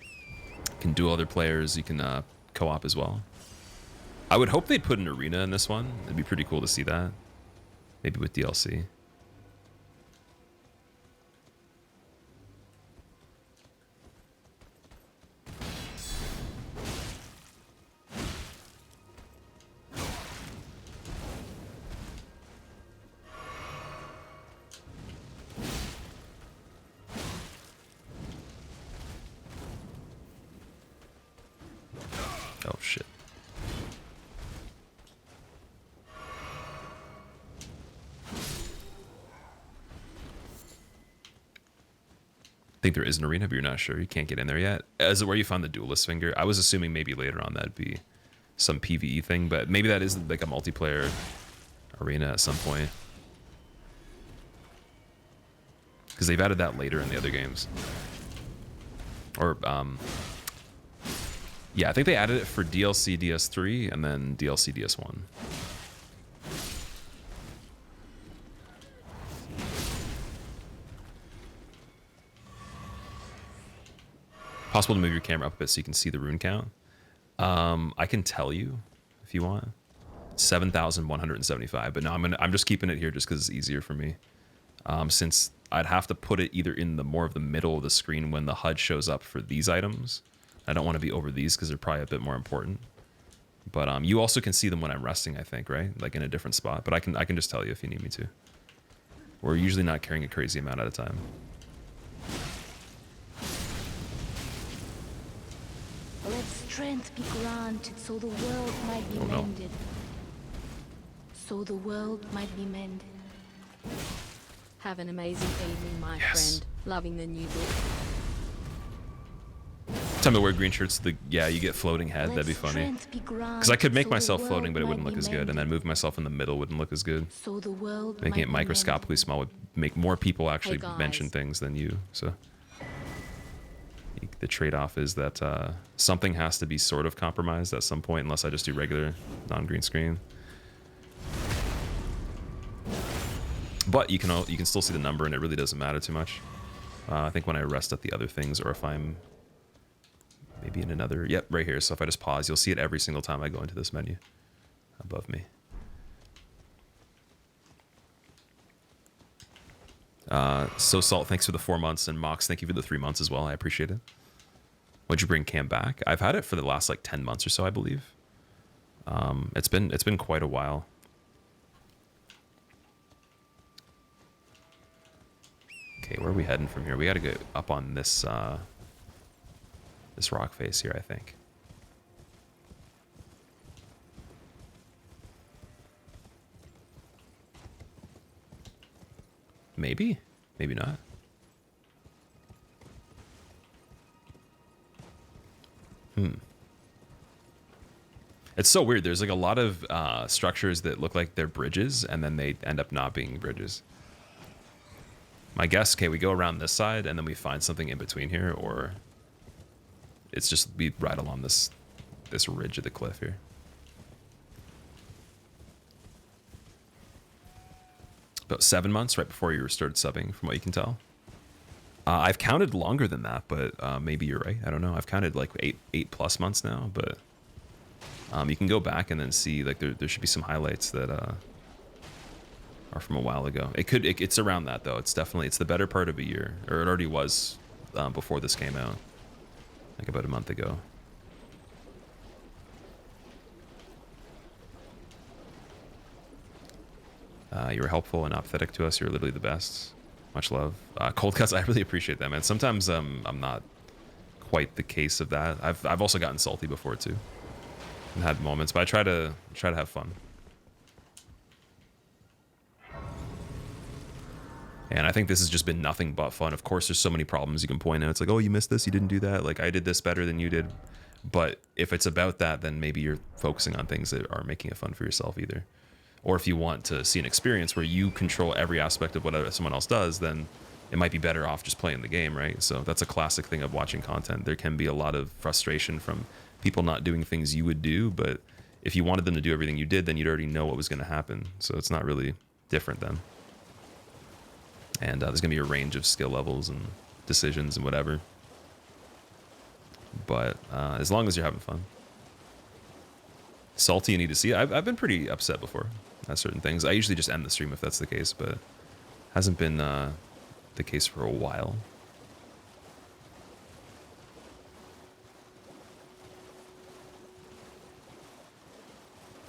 You can duel other players. You can co-op as well. I would hope they'd put an arena in this one. It'd be pretty cool to see that. Maybe with DLC. Oh, shit. I think there is an arena, but you're not sure. You can't get in there yet. Is it where you found the duelist finger? I was assuming maybe later on that'd be some PvE thing, but maybe that is like a multiplayer arena at some point. Because they've added that later in the other games. Or, yeah, I think they added it for DLC DS3 and then DLC DS1. Possible to move your camera up a bit so you can see the rune count. I can tell you if you want. 7,175, but no, I'm just keeping it here just because it's easier for me. Since I'd have to put it either in the more of the middle of the screen when the HUD shows up for these items. I don't want to be over these because they're probably a bit more important. But you also can see them when I'm resting, I think, right? Like in a different spot. But I can just tell you if you need me to. We're usually not carrying a crazy amount at a time. Let strength be granted so the world might be mended. So the world might be mended. Have an amazing evening, my friend. Loving the new book. Time to wear green shirts. Yeah, you get floating head. That'd be funny. Because I could make myself floating, but it wouldn't look as good. And then move myself in the middle wouldn't look as good. So the world Making it microscopically small would make more people actually mention things than you. So the trade-off is that something has to be sort of compromised at some point, unless I just do regular non-green screen. But you can still see the number, and it really doesn't matter too much. I think when I rest at the other things, or if I'm maybe in another, yep, right here. So if I just pause, you'll see it every single time I go into this menu above me. So Salt, thanks for the 4 months, and Mox, thank you for the 3 months as well. I appreciate it. When'd you bring Cam back? I've had it for the last like 10 months or so, I believe. It's been quite a while. Okay, where are we heading from here? We got to go up on this this rock face here, I think. Maybe, maybe not. It's so weird. There's like a lot of structures that look like they're bridges, and then they end up not being bridges. My guess, okay, we go around this side, and then we find something in between here, or it's just we right along this ridge of the cliff here. About 7 months right before you started subbing, from what you can tell. I've counted longer than that, but maybe you're right. I don't know. I've counted like eight plus months now, but you can go back and then see like there should be some highlights that are from a while ago. It's around that though. It's the better part of a year, or it already was before this came out, like about a month ago. You were helpful and apathetic to us. You're literally the best. Much love. Cold cuts, I really appreciate that, man. Sometimes I'm not quite the case of that. I've also gotten salty before too, and had moments, but I try to have fun. And I think this has just been nothing but fun. Of course, there's so many problems you can point out. It's like, oh, you missed this, you didn't do that. Like, I did this better than you did. But if it's about that, then maybe you're focusing on things that are making it fun for yourself either. Or if you want to see an experience where you control every aspect of what someone else does, then it might be better off just playing the game, right? So that's a classic thing of watching content. There can be a lot of frustration from people not doing things you would do, but if you wanted them to do everything you did, then you'd already know what was going to happen. So it's not really different then. And there's going to be a range of skill levels and decisions and whatever. But as long as you're having fun. Salty, you need to see. I've been pretty upset before at certain things. I usually just end the stream if that's the case, but hasn't been the case for a while.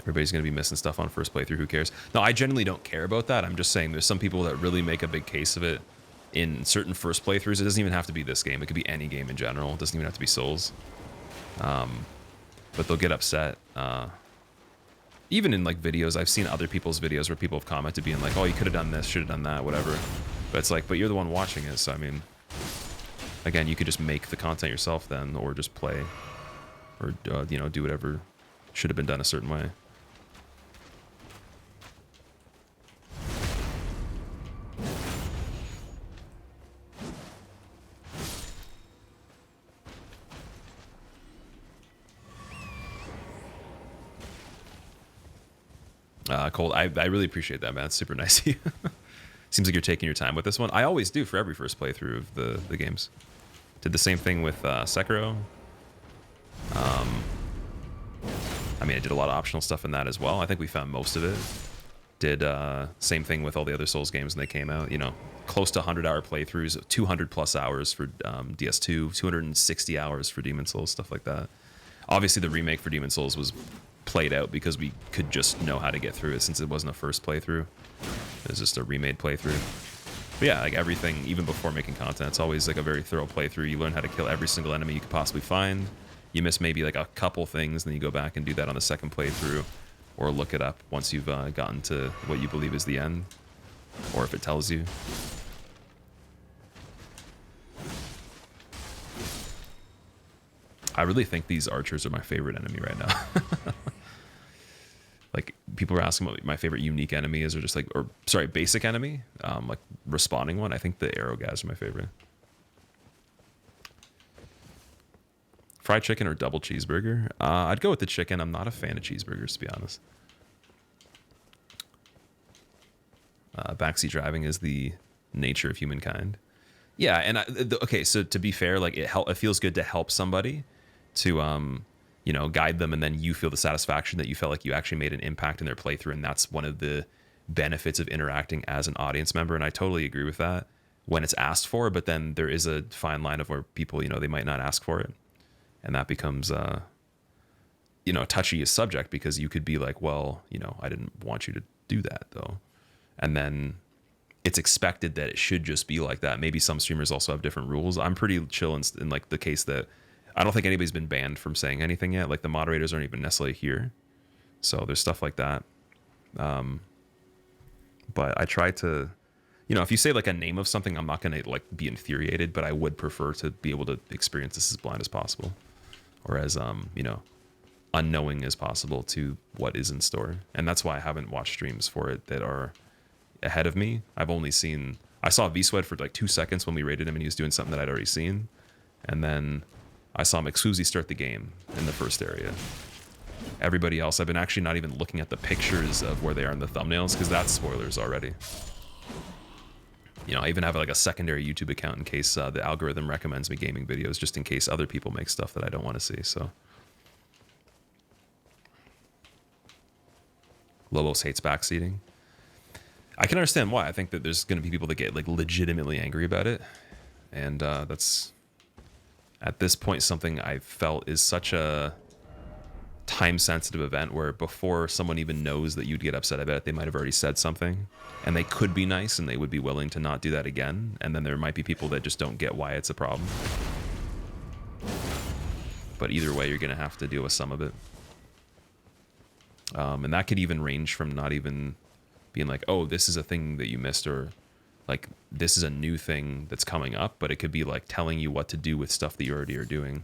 Everybody's going to be missing stuff on first playthrough. Who cares? No, I generally don't care about that. I'm just saying there's some people that really make a big case of it in certain first playthroughs. It doesn't even have to be this game. It could be any game in general. It doesn't even have to be Souls. But they'll get upset. Even in like videos, I've seen other people's videos where people have commented being like, oh, you could have done this, should have done that, whatever. But it's like, but you're the one watching it. So, I mean, again, you could just make the content yourself then, or just play, or, you know, do whatever should have been done a certain way. Cold, I really appreciate that, man. It's super nice of you. Seems like you're taking your time with this one. I always do for every first playthrough of the games. Did the same thing with Sekiro. I mean, I did a lot of optional stuff in that as well. I think we found most of it. Did same thing with all the other Souls games when they came out. You know, close to 100-hour playthroughs, 200 plus hours for DS2, 260 hours for Demon Souls, stuff like that. Obviously, the remake for Demon Souls was played out because we could just know how to get through it since it wasn't a first playthrough. It was just a remade playthrough. But yeah, like everything, even before making content, it's always like a very thorough playthrough. You learn how to kill every single enemy you could possibly find. You miss maybe like a couple things, then you go back and do that on the second playthrough, or look it up once you've gotten to what you believe is the end, or if it tells you. I really think these archers are my favorite enemy right now. Like, people are asking what my favorite unique enemy is, or just like, or sorry, basic enemy, like respawning one. I think the arrow guys are my favorite. Fried chicken or double cheeseburger? I'd go with the chicken. I'm not a fan of cheeseburgers, to be honest. Backseat driving is the nature of humankind. Yeah, and okay, so to be fair, like it feels good to help somebody, to you know, guide them, and then you feel the satisfaction that you felt like you actually made an impact in their playthrough, and that's one of the benefits of interacting as an audience member. And I totally agree with that when it's asked for, but then there is a fine line of where people, you know, they might not ask for it, and that becomes you know, a touchy subject, because you could be like, well, you know, I didn't want you to do that though, and then it's expected that it should just be like that. Maybe some streamers also have different rules. I'm pretty chill in like the case that I don't think anybody's been banned from saying anything yet. Like, the moderators aren't even necessarily here, so there's stuff like that. But I try to, you know, if you say like a name of something, I'm not gonna like be infuriated, but I would prefer to be able to experience this as blind as possible, or as you know, unknowing as possible to what is in store. And that's why I haven't watched streams for it that are ahead of me. I saw V-Sweat for like 2 seconds when we raided him, and he was doing something that I'd already seen, and then I saw McSuzy start the game in the first area. Everybody else, I've been actually not even looking at the pictures of where they are in the thumbnails, because that's spoilers already. You know, I even have like a secondary YouTube account in case the algorithm recommends me gaming videos, just in case other people make stuff that I don't want to see. So Lobos hates backseating. I can understand why. I think that there's going to be people that get like legitimately angry about it, and that's, at this point, something I felt is such a time-sensitive event where before someone even knows that you'd get upset about it, they might have already said something, and they could be nice and they would be willing to not do that again, and then there might be people that just don't get why it's a problem. But either way, you're going to have to deal with some of it. And that could even range from not even being like, oh, this is a thing that you missed, or like, this is a new thing that's coming up, but it could be like telling you what to do with stuff that you already are doing.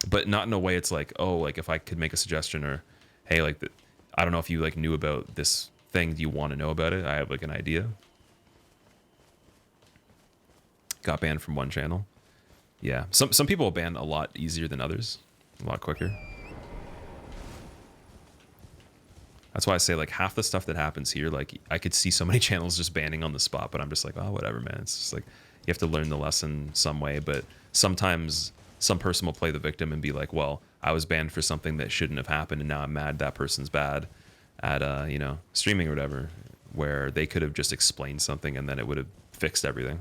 But not in a way it's like, oh, like if I could make a suggestion, or hey, like, I don't know if you like knew about this thing. Do you want to know about it? I have like an idea. Got banned from one channel. Yeah, some people will ban a lot easier than others, a lot quicker. That's why I say, like, half the stuff that happens here, like, I could see so many channels just banning on the spot, but I'm just like, oh, whatever, man. It's just like, you have to learn the lesson some way, but sometimes some person will play the victim and be like, well, I was banned for something that shouldn't have happened, and now I'm mad that person's bad at, you know, streaming or whatever, where they could have just explained something and then it would have fixed everything.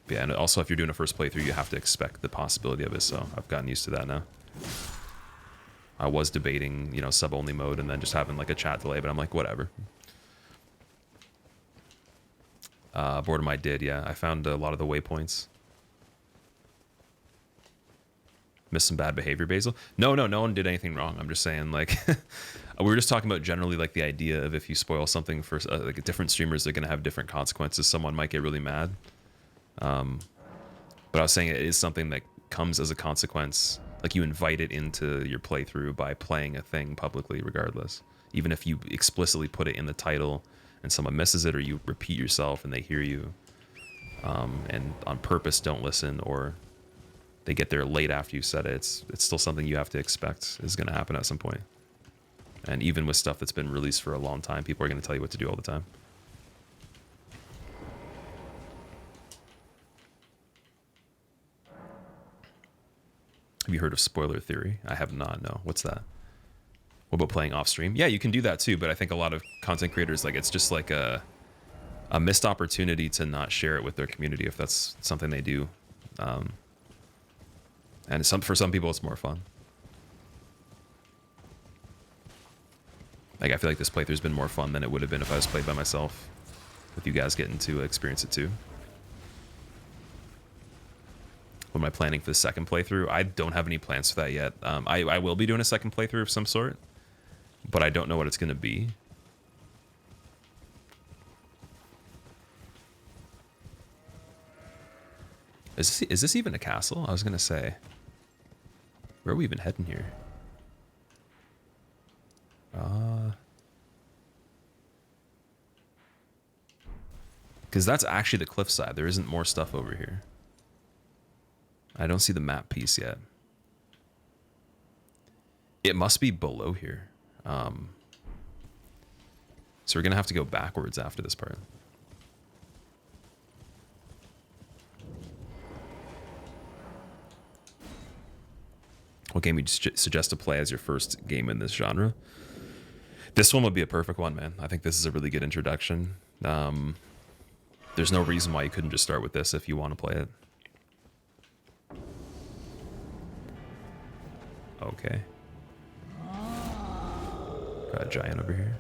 Yeah, and also if you're doing a first playthrough, you have to expect the possibility of it, so I've gotten used to that now. I was debating, you know, sub-only mode and then just having like a chat delay, but I'm like, whatever. Boredom I did, yeah. I found a lot of the waypoints. Missed some bad behavior, Basil? No one did anything wrong. I'm just saying, like, we were just talking about generally like the idea of if you spoil something for like different streamers, they're going to have different consequences. Someone might get really mad. But I was saying it is something that comes as a consequence. Like, you invite it into your playthrough by playing a thing publicly regardless. Even if you explicitly put it in the title and someone misses it, or you repeat yourself and they hear you and on purpose don't listen, or they get there late after you said it, it's still something you have to expect is going to happen at some point. And even with stuff that's been released for a long time, people are going to tell you what to do all the time. Have you heard of spoiler theory? I have not, no. What's that? What about playing off stream? Yeah, you can do that too, but I think a lot of content creators, like, it's just like a missed opportunity to not share it with their community if that's something they do. And for some people, it's more fun. Like, I feel like this playthrough's been more fun than it would have been if I was played by myself, with you guys getting to experience it too. What am I planning for the second playthrough? I don't have any plans for that yet. I will be doing a second playthrough of some sort, but I don't know what it's going to be. Is this even a castle? I was going to say. Where are we even heading here? Because that's actually the cliffside. There isn't more stuff over here. I don't see the map piece yet. It must be below here. So we're going to have to go backwards after this part. What game would you suggest to play as your first game in this genre? This one would be a perfect one, man. I think this is a really good introduction. There's no reason why you couldn't just start with this if you want to play it. Okay. Got a giant over here.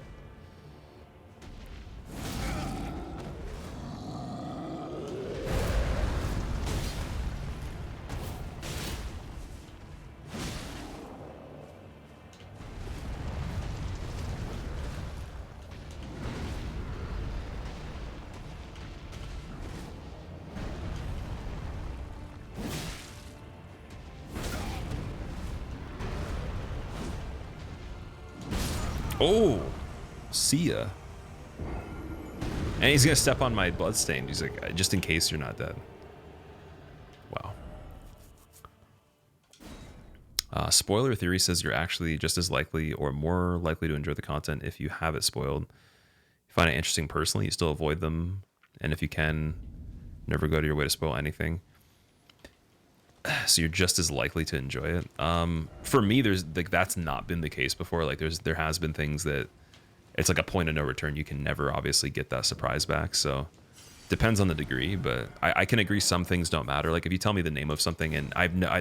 Oh, see ya. And he's gonna step on my bloodstain. He's like, just in case you're not dead. Wow. Spoiler theory says you're actually just as likely or more likely to enjoy the content if you have it spoiled. If you find it interesting personally, you still avoid them. And if you can, never go to your way to spoil anything. So you're just as likely to enjoy it. For me, there's like that's not been the case before. Like there has been things that it's like a point of no return. You can never obviously get that surprise back. So depends on the degree, but I can agree some things don't matter. Like if you tell me the name of something, and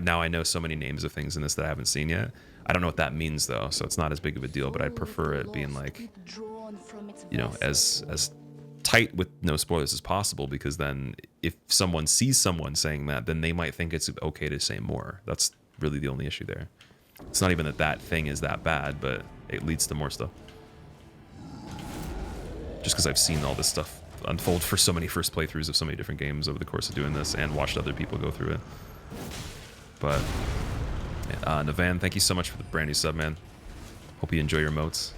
now I know so many names of things in this that I haven't seen yet. I don't know what that means though, so it's not as big of a deal. But I'd prefer it being like, you know, as tight with no spoilers as possible, because then if someone sees someone saying that, then they might think it's okay to say more. That's really the only issue there. It's not even that thing is that bad, but it leads to more stuff. Just because I've seen all this stuff unfold for so many first playthroughs of so many different games over the course of doing this, and watched other people go through it. But Navan, thank you so much for the brand new sub, man. Hope you enjoy your emotes.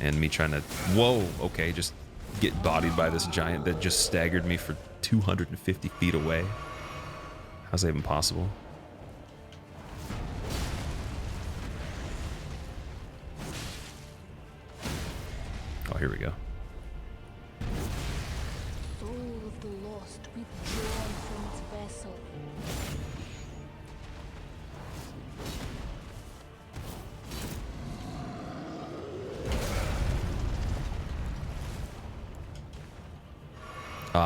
And me trying to, whoa, okay, just get bodied by this giant that just staggered me for 250 feet away. How's that even possible? Oh, here we go. Soul of the lost withdrawn from its vessel.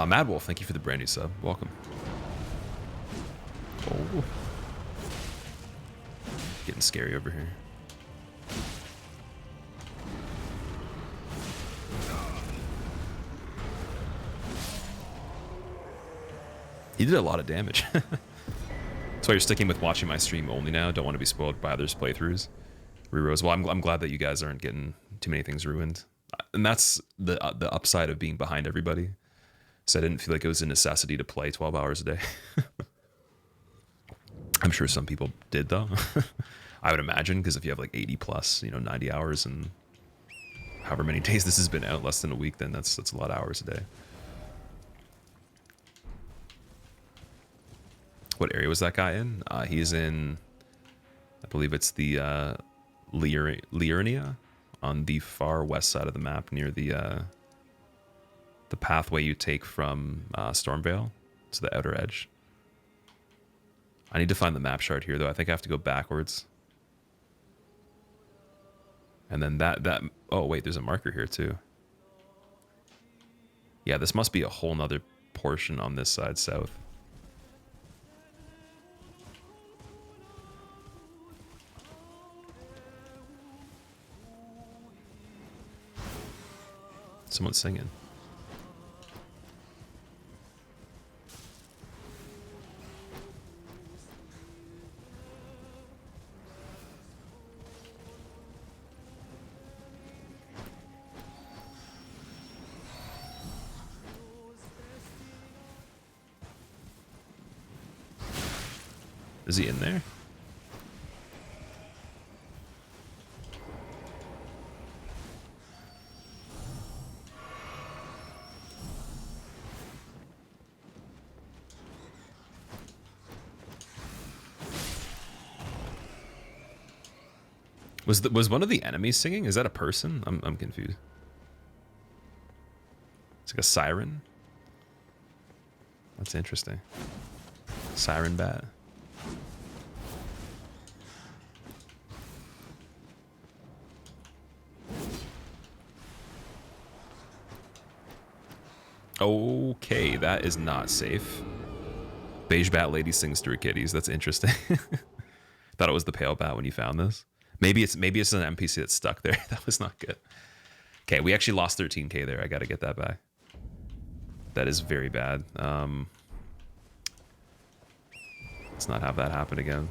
Mad Wolf, thank you for the brand new sub. Welcome. Oh. Getting scary over here. He did a lot of damage. That's why you're sticking with watching my stream only now. Don't want to be spoiled by others' playthroughs. Rerolls. Well, I'm glad that you guys aren't getting too many things ruined. And that's the upside of being behind everybody. So I didn't feel like it was a necessity to play 12 hours a day. I'm sure some people did though. I would imagine, because if you have like 80 plus, 90 hours and however many days this has been out, less than a week, then that's a lot of hours a day. What area was that guy in? He's in, I believe it's the Liurnia on the far west side of the map near the pathway you take from Stormvale to the outer edge. I need to find the map shard here, though. I think I have to go backwards. And then that... Oh, wait, there's a marker here, too. Yeah, this must be a whole nother portion on this side south. Someone's singing. Is he in there? Was one of the enemies singing? Is that a person? I'm confused. It's like a siren. That's interesting. Siren bat. Okay, that is not safe. Beige bat lady sings through kitties. That's interesting. Thought it was the pale bat when you found this. Maybe it's an NPC that's stuck there. That was not good. Okay, we actually lost 13k there. I got to get that back. That is very bad. Let's not have that happen again.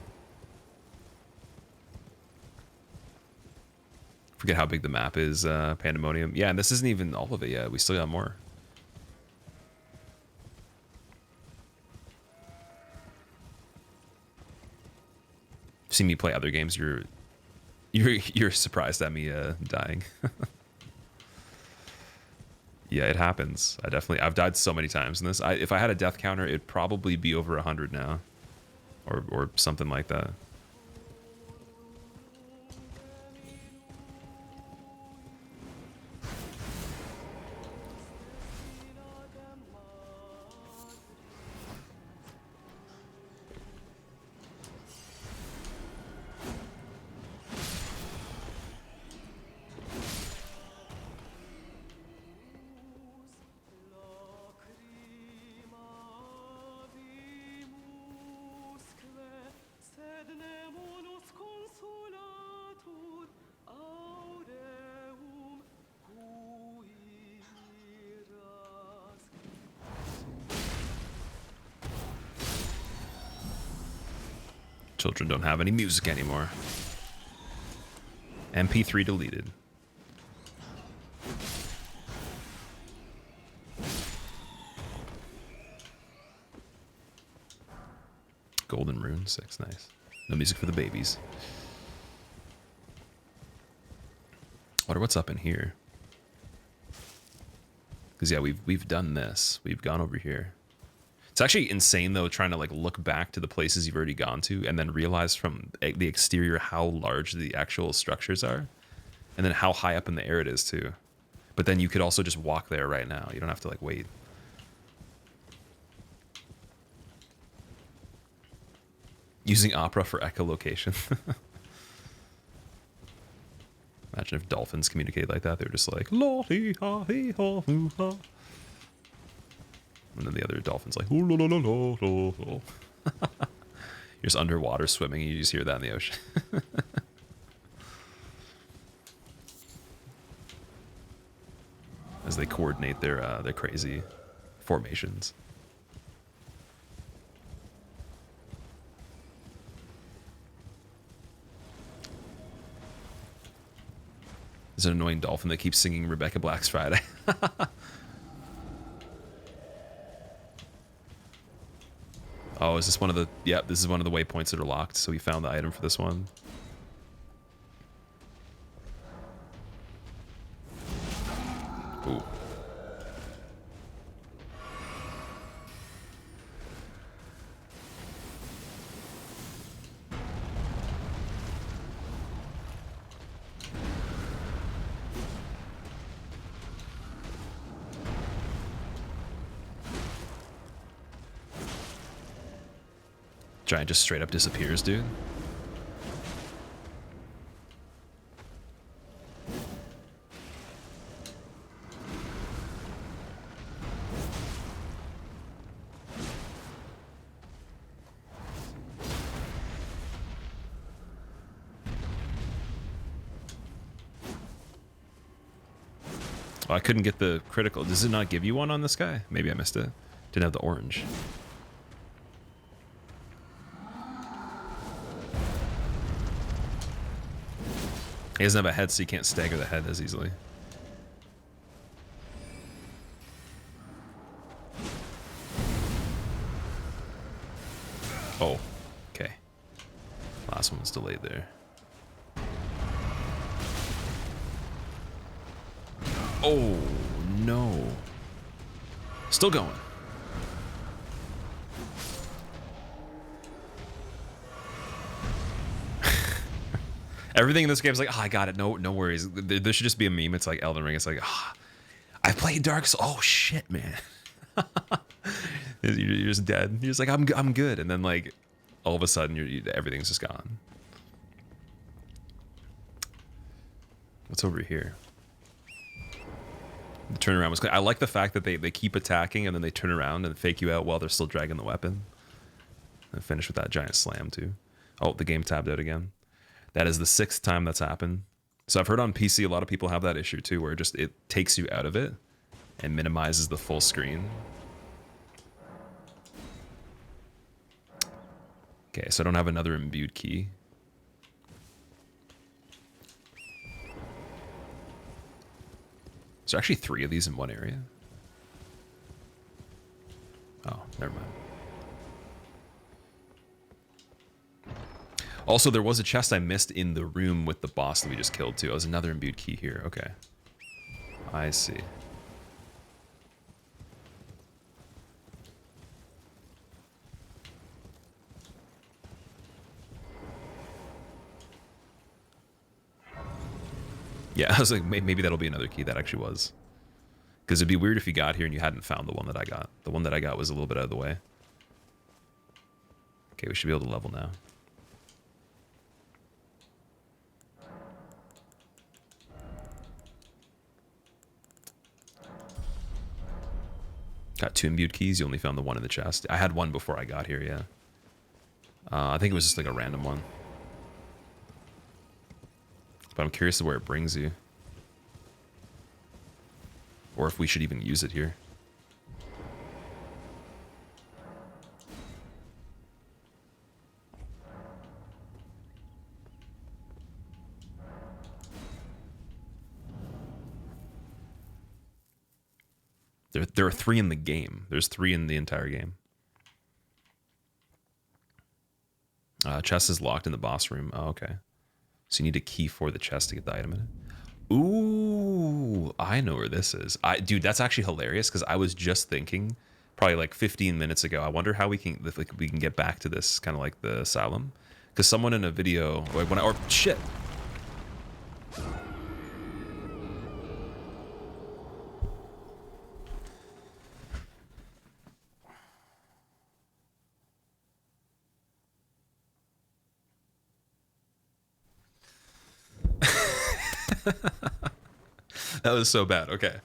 Forget how big the map is, Pandemonium. Yeah, and this isn't even all of it yet. We still got more. See me play other games, you're surprised at me dying. Yeah, it happens. I've died so many times in this. If I had a death counter, it'd probably be over 100 now, or something like that. Children don't have any music anymore. MP3 deleted. Golden Rune 6, nice. No music for the babies. Wonder what's up in here. Because yeah, we've done this. We've gone over here. It's actually insane though, trying to like look back to the places you've already gone to and then realize from the exterior how large the actual structures are, and then how high up in the air it is too. But then you could also just walk there right now. You don't have to like wait. Using Opera for echolocation. Imagine if dolphins communicated like that. They were just like, la-hee-ha-hee-ha-hoo-ha. And then the other dolphin's like, ooh, lo, lo, lo, lo, lo, lo. You're just underwater swimming and you just hear that in the ocean. As they coordinate their crazy formations. There's an annoying dolphin that keeps singing Rebecca Black's Friday. Oh, is this one of the... Yep, this is one of the waypoints that are locked, so we found the item for this one. Ooh. Giant just straight up disappears, dude. Oh, I couldn't get the critical. Does it not give you one on this guy? Maybe I missed it. Didn't have the orange. He doesn't have a head, so you can't stagger the head as easily. Oh, okay. Last one's delayed there. Oh, no. Still going. Everything in this game is like, oh, I got it. No worries. There should just be a meme. It's like Elden Ring. It's like, oh, I played Dark Souls. Oh, shit, man. You're just dead. You're just like, I'm good. And then, like, all of a sudden, everything's just gone. What's over here? The turnaround was. I like the fact that they keep attacking and then they turn around and fake you out while they're still dragging the weapon. And finish with that giant slam too. Oh, the game tabbed out again. That is the 6th time that's happened. So I've heard on PC a lot of people have that issue too, where it takes you out of it and minimizes the full screen. Okay, so I don't have another imbued key. So actually 3 of these in one area. Oh, never mind. Also, there was a chest I missed in the room with the boss that we just killed too. It was another imbued key here. Okay. I see. Yeah, I was like, maybe that'll be another key. That actually was. Because it'd be weird if you got here and you hadn't found the one that I got. The one that I got was a little bit out of the way. Okay, we should be able to level now. Got 2 imbued keys. You only found the one in the chest. I had one before I got here, yeah. I think it was just like a random one. But I'm curious to where it brings you. Or if we should even use it here. There are 3 in the game. There's 3 in the entire game. Chest is locked in the boss room. Oh, okay. So you need a key for the chest to get the item in it. Ooh, I know where this is. Dude, that's actually hilarious because I was just thinking probably like 15 minutes ago. I wonder how we can get back to this kind of like the asylum. Because someone in a video, or shit. That was so bad. Okay.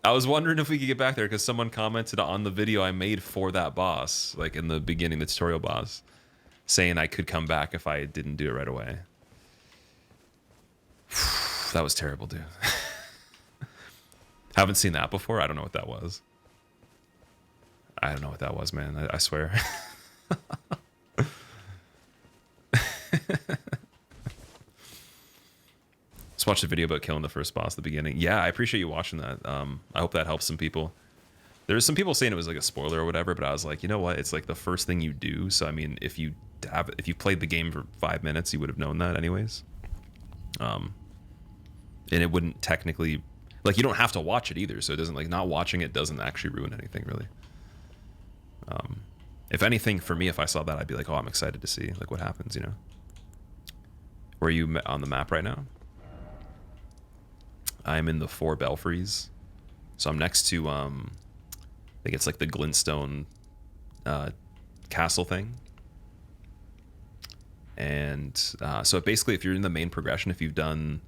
I was wondering if we could get back there because someone commented on the video I made for that boss, like in the beginning, the tutorial boss, saying I could come back if I didn't do it right away. That was terrible, dude. Haven't seen that before. I don't know what that was. I don't know what that was, man. I swear. Just watch the video about killing the first boss at the beginning. Yeah, I appreciate you watching that. I hope that helps some people. There's some people saying it was like a spoiler or whatever, but I was like, you know what? It's like the first thing you do. So I mean, if you played the game for 5 minutes, you would have known that anyways. And it wouldn't technically, like, you don't have to watch it either. So it doesn't, like, not watching it doesn't actually ruin anything really. If anything, for me, if I saw that, I'd be like, oh, I'm excited to see like what happens, you know. Where are you on the map right now? I'm in the 4 belfries. So I'm next to, I think it's like the Glintstone castle thing. And so basically, if you're in the main progression, if you've done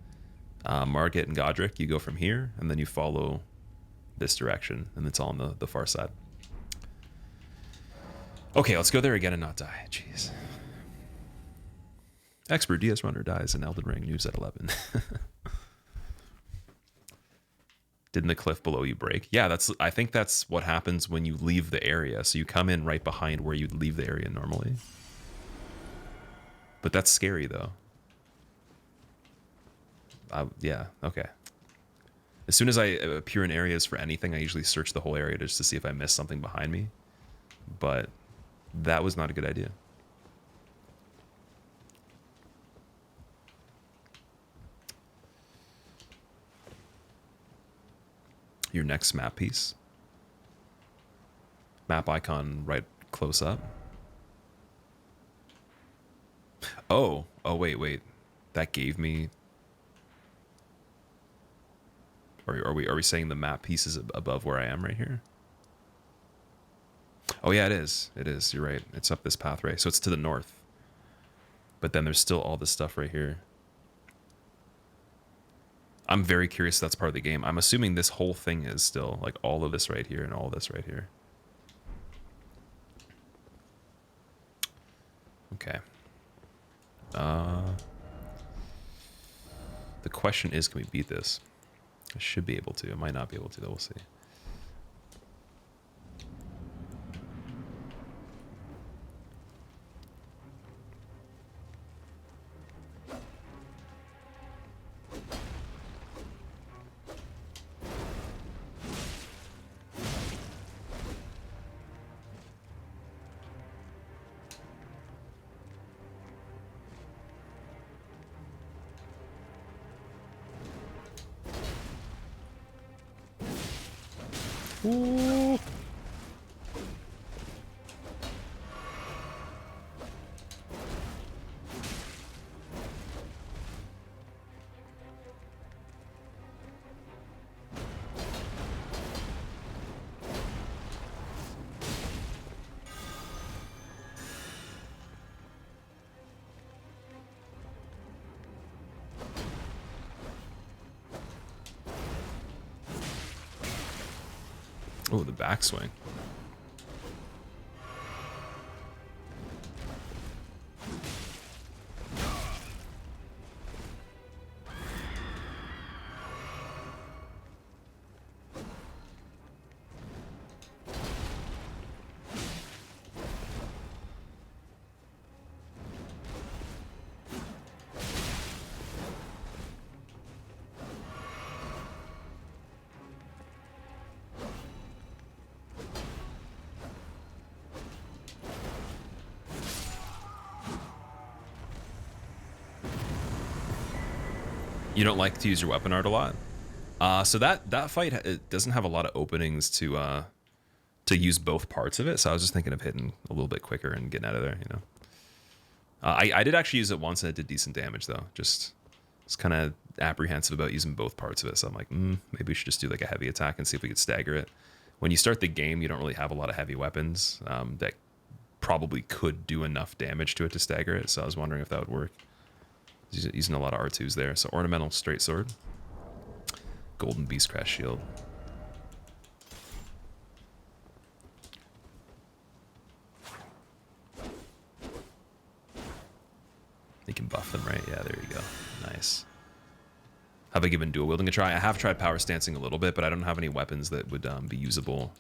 Margit and Godric, you go from here, and then you follow this direction, and it's all on the far side. Okay, let's go there again and not die. Jeez. Expert DS runner dies in Elden Ring. News at 11. Didn't the cliff below you break? Yeah, I think that's what happens when you leave the area. So you come in right behind where you'd leave the area normally. But that's scary, though. Yeah, okay. As soon as I appear in areas for anything, I usually search the whole area just to see if I missed something behind me. But that was not a good idea. Your next map piece. Map icon right close up. Oh, wait. That gave me... Are we saying the map piece is above where I am right here? Oh yeah, it is. It is. You're right. It's up this path, right? So it's to the north. But then there's still all this stuff right here. I'm very curious if that's part of the game. I'm assuming this whole thing is still, like, all of this right here and all this right here. Okay. The question is, can we beat this? I should be able to. I might not be able to, though. We'll see. Ooh. Oh, the backswing. You don't like to use your weapon art a lot? So that fight, it doesn't have a lot of openings to use both parts of it. So I was just thinking of hitting a little bit quicker and getting out of there, you know. I did actually use it once and it did decent damage though. Just kind of apprehensive about using both parts of it. So I'm like, maybe we should just do like a heavy attack and see if we could stagger it. When you start the game, you don't really have a lot of heavy weapons that probably could do enough damage to it to stagger it. So I was wondering if that would work. Using a lot of R2s there. So ornamental straight sword. Golden Beastcraft shield. You can buff them, right? Yeah, there you go. Nice. Have I given dual wielding a try? I have tried power stancing a little bit, but I don't have any weapons that would be usable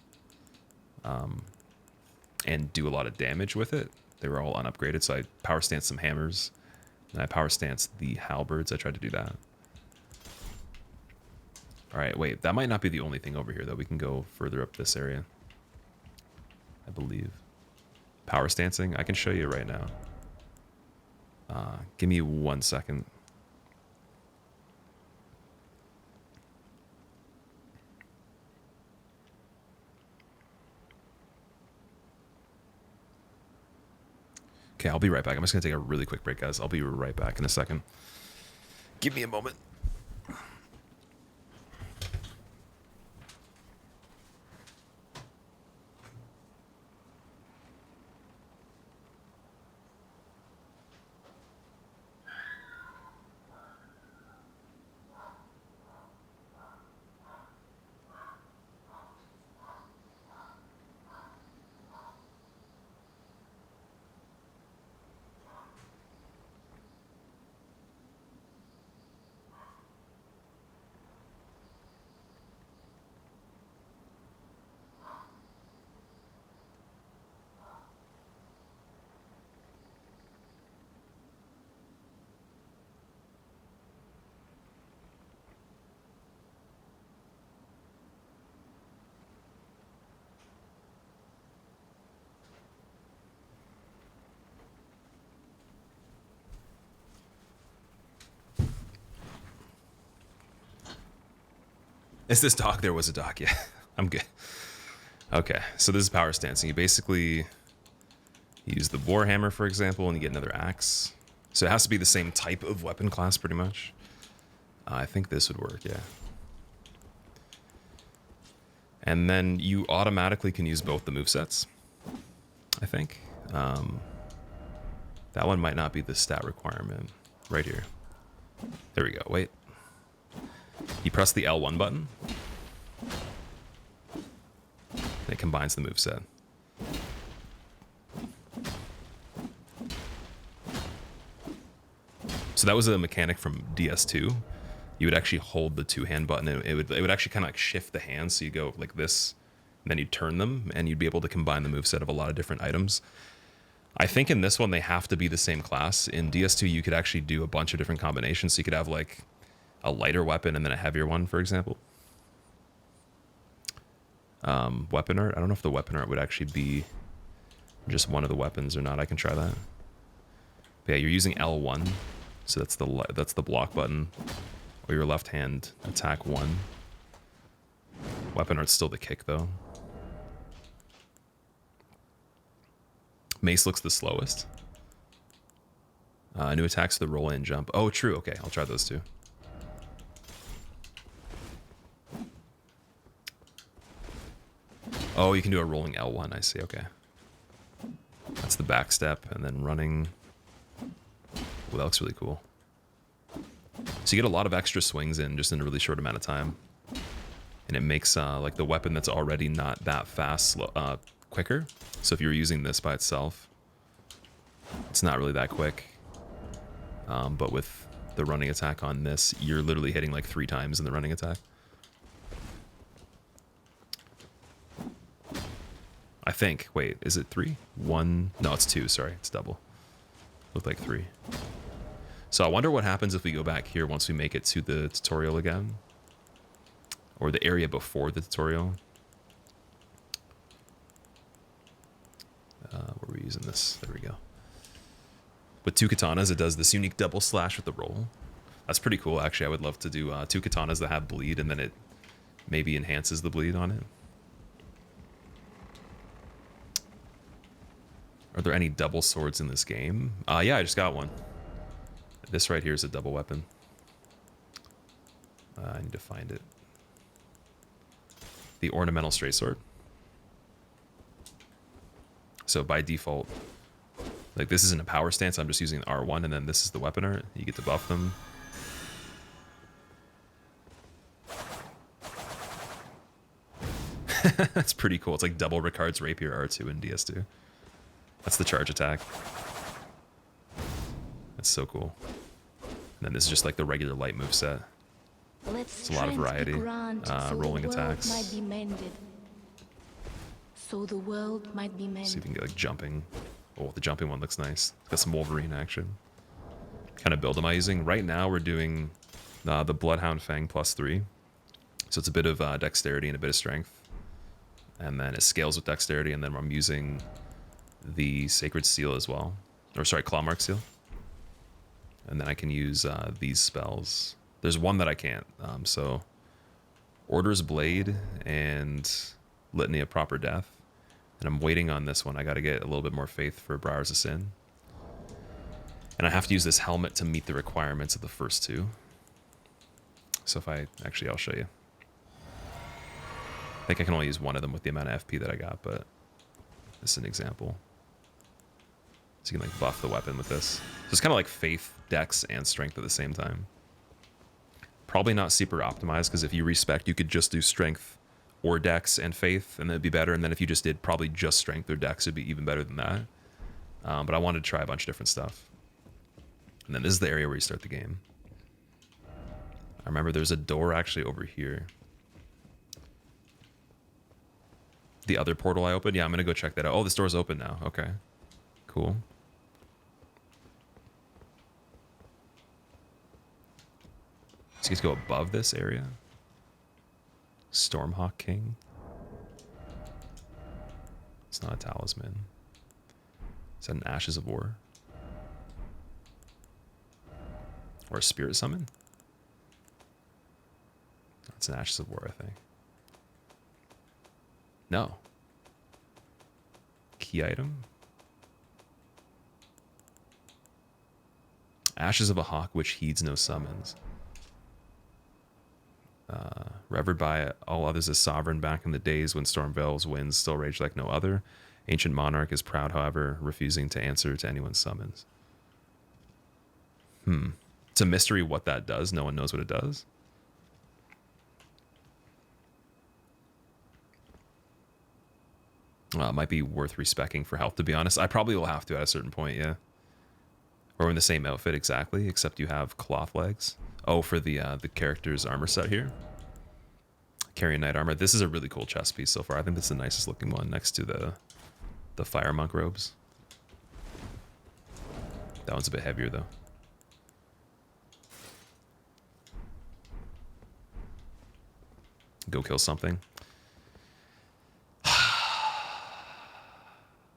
and do a lot of damage with it. They were all unupgraded, so I power stanced some hammers. And I power stance the halberds. I tried to do that. All right, wait. That might not be the only thing over here, though. We can go further up this area, I believe. Power stancing. I can show you right now. Give me 1 second. Okay, I'll be right back. I'm just going to take a really quick break, guys. I'll be right back in a second. Give me a moment. Is this dock? There was a dock, yeah. I'm good. Okay, so this is power stance. And you basically use the Warhammer, for example, and you get another axe. So it has to be the same type of weapon class, pretty much. I think this would work, yeah. And then you automatically can use both the movesets, I think. That one might not be the stat requirement. Right here. There we go, wait. You press the L1 button. And it combines the moveset. So that was a mechanic from DS2. You would actually hold the two-hand button, and it would actually kind of like shift the hands, so you go like this, and then you turn them, and you'd be able to combine the moveset of a lot of different items. I think in this one they have to be the same class. In DS2 you could actually do a bunch of different combinations, so you could have like a lighter weapon and then a heavier one, for example. Weapon art, I don't know if the weapon art would actually be just one of the weapons or not. I can try that. But yeah, you're using L1, so that's the block button. Or your left hand attack 1. Weapon art's still the kick though. Mace looks the slowest. New attacks the roll and jump. Oh, true. Okay, I'll try those two. Oh, you can do a rolling L1. I see. Okay. That's the back step, and then running. Well, that looks really cool. So you get a lot of extra swings in just in a really short amount of time. And it makes like the weapon that's already not that fast quicker. So if you're using this by itself, it's not really that quick. But with the running attack on this, you're literally hitting like 3 times in the running attack. I think. Wait, is it 3? 1? No, it's 2. Sorry, it's double. Looked like 3. So I wonder what happens if we go back here once we make it to the tutorial again. Or the area before the tutorial. Where are we using this? There we go. With 2 katanas, it does this unique double slash with the roll. That's pretty cool, actually. I would love to do 2 katanas that have bleed, and then it maybe enhances the bleed on it. Are there any double swords in this game? Yeah, I just got one. This right here is a double weapon. I need to find it. The ornamental straight sword. So by default, like this isn't a power stance, I'm just using R1, and then this is the weapon art. You get to buff them. That's pretty cool. It's like double Ricard's Rapier R2 in DS2. That's the charge attack. That's so cool. And then this is just like the regular light moveset. It's a lot of variety. Rolling attacks. So the world might be mended. See if we can get like jumping. Oh, the jumping one looks nice. It's got some Wolverine action. Kind of build am I using? Right now we're doing the Bloodhound Fang +3. So it's a bit of dexterity and a bit of strength. And then it scales with dexterity, and then I'm using the Sacred Seal as well. Or sorry, Clawmark Seal. And then I can use these spells. There's one that I can't. So Order's Blade and Litany of Proper Death. And I'm waiting on this one. I got to get a little bit more faith for Briars of Sin. And I have to use this helmet to meet the requirements of the first 2. So if I... Actually, I'll show you. I think I can only use one of them with the amount of FP that I got, but this is an example. So you can like buff the weapon with this. So it's kind of like faith, dex, and strength at the same time. Probably not super optimized, because if you respect, you could just do strength or dex and faith, and that'd be better. And then if you just did probably just strength or dex, it'd be even better than that. But I wanted to try a bunch of different stuff. And then this is the area where you start the game. I remember there's a door actually over here. The other portal I opened? Yeah, I'm going to go check that out. Oh, this door's open now. Okay. Cool. So you get to go above this area. Stormhawk King. It's not a talisman. Is that an Ashes of War? Or a Spirit Summon? It's an Ashes of War, I think. No. Key item? Ashes of a Hawk which heeds no summons. Revered by all others as sovereign back in the days when Stormveil's winds still raged like no other. Ancient monarch is proud, however, refusing to answer to anyone's summons. It's a mystery what that does. No one knows what it does. It might be worth respecing for health, to be honest. I probably will have to at a certain point, yeah. Or in the same outfit exactly, except you have cloth legs. Oh, for the character's armor set here. Carrying knight armor. This is a really cool chest piece so far. I think this is the nicest looking one next to the fire monk robes. That one's a bit heavier though. Go kill something.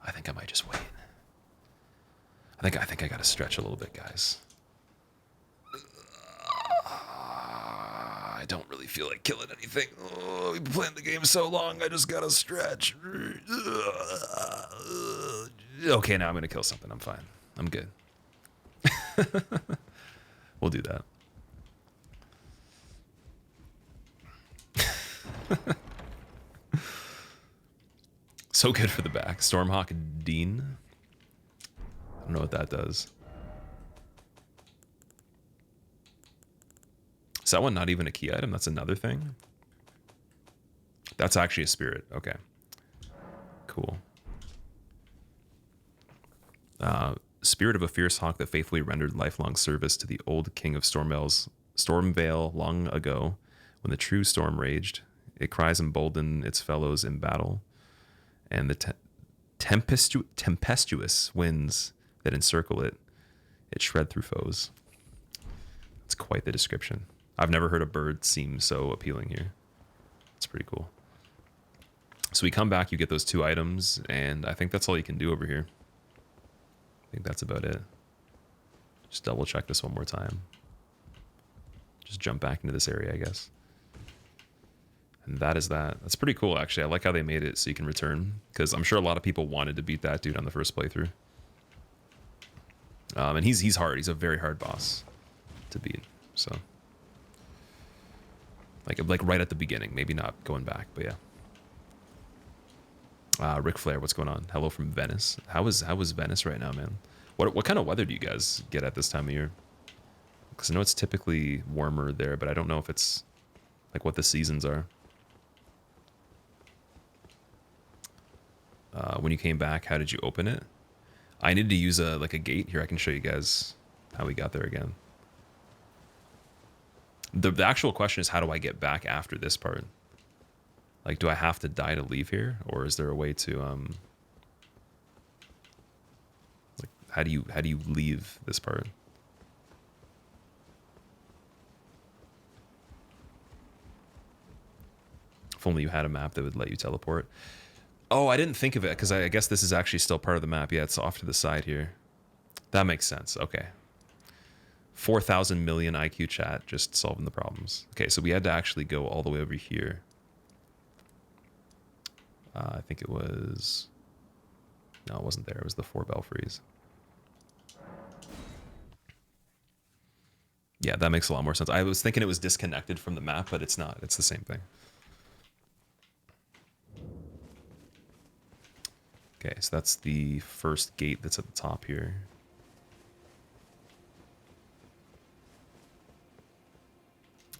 I think I might just wait. I think I gotta stretch a little bit, guys. I don't really feel like killing anything. Oh, we've been playing the game so long, I just gotta stretch. Okay, now I'm gonna kill something. I'm fine. I'm good. We'll do that. So good for the back. Stormhawk Dean. I don't know what that does. Is that one not even a key item? That's another thing? That's actually a spirit. Okay. Cool. Spirit of a fierce hawk that faithfully rendered lifelong service to the old king of Stormveil long ago, when the true storm raged. It cries embolden its fellows in battle, and the tempestuous winds that encircle it, it shred through foes. It's quite the description. I've never heard a bird seem so appealing here. It's pretty cool. So we come back, you get those 2 items, and I think that's all you can do over here. I think that's about it. Just double check this one more time. Just jump back into this area, I guess. And that is that. That's pretty cool, actually. I like how they made it so you can return, because I'm sure a lot of people wanted to beat that dude on the first playthrough. And he's hard. He's a very hard boss to beat. So, like right at the beginning, maybe not going back, but yeah. Ric Flair, what's going on? Hello from Venice. How is Venice right now, man? What kind of weather do you guys get at this time of year? Because I know it's typically warmer there, but I don't know if it's like what the seasons are. When you came back, how did you open it? I needed to use a gate here. I can show you guys how we got there again. The actual question is, how do I get back after this part? Like, do I have to die to leave here, or is there a way to like, how do you leave this part? If only you had a map that would let you teleport. Oh, I didn't think of it, because I guess this is actually still part of the map. Yeah, it's off to the side here. That makes sense. Okay. 4,000 million IQ chat, just solving the problems. Okay, so we had to actually go all the way over here. I think it was... No, it wasn't there. It was the 4 belfries. Yeah, that makes a lot more sense. I was thinking it was disconnected from the map, but it's not. It's the same thing. Okay, so that's the first gate that's at the top here.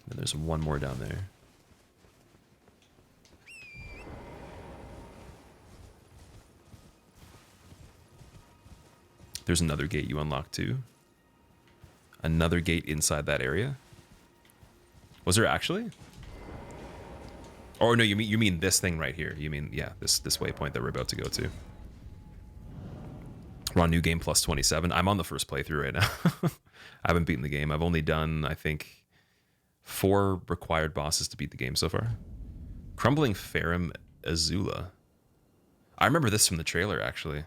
And there's one more down there. There's another gate you unlock too. Another gate inside that area. Was there actually? Or no, you mean this thing right here. You mean, yeah, this waypoint that we're about to go to. We're on New Game Plus 27. I'm on the first playthrough right now. I haven't beaten the game. I've only done, I think, 4 required bosses to beat the game so far. Crumbling Ferrum Azula. I remember this from the trailer, actually.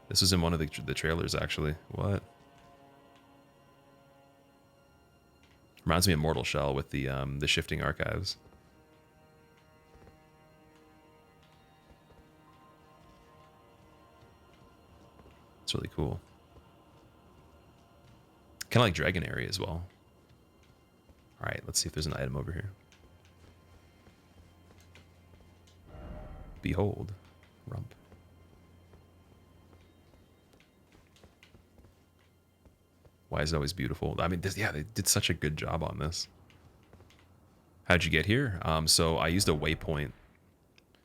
This was in one of the trailers, actually. What? Reminds me of Mortal Shell with the shifting archives. It's really cool. Kind of like Dragon Area as well. All right, let's see if there's an item over here. Behold, rump. Why is it always beautiful? I mean, yeah, they did such a good job on this. How'd you get here? So I used a waypoint.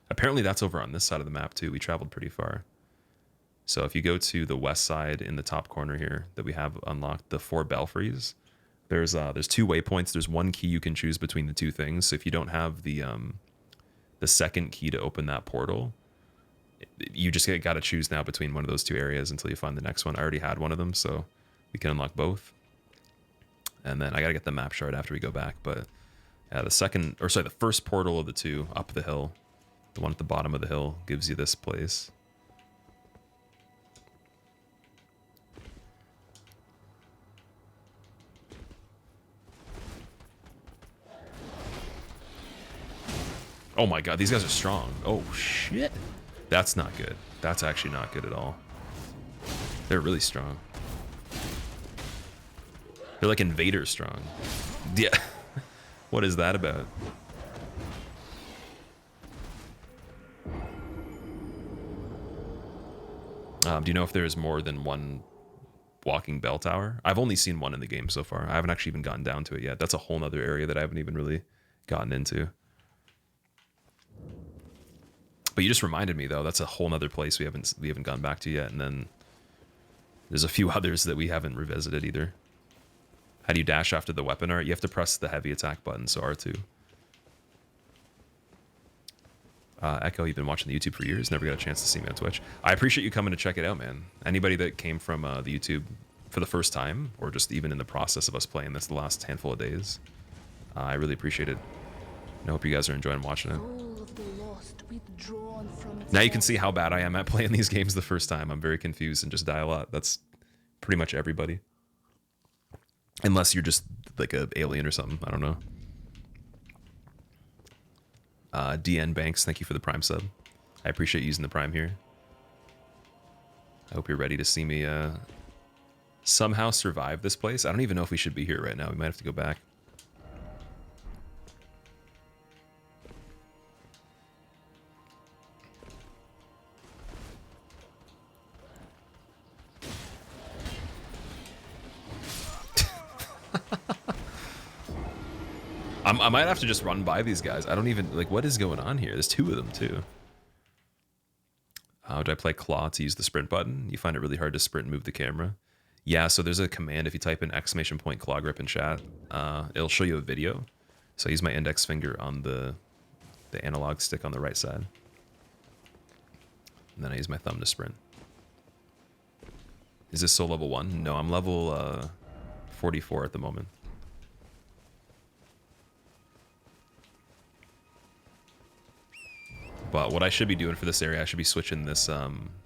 Apparently that's over on this side of the map too. We traveled pretty far. So if you go to the west side in the top corner here that we have unlocked, the 4 belfries, there's 2 waypoints. There's 1 key you can choose between the 2 things. So if you don't have the second key to open that portal, you just got to choose now between one of those 2 areas until you find the next one. I already had one of them, so we can unlock both. And then I got to get the map shard after we go back. But yeah, the first portal of the 2 up the hill, the one at the bottom of the hill, gives you this place. Oh my god, these guys are strong. Oh shit. That's not good. That's actually not good at all. They're really strong. They're like Invader strong. Yeah. What is that about? Do you know if there's more than one walking bell tower? I've only seen one in the game so far. I haven't actually even gotten down to it yet. That's a whole nother area that I haven't even really gotten into. But you just reminded me though, that's a whole nother place we haven't gone back to yet, and then there's a few others that we haven't revisited either. How do you dash after the weapon art? You have to press the heavy attack button, so R2. Echo, you've been watching the YouTube for years, never got a chance to see me on Twitch. I appreciate you coming to check it out, man. Anybody that came from the YouTube for the first time, or just even in the process of us playing this the last handful of days, I really appreciate it. And I hope you guys are enjoying watching it. Now you can see how bad I am at playing these games the first time. I'm very confused and just die a lot. That's pretty much everybody. Unless you're just like an alien or something. I don't know. DN Banks, thank you for the Prime sub. I appreciate using the Prime here. I hope you're ready to see me somehow survive this place. I don't even know if we should be here right now. We might have to go back. I might have to just run by these guys. I don't even, like, what is going on here? There's 2 of them, too. How do I play claw to use the sprint button? You find it really hard to sprint and move the camera. Yeah, so there's a command. If you type in ! claw grip in chat, it'll show you a video. So I use my index finger on the analog stick on the right side. And then I use my thumb to sprint. Is this still level 1? No, I'm level 44 at the moment. But what I should be doing for this area, I should be switching this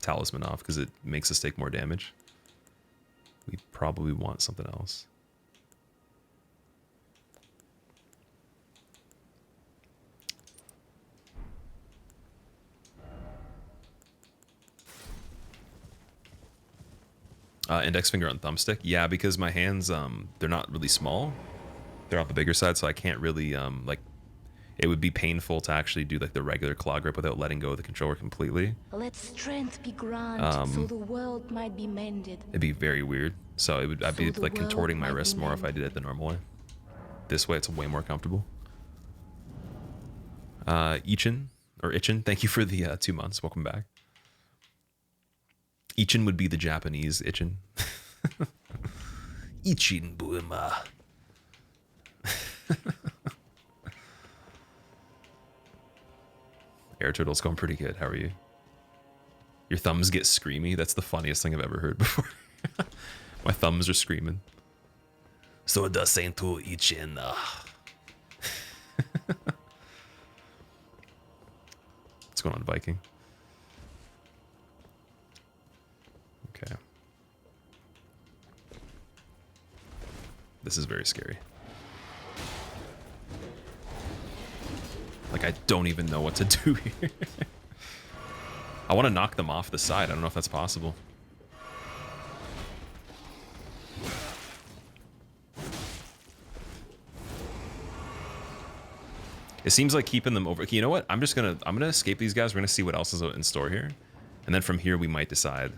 talisman off because it makes us take more damage. We probably want something else. Index finger on thumbstick. Yeah, because my hands, they're not really small. They're on the bigger side, so I can't really, like, it would be painful to actually do like the regular claw grip without letting go of the controller completely. Let strength be granted, so the world might be mended. It'd be very weird. So I'd be like contorting my wrist more if I did it the normal way. This way, it's way more comfortable. Ichin, thank you for the 2 months. Welcome back. Ichin would be the Japanese Ichin. Ichin Buema. Air Turtle's going pretty good. How are you? Your thumbs get screamy? That's the funniest thing I've ever heard before. My thumbs are screaming. So the Saintu Ichin. What's going on, Viking? Okay. This is very scary. Like, I don't even know what to do here. I want to knock them off the side. I don't know if that's possible. It seems like keeping them over. Okay, you know what? I'm gonna escape these guys. We're gonna see what else is in store here, and then from here we might decide: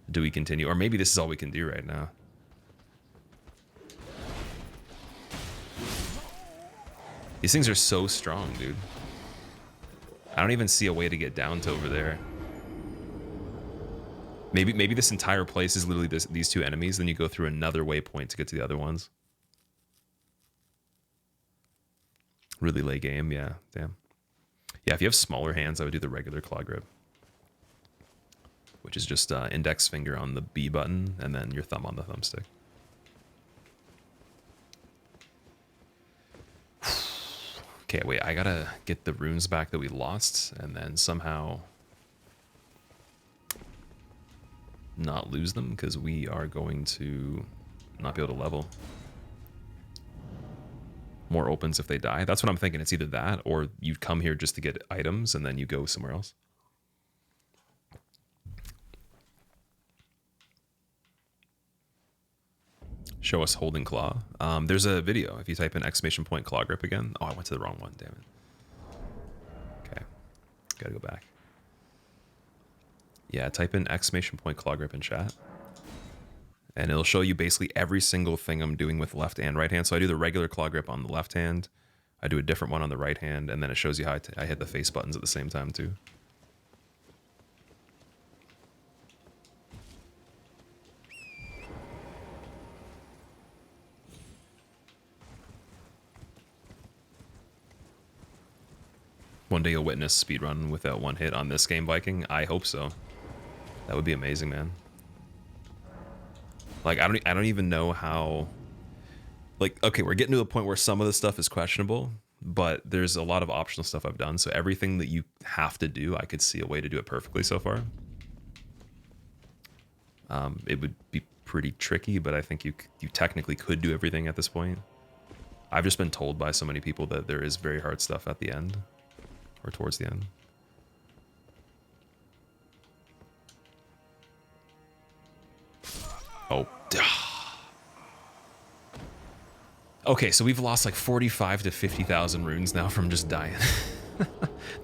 do we continue, or maybe this is all we can do right now. These things are so strong, dude. I don't even see a way to get down to over there. Maybe this entire place is literally these two enemies. Then you go through another waypoint to get to the other ones. Really late game, yeah, damn. Yeah, if you have smaller hands, I would do the regular claw grip, which is just index finger on the B button and then your thumb on the thumbstick. Okay, wait, I gotta get the runes back that we lost and then somehow not lose them because we are going to not be able to level. More opens if they die. That's what I'm thinking. It's either that or you come here just to get items and then you go somewhere else. Show us holding claw. There's a video. If you type in !point claw grip again. Oh, I went to the wrong one. Damn it. Okay. Gotta go back. Yeah, type in !point claw grip in chat. And it'll show you basically every single thing I'm doing with left and right hand. So I do the regular claw grip on the left hand. I do a different one on the right hand. And then it shows you how I hit the face buttons at the same time too. One day you'll witness speedrun without one hit on this game, Viking. I hope so. That would be amazing, man. Like, I don't even know how... Like, okay, we're getting to a point where some of the stuff is questionable, but there's a lot of optional stuff I've done, so everything that you have to do, I could see a way to do it perfectly so far. It would be pretty tricky, but I think you technically could do everything at this point. I've just been told by so many people that there is very hard stuff at the end, or towards the end. Oh. Okay, so we've lost like 45 to 50,000 runes now from just dying.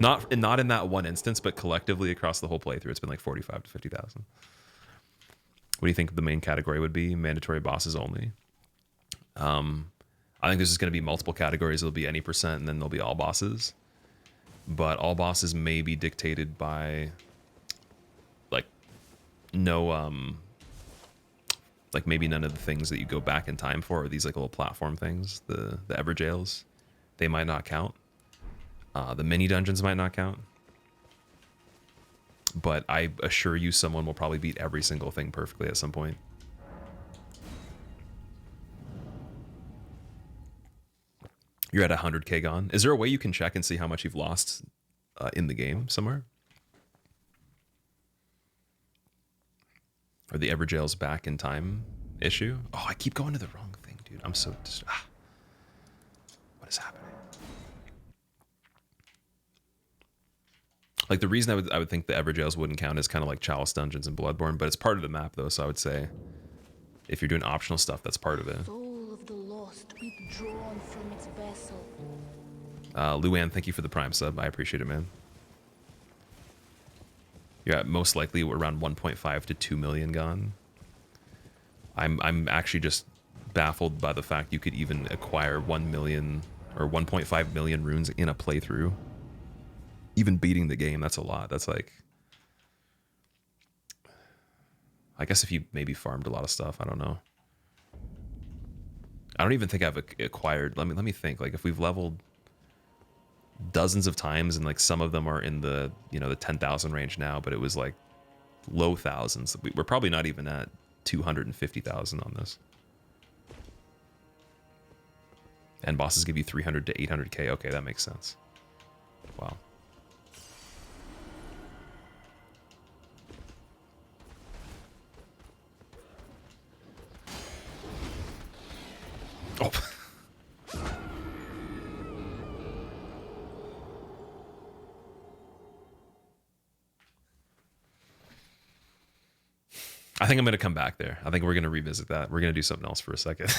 not in that one instance, but collectively across the whole playthrough, it's been like 45 to 50,000. What do you think the main category would be? Mandatory bosses only. I think there's just going to be multiple categories. It'll be any percent, and then there'll be all bosses. But all bosses may be dictated by, like, no, like maybe none of the things that you go back in time for are these like little platform things. The Everjails, they might not count. The mini dungeons might not count. But I assure you someone will probably beat every single thing perfectly at some point. You're at 100k gone. Is there a way you can check and see how much you've lost in the game somewhere? Or the Everjails back in time issue? Oh, I keep going to the wrong thing, dude. I'm so... What is happening? Like, the reason I would think the Everjails wouldn't count is kind of like Chalice Dungeons and Bloodborne, but it's part of the map, though, so I would say if you're doing optional stuff, that's part of it. Soul of the lost withdrawn from its vessel. Luann, thank you for the Prime sub. I appreciate it, man. You're at most likely around 1.5 to 2 million gone. I'm actually just baffled by the fact you could even acquire 1 million or 1.5 million runes in a playthrough. Even beating the game, that's a lot. That's like, I guess if you maybe farmed a lot of stuff, I don't know. I don't even think I've acquired, let me think, like if we've leveled dozens of times and like some of them are in the, you know, the 10,000 range now, but it was like low thousands. We're probably not even at 250,000 on this. And bosses give you 300 to 800k. Okay, that makes sense. Wow. Oh. I think I'm going to come back there. I think we're going to revisit that. We're going to do something else for a second.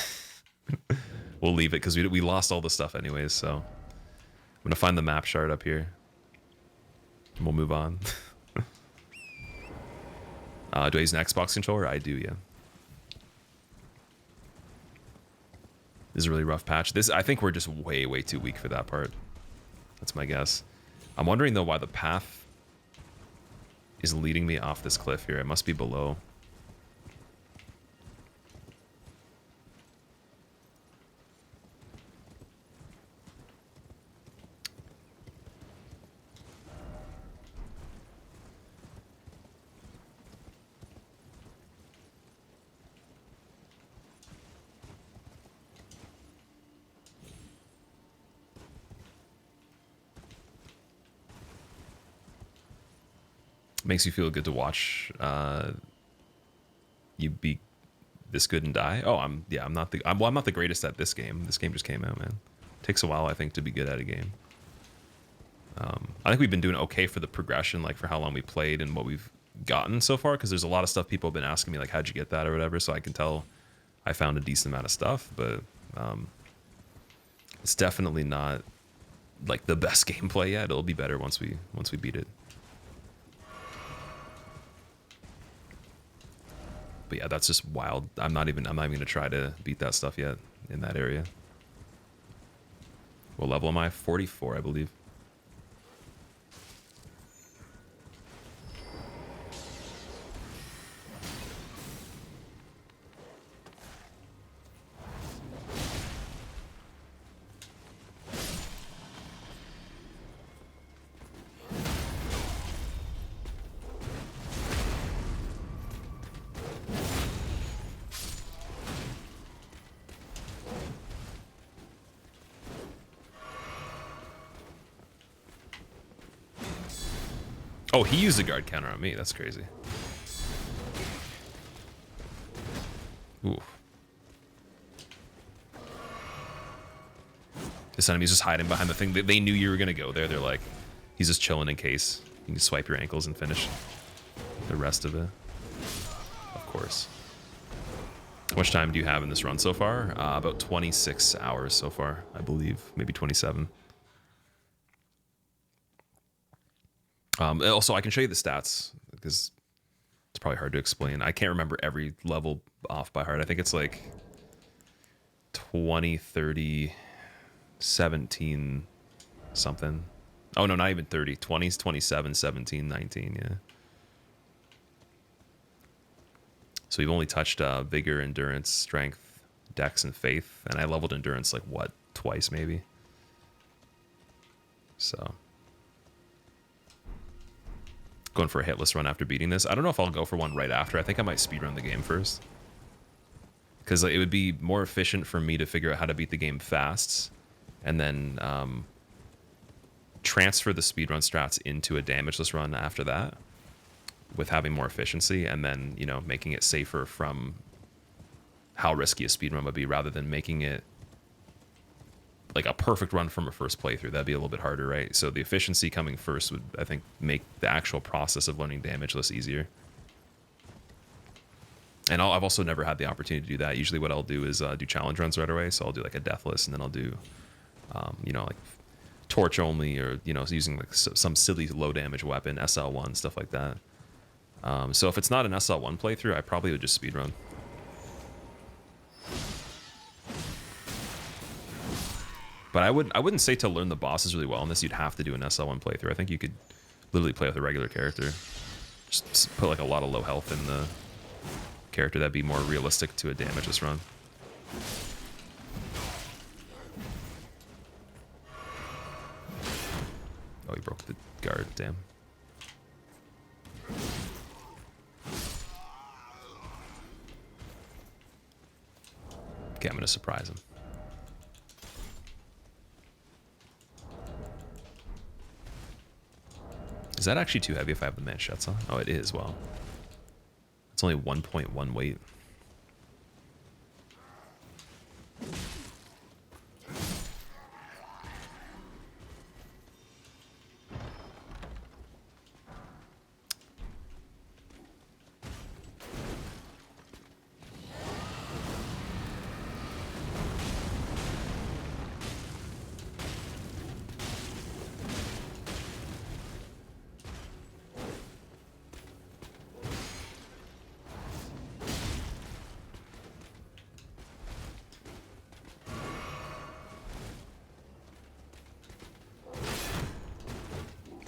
We'll leave it because we lost all the stuff anyways. So I'm going to find the map shard up here. And we'll move on. Do I use an Xbox controller? I do, yeah. This is a really rough patch. I think we're just way, way too weak for that part. That's my guess. I'm wondering, though, why the path is leading me off this cliff here. It must be below. Makes you feel good to watch you be this good and die. Oh, I'm not the greatest at this game. This game just came out, man. Takes a while, I think, to be good at a game. I think we've been doing okay for the progression, like for how long we played and what we've gotten so far, because there's a lot of stuff people have been asking me, like, how'd you get that or whatever, so I can tell I found a decent amount of stuff, but it's definitely not like the best gameplay yet. It'll be better once we beat it. But yeah, that's just wild. I'm not even gonna try to beat that stuff yet in that area. What level am I? 44, I believe. Oh, he used a guard counter on me. That's crazy. Ooh. This enemy's just hiding behind the thing. They knew you were going to go there. They're like, he's just chilling in case. You can swipe your ankles and finish the rest of it. Of course. How much time do you have in this run so far? About 26 hours so far, I believe. Maybe 27. Also, I can show you the stats because it's probably hard to explain. I can't remember every level off by heart. I think it's like 20, 30, 17, something. Oh, no, not even 30. 20s, 27, 17, 19, yeah. So we've only touched Vigor, Endurance, Strength, Dex, and Faith. And I leveled Endurance like, what, twice maybe? So... going for a hitless run after beating this. I don't know if I'll go for one right after. I think I might speedrun the game first. Because it would be more efficient for me to figure out how to beat the game fast. And then transfer the speedrun strats into a damageless run after that. With having more efficiency. And then, you know, making it safer from how risky a speedrun would be. Rather than making it like a perfect run from a first playthrough. That'd be a little bit harder, right? So the efficiency coming first would, I think, make the actual process of learning damageless easier. And I've also never had the opportunity to do that. Usually what I'll do is do challenge runs right away. So I'll do like a deathless, and then I'll do, you know, like torch only, or, you know, using like some silly low damage weapon, SL1, stuff like that. So if it's not an SL1 playthrough, I probably would just speedrun. But I wouldn't say to learn the bosses really well in this, you'd have to do an SL1 playthrough. I think you could literally play with a regular character. Just put like a lot of low health in the character. That'd be more realistic to a damageless run. Oh, he broke the guard, damn. Okay, I'm gonna surprise him. Is that actually too heavy if I have the manchettes on? Oh, it is. Well, it's only 1.1 weight.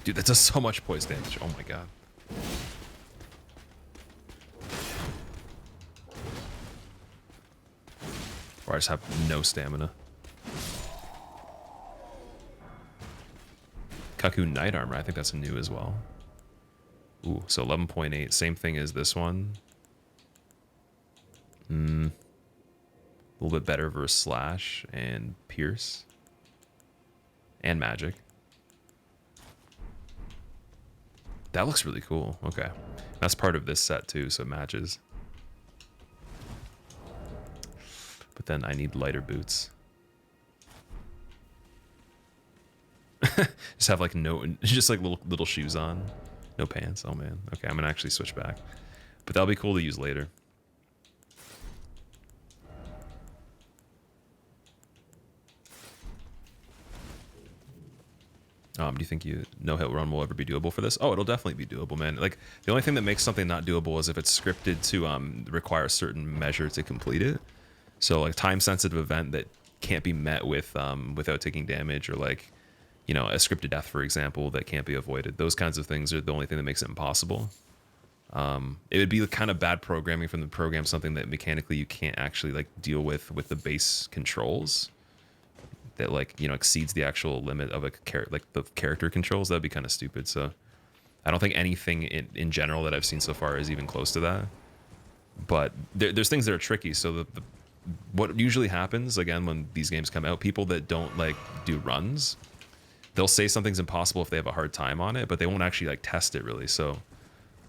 Dude, that does so much poise damage. Oh my god. Or I just have no stamina. Kaku Knight Armor, I think that's new as well. Ooh, so 11.8, same thing as this one. A little bit better versus Slash and Pierce. And Magic. That looks really cool. Okay. That's part of this set too, so it matches. But then I need lighter boots. Just have like just like little shoes on. No pants. Oh man. Okay, I'm gonna actually switch back. But that'll be cool to use later. Do you think no hit run will ever be doable for this? Oh, it'll definitely be doable, man. Like the only thing that makes something not doable is if it's scripted to require a certain measure to complete it. So like time sensitive event that can't be met with without taking damage, or like, you know, a scripted death, for example, that can't be avoided. Those kinds of things are the only thing that makes it impossible. It would be the kind of bad programming from the program, something that mechanically you can't actually like deal with the base controls, that like, you know, exceeds the actual limit of the character controls. That'd be kind of stupid. So I don't think anything in general that I've seen so far is even close to that. But there's things that are tricky. So what usually happens again when these games come out, people that don't like do runs, they'll say something's impossible if they have a hard time on it, but they won't actually like test it really. So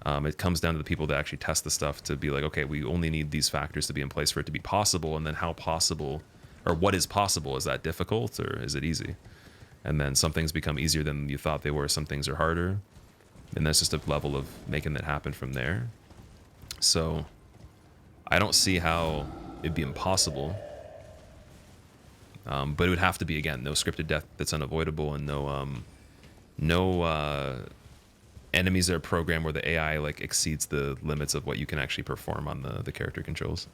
it comes down to the people that actually test the stuff to be like, okay, we only need these factors to be in place for it to be possible. And then how possible, or what is possible? Is that difficult or is it easy? And then some things become easier than you thought they were. Some things are harder. And that's just a level of making that happen from there. So I don't see how it'd be impossible. But it would have to be, again, no scripted death that's unavoidable, and no enemies that are programmed where the AI like exceeds the limits of what you can actually perform on the character controls.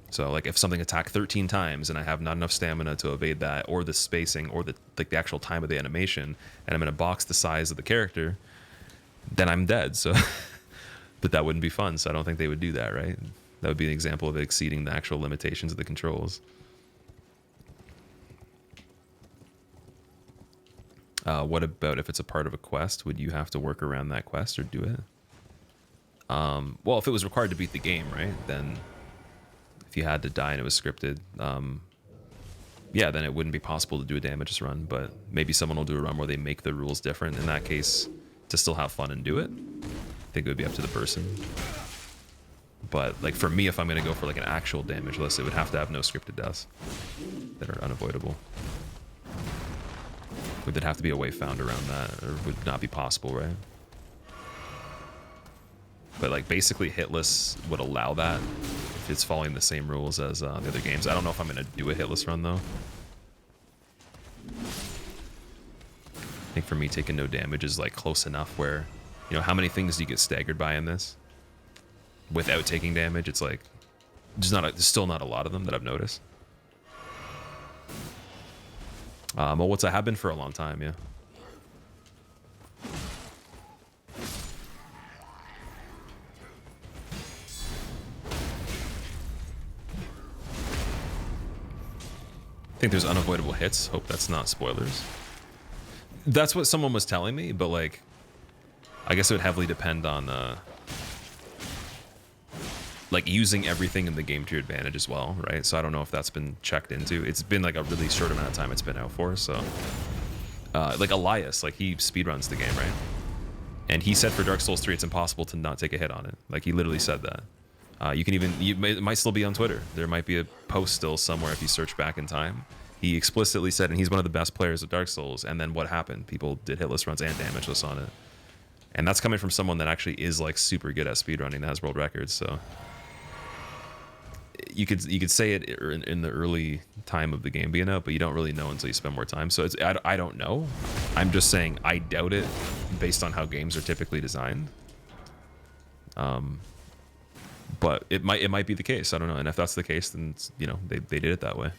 So like if something attacked 13 times and I have not enough stamina to evade that, or the spacing, or the actual time of the animation, and I'm in a box the size of the character, then I'm dead. So but that wouldn't be fun, so I don't think they would do that, right? That would be an example of exceeding the actual limitations of the controls. What about if it's a part of a quest? Would you have to work around that quest or do it? Well, if it was required to beat the game, right? Then if you had to die and it was scripted, yeah, then it wouldn't be possible to do a damages run. But maybe someone will do a run where they make the rules different. In that case, to still have fun and do it, I think it would be up to the person. But like for me, if I'm going to go for like an actual damage list, it would have to have no scripted deaths that are unavoidable. Would there have to be a way found around that, or would not be possible, right? But like basically hitless would allow that if it's following the same rules as the other games. I don't know if I'm going to do a hitless run though. I think for me, taking no damage is like close enough where, you know, how many things do you get staggered by in this without taking damage? It's like there's still not a lot of them that I've noticed. Well, what's I have been for a long time, yeah. I think there's unavoidable hits. Hope that's not spoilers. That's what someone was telling me, but like, I guess it would heavily depend on like using everything in the game to your advantage as well, right? So I don't know if that's been checked into. It's been like a really short amount of time it's been out for, so like Elias, like he speedruns the game, right? And he said for Dark Souls 3 it's impossible to not take a hit on it. Like he literally said that. It might still be on Twitter. There might be a post still somewhere if you search back in time. He explicitly said, and he's one of the best players of Dark Souls, and then what happened? People did hitless runs and damageless on it. And that's coming from someone that actually is like super good at speedrunning, that has world records, so you could say it in the early time of the game being out, but you don't really know until you spend more time. So I don't know. I'm just saying I doubt it based on how games are typically designed. But it might be the case. I don't know. And if that's the case, then you know they did it that way.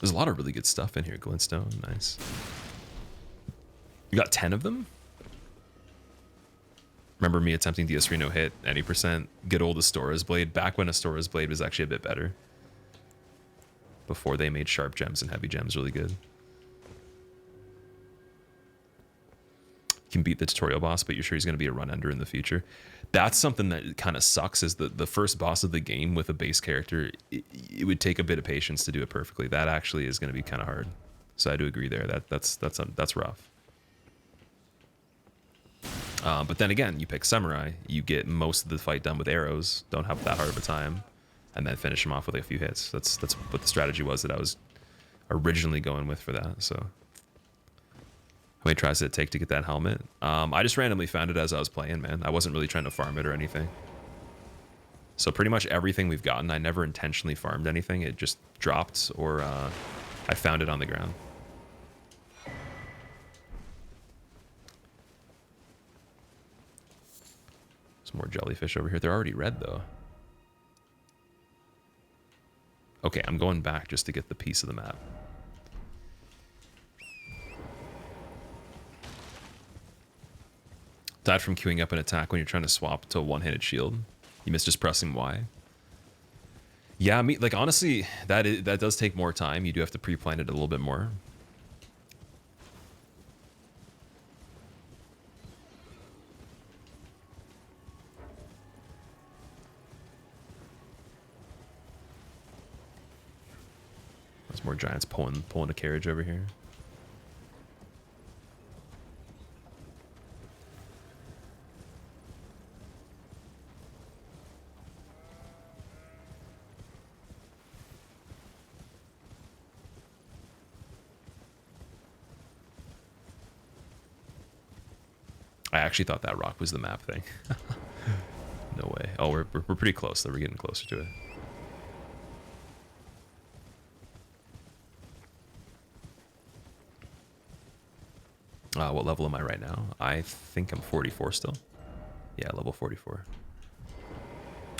There's a lot of really good stuff in here. Glintstone, nice. You got 10 of them? Remember me attempting DS3 no hit, any percent, good old Astora's Blade, back when Astora's Blade was actually a bit better. Before they made sharp gems and heavy gems really good. You can beat the tutorial boss, but you're sure he's going to be a run under in the future. That's something that kind of sucks, is the first boss of the game with a base character, it would take a bit of patience to do it perfectly. That actually is going to be kind of hard. So I do agree there. That's rough. But then again, you pick Samurai, you get most of the fight done with arrows, don't have that hard of a time, and then finish him off with like a few hits. That's what the strategy was that I was originally going with for that. So how many tries did it take to get that helmet? I just randomly found it as I was playing, man. I wasn't really trying to farm it or anything. So pretty much everything we've gotten, I never intentionally farmed anything. It just dropped, or I found it on the ground. Some more jellyfish over here. They're already red, though. Okay, I'm going back just to get the piece of the map. Died from queuing up an attack when you're trying to swap to a one-handed shield. You missed just pressing Y. Yeah, like honestly, that does take more time. You do have to pre-plan it a little bit more. There's more giants pulling a carriage over here. I actually thought that rock was the map thing. No way. Oh, we're pretty close though. We're getting closer to it. What level am I right now? I think I'm 44 still. Yeah, level 44.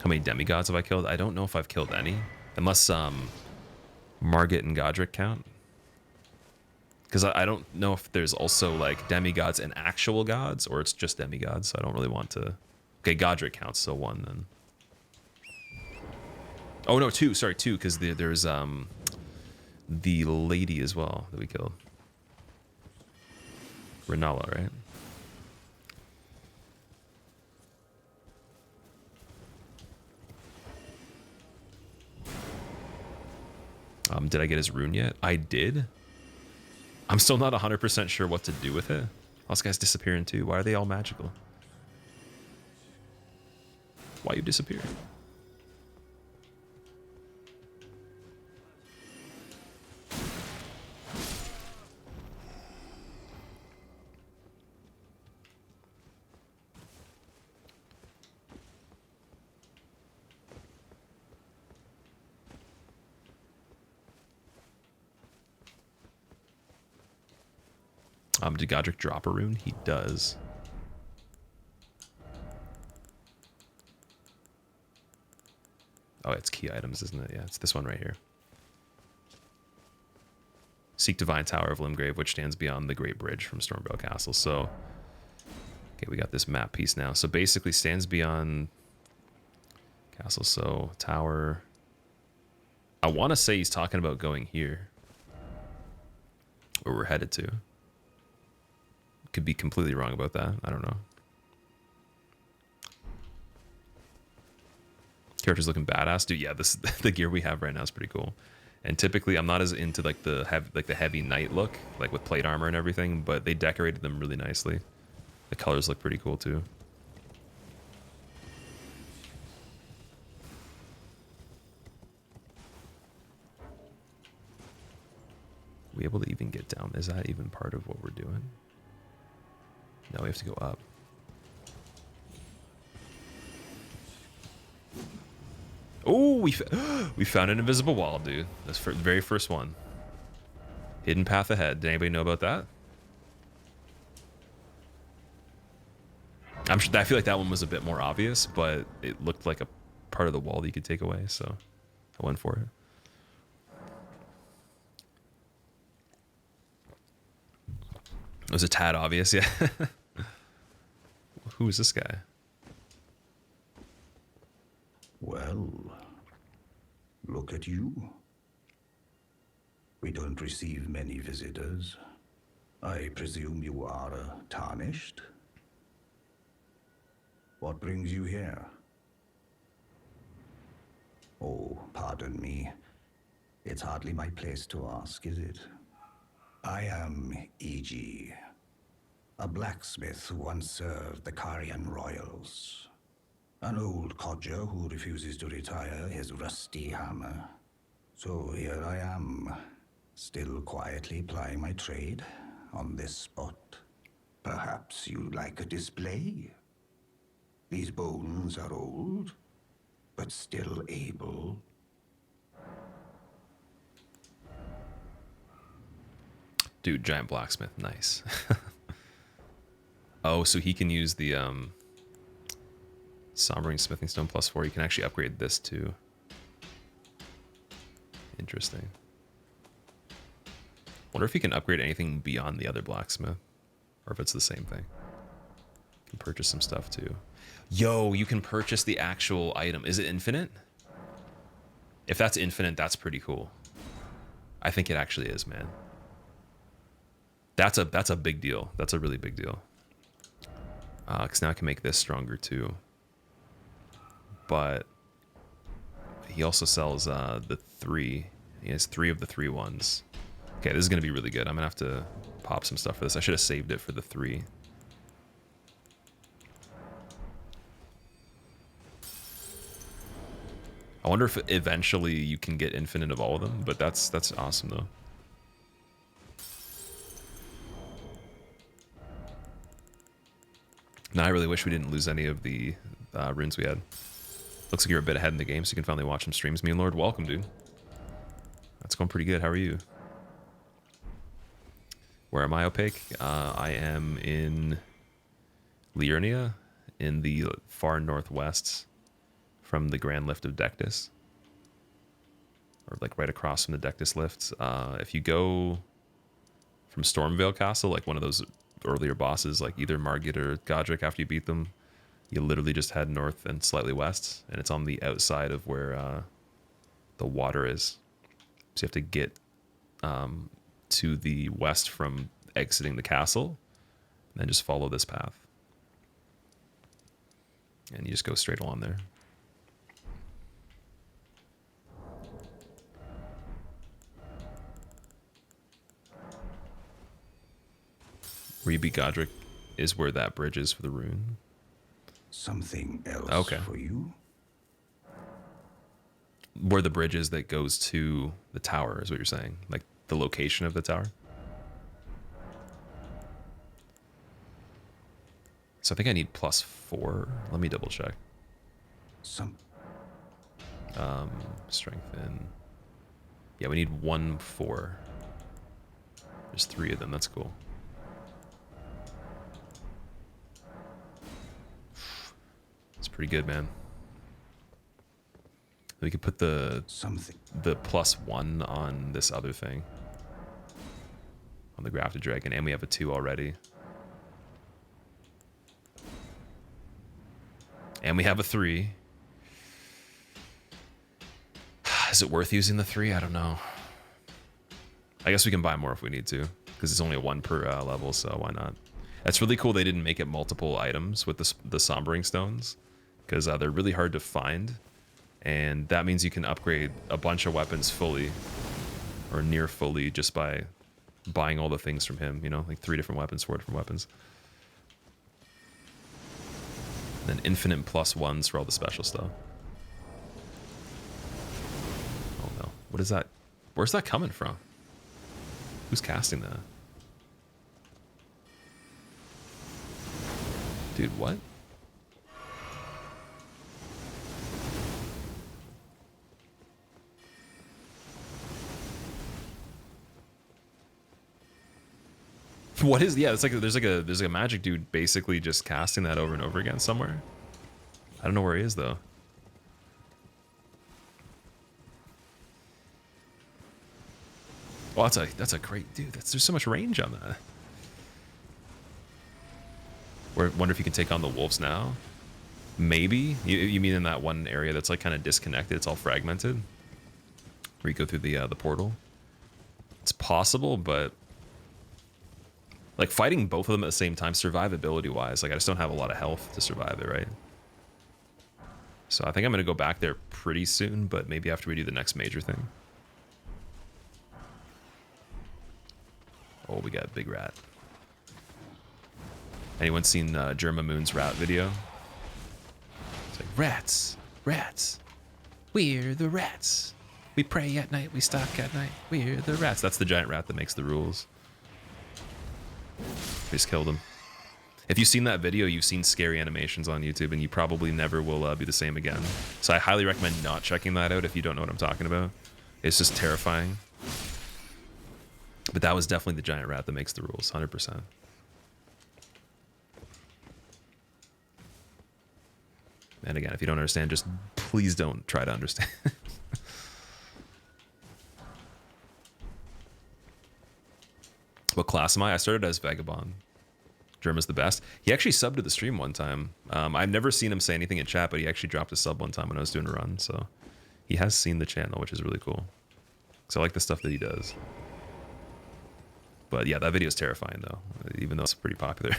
How many demigods have I killed? I don't know if I've killed any. Unless Margit and Godric count. Because I don't know if there's also like demigods and actual gods, or it's just demigods, so I don't really want to... Okay, Godric counts, so 1 then. Oh no, 2, sorry, 2, because there's the lady as well that we killed. Renala, right? Did I get his rune yet? I did. I'm still not 100% sure what to do with it. All these guys disappearing too. Why are they all magical? Why you disappear? Did Godric drop a rune? He does. Oh, it's key items, isn't it? Yeah, it's this one right here. Seek Divine Tower of Limgrave, which stands beyond the Great Bridge from Stormvale Castle. So, okay, we got this map piece now. So basically stands beyond castle. So tower. I want to say he's talking about going here, where we're headed to. Could be completely wrong about that. I don't know. Character's looking badass, dude. Yeah, this the gear we have right now is pretty cool. And typically, I'm not as into like the heavy knight look, like with plate armor and everything. But they decorated them really nicely. The colors look pretty cool too. Are we able to even get down? Is that even part of what we're doing? No, we have to go up. Oh, we found an invisible wall, dude. That's the very first one. Hidden path ahead. Did anybody know about that? I'm sure. I feel like that one was a bit more obvious, but it looked like a part of the wall that you could take away, so I went for it. It was a tad obvious, yeah. Who is this guy? Well, look at you. We don't receive many visitors. I presume you are tarnished? What brings you here? Oh, pardon me. It's hardly my place to ask, is it? I am E.G., a blacksmith who once served the Carian royals. An old codger who refuses to retire his rusty hammer. So here I am, still quietly plying my trade on this spot. Perhaps you'd like a display? These bones are old, but still able. Dude, giant blacksmith, nice. Oh, so he can use the Sombering Smithing Stone +4. You can actually upgrade this too. Interesting. Wonder if you can upgrade anything beyond the other blacksmith, or if it's the same thing. You can purchase some stuff too. Yo, you can purchase the actual item. Is it infinite? If that's infinite, that's pretty cool. I think it actually is, man. That's a big deal. That's a really big deal. Because now I can make this stronger too. But he also sells the 3. He has 3 of the 3 ones. Okay, this is going to be really good. I'm going to have to pop some stuff for this. I should have saved it for the 3. I wonder if eventually you can get infinite of all of them, but that's awesome though. Now I really wish we didn't lose any of the runes we had. Looks like you're a bit ahead in the game, so you can finally watch some streams. Me and Lord, welcome, dude. That's going pretty good. How are you? Where am I, Opaque? I am in Liurnia, in the far northwest from the Grand Lift of Dectus. Or like right across from the Dectus Lift. If you go from Stormvale Castle, like one of those earlier bosses, like either Margit or Godric, after you beat them, you literally just head north and slightly west, and it's on the outside of where the water is. So you have to get to the west from exiting the castle, and then just follow this path. And you just go straight along there. Where you beat Godric is where that bridge is for the rune. Something else okay. For you? Where the bridge is that goes to the tower is what you're saying? Like the location of the tower? So I think I need +4. Let me double check. Strengthen. Yeah, we need 1 4. There's 3 of them. That's cool. It's pretty good, man. We could put the +1 on this other thing, on the Grafted Dragon, and we have a 2 already. And we have a 3. Is it worth using the 3? I don't know. I guess we can buy more if we need to, because it's only a 1 per level, so why not? That's really cool they didn't make it multiple items with the Sombering Stones, because they're really hard to find, and that means you can upgrade a bunch of weapons fully, or near fully, just by buying all the things from him, you know, like 3 different weapons, 4 different weapons. And then infinite +1s for all the special stuff. Oh no, what is that? Where's that coming from? Who's casting that? Dude, what? What is? Yeah, it's like there's a magic dude basically just casting that over and over again somewhere. I don't know where he is though. Well, that's a great dude. There's so much range on that. Wonder if you can take on the wolves now. Maybe. You mean in that one area that's like kind of disconnected? It's all fragmented. Where you go through the portal. It's possible, but like fighting both of them at the same time, survivability wise, like I just don't have a lot of health to survive it, right? So I think I'm gonna go back there pretty soon, but maybe after we do the next major thing. Oh, we got a big rat. Anyone seen Germa Moon's rat video? It's like, rats, rats. We're the rats. We pray at night, we stalk at night. We're the rats. That's the giant rat that makes the rules. We just killed him. If you've seen that video, you've seen scary animations on YouTube, and you probably never will be the same again. So I highly recommend not checking that out if you don't know what I'm talking about. It's just terrifying. But that was definitely the giant rat that makes the rules, 100%. And again, if you don't understand, just please don't try to understand. What class am I? I started as Vagabond. Germa's the best. He actually subbed to the stream one time. I've never seen him say anything in chat, but he actually dropped a sub one time when I was doing a run. So he has seen the channel, which is really cool. So I like the stuff that he does. But yeah, that video is terrifying though, even though it's pretty popular.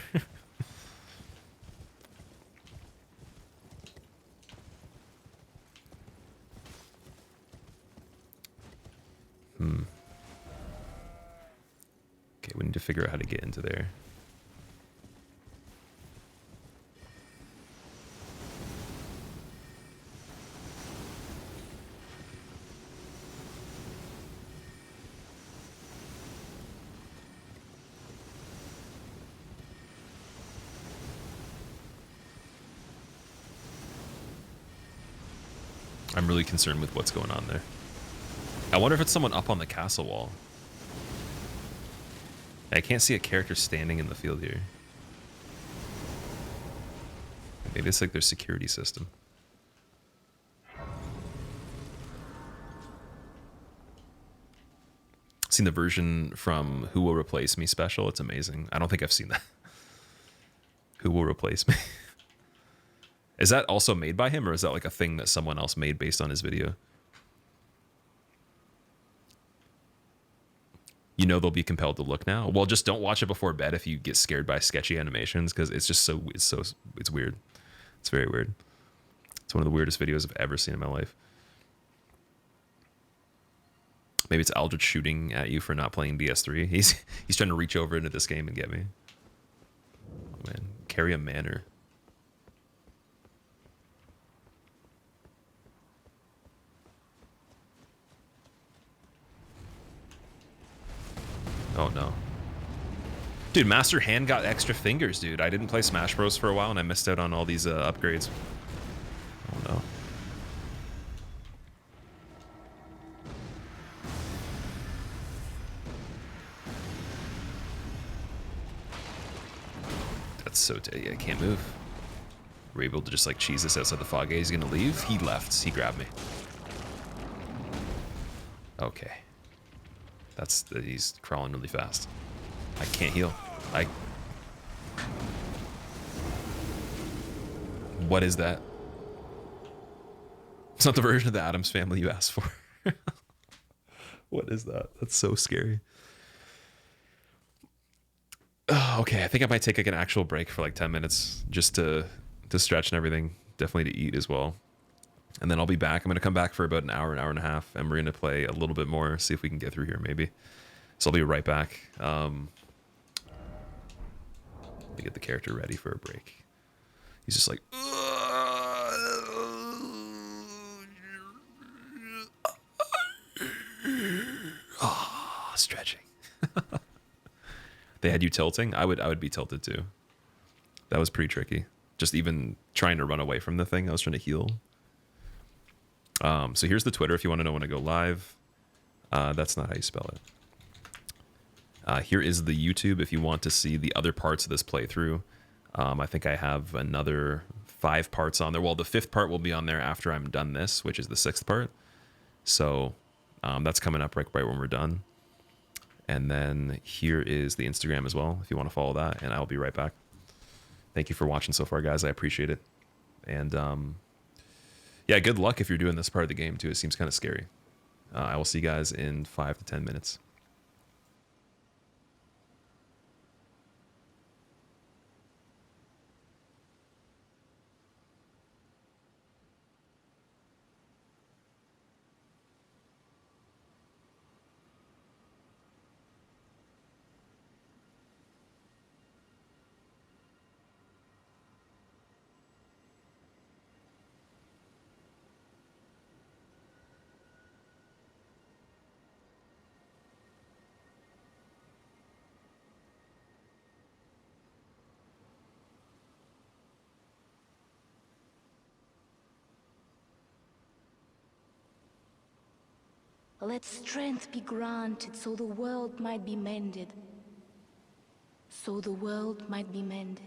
Okay, we need to figure out how to get into there. I'm really concerned with what's going on there. I wonder if it's someone up on the castle wall. I can't see a character standing in the field here. Maybe it's like their security system. Seen the version from Who Will Replace Me special. It's amazing. I don't think I've seen that. Who Will Replace Me? Is that also made by him, or is that like a thing that someone else made based on his video? You know they'll be compelled to look now. Well, just don't watch it before bed if you get scared by sketchy animations, because it's just it's weird. It's very weird. It's one of the weirdest videos I've ever seen in my life. Maybe it's Aldrich shooting at you for not playing DS3. He's trying to reach over into this game and get me. Oh man, carry a manor. Oh no. Dude, Master Hand got extra fingers, dude. I didn't play Smash Bros for a while and I missed out on all these upgrades. Oh no. That's so... I can't move. We're able to just like cheese this outside the fog gate. He's gonna leave. He left. He grabbed me. Okay. He's crawling really fast. I can't heal. What is that? It's not the version of the Addams Family you asked for. What is that? That's so scary. Oh, okay, I think I might take like an actual break for like 10 minutes just to stretch and everything. Definitely to eat as well. And then I'll be back. I'm going to come back for about an hour and a half, and we're going to play a little bit more, see if we can get through here maybe. So I'll be right back. To get the character ready for a break. He's just like... Oh, stretching. They had you tilting? I would be tilted too. That was pretty tricky. Just even trying to run away from the thing. I was trying to heal. So here's the Twitter if you want to know when I go live. That's not how you spell it. Here is the YouTube if you want to see the other parts of this playthrough. I think I have another 5 parts on there. Well, the 5th part will be on there after I'm done this, which is the 6th part. So that's coming up right when we're done. And then here is the Instagram as well, if you want to follow that. And I'll be right back. Thank you for watching so far, guys. I appreciate it. And yeah, good luck if you're doing this part of the game too. It seems kind of scary. I will see you guys in 5 to 10 minutes. Let strength be granted so the world might be mended. So the world might be mended.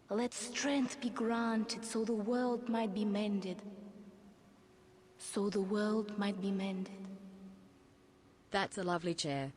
Let strength be granted so the world might be mended. So the world might be mended. That's a lovely chair.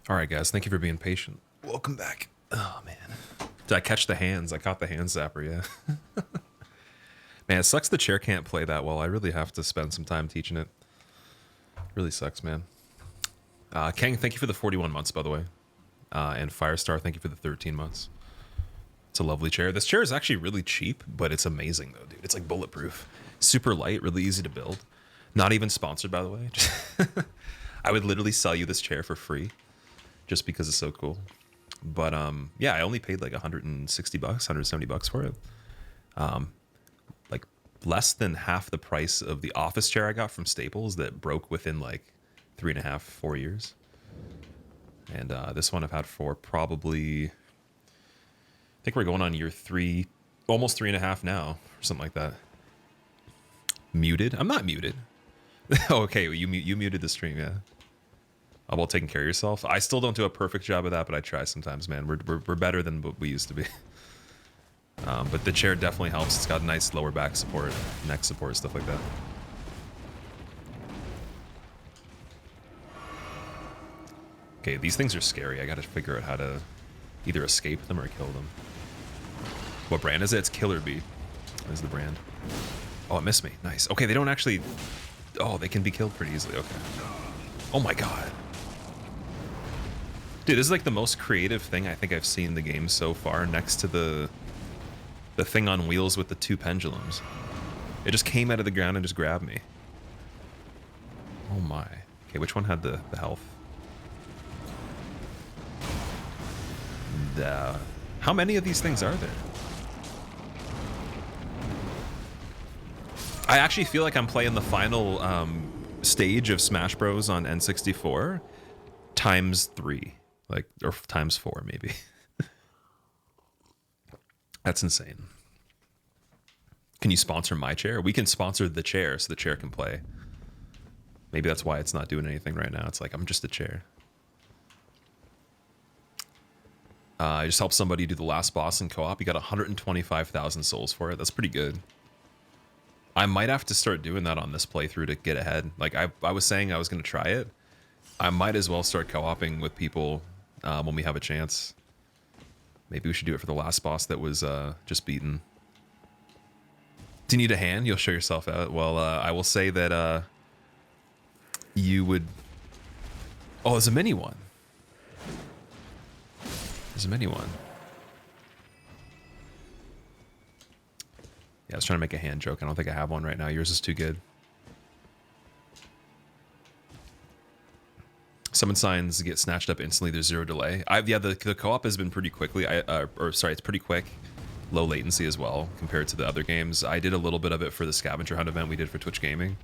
All right, guys. Thank you for being patient. Welcome back. Oh, man. Did I catch the hands? I caught the hand zapper, yeah. Man, it sucks the chair can't play that well. I really have to spend some time teaching it. Really sucks, man. Kang, thank you for the 41 months, by the way. And Firestar, thank you for the 13 months. It's a lovely chair. This chair is actually really cheap, but it's amazing, though, dude. It's like bulletproof. Super light, really easy to build. Not even sponsored, by the way. I would literally sell you this chair for free just because it's so cool. But yeah, I only paid like 160 bucks, 170 bucks for it. Like less than half the price of the office chair I got from Staples that broke within like 3.5, 4 years. And this one I've had for probably, I think we're going on year 3, almost 3.5 now, or something like that. Muted? I'm not muted. Okay, well, you muted the stream, yeah. How about taking care of yourself? I still don't do a perfect job of that, but I try sometimes, man. We're better than what we used to be. But the chair definitely helps. It's got nice lower back support, neck support, stuff like that. Okay, these things are scary. I gotta figure out how to either escape them or kill them. What brand is it? It's Killer Bee. Is the brand. Oh, it missed me. Nice. Okay, they don't actually... Oh, they can be killed pretty easily. Okay. Oh my god. Dude, this is like the most creative thing I think I've seen in the game so far, next to the thing on wheels with the 2 pendulums. It just came out of the ground and just grabbed me. Oh my. Okay, which one had the health? How many of these things are there? I actually feel like I'm playing the final stage of Smash Bros on N64 times 3, like, or times 4 maybe. That's insane. Can you sponsor my chair? We can sponsor the chair so the chair can play. Maybe that's why it's not doing anything right now. It's like, I'm just a chair. I just helped somebody do the last boss in co-op. You got 125,000 souls for it. That's pretty good. I might have to start doing that on this playthrough to get ahead. Like, I was saying I was going to try it. I might as well start co-oping with people when we have a chance. Maybe we should do it for the last boss that was just beaten. Do you need a hand? You'll show yourself out. Well, I will say that you would... Oh, there's a mini one. There's a mini one. Yeah, I was trying to make a hand joke. I don't think I have one right now. Yours is too good. Summon signs get snatched up instantly. There's 0 delay. Yeah, the co-op has been pretty quickly. It's pretty quick. Low latency as well compared to the other games. I did a little bit of it for the scavenger hunt event we did for Twitch Gaming.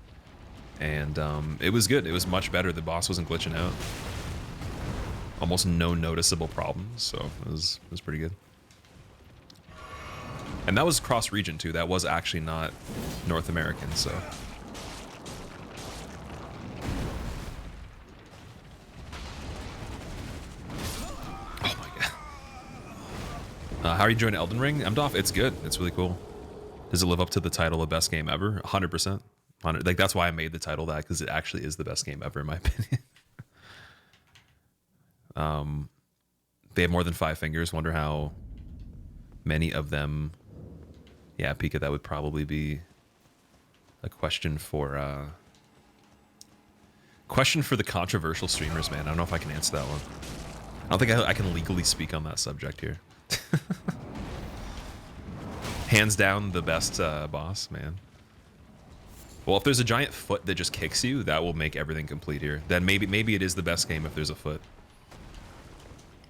And it was good. It was much better. The boss wasn't glitching out. Almost no noticeable problems, so it was pretty good. And that was cross-region too. That was actually not North American, so. Oh my god. How are you enjoying Elden Ring? It's good. It's really cool. Does it live up to the title of best game ever? 100%. Like, that's why I made the title that, because it actually is the best game ever in my opinion. They have more than 5 fingers. Wonder how many of them. Yeah, Pika, that would probably be a question for the controversial streamers, man. I don't know if I can answer that one. I don't think I can legally speak on that subject here. Hands down, the best boss, man. Well, if there's a giant foot that just kicks you, that will make everything complete here. Then maybe it is the best game if there's a foot.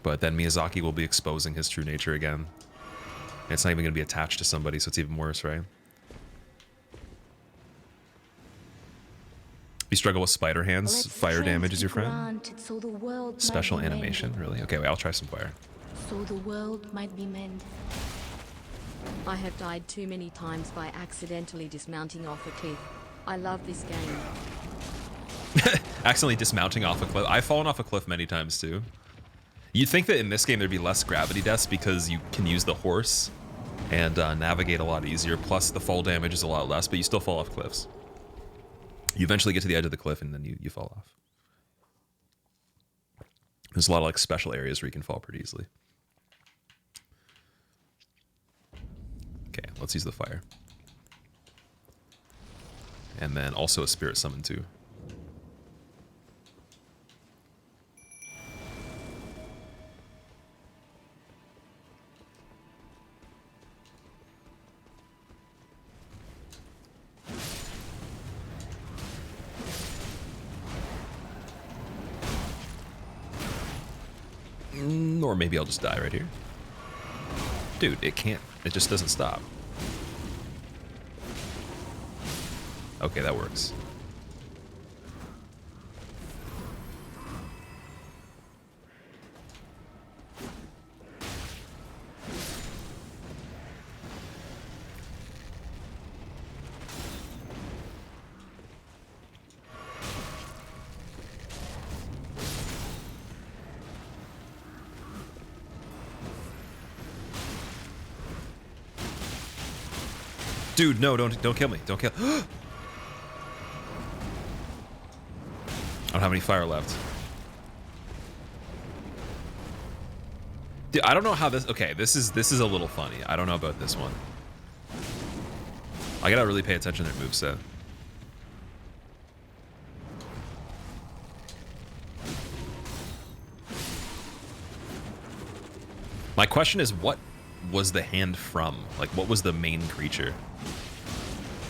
But then Miyazaki will be exposing his true nature again. And it's not even going to be attached to somebody, so it's even worse, right? You struggle with spider hands, fire damages your friend. So the world Special animation, really? Okay, wait, I'll try some fire. So the world might be mended. I have died too many times by accidentally dismounting off a cliff. I love this game. Accidentally dismounting off a cliff. I've fallen off a cliff many times too. You'd think that in this game there'd be less gravity deaths because you can use the horse and navigate a lot easier. Plus the fall damage is a lot less, but you still fall off cliffs. You eventually get to the edge of the cliff and then you fall off. There's a lot of like special areas where you can fall pretty easily. Okay, let's use the fire. And then also a spirit summon too. Or maybe I'll just die right here. Dude, it can't. It just doesn't stop. Okay, that works. Dude, no, don't kill me. Don't kill. I don't have any fire left. Dude, I don't know how this... Okay, this is a little funny. I don't know about this one. I gotta really pay attention to their moveset. My question is, what was the hand from? Like, what was the main creature?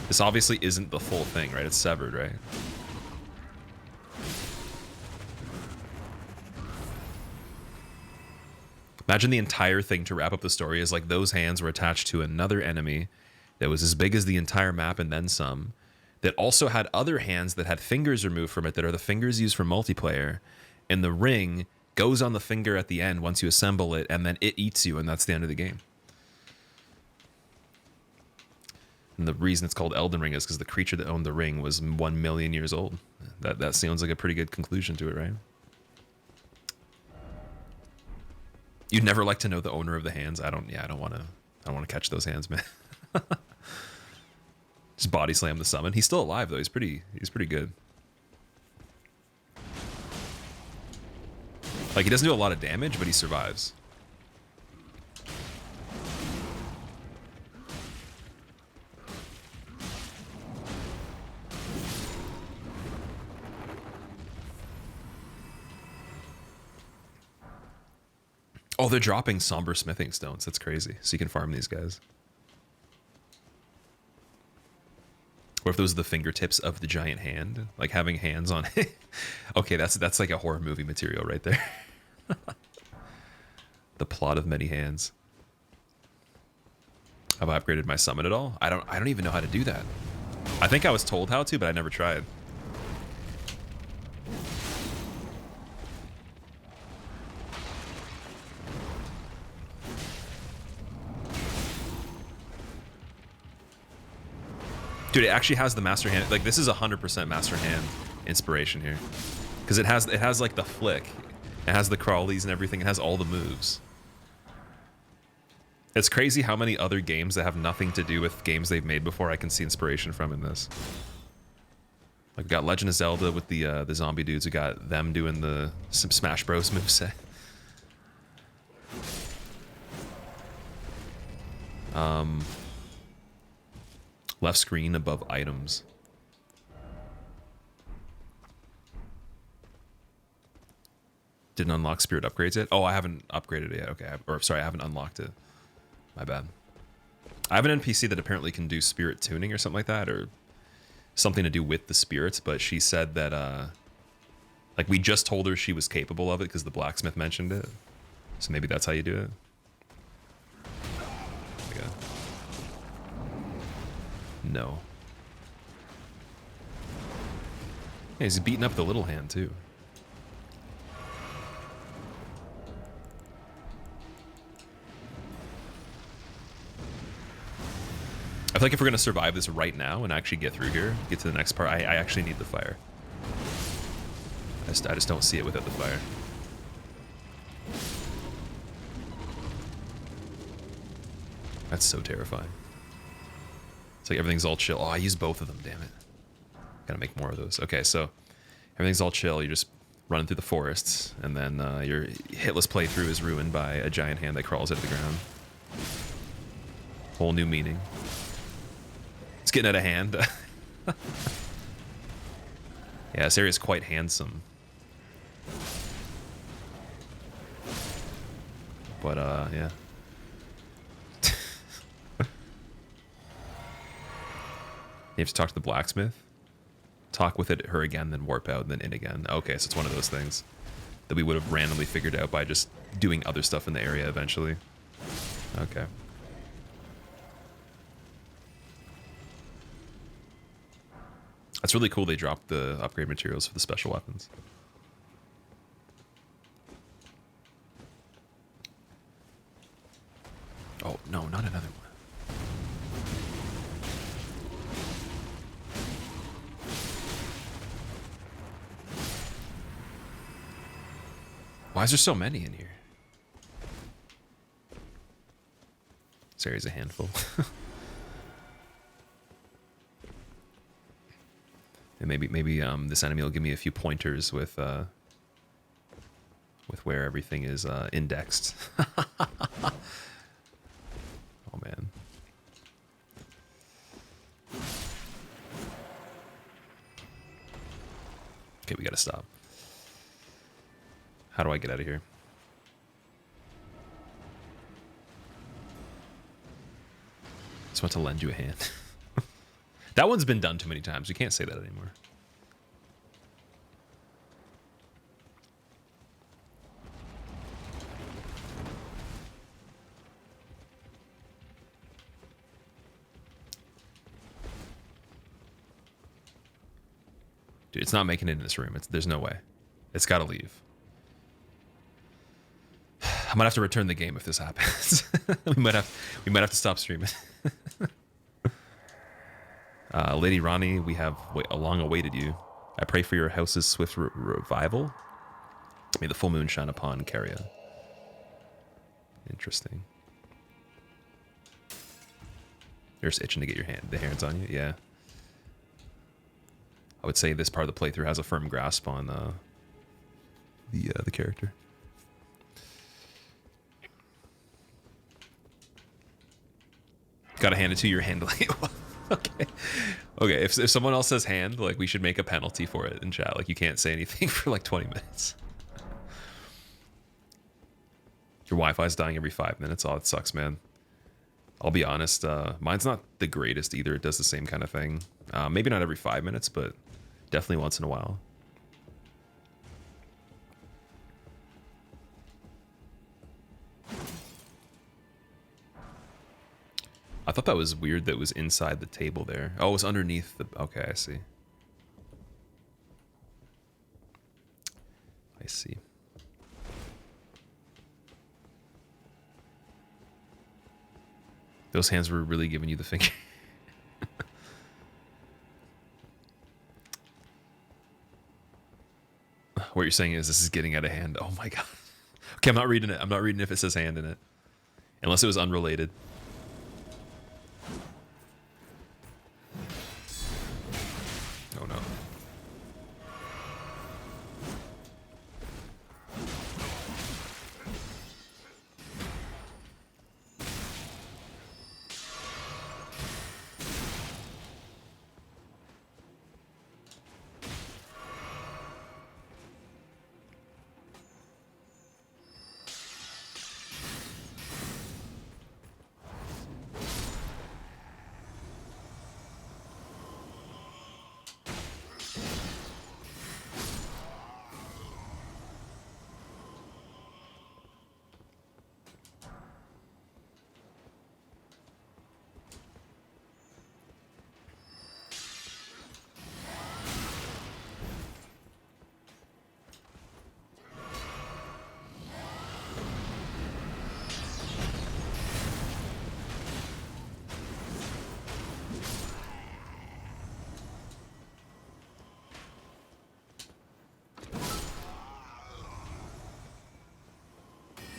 This obviously isn't the full thing, right? It's severed, right? Imagine the entire thing to wrap up the story is like those hands were attached to another enemy that was as big as the entire map and then some, that also had other hands that had fingers removed from it that are the fingers used for multiplayer, and the ring goes on the finger at the end once you assemble it, and then it eats you, and that's the end of the game. And the reason it's called Elden Ring is because the creature that owned the ring was 1 million years old. That sounds like a pretty good conclusion to it, right? You'd never like to know the owner of the hands. I don't want to catch those hands, man. Just body slam the summon. He's still alive though. He's pretty good. Like, he doesn't do a lot of damage, but he survives. Oh, they're dropping somber smithing stones. That's crazy. So you can farm these guys. Or if those are the fingertips of the giant hand, like having hands on it. Okay, that's like a horror movie material right there. The plot of many hands. Have I upgraded my summon at all? I don't even know how to do that. I think I was told how to, but I never tried. Dude, it actually has the master hand. Like, this is 100% master hand inspiration here, because it has like the flick, it has the crawlies and everything. It has all the moves. It's crazy how many other games that have nothing to do with games they've made before I can see inspiration from in this. Like, we got Legend of Zelda with the zombie dudes. We got them doing some Smash Bros moveset. Left screen above items. Didn't unlock spirit upgrades yet? Oh, I haven't upgraded it yet. Okay, or sorry, I haven't unlocked it. My bad. I have an NPC that apparently can do spirit tuning or something like that, or something to do with the spirits, but she said that, like, we just told her she was capable of it because the blacksmith mentioned it. So maybe that's how you do it. Yeah. No. Yeah, he's beating up the little hand, too. I feel like if we're going to survive this right now and actually get through here, get to the next part, I actually need the fire. I just don't see it without the fire. That's so terrifying. It's like everything's all chill. Oh, I used both of them, damn it. Gotta make more of those. Okay, so everything's all chill. You're just running through the forests, and then your hitless playthrough is ruined by a giant hand that crawls out of the ground. Whole new meaning. It's getting out of hand. Yeah, this area is quite handsome. But, yeah. You have to talk to the blacksmith, talk with her again, then warp out, and then in again. Okay, so it's one of those things that we would have randomly figured out by just doing other stuff in the area eventually. Okay. That's really cool they dropped the upgrade materials for the special weapons. Oh, no, not another one. Why is there so many in here? This area's a handful. And maybe this enemy will give me a few pointers with where everything is indexed. Oh man. Okay, we gotta stop. How do I get out of here? Just want to lend you a hand. That one's been done too many times. You can't say that anymore. Dude, it's not making it in this room. There's no way. It's got to leave. I might have to return the game if this happens. we might have to stop streaming. Lady Ronnie, we have long awaited you. I pray for your house's swift revival. May the full moon shine upon Caria. Interesting. You're just itching to get the hands on you? Yeah. I would say this part of the playthrough has a firm grasp on the character. Gotta hand it to your handling. Okay. Okay, if someone else says hand, like, we should make a penalty for it in chat. Like, you can't say anything for like 20 minutes. Your Wi-Fi's dying every 5 minutes. Oh, it sucks, man. I'll be honest, mine's not the greatest either. It does the same kind of thing. Maybe not every 5 minutes, but definitely once in a while. I thought that was weird that it was inside the table there. Oh, it was underneath the... Okay, I see. I see. Those hands were really giving you the finger. What you're saying is this is getting out of hand. Oh my god. Okay, I'm not reading it. I'm not reading if it says hand in it. Unless it was unrelated. Oh no.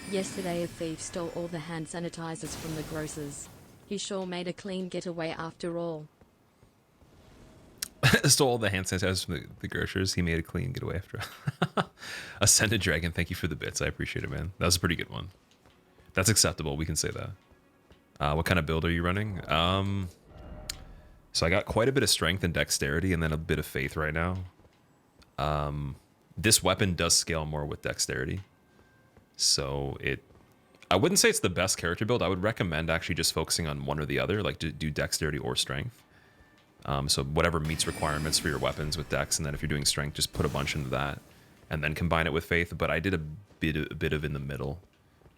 Yesterday a thief stole all the hand sanitizers from the grocers. He sure made a clean getaway after all. Stole all the hand sanitizers from the grocers. He made a clean getaway after. Ascended Dragon, thank you for the bits. I appreciate it, man. That was a pretty good one. That's acceptable. We can say that. What kind of build are you running? So I got quite a bit of strength and dexterity and then a bit of faith right now. This weapon does scale more with dexterity. So I wouldn't say it's the best character build. I would recommend actually just focusing on one or the other, like to do dexterity or strength. So whatever meets requirements for your weapons with dex, and then if you're doing strength, just put a bunch into that, and then combine it with faith. But I did a bit of in the middle,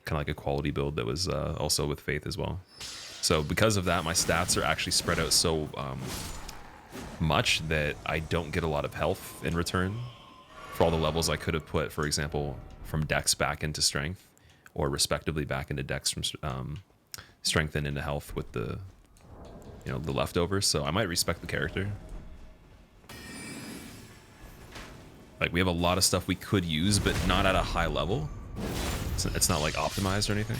kind of like a quality build that was also with faith as well. So because of that, my stats are actually spread out so much that I don't get a lot of health in return for all the levels I could have put, for example, from dex back into strength, or respectively back into dex from strength and into health with the the leftovers. So I might respect the character. Like, we have a lot of stuff we could use, but not at a high level. It's not like optimized or anything.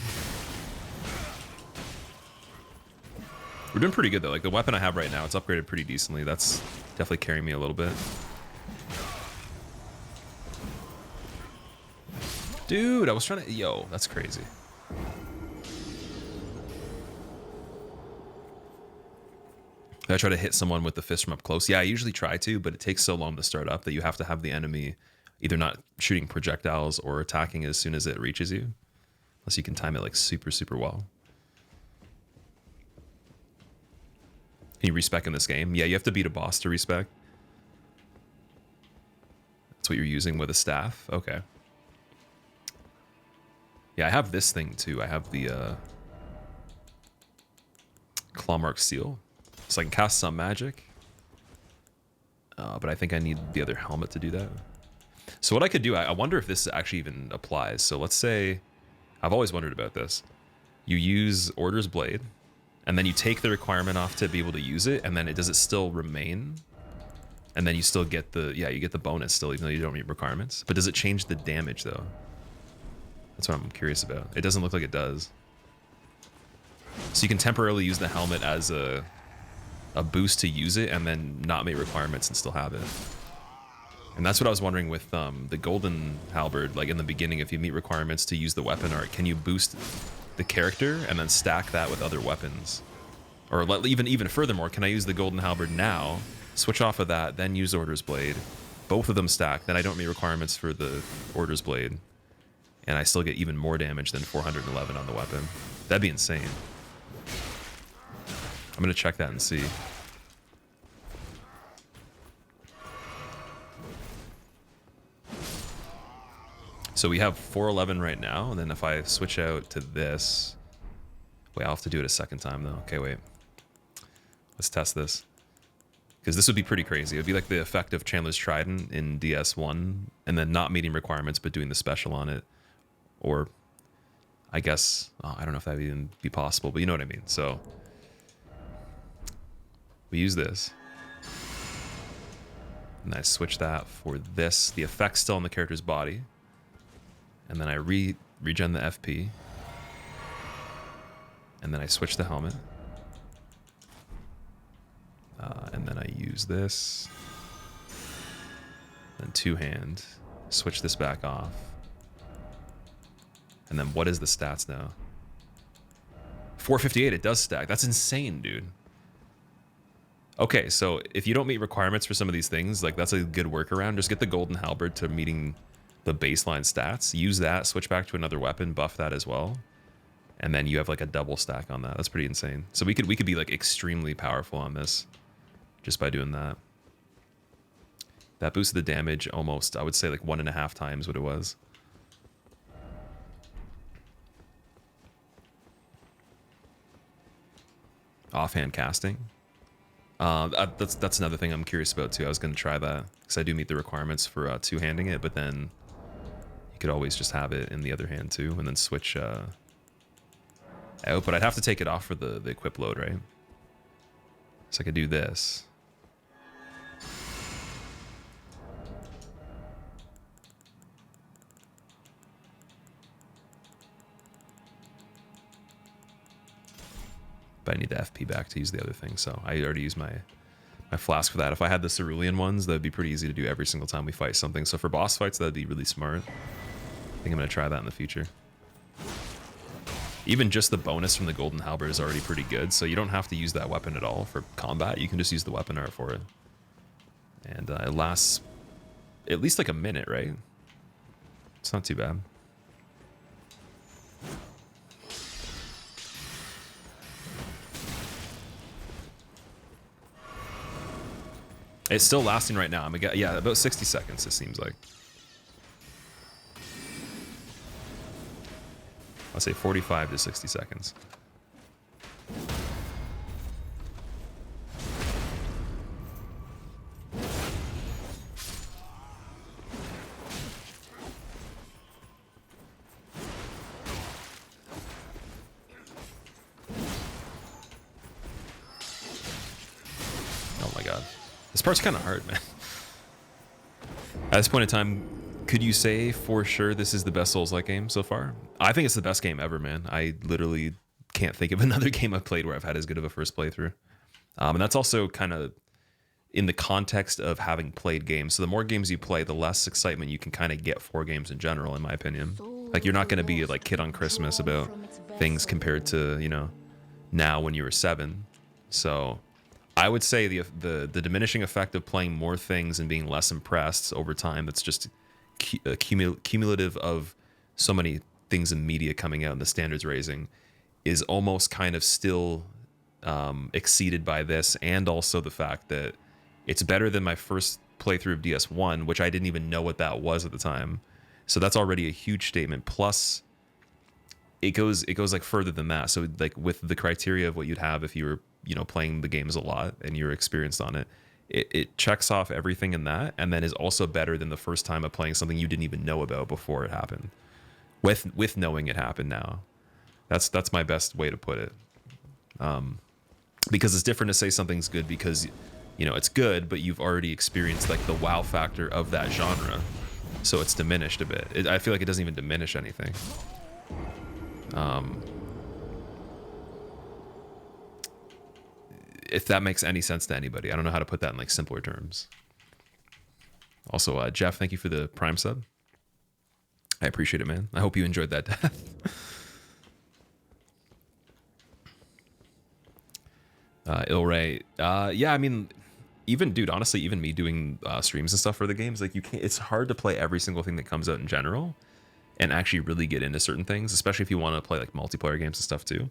We're doing pretty good though. Like, the weapon I have right now, it's upgraded pretty decently. That's definitely carrying me a little bit. Dude, I was trying to... Yo, that's crazy. I try to hit someone with the fist from up close. Yeah, I usually try to, but it takes so long to start up that you have to have the enemy either not shooting projectiles or attacking as soon as it reaches you. Unless you can time it like super, super well. Can you respec in this game? Yeah, you have to beat a boss to respec. That's what you're using with a staff? Okay. Yeah, I have this thing too. I have the Clawmark Seal. So I can cast some magic. But I think I need the other helmet to do that. So what I could do, I wonder if this actually even applies. So let's say, I've always wondered about this. You use Order's Blade, and then you take the requirement off to be able to use it, and then does it still remain? And then you still get the, yeah, you get the bonus still, even though you don't meet requirements. But does it change the damage though? That's what I'm curious about. It doesn't look like it does. So you can temporarily use the helmet as a boost to use it, and then not meet requirements and still have it. And that's what I was wondering with the golden halberd, like in the beginning, if you meet requirements to use the weapon art, can you boost the character and then stack that with other weapons? Or even furthermore, can I use the golden halberd now, switch off of that, then use Order's Blade, both of them stack, then I don't meet requirements for the Order's Blade, and I still get even more damage than 411 on the weapon. That'd be insane. I'm gonna check that and see. So we have 411 right now, and then if I switch out to this... Wait, I'll have to do it a second time though. Okay, wait. Let's test this. Because this would be pretty crazy. It would be like the effect of Chandler's Trident in DS1, and then not meeting requirements but doing the special on it. Or, I guess, I don't know if that would even be possible, but you know what I mean. So, we use this. And I switch that for this. The effect's still on the character's body. And then I regen the FP. And then I switch the helmet. And then I use this. Then two-hand. Switch this back off. And then what is the stats now? 458, it does stack. That's insane, dude. Okay, so if you don't meet requirements for some of these things, like that's a good workaround. Just get the golden halberd to meeting the baseline stats. Use that, switch back to another weapon, buff that as well. And then you have like a double stack on that. That's pretty insane. So we could be like extremely powerful on this just by doing that. That boosted the damage almost, I would say like 1.5 times what it was. Offhand casting. That's another thing I'm curious about too. I was going to try that because I do meet the requirements for two-handing it, but then you could always just have it in the other hand too, and then switch out. But I'd have to take it off for the equip load, right? So I could do this. But I need the FP back to use the other thing, so I already used my flask for that. If I had the cerulean ones, that'd be pretty easy to do every single time we fight something. So for boss fights, that'd be really smart. I think I'm gonna try that in the future. Even just the bonus from the golden halberd is already pretty good, so you don't have to use that weapon at all for combat. You can just use the weapon art for it. And it lasts at least like a minute, right? It's not too bad. It's still lasting right now. Yeah, about 60 seconds, it seems like. I'll say 45 to 60 seconds. Oh my god. This part's kind of hard, man. At this point in time, could you say for sure this is the best Souls-like game so far? I think it's the best game ever, man. I literally can't think of another game I've played where I've had as good of a first playthrough. And that's also kind of in the context of having played games. So the more games you play, the less excitement you can kind of get for games in general, in my opinion. Like, you're not going to be like kid on Christmas about things compared to, you know, now when you were 7. So I would say the diminishing effect of playing more things and being less impressed over time, that's just cumulative of so many things in media coming out and the standards raising, is almost kind of still exceeded by this, and also the fact that it's better than my first playthrough of DS1, which I didn't even know what that was at the time. So that's already a huge statement. Plus, it goes like further than that. So like with the criteria of what you'd have if you were, you know, playing the games a lot and you're experienced on it, it checks off everything in that, and then is also better than the first time of playing something you didn't even know about before it happened. With knowing it happened now. That's my best way to put it. Because it's different to say something's good because, you know, it's good, but you've already experienced like the wow factor of that genre, so it's diminished a bit. I feel like it doesn't even diminish anything. If that makes any sense to anybody. I don't know how to put that in like simpler terms. Also, Jeff, thank you for the Prime sub. I appreciate it, man. I hope you enjoyed that death. Ilray, yeah, I mean, even, dude, honestly, even me doing streams and stuff for the games, like, you can't, it's hard to play every single thing that comes out in general and actually really get into certain things, especially if you want to play like multiplayer games and stuff too.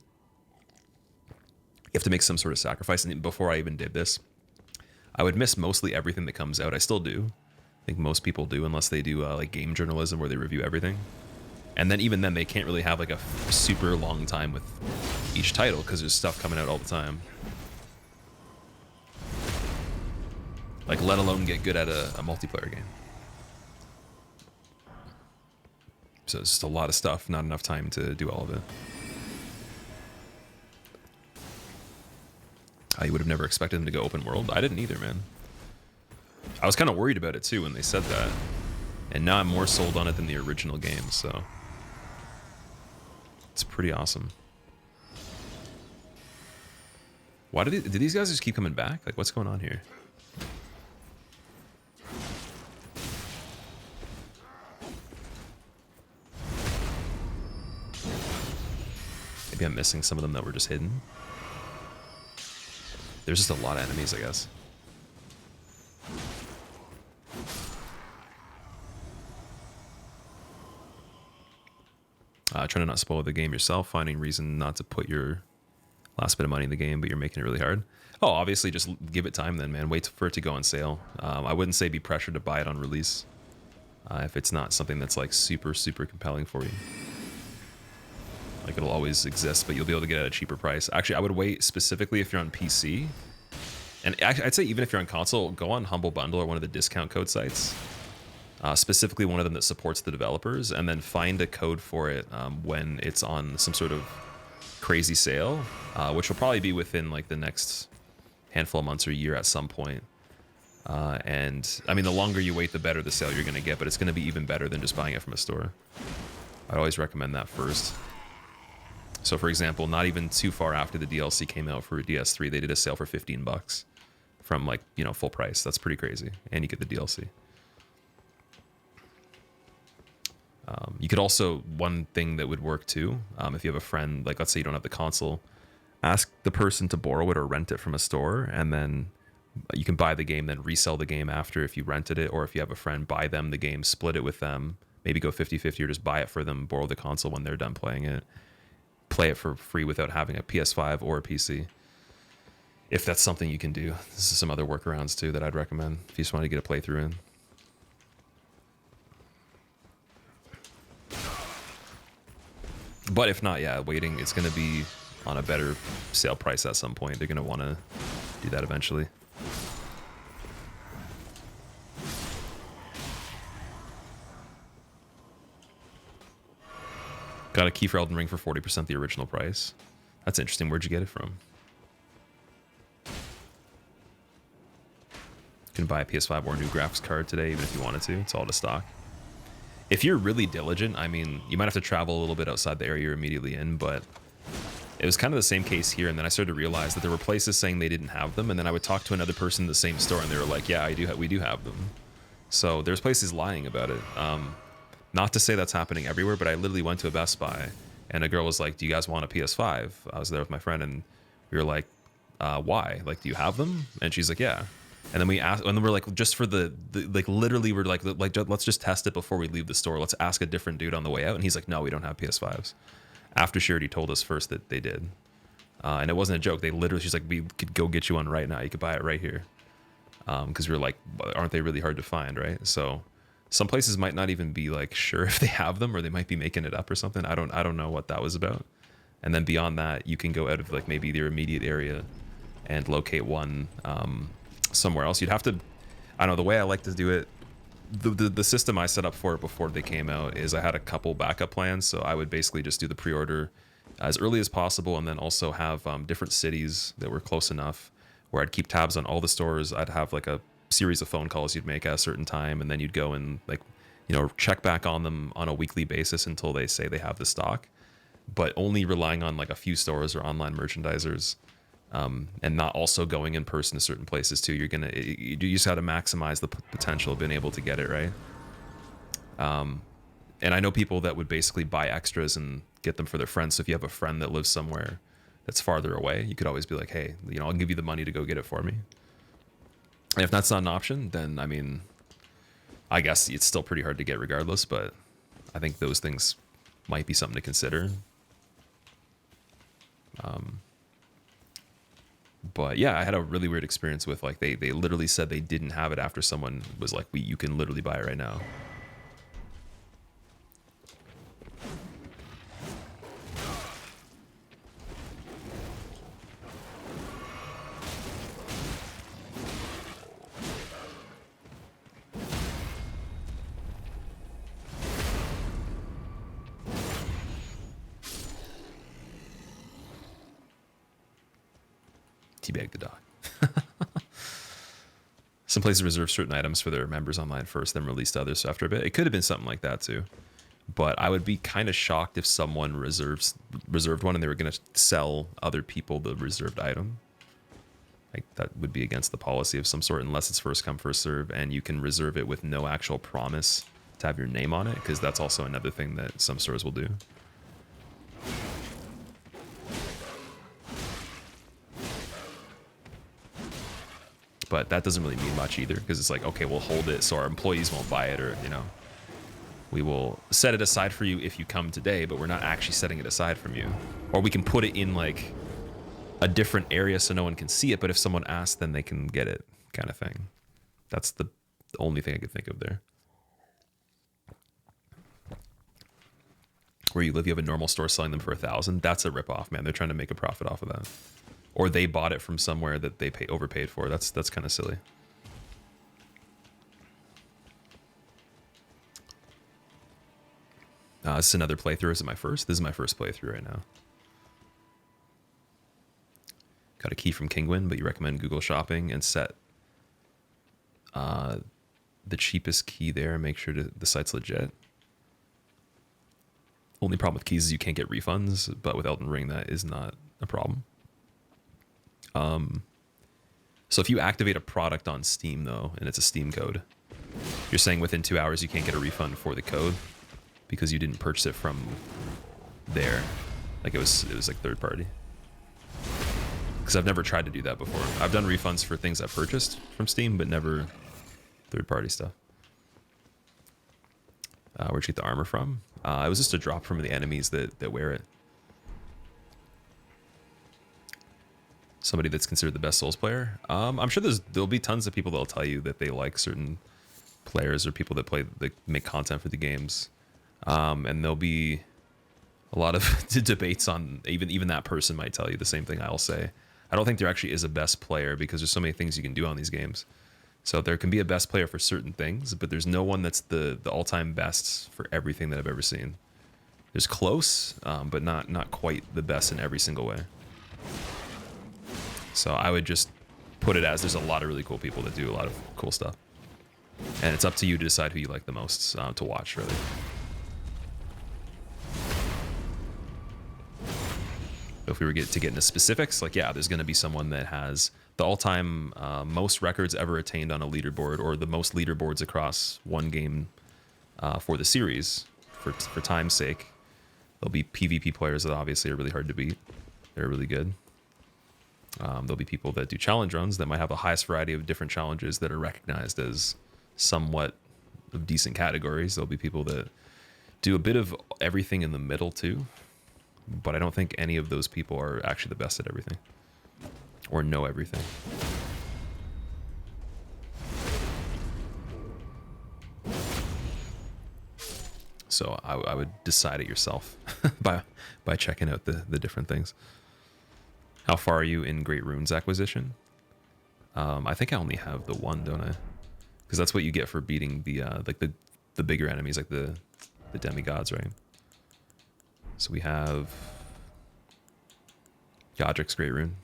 You have to make some sort of sacrifice. And before I even did this, I would miss mostly everything that comes out. I still do. I think most people do, unless they do like game journalism where they review everything. And then even then, they can't really have like a super long time with each title because there's stuff coming out all the time. Like, let alone get good at a multiplayer game. So it's just a lot of stuff, not enough time to do all of it. You would have never expected them to go open world. I didn't either, man. I was kind of worried about it too when they said that. And now I'm more sold on it than the original game, so it's pretty awesome. Why did these guys just keep coming back? Like, what's going on here? Maybe I'm missing some of them that were just hidden. There's just a lot of enemies, I guess. Trying to not spoil the game yourself, finding reason not to put your last bit of money in the game, but you're making it really hard. Oh, obviously, just give it time then, man. Wait for it to go on sale. I wouldn't say be pressured to buy it on release if it's not something that's like super, super compelling for you. Like, it'll always exist, but you'll be able to get it at a cheaper price. Actually, I would wait specifically if you're on PC. And I'd say even if you're on console, go on Humble Bundle or one of the discount code sites. Specifically one of them that supports the developers, and then find a code for it when it's on some sort of crazy sale, which will probably be within like the next handful of months or year at some point. And I mean, the longer you wait, the better the sale you're going to get, but it's going to be even better than just buying it from a store. I'd always recommend that first. So for example, not even too far after the DLC came out for DS3, they did a sale for $15 from like, you know, full price. That's pretty crazy. And you get the DLC. You could also, one thing that would work too, if you have a friend, like let's say you don't have the console, ask the person to borrow it or rent it from a store, and then you can buy the game, then resell the game after if you rented it, or if you have a friend, buy them the game, split it with them, maybe go 50-50 or just buy it for them, borrow the console when they're done playing it. Play it for free without having a PS5 or a PC. If that's something you can do. This is some other workarounds too that I'd recommend if you just want to get a playthrough in. But if not, yeah, waiting, it's going to be on a better sale price at some point. They're going to want to do that eventually. Got a key for Elden Ring for 40% the original price. That's interesting. Where'd you get it from? You can buy a PS5 or a new graphics card today, even if you wanted to. It's all to stock. If you're really diligent, I mean, you might have to travel a little bit outside the area you're immediately in, but it was kind of the same case here. And then I started to realize that there were places saying they didn't have them, and then I would talk to another person in the same store, and they were like, "Yeah, we do have them." So there's places lying about it. Not to say that's happening everywhere, but I literally went to a Best Buy and a girl was like, do you guys want a PS5? I was there with my friend and we were like, why? Like, do you have them? And she's like, yeah. And then we asked, and then we're like, just for the like, literally, we're like, let's just test it before we leave the store. Let's ask a different dude on the way out. And he's like, no, we don't have PS5s. After she already told us first that they did. And it wasn't a joke. They literally, she's like, we could go get you one right now. You could buy it right here. Because we're like, aren't they really hard to find, right? So some places might not even be like sure if they have them, or they might be making it up or something. I don't know what that was about. And then beyond that, you can go out of like maybe their immediate area and locate one somewhere else. You'd have to, I don't know, the way I like to do it, the system I set up for it before they came out is I had a couple backup plans. So I would basically just do the pre-order as early as possible, and then also have different cities that were close enough where I'd keep tabs on all the stores. I'd have like a series of phone calls you'd make at a certain time, and then you'd go and like, you know, check back on them on a weekly basis until they say they have the stock, but only relying on like a few stores or online merchandisers, and not also going in person to certain places too. You just got to maximize the potential of being able to get it right. And I know people that would basically buy extras and get them for their friends. So if you have a friend that lives somewhere that's farther away, you could always be like, hey, you know, I'll give you the money to go get it for me. And if that's not an option, then I mean, I guess it's still pretty hard to get regardless, but I think those things might be something to consider. But yeah, I had a really weird experience with like, they literally said they didn't have it after someone was like, you can literally buy it right now. Teabag the dog. Some places reserve certain items for their members online first, then release to others after a bit. It could have been something like that too. But I would be kind of shocked if someone reserved one and they were going to sell other people the reserved item. Like that would be against the policy of some sort, unless it's first come, first serve, and you can reserve it with no actual promise to have your name on it, because that's also another thing that some stores will do. But that doesn't really mean much either, because it's like, okay, we'll hold it so our employees won't buy it, or, you know, we will set it aside for you if you come today, but we're not actually setting it aside from you. Or we can put it in like a different area so no one can see it, but if someone asks, then they can get it, kind of thing. That's the only thing I could think of there. Where you live, you have a normal store selling them for $1,000. That's a ripoff, man. They're trying to make a profit off of that. Or they bought it from somewhere that they overpaid for. That's kind of silly. This is another playthrough. Is it my first? This is my first playthrough right now. Got a key from Kingwin, but you recommend Google Shopping and set the cheapest key there and make sure the site's legit. Only problem with keys is you can't get refunds, but with Elden Ring that is not a problem. So if you activate a product on Steam though, and it's a Steam code, you're saying within 2 hours you can't get a refund for the code because you didn't purchase it from there. Like it was like third party. Because I've never tried to do that before. I've done refunds for things I've purchased from Steam, but never third party stuff. Where'd you get the armor from? It was just a drop from the enemies that wear it. Somebody that's considered the best Souls player. I'm sure there'll be tons of people that'll tell you that they like certain players or people that make content for the games. And there'll be a lot of debates on even that person might tell you the same thing I'll say. I don't think there actually is a best player because there's so many things you can do on these games. So there can be a best player for certain things, but there's no one that's the all-time best for everything that I've ever seen. There's close, but not quite the best in every single way. So I would just put it as there's a lot of really cool people that do a lot of cool stuff. And it's up to you to decide who you like the most to watch, really. If we were to get into specifics, like, yeah, there's going to be someone that has the all-time most records ever attained on a leaderboard, or the most leaderboards across one game for the series, for time's sake. There'll be PvP players that obviously are really hard to beat. They're really good. There'll be people that do challenge runs that might have the highest variety of different challenges that are recognized as somewhat of decent categories. There'll be people that do a bit of everything in the middle too, but I don't think any of those people are actually the best at everything or know everything. So I would decide it yourself by checking out the different things. How far are you in Great Runes acquisition? I think I only have the one, don't I? Because that's what you get for beating the like the bigger enemies, like the demigods, right? So we have Godric's Great Rune.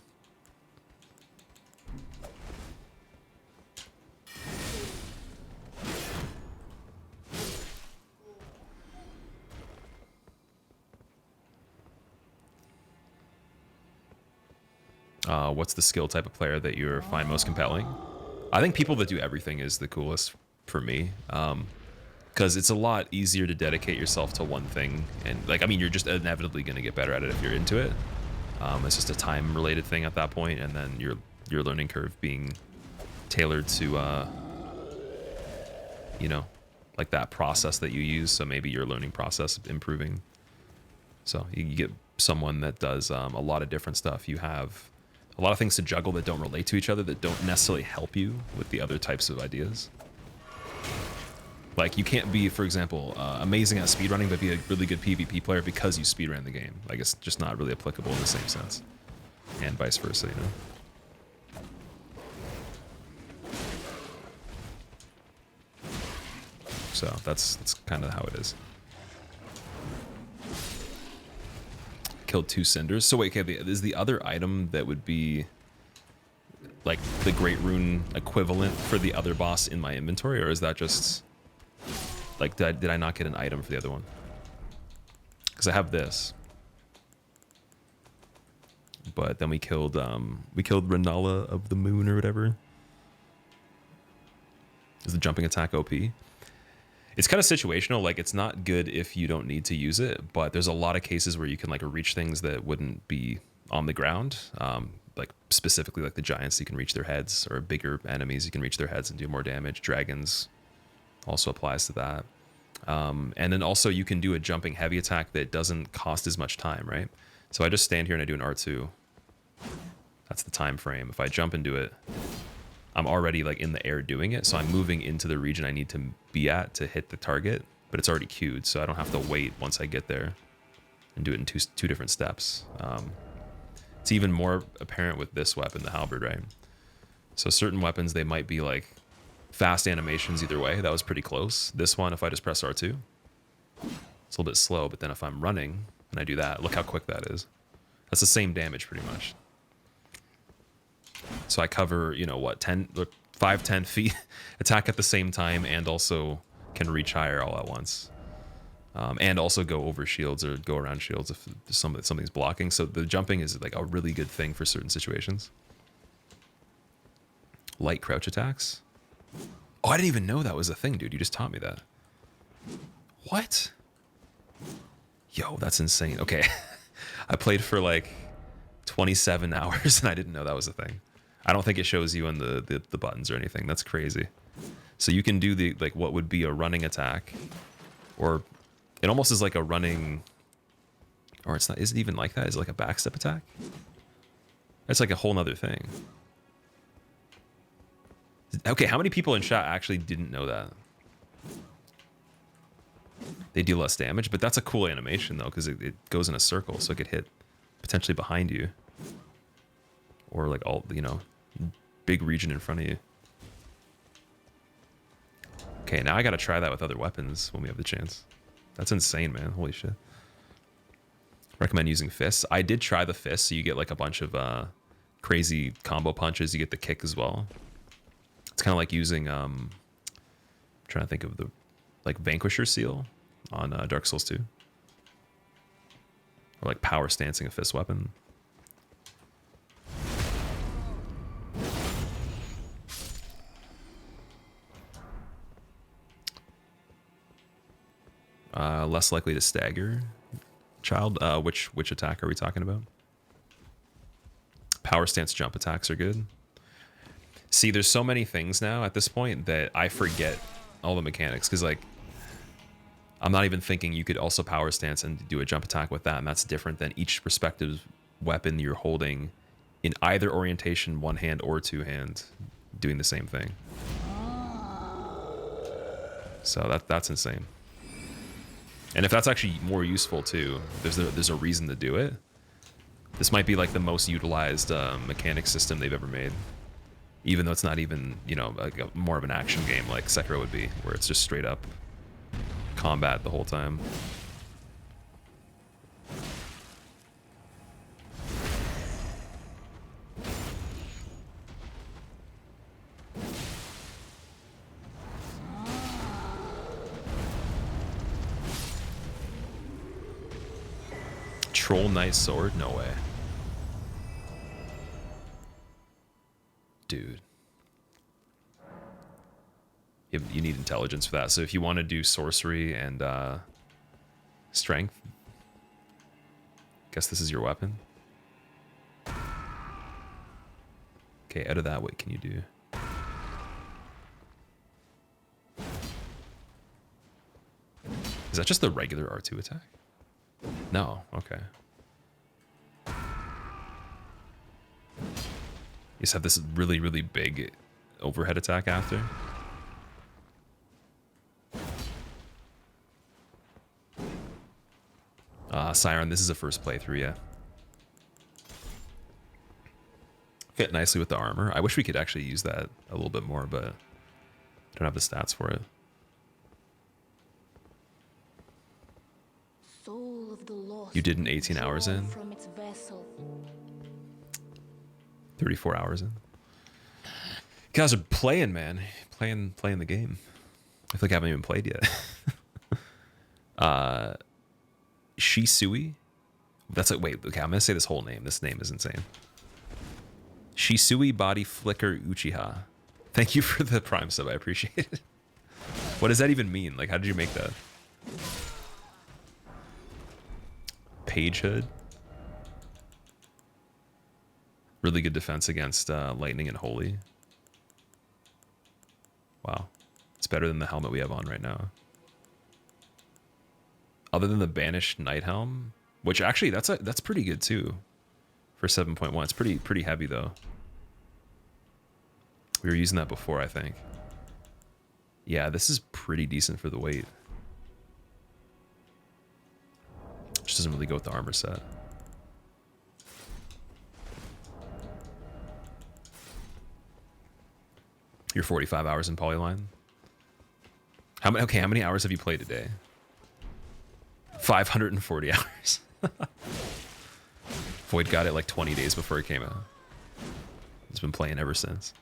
What's the skill type of player that you find most compelling? I think people that do everything is the coolest for me. Because it's a lot easier to dedicate yourself to one thing. And like, I mean, you're just inevitably going to get better at it if you're into it. It's just a time related thing at that point. And then your learning curve being tailored to, you know, like that process that you use. So maybe your learning process improving. So you get someone that does a lot of different stuff. You have a lot of things to juggle that don't relate to each other, that don't necessarily help you with the other types of ideas. Like, you can't be, for example, amazing at speedrunning, but be a really good PvP player because you speedran the game. Like, it's just not really applicable in the same sense. And vice versa, you know? So, that's kind of how it is. Killed 2 cinders. So wait, okay, is the other item that would be like the Great Rune equivalent for the other boss in my inventory, or is that just like did I not get an item for the other one? Because I have this, but then we killed Renala of the Moon or whatever. Is the jumping attack OP? It's kind of situational. Like, it's not good if you don't need to use it, but there's a lot of cases where you can like reach things that wouldn't be on the ground. Like specifically like the giants, you can reach their heads, or bigger enemies, you can reach their heads and do more damage. Dragons also applies to that. And then also you can do a jumping heavy attack that doesn't cost as much time, right? So I just stand here and I do an R2. That's the time frame. If I jump and do it, I'm already like in the air doing it, so I'm moving into the region I need to be at to hit the target, but it's already queued, so I don't have to wait once I get there and do it in two different steps. It's even more apparent with this weapon, the halberd, right? So certain weapons, they might be like fast animations either way. That was pretty close. This one, if I just press R2, it's a little bit slow, but then if I'm running and I do that, look how quick that is. That's the same damage pretty much. So I cover, you know, what, 5-10 feet attack at the same time, and also can reach higher all at once. And also go over shields or go around shields if something's blocking. So the jumping is like a really good thing for certain situations. Light crouch attacks. Oh, I didn't even know that was a thing, dude. You just taught me that. What? Yo, that's insane. Okay. I played for like 27 hours and I didn't know that was a thing. I don't think it shows you on the buttons or anything. That's crazy. So you can do the like what would be a running attack, or it almost is like a running, or it's not. Is it even like that? Is it like a backstep attack? It's like a whole nother thing. Okay, how many people in chat actually didn't know that? They deal less damage, but that's a cool animation though, because it goes in a circle, so it could hit potentially behind you, or like all, you know, big region in front of you. Okay, now I gotta try that with other weapons when we have the chance. That's insane, man. Holy shit. Recommend using fists. I did try the fists, so you get like a bunch of crazy combo punches. You get the kick as well. It's kind of like using, I'm trying to think of the, like Vanquisher Seal on Dark Souls 2. Or like power stancing a fist weapon. Less likely to stagger. Child, which attack are we talking about? Power stance jump attacks are good. See, there's so many things now at this point that I forget all the mechanics, because like I'm not even thinking you could also power stance and do a jump attack with that, and that's different than each respective weapon you're holding in either orientation, one hand or two hands, doing the same thing. So that's insane. And if that's actually more useful too, there's a reason to do it. This might be like the most utilized mechanic system they've ever made, even though it's not even, you know, like more of an action game like Sekiro would be, where it's just straight up combat the whole time. Troll Knight Sword? No way. Dude. You need intelligence for that. So if you want to do sorcery and strength, guess this is your weapon. Okay, out of that, what can you do? Is that just the regular R2 attack? No, okay. You just have this really, really big overhead attack after. Siren, this is a first playthrough, yeah. Fit nicely with the armor. I wish we could actually use that a little bit more, but I don't have the stats for it. Soul of the lost, You did an 18 hours in? from its vessel. 34 hours in. You guys are playing, man. Playing the game. I feel like I haven't even played yet. Shisui? That's like, wait, okay, I'm gonna say this whole name. This name is insane. Shisui Body Flicker Uchiha. Thank you for the Prime sub, I appreciate it. What does that even mean? Like, how did you make that? Page Hood. Really good defense against lightning and holy. Wow. It's better than the helmet we have on right now. Other than the Banished Night Helm, which actually that's pretty good too for 7.1. It's pretty heavy though. We were using that before, I think. Yeah, this is pretty decent for the weight. Just doesn't really go with the armor set. You're 45 hours in Polyline. How many hours have you played today? 540 hours. Void got it like 20 days before it came out. He's been playing ever since.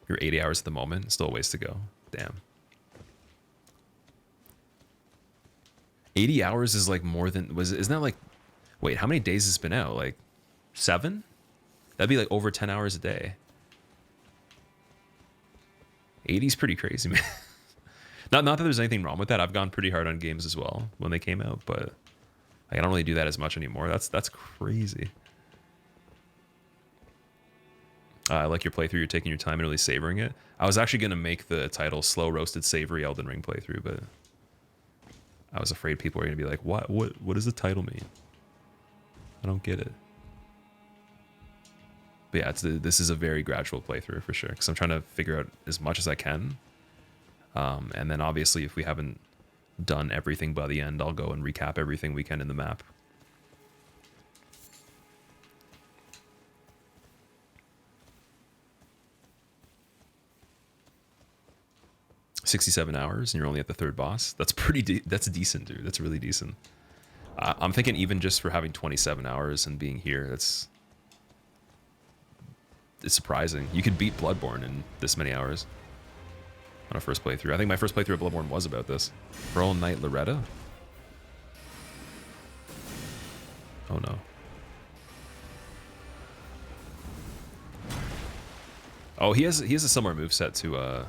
You're 80 hours at the moment. Still a ways to go. Damn. 80 hours is like more than... Isn't that like... Wait, how many days has it been out? Like 7? That'd be like over 10 hours a day. 80 is pretty crazy, man. Not that there's anything wrong with that. I've gone pretty hard on games as well when they came out, but I don't really do that as much anymore. That's crazy. I like your playthrough. You're taking your time and really savoring it. I was actually going to make the title Slow Roasted Savory Elden Ring Playthrough, but I was afraid people were going to be like, what does the title mean? I don't get it. But yeah, this is a very gradual playthrough for sure, because I'm trying to figure out as much as I can. And then obviously if we haven't done everything by the end, I'll go and recap everything we can in the map. $67 hours and you're only at the third boss. That's that's decent, dude. That's really decent. I'm thinking even just for having 27 hours and being here, it's surprising. You could beat Bloodborne in this many hours on a first playthrough. I think my first playthrough of Bloodborne was about this. Pearl Knight Loretta? Oh no. Oh, he has a similar moveset to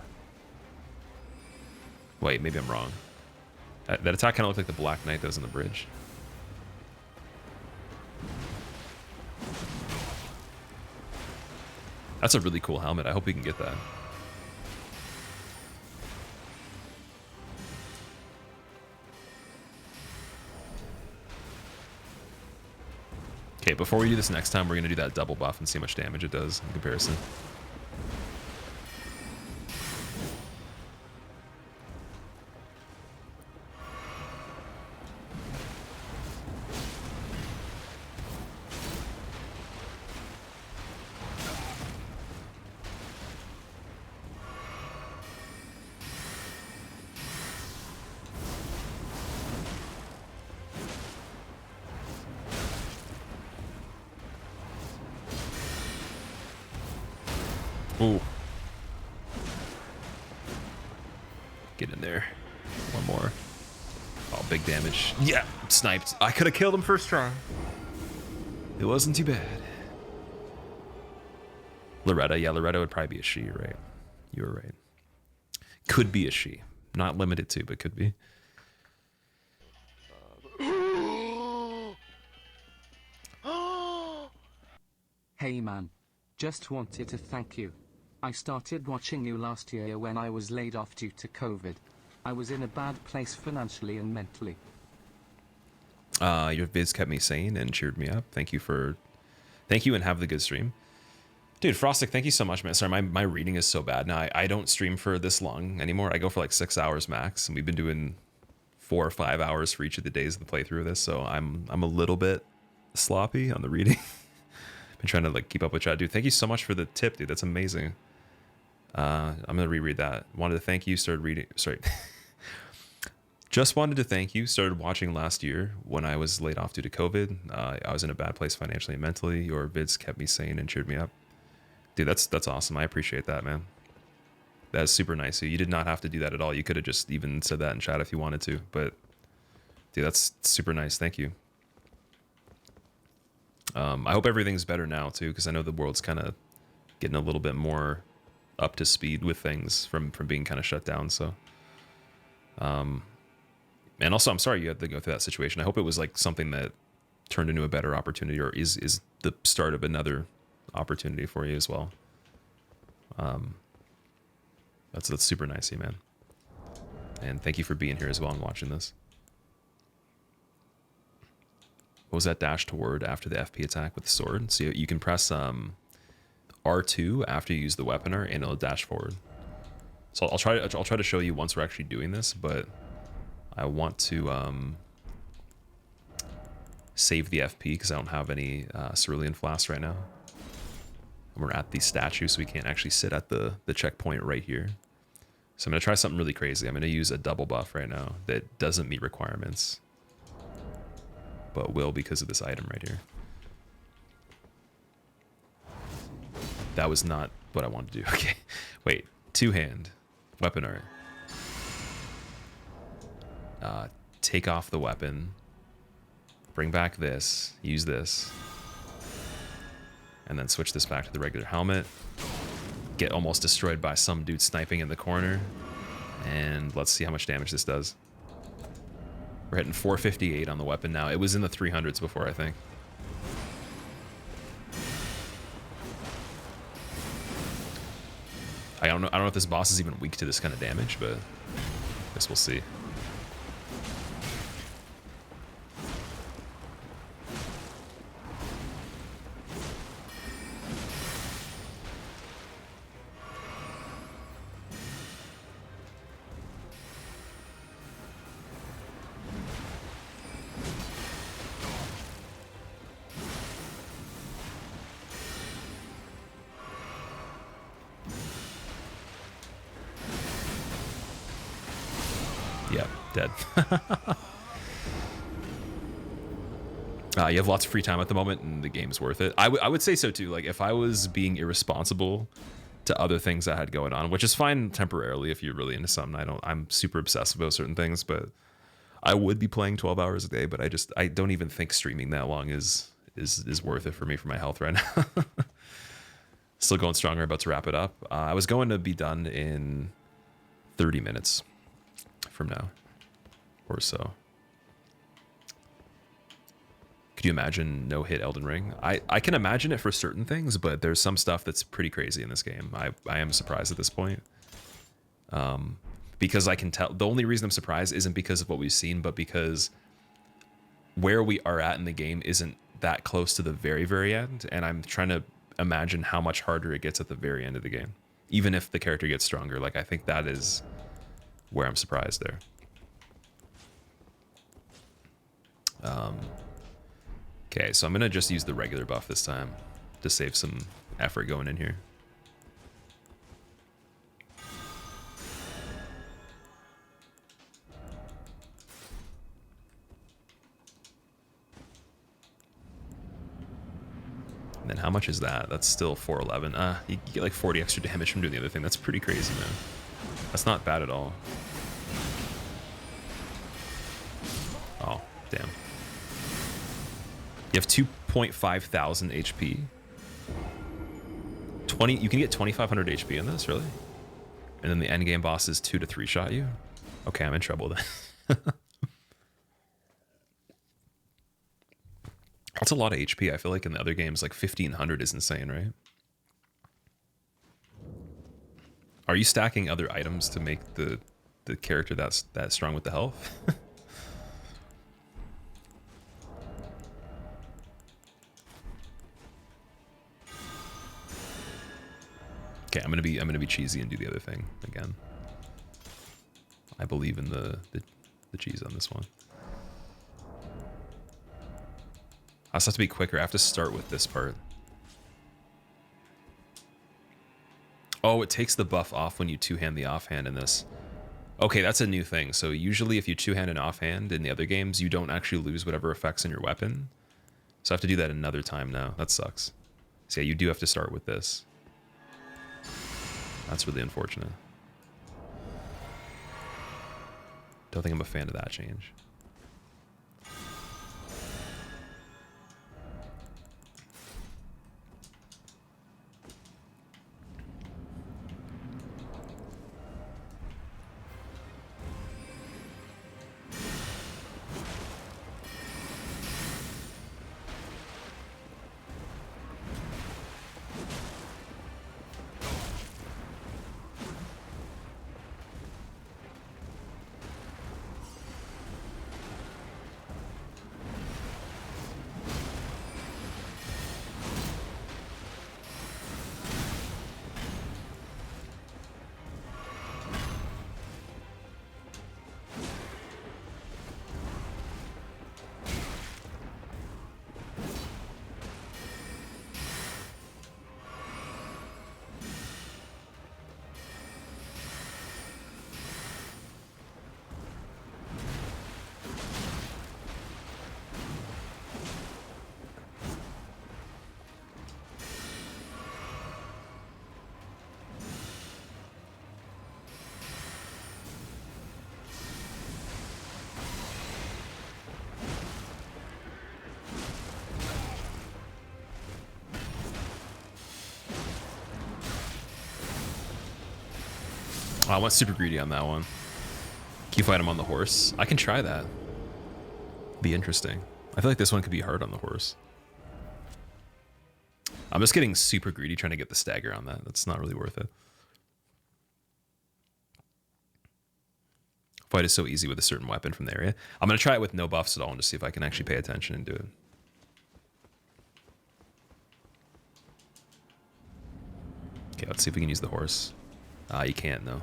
Wait, maybe I'm wrong. That attack kind of looked like the Black Knight that was on the bridge. That's a really cool helmet. I hope we can get that. Okay, before we do this next time, we're going to do that double buff and see how much damage it does in comparison. Ooh. Get in there. One more. Oh, big damage. Yeah, sniped. I could have killed him first try. It wasn't too bad. Loretta. Yeah, Loretta would probably be a she, right? You were right. Could be a she. Not limited to, but could be. Hey man. Just wanted to thank you. I started watching you last year when I was laid off due to COVID. I was in a bad place financially and mentally. Your vids kept me sane and cheered me up. Thank you and have the good stream. Dude, Frostic, thank you so much, man. Sorry, my reading is so bad now. I don't stream for this long anymore. I go for like 6 hours max, and we've been doing 4 or 5 hours for each of the days of the playthrough of this, so I'm a little bit sloppy on the reading. Been trying to like keep up with chat. Dude, thank you so much for the tip, dude. That's amazing. I'm gonna reread that. Wanted to thank you, started reading, sorry. Just wanted to thank you, started watching last year when I was laid off due to COVID. I was in a bad place financially and mentally. Your vids kept me sane and cheered me up. Dude, that's awesome. I appreciate that, man. That's super nice. So you did not have to do that at all. You could have just even said that in chat if you wanted to, but dude, that's super nice. Thank you. I hope everything's better now too, because I know the world's kind of getting a little bit more up to speed with things from being kind of shut down. So, and also, I'm sorry you had to go through that situation. I hope it was like something that turned into a better opportunity, or is the start of another opportunity for you as well. That's super nice of you, man. And thank you for being here as well and watching this. What was that dash toward after the FP attack with the sword? So you can press R2 after you use the weaponer, and it'll dash forward. So I'll try to show you once we're actually doing this, but I want to save the FP because I don't have any cerulean flasks right now. And we're at the statue, so we can't actually sit at the checkpoint right here. So I'm gonna try something really crazy. I'm gonna use a double buff right now that doesn't meet requirements, but will because of this item right here. That was not what I wanted to do. Okay, wait. Two-hand weapon art. Take off the weapon. Bring back this. Use this. And then switch this back to the regular helmet. Get almost destroyed by some dude sniping in the corner. And let's see how much damage this does. We're hitting 458 on the weapon now. It was in the 300s before, I think. I don't know if this boss is even weak to this kind of damage, but I guess we'll see. Yep, dead. You have lots of free time at the moment, and the game's worth it. I would say so too. Like, if I was being irresponsible to other things I had going on, which is fine temporarily if you're really into something. I'm super obsessive about certain things, but I would be playing 12 hours a day. But I don't even think streaming that long is worth it for me for my health right now. Still going stronger. About to wrap it up. I was going to be done in 30 minutes. from now, or so. Could you imagine no hit Elden Ring? I can imagine it for certain things, but there's some stuff that's pretty crazy in this game. I am surprised at this point. Because I can tell, the only reason I'm surprised isn't because of what we've seen, but because where we are at in the game isn't that close to the very, very end. And I'm trying to imagine how much harder it gets at the very end of the game. Even if the character gets stronger, like I think that is where I'm surprised there. Okay, so I'm gonna just use the regular buff this time to save some effort going in here. And then how much is that? That's still 411. You get like 40 extra damage from doing the other thing. That's pretty crazy, man. That's not bad at all. Oh, damn. You have 2.5 thousand HP. 20. You can get 2,500 HP in this, really? And then the end game boss is 2 to 3 shot you. Okay, I'm in trouble then. That's a lot of HP. I feel like in the other games, like 1,500 is insane, right? Are you stacking other items to make the character that strong with the health? Okay, I'm gonna be cheesy and do the other thing again. I believe in the cheese on this one. I also have to be quicker. I have to start with this part. Oh, it takes the buff off when you two-hand the offhand in this. Okay, that's a new thing. So usually if you two-hand an offhand in the other games, you don't actually lose whatever effects in your weapon. So I have to do that another time now. That sucks. So yeah, you do have to start with this. That's really unfortunate. Don't think I'm a fan of that change. Oh, I went super greedy on that one. Can you fight him on the horse? I can try that. Be interesting. I feel like this one could be hard on the horse. I'm just getting super greedy trying to get the stagger on that. That's not really worth it. Fight is so easy with a certain weapon from the area. I'm going to try it with no buffs at all and just see if I can actually pay attention and do it. Okay, let's see if we can use the horse. You can't, though.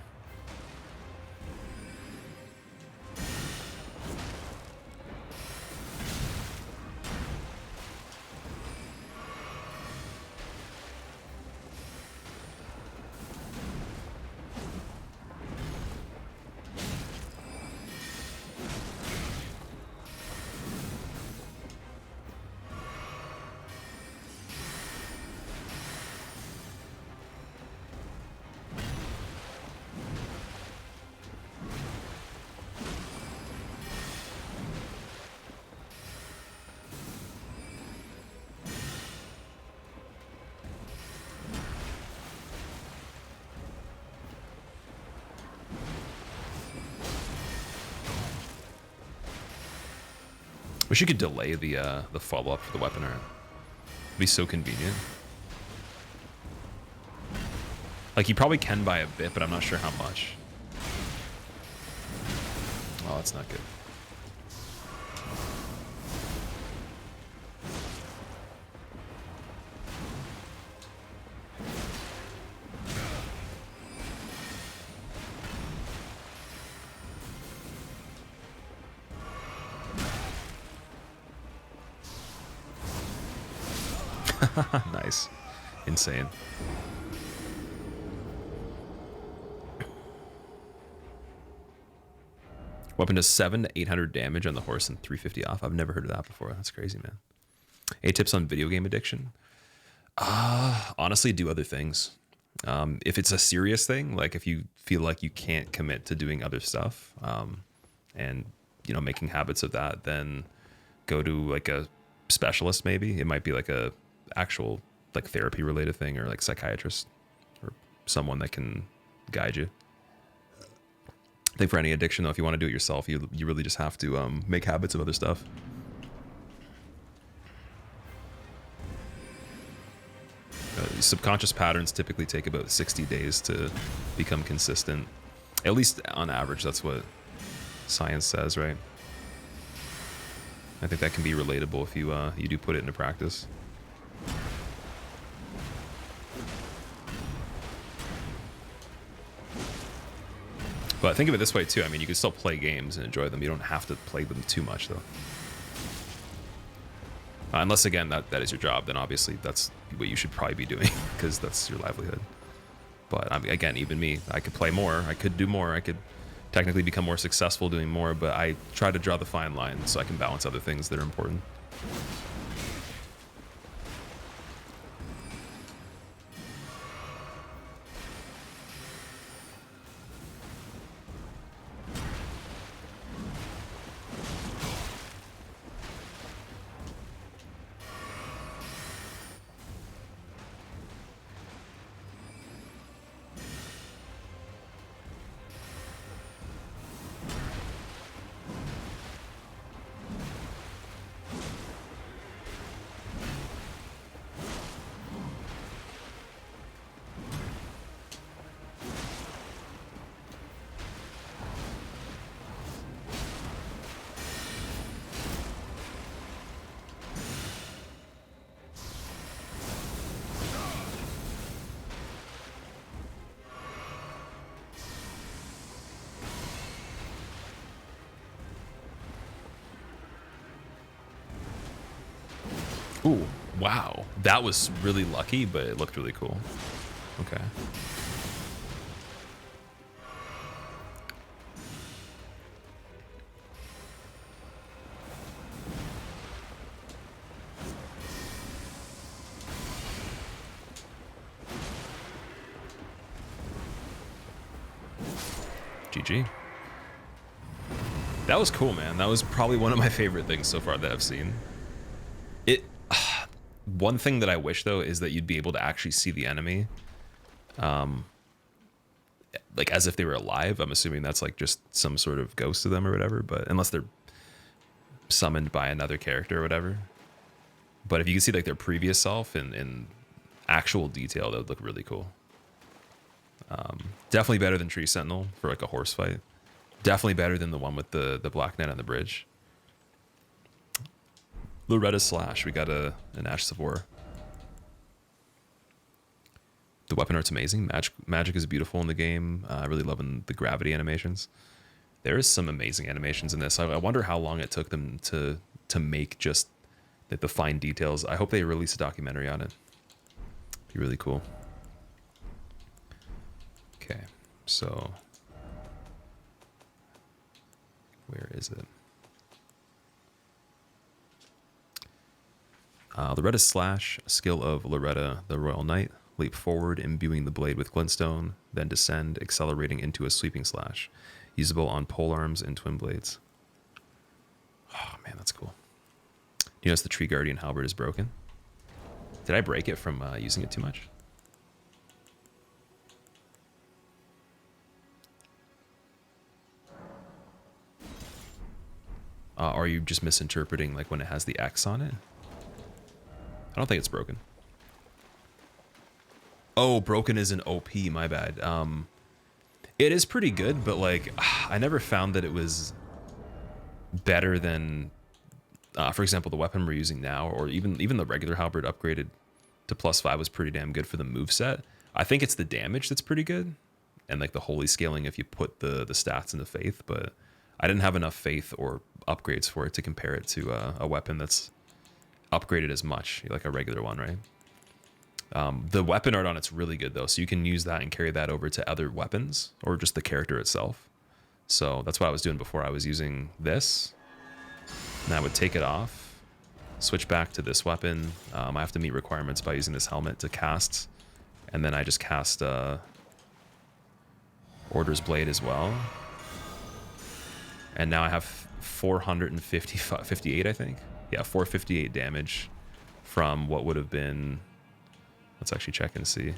Wish you could delay the follow-up for the weapon art. It'd be so convenient. Like, you probably can buy a bit, but I'm not sure how much. Oh, that's not good. Nice. Insane. Weapon does 700 to 800 damage on the horse and 350 off. I've never heard of that before. That's crazy, man. 8 tips on video game addiction. Honestly, do other things. If it's a serious thing, like if you feel like you can't commit to doing other stuff, and you know, making habits of that, then go to like a specialist. Maybe it might be like a actual like therapy related thing, or like psychiatrist, or someone that can guide you. I think for any addiction, though, if you want to do it yourself, you really just have to make habits of other stuff. Subconscious patterns typically take about 60 days to become consistent. At least on average, that's what science says, right? I think that can be relatable if you you do put it into practice. But think of it this way too. I mean, you can still play games and enjoy them. You don't have to play them too much, though. Unless, again, that is your job. Then obviously that's what you should probably be doing, because that's your livelihood. But I mean, again, even me, I could play more. I could do more. I could technically become more successful doing more. But I try to draw the fine line so I can balance other things that are important. Ooh, wow. That was really lucky, but it looked really cool. Okay. GG. That was cool, man. That was probably one of my favorite things so far that I've seen. One thing that I wish, though, is that you'd be able to actually see the enemy, like as if they were alive. I'm assuming that's like just some sort of ghost to them or whatever, but unless they're summoned by another character or whatever. But if you can see like their previous self in actual detail, that would look really cool. Definitely better than Tree Sentinel for like a horse fight. Definitely better than the one with the Black Knight on the bridge. Loretta Slash, we got an Ashes of War. The weapon art's amazing. Magic is beautiful in the game. I really love the gravity animations. There is some amazing animations in this. I wonder how long it took them to make just the fine details. I hope they release a documentary on it. Be really cool. Okay, so where is it? Loretta Slash, skill of Loretta the Royal Knight. Leap forward, imbuing the blade with glintstone, then descend, accelerating into a sweeping slash. Usable on polearms and twin blades. Oh man, that's cool. Do you notice the Tree Guardian halberd is broken? Did I break it from using it too much? Are you just misinterpreting like when it has the X on it? I don't think it's broken. Oh, broken is an OP, my bad. It is pretty good, but like I never found that it was better than, for example, the weapon we're using now, or even the regular halberd upgraded to +5 was pretty damn good for the moveset. I think it's the damage that's pretty good, and like the holy scaling if you put the stats into faith, but I didn't have enough faith or upgrades for it to compare it to a weapon that's upgraded as much, like a regular one, right? The weapon art on it's really good though, so you can use that and carry that over to other weapons or just the character itself. So that's what I was doing before. I was using this, and I would take it off, switch back to this weapon. I have to meet requirements by using this helmet to cast, and then I just cast Order's Blade as well. And now I have 458, I think. Yeah, 458 damage from what would have been... Let's actually check and see.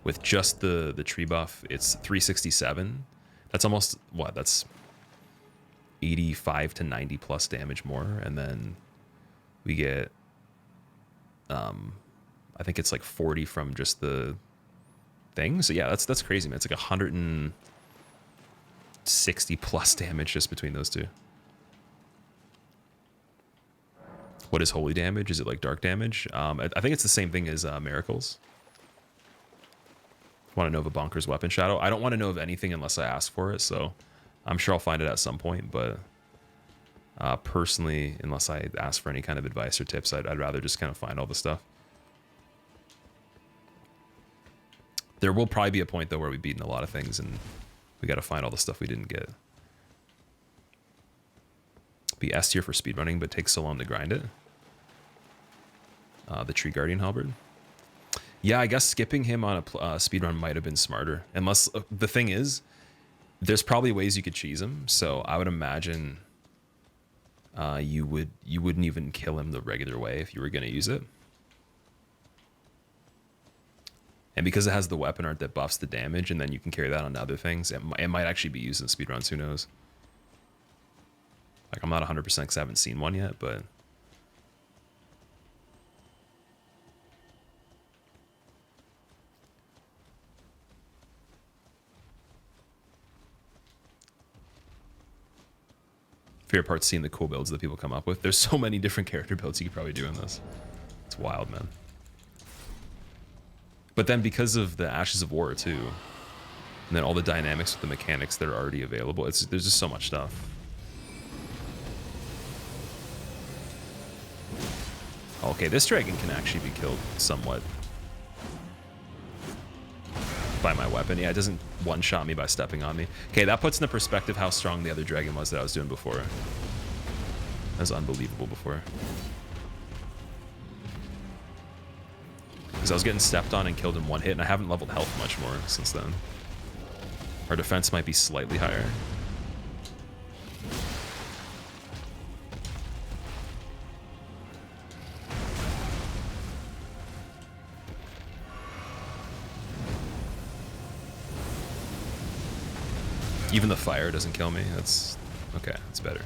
With just the tree buff, it's 367. That's almost, what, that's 85 to 90 plus damage more. And then we get, I think it's like 40 from just the thing. So yeah, that's crazy, man. It's like 160 plus damage just between those two. What is holy damage? Is it like dark damage? I think it's the same thing as Miracles. Want to know of a bonkers weapon shadow? I don't want to know of anything unless I ask for it, so I'm sure I'll find it at some point, but personally, unless I ask for any kind of advice or tips, I'd rather just kind of find all the stuff. There will probably be a point, though, where we've beaten a lot of things, and we got to find all the stuff we didn't get. Be S tier for speedrunning, but takes so long to grind it. The Tree Guardian Halberd. Yeah, I guess skipping him on a speedrun might have been smarter. Unless, the thing is, there's probably ways you could cheese him, so I would imagine you wouldn't even kill him the regular way if you were going to use it. And because it has the weapon art that buffs the damage, and then you can carry that on other things, it might actually be used in speedruns, who knows? Like, I'm not 100% because I haven't seen one yet, but... Favorite part's seeing the cool builds that people come up with. There's so many different character builds you could probably do in this. It's wild, man. But then because of the Ashes of War, too, and then all the dynamics with the mechanics that are already available, there's just so much stuff. Okay, this dragon can actually be killed somewhat by my weapon. Yeah, it doesn't one-shot me by stepping on me. Okay, that puts into perspective how strong the other dragon was that I was doing before. That was unbelievable before. Because I was getting stepped on and killed in one hit, and I haven't leveled health much more since then. Our defense might be slightly higher. Even the fire doesn't kill me. That's okay. That's better.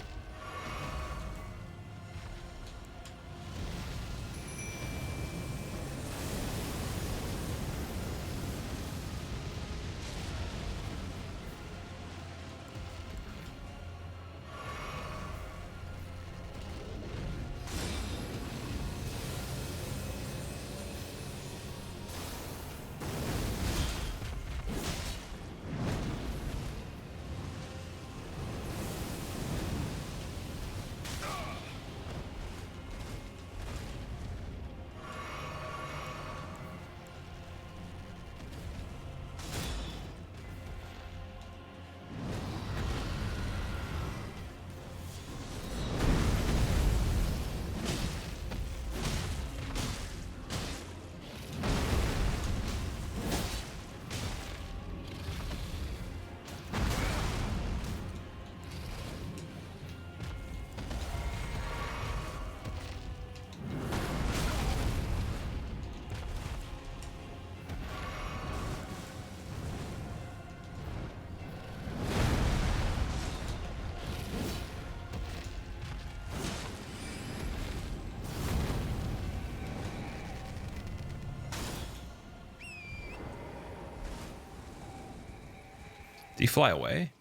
Did he fly away?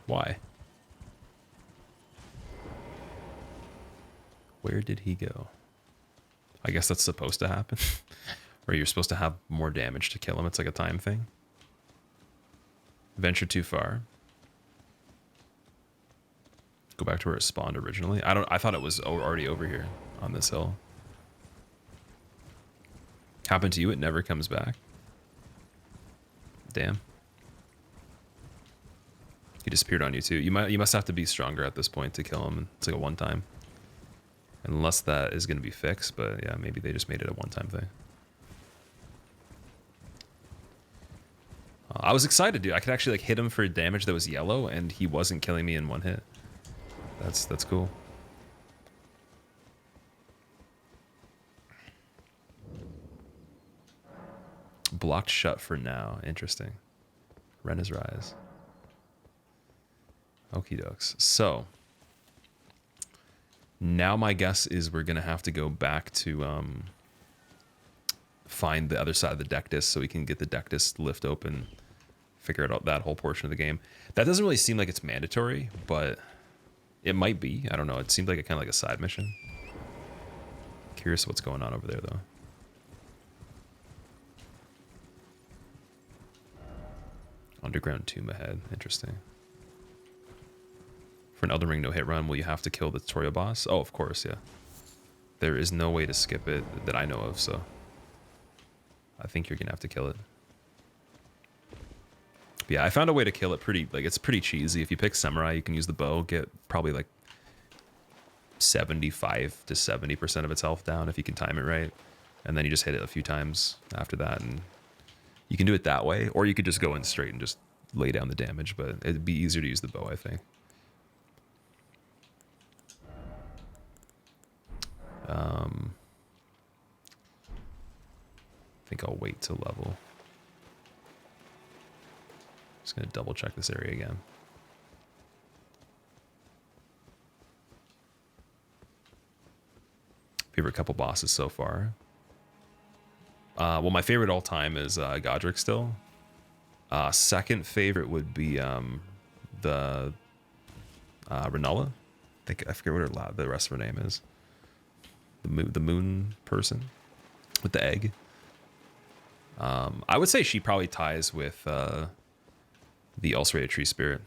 Why? Where did he go? I guess that's supposed to happen. Or you're supposed to have more damage to kill him. It's like a time thing. Venture too far. Go back to where it spawned originally. I thought it was already over here on this hill. Happened to you, it never comes back. Damn. He disappeared on you too. You must have to be stronger at this point to kill him. It's like a one time. Unless that is gonna be fixed, but yeah, maybe they just made it a one-time thing. I was excited, dude. I could actually like hit him for damage that was yellow, and he wasn't killing me in one hit. That's cool. Blocked shut for now. Interesting. Rena's Rise. Okie dokes. So now my guess is we're gonna have to go back to find the other side of the deck disc so we can get the deck disc lift open, figure out that whole portion of the game. That doesn't really seem like it's mandatory, but it might be. I don't know. It seemed like kind of like a side mission. Curious what's going on over there though. Underground tomb ahead. Interesting. For an Elden Ring no-hit run, will you have to kill the tutorial boss? Oh, of course, yeah. There is no way to skip it that I know of, so I think you're gonna have to kill it. But yeah, I found a way to kill it pretty, like, it's pretty cheesy. If you pick Samurai, you can use the bow, get probably like 75 to 70% of its health down if you can time it right. And then you just hit it a few times after that, and you can do it that way, or you could just go in straight and just lay down the damage, but it'd be easier to use the bow, I think. I think I'll wait to level. Just gonna double check this area again. Favorite couple bosses so far? Well, my favorite all time is Godric still. Second favorite would be the Renala. I forget what the rest of her name is. The moon person with the egg. I would say she probably ties with the ulcerated tree spirit.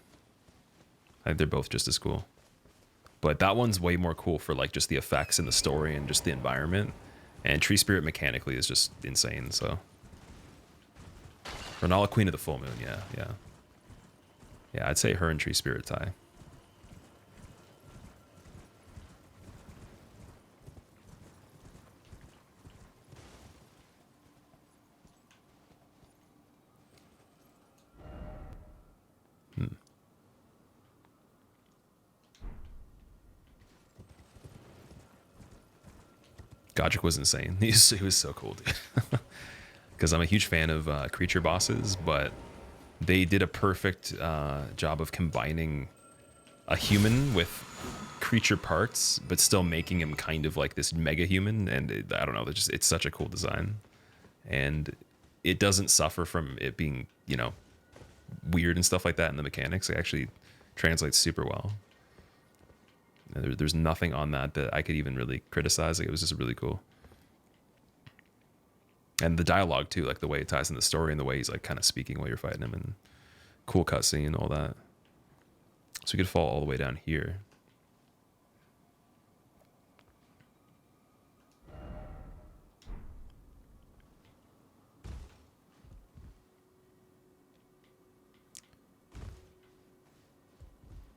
I think they're both just as cool. But that one's way more cool for like just the effects and the story and just the environment. And tree spirit mechanically is just insane, so. Renala, Queen of the Full Moon, yeah. Yeah, I'd say her and tree spirit tie. Godric was insane. He was so cool, dude. Because I'm a huge fan of creature bosses, but they did a perfect job of combining a human with creature parts, but still making him kind of like this mega human. And I don't know, it's such a cool design, and it doesn't suffer from it being, you know, weird and stuff like that in the mechanics. It actually translates super well. There's nothing on that I could even really criticize. Like, it was just really cool. And the dialogue too, like the way it ties in the story and the way he's like kind of speaking while you're fighting him, and cool cutscene and all that. So we could fall all the way down here.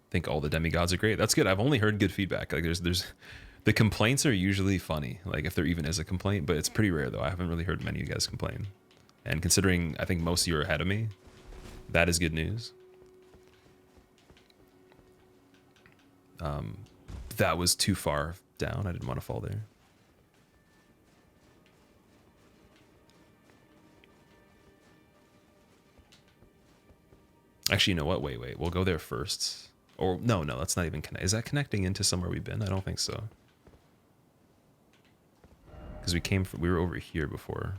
I think all the demigods are great. That's good. I've only heard good feedback. Like there's the complaints are usually funny, like if there even is a complaint, but it's pretty rare though. I haven't really heard many of you guys complain. And considering I think most of you are ahead of me, that is good news. That was too far down. I didn't want to fall there. Actually, you know what? Wait. We'll go there first. Or no, that's not even connect. Is that connecting into somewhere we've been? I don't think so. Because we were over here before.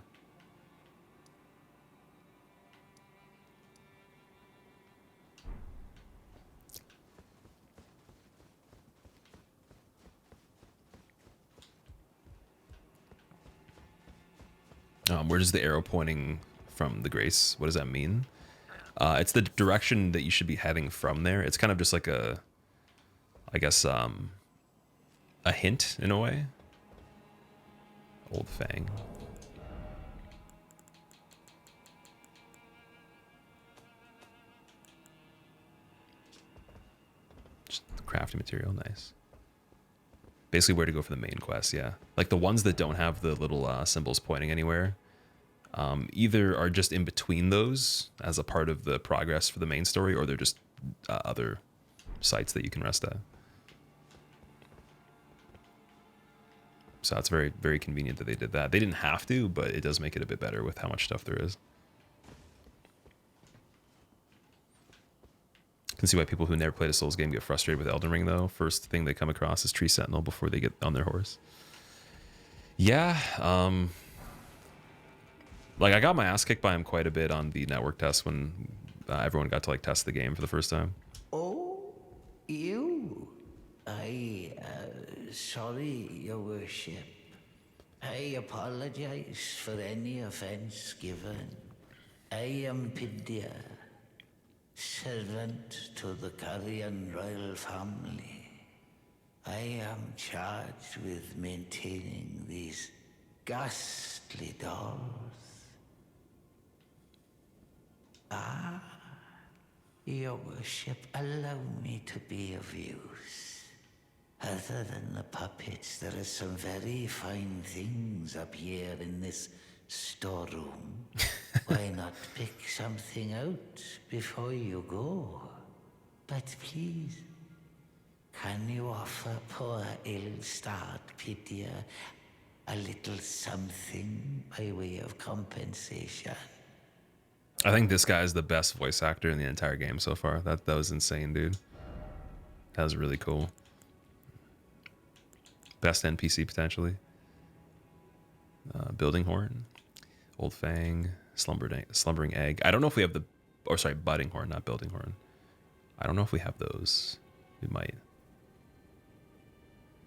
Where does the arrow pointing from the Grace? What does that mean? It's the direction that you should be heading from there. It's kind of just like a, I guess, a hint in a way. Old Fang. Just crafting material, nice. Basically where to go for the main quest, yeah. Like the ones that don't have the little symbols pointing anywhere, either are just in between those as a part of the progress for the main story, or they're just other sites that you can rest at. So it's very, very convenient that they did that. They didn't have to, but it does make it a bit better with how much stuff there is. Can see why people who never played a Souls game get frustrated with Elden Ring, though. First thing they come across is Tree Sentinel before they get on their horse. Yeah, like I got my ass kicked by him quite a bit on the network test when everyone got to like test the game for the first time. Oh, you? Sorry, Your Worship. I apologize for any offense given. I am Pidya, servant to the Carrion royal family. I am charged with maintaining these ghastly dolls. Ah, Your Worship, allow me to be of use. Other than the puppets, there are some very fine things up here in this storeroom. Why not pick something out before you go? But please, can you offer poor ill-starred Pythia a little something by way of compensation? I think this guy is the best voice actor in the entire game so far. That was insane, dude. That was really cool. Best NPC potentially. Building Horn, Old Fang, Slumbering Egg. I don't know if we have the, or sorry, Budding Horn, not Building Horn. I don't know if we have those. We might.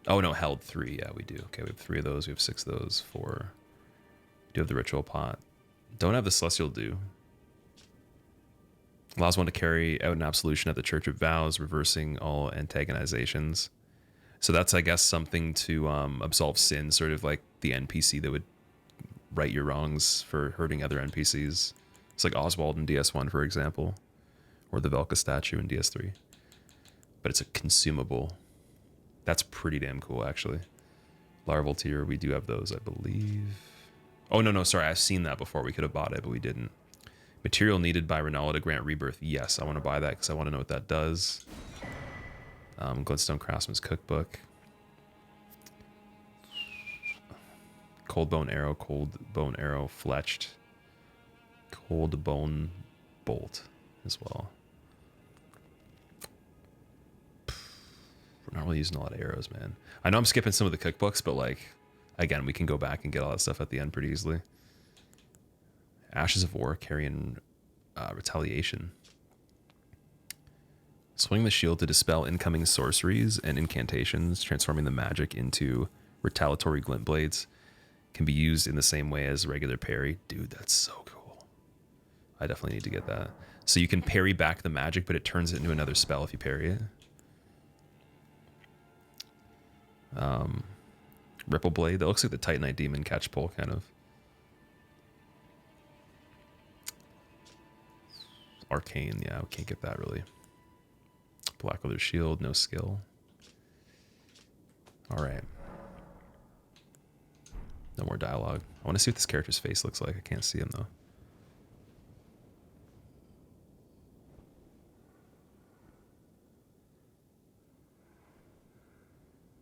Oh no, Held 3. Yeah, we do. Okay, we have 3 of those. We have 6 of those. 4. We do have the Ritual Pot. Don't have the Celestial Dew. Allows one to carry out an absolution at the Church of Vows, reversing all antagonizations. So that's, I guess, something to absolve sin, sort of like the NPC that would right your wrongs for hurting other NPCs. It's like Oswald in DS1, for example, or the Velka statue in DS3. But it's a consumable. That's pretty damn cool, actually. Larval Tier, we do have those, I believe. Oh, no, sorry, I've seen that before. We could have bought it, but we didn't. Material needed by Renala to grant rebirth. Yes, I want to buy that because I want to know what that does. Glintstone Craftsman's Cookbook. Cold Bone Arrow, Fletched. Cold Bone Bolt as well. We're not really using a lot of arrows, man. I know I'm skipping some of the cookbooks, but like, again, we can go back and get all that stuff at the end pretty easily. Ashes of War, carrying Retaliation. Swing the shield to dispel incoming sorceries and incantations, transforming the magic into retaliatory glint blades. Can be used in the same way as regular parry. Dude, that's so cool. I definitely need to get that. So you can parry back the magic, but it turns it into another spell if you parry it. Ripple Blade. That looks like the Titanite Demon catch pole, kind of. Arcane. Yeah, we can't get that really. Black Leather Shield, no skill. All right. No more dialogue. I want to see what this character's face looks like. I can't see him, though.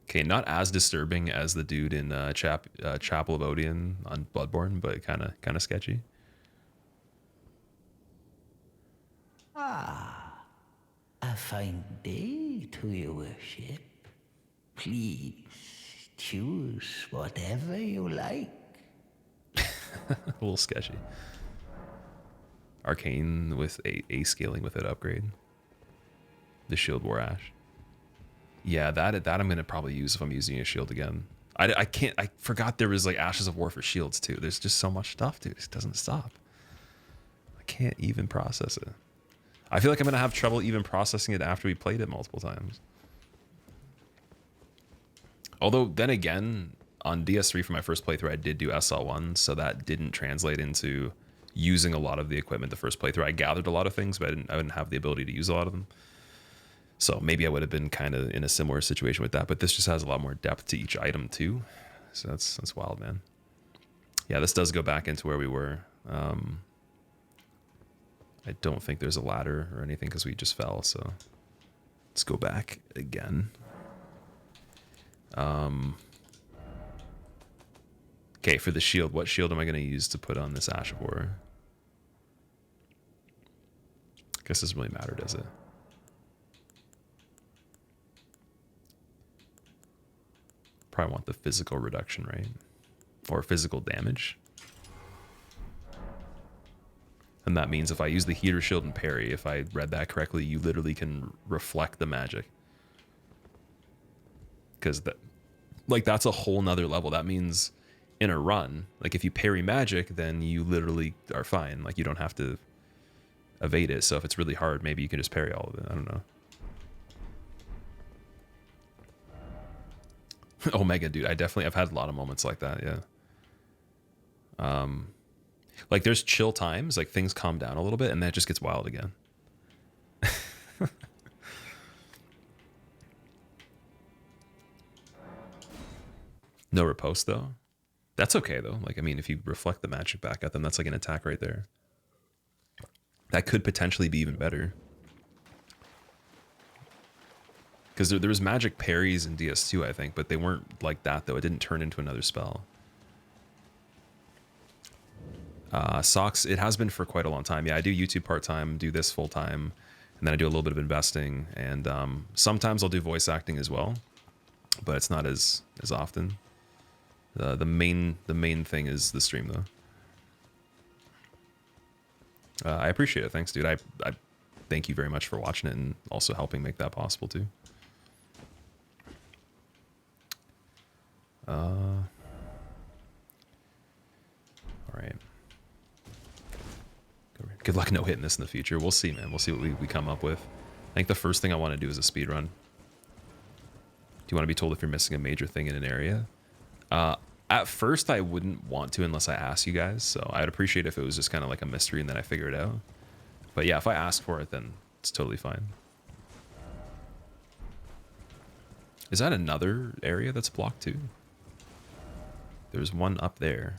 Okay, not as disturbing as the dude in Chapel of Odeon on Bloodborne, but kind of sketchy. Ah, a fine day to your worship. Please choose whatever you like. A little sketchy. Arcane with a scaling with it upgrade. The Shield War Ash. Yeah, that I'm gonna probably use if I'm using a shield again. I can't. I forgot there was like Ashes of War for shields too. There's just so much stuff, dude. It doesn't stop. I can't even process it. I feel like I'm gonna have trouble even processing it after we played it multiple times. Although then again, on DS3 for my first playthrough, I did do SL1, so that didn't translate into using a lot of the equipment the first playthrough. I gathered a lot of things, but I didn't have the ability to use a lot of them. So maybe I would have been kind of in a similar situation with that, but this just has a lot more depth to each item too. So that's wild, man. Yeah, this does go back into where we were. I don't think there's a ladder or anything because we just fell, so let's go back again. Okay, for the shield, what shield am I going to use to put on this Ash of War? I guess it doesn't really matter, does it? Probably want the physical reduction, right? Or physical damage. And that means if I use the heater shield and parry, if I read that correctly, you literally can reflect the magic. Because that, like, that's a whole nother level. That means in a run, like if you parry magic, then you literally are fine. Like you don't have to evade it. So if it's really hard, maybe you can just parry all of it. I don't know. Omega, dude, I've had a lot of moments like that, yeah. Like there's chill times, like things calm down a little bit, and then it just gets wild again. No riposte though. That's okay though. Like I mean, if you reflect the magic back at them, that's like an attack right there. That could potentially be even better. Because there was magic parries in DS2, I think, but they weren't like that, though. It didn't turn into another spell. Socks, it has been for quite a long time. Yeah, I do YouTube part-time, do this full-time, and then I do a little bit of investing. And sometimes I'll do voice acting as well, but it's not as often. The main thing is the stream, though. I appreciate it. Thanks, dude. I thank you very much for watching it and also helping make that possible, too. All right. Good luck no hitting this in the future. We'll see, man. We'll see what we come up with. I think the first thing I want to do is a speed run. Do you want to be told if you're missing a major thing in an area? At first, I wouldn't want to unless I ask you guys. So I'd appreciate if it was just kind of like a mystery and then I figure it out. But yeah, if I ask for it, then it's totally fine. Is that another area that's blocked too? There's one up there.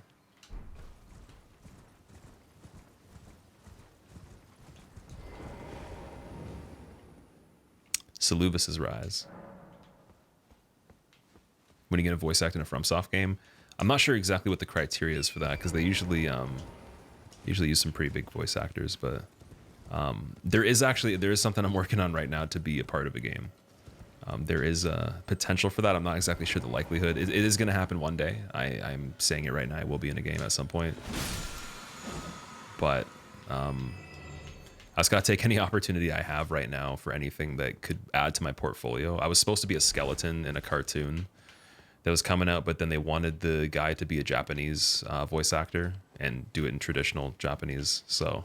Saluvis's Rise. When are you going to voice act in a FromSoft game? I'm not sure exactly what the criteria is for that, because they usually use some pretty big voice actors, but there is something I'm working on right now to be a part of a game. There is a potential for that. I'm not exactly sure the likelihood. It is going to happen one day. I'm saying it right now. I will be in a game at some point. But I just got to take any opportunity I have right now for anything that could add to my portfolio. I was supposed to be a skeleton in a cartoon that was coming out, but then they wanted the guy to be a Japanese voice actor and do it in traditional Japanese. So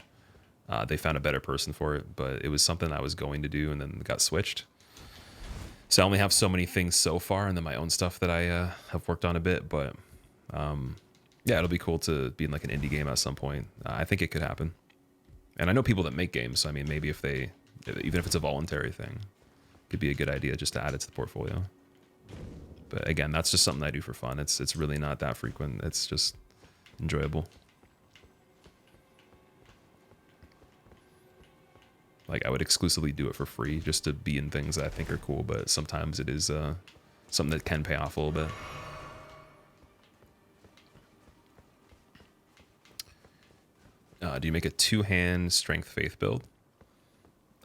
they found a better person for it, but it was something I was going to do and then got switched. So I only have so many things so far, and then my own stuff that I have worked on a bit. But yeah, it'll be cool to be in like an indie game at some point. I think it could happen. And I know people that make games, so I mean, maybe even if it's a voluntary thing, it could be a good idea just to add it to the portfolio. But again, that's just something I do for fun. It's really not that frequent. It's just enjoyable. Like I would exclusively do it for free just to be in things that I think are cool, but sometimes it is something that can pay off a little bit. Do you make a two-hand strength faith build?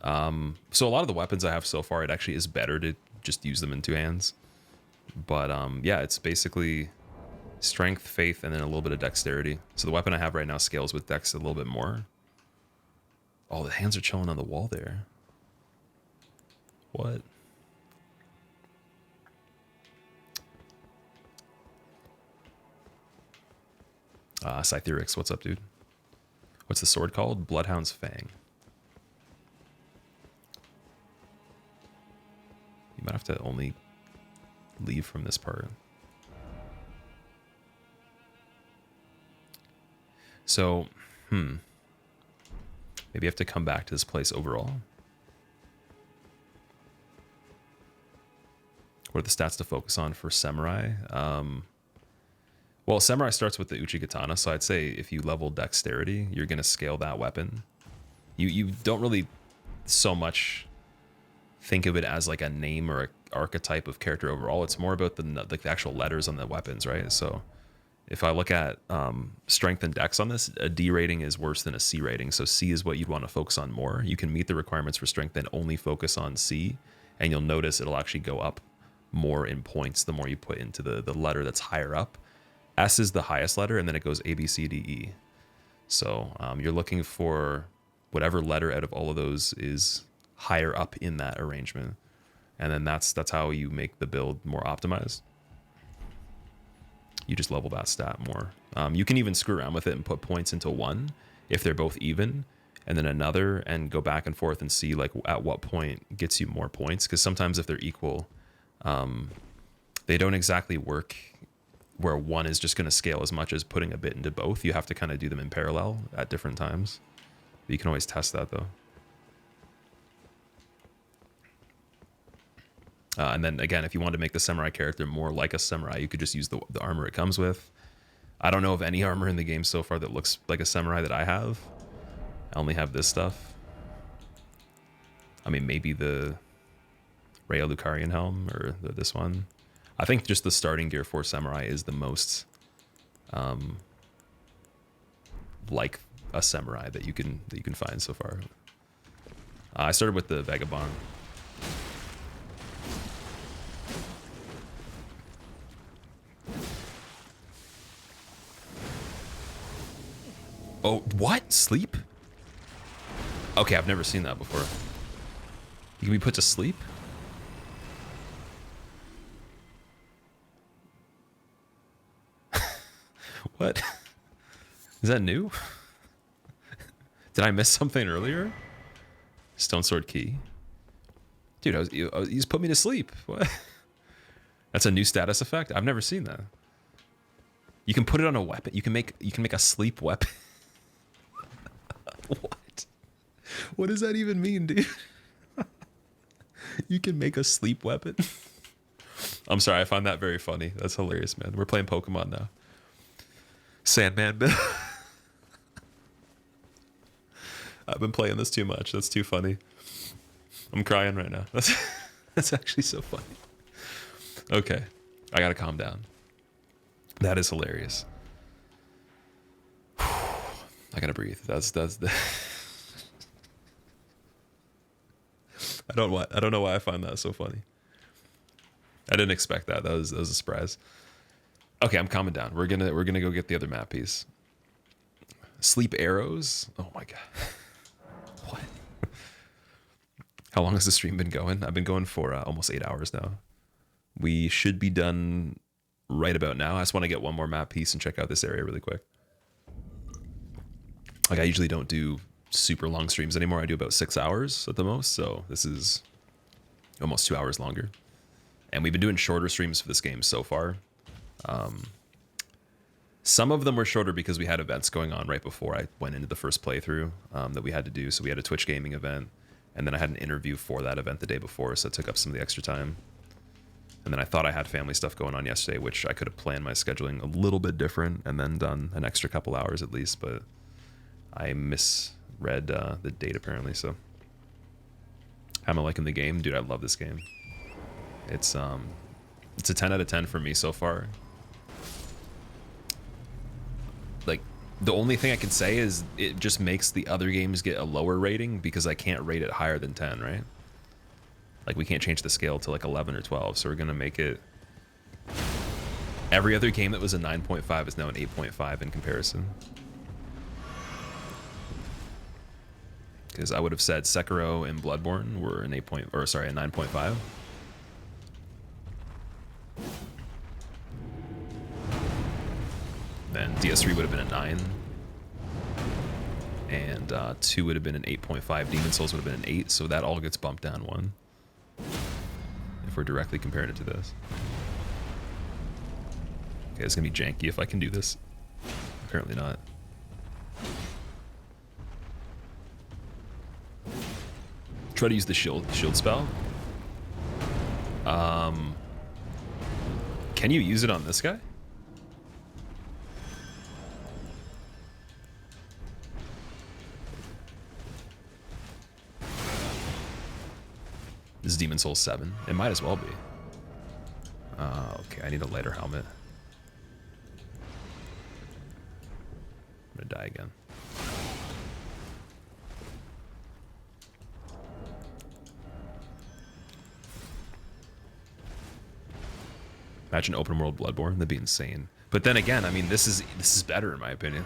So a lot of the weapons I have so far, it actually is better to just use them in two hands. But yeah, it's basically strength, faith, and then a little bit of dexterity. So the weapon I have right now scales with dex a little bit more. Oh, the hands are chilling on the wall there. What? Cytherix, what's up, dude? What's the sword called? Bloodhound's Fang. You might have to only leave from this part. So, maybe you have to come back to this place overall. What are the stats to focus on for Samurai? Well, Samurai starts with the Uchigatana, so I'd say if you level Dexterity, you're going to scale that weapon. You don't really so much think of it as like a name or an archetype of character overall. It's more about the actual letters on the weapons, right? So if I look at strength and dex on this, a D rating is worse than a C rating. So C is what you'd want to focus on more. You can meet the requirements for strength and only focus on C, and you'll notice it'll actually go up more in points the more you put into the letter that's higher up. S is the highest letter, and then it goes A, B, C, D, E. So you're looking for whatever letter out of all of those is higher up in that arrangement. And then that's how you make the build more optimized. You just level that stat more. You can even screw around with it and put points into one if they're both even, and then another, and go back and forth and see like at what point gets you more points. Because sometimes if they're equal, they don't exactly work where one is just going to scale as much as putting a bit into both. You have to kind of do them in parallel at different times. But you can always test that though. And then again, if you want to make the samurai character more like a samurai, you could just use the armor it comes with. I don't know of any armor in the game so far that looks like a samurai that I have. I only have this stuff. I mean, maybe the Rhea Lucarian helm or this one. I think just the starting gear for samurai is the most like a samurai that you can find so far. I started with the Vagabond. Oh, what? Sleep? Okay, I've never seen that before. You can be put to sleep? What? Is that new? Did I miss something earlier? Stone Sword Key. Dude, you just put me to sleep. What? That's a new status effect? I've never seen that. You can put it on a weapon. You can make a sleep weapon. What? What does that even mean, dude? You can make a sleep weapon? I'm sorry, I find that very funny. That's hilarious, man. We're playing Pokemon now. Sandman Bill. I've been playing this too much. That's too funny. I'm crying right now. That's actually so funny. Okay, I gotta calm down. That is hilarious. I gotta breathe. That's the. I don't know why I find that so funny. I didn't expect that. That was a surprise. Okay, I'm calming down. We're gonna go get the other map piece. Sleep arrows. Oh my god. What? How long has the stream been going? I've been going for almost 8 hours now. We should be done right about now. I just want to get one more map piece and check out this area really quick. Like, I usually don't do super long streams anymore. I do about 6 hours at the most, so this is almost 2 hours longer. And we've been doing shorter streams for this game so far. Some of them were shorter because we had events going on right before I went into the first playthrough that we had to do. So we had a Twitch gaming event, and then I had an interview for that event the day before, so it took up some of the extra time. And then I thought I had family stuff going on yesterday, which I could have planned my scheduling a little bit different and then done an extra couple hours at least, but I misread the date apparently. So how am I liking the game? Dude, I love this game. It's a 10 out of 10 for me so far. Like, the only thing I can say is it just makes the other games get a lower rating because I can't rate it higher than 10, right? Like, we can't change the scale to like 11 or 12, so we're gonna make it... Every other game that was a 9.5 is now an 8.5 in comparison. Because I would have said Sekiro and Bloodborne were an 9.5. Then DS3 would have been a 9. And 2 would have been an 8.5. Demon Souls would have been an 8, so that all gets bumped down 1. If we're directly comparing it to this. Okay, it's gonna be janky if I can do this. Apparently not. Try to use the shield spell. Can you use it on this guy? This is Demon Souls 7. It might as well be. Okay, I need a lighter helmet. I'm gonna die again. Imagine open world Bloodborne, that'd be insane. But then again, I mean, this is better in my opinion.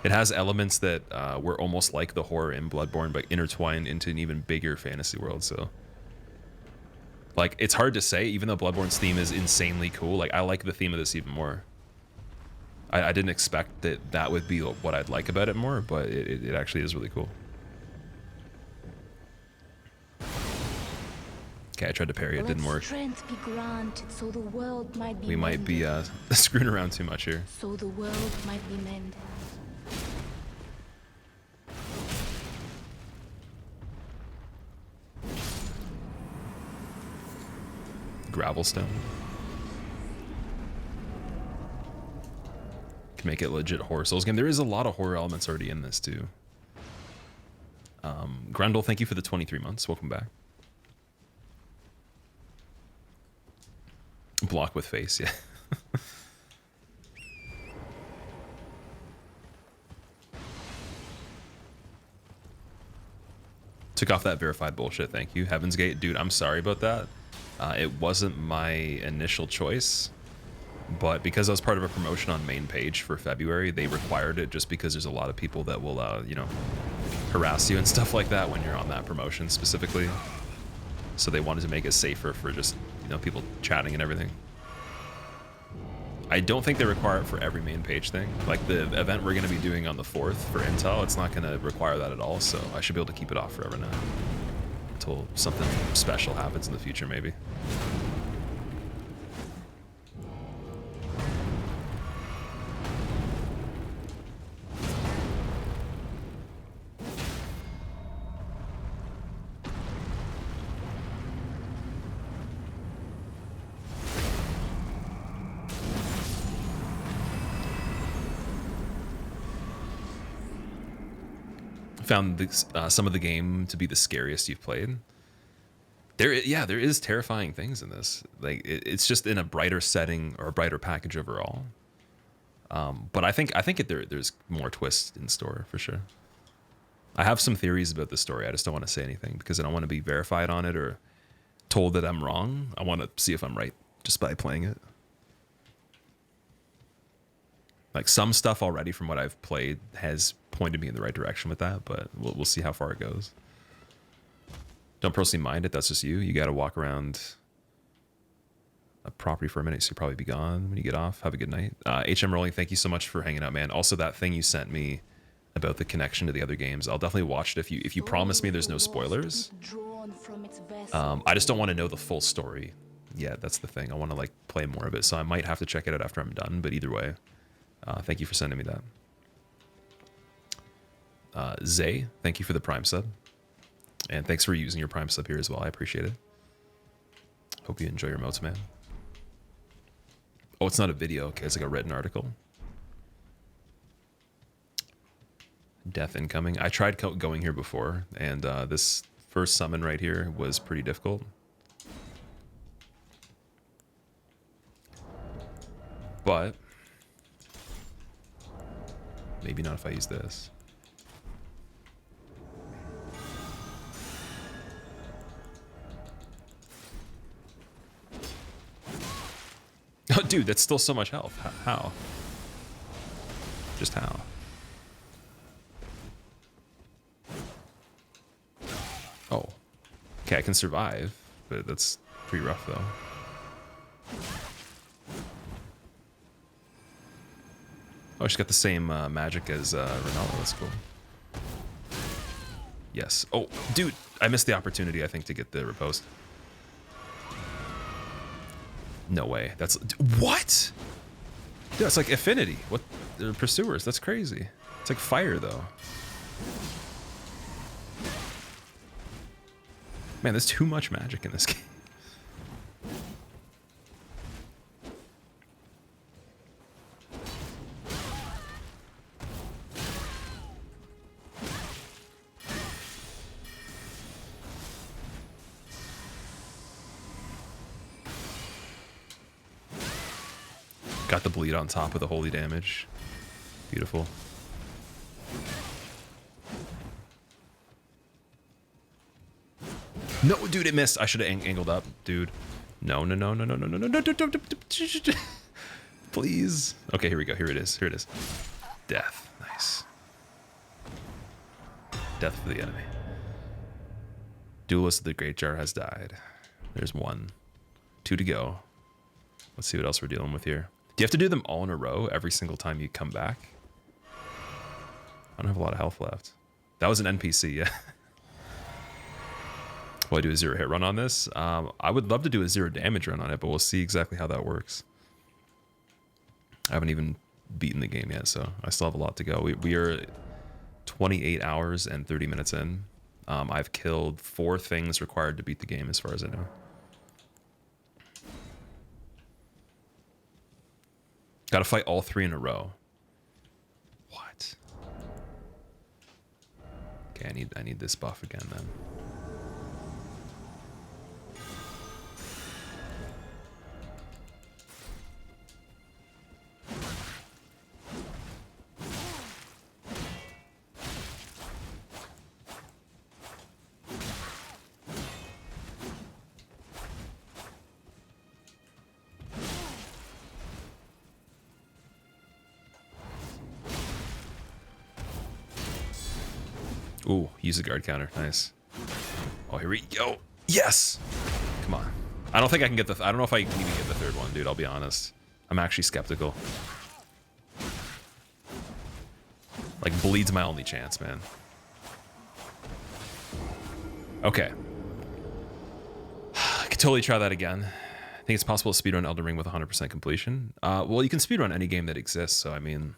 It has elements that were almost like the horror in Bloodborne, but intertwined into an even bigger fantasy world. So, like, it's hard to say. Even though Bloodborne's theme is insanely cool, like I like the theme of this even more. I didn't expect that would be what I'd like about it more, but it actually is really cool. Okay, I tried to parry, it didn't work. Strength be granted, so the world might be We might be screwing around too much here. So the world might be mended. Gravelstone. Can make it a legit horror Souls game. There is a lot of horror elements already in this too. Grundle, thank you for the 23 months. Welcome back. Block with face, yeah. Took off that verified bullshit, thank you. Heaven's Gate, dude, I'm sorry about that. It wasn't my initial choice, but because I was part of a promotion on main page for February, they required it just because there's a lot of people that will, you know, harass you and stuff like that when you're on that promotion specifically. So they wanted to make it safer for just, you know, people chatting and everything. I don't think they require it for every main page thing. Like the event we're going to be doing on the 4th for Intel, it's not going to require that at all, so I should be able to keep it off forever now. Until something special happens in the future, maybe. Found this, some of the game to be the scariest you've played. There is terrifying things in this. Like it's just in a brighter setting or a brighter package overall. But I think there's more twists in store for sure. I have some theories about the story. I just don't want to say anything because I don't want to be verified on it or told that I'm wrong. I want to see if I'm right just by playing it. Like some stuff already from what I've played has pointed me in the right direction with that, but we'll see how far it goes. Don't personally mind it. That's just you. You got to walk around a property for a minute, so you'll probably be gone when you get off. Have a good night. HM Rolling, thank you so much for hanging out, man. Also, that thing you sent me about the connection to the other games, I'll definitely watch it if you promise me there's no spoilers. I just don't want to know the full story. Yeah, that's the thing. I want to like play more of it, so I might have to check it out after I'm done. But either way, thank you for sending me that. Zay, thank you for the Prime sub. And thanks for using your Prime sub here as well. I appreciate it. Hope you enjoy your motes, man. Oh, it's not a video. Okay, it's like a written article. Death incoming. I tried going here before, and this first summon right here was pretty difficult. But maybe not if I use this. Oh, dude, that's still so much health. How? Just how? Oh. Okay, I can survive, but that's pretty rough, though. Oh, she's got the same magic as Ronaldo. That's cool. Yes. Oh, dude, I missed the opportunity, I think, to get the riposte. No way. That's... What? Dude, it's like affinity. What? They're pursuers. That's crazy. It's like fire, though. Man, there's too much magic in this game. Got the bleed on top of the holy damage. Beautiful. No, dude, it missed. I should have angled up, dude. No. Please. Okay, here we go. Here it is. Here it is. Death. Nice. Death for the enemy. Duelist of the Great Jar has died. There's 1. 2 to go. Let's see what else we're dealing with here. Do you have to do them all in a row every single time you come back? I don't have a lot of health left. That was an NPC, yeah. Will I do a 0 hit run on this? I would love to do a 0 damage run on it, but we'll see exactly how that works. I haven't even beaten the game yet, so I still have a lot to go. We are 28 hours and 30 minutes in. I've killed 4 things required to beat the game, as far as I know. Got to fight all 3 in a row. What? Okay, I need this buff again then. Ooh, use the guard counter. Nice. Oh, here we go. Yes! Come on. I don't think I can get the... I don't know if I can even get the 3rd one, dude. I'll be honest. I'm actually skeptical. Like, bleed's my only chance, man. Okay. I could totally try that again. I think it's possible to speedrun Elden Ring with 100% completion. Well, you can speedrun any game that exists, so I mean...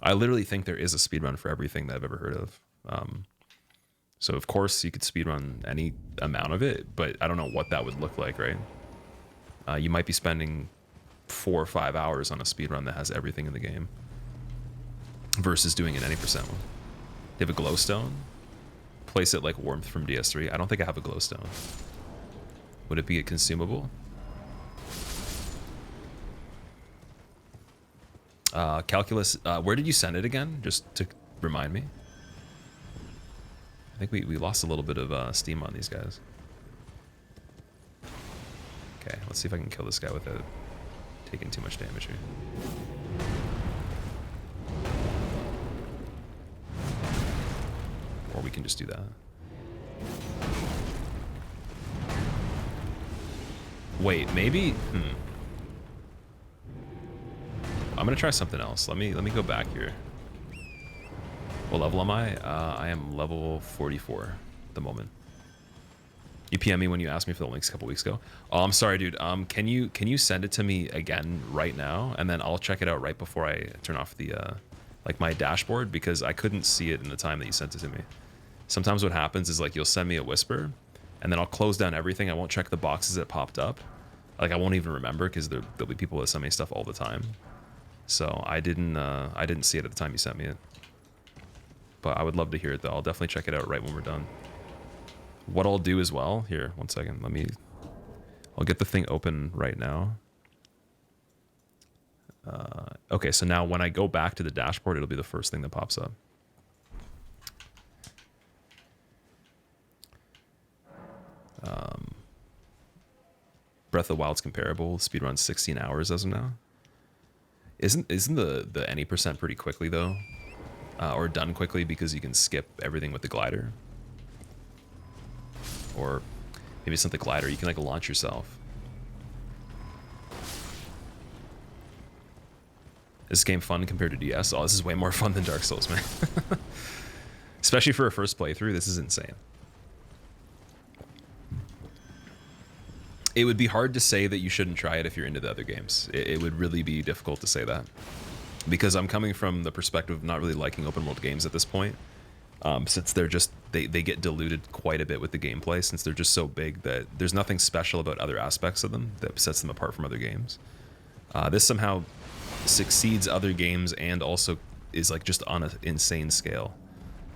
I literally think there is a speedrun for everything that I've ever heard of. So of course you could speedrun any amount of it, but I don't know what that would look like, right? You might be spending 4 or 5 hours on a speedrun that has everything in the game versus doing an any percent one. You have a glowstone? Place it like Warmth from DS3. I don't think I have a glowstone. Would it be a consumable? Calculus, where did you send it again? Just to remind me. I think we lost a little bit of steam on these guys. Okay, let's see if I can kill this guy without taking too much damage here. Or we can just do that. Wait, maybe... I'm gonna try something else. Let me go back here. What level am I? I am level 44 at the moment. You PM me when you asked me for the links a couple weeks ago. Oh, I'm sorry, dude. Can you send it to me again right now, and then I'll check it out right before I turn off the like my dashboard, because I couldn't see it in the time that you sent it to me. Sometimes what happens is like you'll send me a whisper, and then I'll close down everything. I won't check the boxes that popped up. Like I won't even remember, because there'll be people that send me stuff all the time. So I didn't see it at the time you sent me it. But I would love to hear it though. I'll definitely check it out right when we're done. What I'll do as well, here, 1 second. I'll get the thing open right now. Okay, so now when I go back to the dashboard, it'll be the first thing that pops up. Breath of the Wild's comparable. Speedrun 16 hours as of now. Isn't the any percent pretty quickly though? Or done quickly because you can skip everything with the glider? Or maybe it's not the glider, you can like launch yourself. Is this game fun compared to DS? Oh, this is way more fun than Dark Souls, man. Especially for a first playthrough, this is insane. It would be hard to say that you shouldn't try it if you're into the other games. It would really be difficult to say that. Because I'm coming from the perspective of not really liking open world games at this point. Since they're just, they get diluted quite a bit with the gameplay, since they're just so big that there's nothing special about other aspects of them that sets them apart from other games. This somehow succeeds other games and also is like just on an insane scale.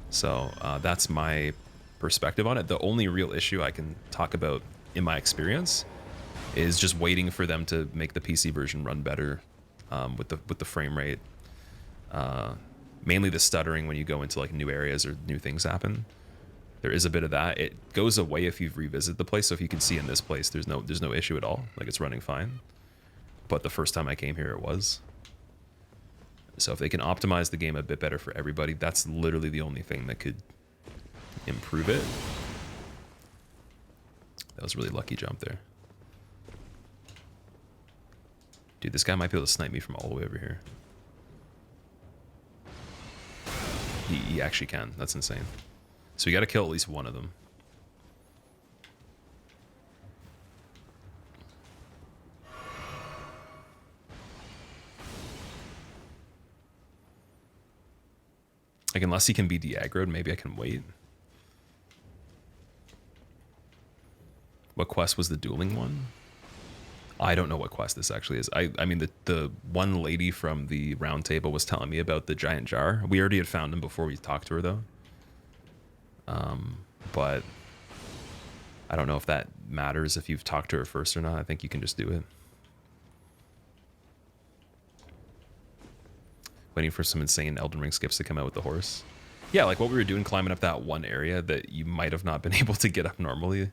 So that's my perspective on it. The only real issue I can talk about in my experience is just waiting for them to make the PC version run better with the frame rate. Mainly the stuttering when you go into like new areas or new things happen. There is a bit of that. It goes away if you've revisited the place. So if you can see in this place, there's no issue at all. Like it's running fine. But the first time I came here, it was. So if they can optimize the game a bit better for everybody, that's literally the only thing that could improve it. That was a really lucky jump there. Dude, this guy might be able to snipe me from all the way over here. He actually can. That's insane. So we got to kill at least one of them. Like, unless he can be de-aggroed, maybe I can wait. What quest was the dueling one? I don't know what quest this actually is. I mean, the one lady from the round table was telling me about the giant jar. We already had found him before we talked to her, though. But I don't know if that matters if you've talked to her first or not. I think you can just do it. Waiting for some insane Elden Ring skips to come out with the horse. Yeah, like what we were doing, climbing up that one area that you might have not been able to get up normally.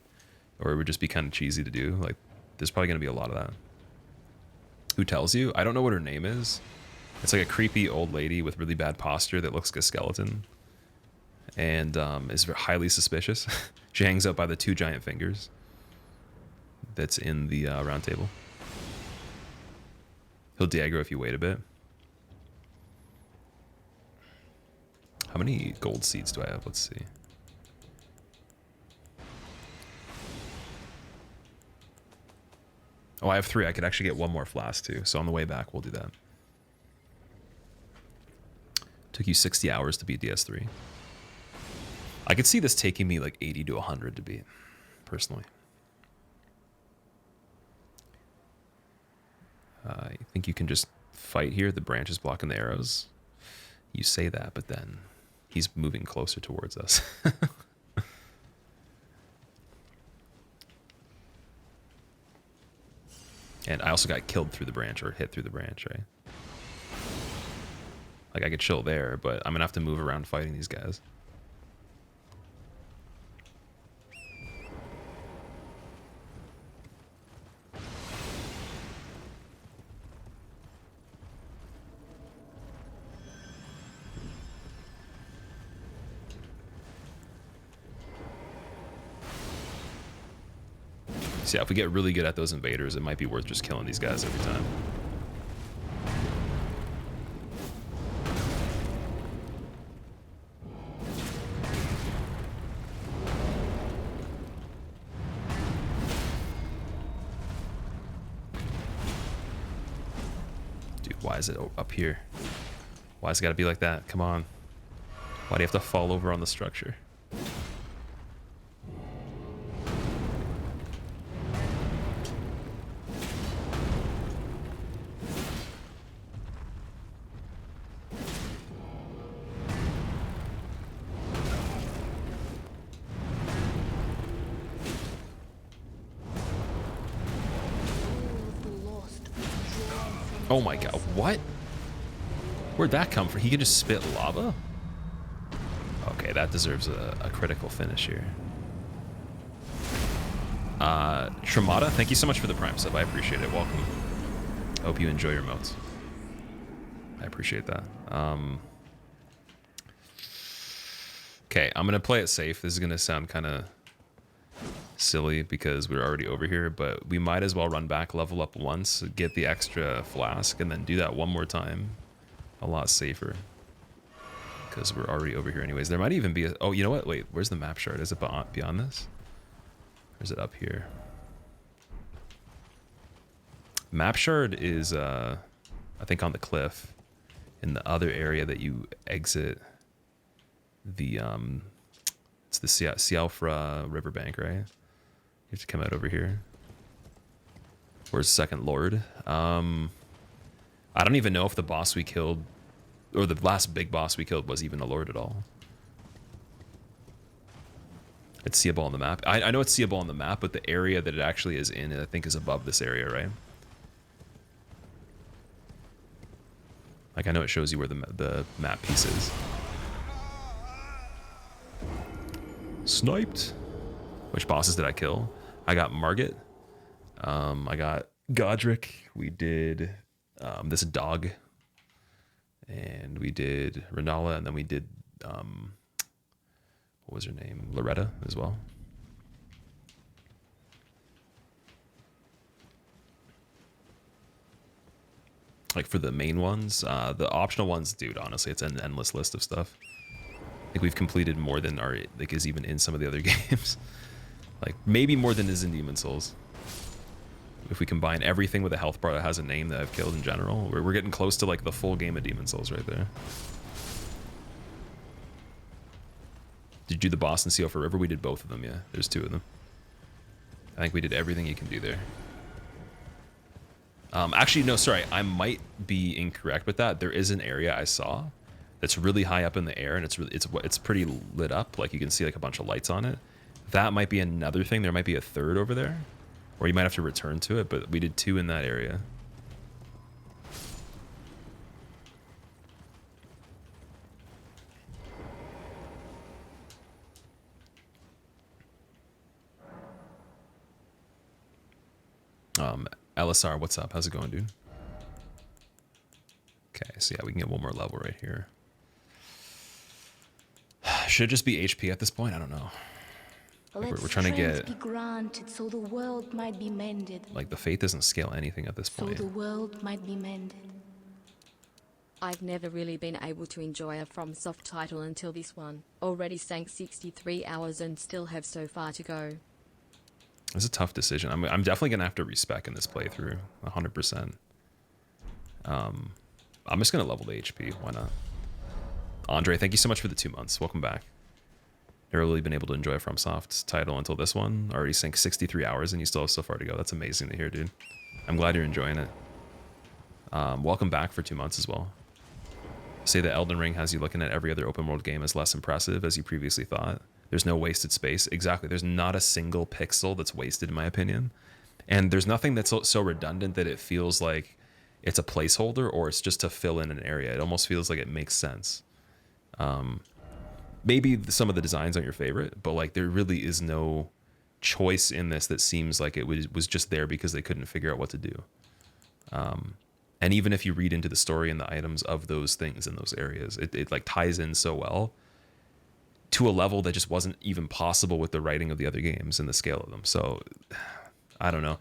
Or it would just be kind of cheesy to do. Like, there's probably going to be a lot of that. Who tells you? I don't know what her name is. It's like a creepy old lady with really bad posture that looks like a skeleton. And is highly suspicious. She hangs out by the 2 giant fingers. That's in the round table. He'll de-aggro if you wait a bit. How many gold seeds do I have? Let's see. Oh, I have 3. I could actually get 1 more flask too. So on the way back, we'll do that. Took you 60 hours to beat DS3. I could see this taking me like 80 to 100 to beat, personally. I think you can just fight here. The branch is blocking the arrows. You say that, but then he's moving closer towards us. And I also got killed through the branch, or hit through the branch, right? Like, I could chill there, but I'm gonna have to move around fighting these guys. So yeah, if we get really good at those invaders, it might be worth just killing these guys every time. Dude, why is it up here? Why has it got to be like that? Come on. Why do you have to fall over on the structure? Oh my god, what? Where'd that come from? He can just spit lava? Okay, that deserves a critical finish here. Tramata, thank you so much for the Prime sub. I appreciate it. Welcome. I hope you enjoy your modes. I appreciate that. Okay, I'm gonna play it safe. This is gonna sound kind of silly because we're already over here, but we might as well run back, level up once, get the extra flask, and then do that one more time a lot safer. Because we're already over here anyways. There might even be a... Oh, you know what? Wait, where's the map shard? Is it beyond this? Or is it up here? Map shard is, I think, on the cliff. In the other area that you exit the, it's the Sialfra riverbank, right? You have to come out over here. Where's Second Lord? I don't even know if the boss we killed, or the last big boss we killed, was even a lord at all. It's seeable on the map. I know it's seeable on the map, but the area that it actually is in, I think, is above this area, right? Like, I know it shows you where the map piece is. Sniped. Which bosses did I kill? I got Margit. I got Godric. We did this dog. And we did Renala, and then we did, what was her name? Loretta as well. Like for the main ones, the optional ones, dude, honestly, it's an endless list of stuff. I think we've completed more than is even in some of the other games. Like maybe more than is in Demon Souls. If we combine everything with a health bar that has a name that I've killed in general, we're getting close to like the full game of Demon Souls right there. Did you do the boss in Seal for River? We did both of them, yeah. There's 2 of them. I think we did everything you can do there. Actually, no, sorry. I might be incorrect with that. There is an area I saw that's really high up in the air, and it's pretty lit up. Like you can see like a bunch of lights on it. That might be another thing. There might be a third over there, or you might have to return to it. But we did 2 in that area. LSR, what's up? How's it going, dude? Okay, so yeah, we can get one more level right here. Should it just be HP at this point? I don't know. We're trying to get... Be granted so the world might be mended. Like, the faith doesn't scale anything at this point. So the world might be mended. I've never really been able to enjoy a FromSoft title until this one. Already sank 63 hours and still have so far to go. It's a tough decision. I'm definitely going to have to respec in this playthrough, 100%. I'm just going to level the HP. Why not? Andre, thank you so much for the 2 months. Welcome back. Never really been able to enjoy FromSoft's title until this one. Already sank 63 hours and you still have so far to go. That's amazing to hear, dude. I'm glad you're enjoying it. Welcome back for 2 months as well. Say that Elden Ring has you looking at every other open world game as less impressive as you previously thought. There's no wasted space. Exactly. There's not a single pixel that's wasted, in my opinion. And there's nothing that's so redundant that it feels like it's a placeholder or it's just to fill in an area. It almost feels like it makes sense. Maybe some of the designs aren't your favorite, but like there really is no choice in this that seems like it was just there because they couldn't figure out what to do. And even if you read into the story and the items of those things in those areas, it like ties in so well to a level that just wasn't even possible with the writing of the other games and the scale of them. So I don't know,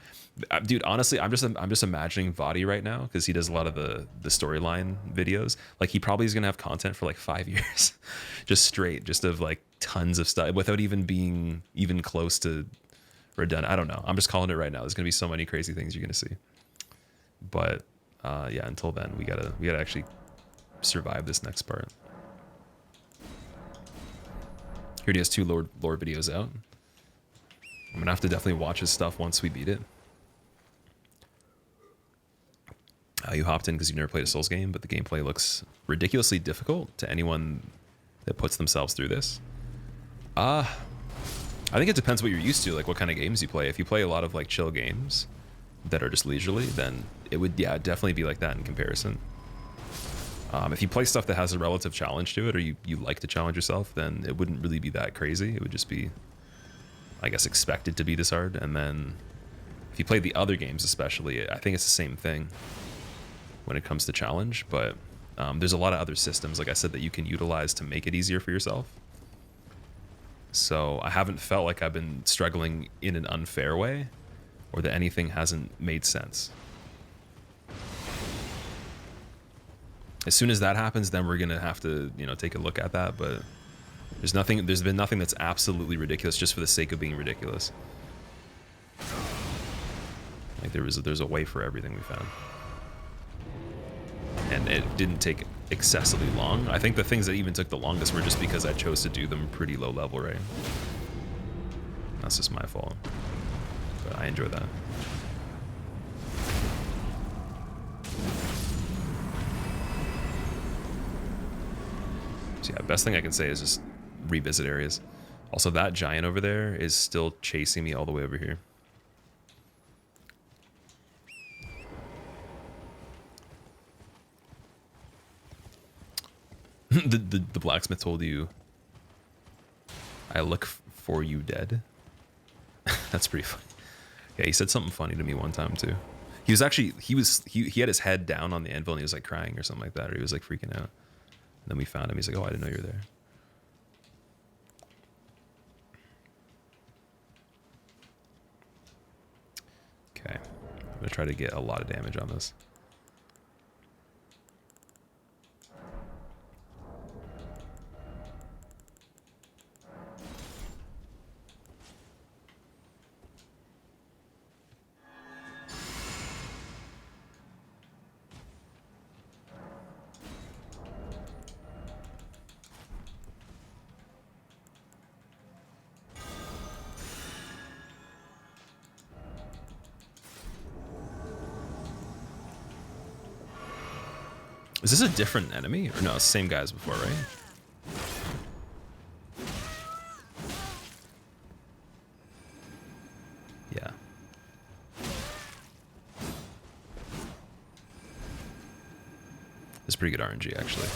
dude, honestly, I'm just imagining Vadi right now, because he does a lot of the storyline videos. Like he probably is going to have content for like 5 years, just straight, just of like tons of stuff without even being even close to redundant. I don't know. I'm just calling it right now. There's going to be so many crazy things you're going to see. But yeah, until then, we gotta actually survive this next part. Here he has 2 lore videos out. I'm gonna have to definitely watch his stuff once we beat it. You hopped in because you've never played a Souls game, but the gameplay looks ridiculously difficult to anyone that puts themselves through this. I think it depends what you're used to, like what kind of games you play. If you play a lot of like chill games that are just leisurely, then it would, yeah, definitely be like that in comparison. If you play stuff that has a relative challenge to it, or you like to challenge yourself, then it wouldn't really be that crazy. It would just be, I guess, expected to be this hard. And then if you play the other games especially, I think it's the same thing when it comes to challenge. But there's a lot of other systems, like I said, that you can utilize to make it easier for yourself. So I haven't felt like I've been struggling in an unfair way, or that anything hasn't made sense. As soon as that happens, then we're gonna have to, you know, take a look at that. But there's been nothing that's absolutely ridiculous just for the sake of being ridiculous. Like there's a way for everything we found, and it didn't take excessively long. I think the things that even took the longest were just because I chose to do them pretty low level, right? That's just my fault, but I enjoy that. So yeah, best thing I can say is just revisit areas. Also, that giant over there is still chasing me all the way over here. the blacksmith told you, I look for you dead. That's pretty funny. Yeah, he said something funny to me one time too. He was actually, he had his head down on the anvil and he was like crying or something like that, or he was like freaking out. And then we found him. He's like, oh, I didn't know you were there. Okay. I'm going to try to get a lot of damage on this. Is this a different enemy? Or no, it's the same guy as before, right? Yeah. It's pretty good RNG, actually.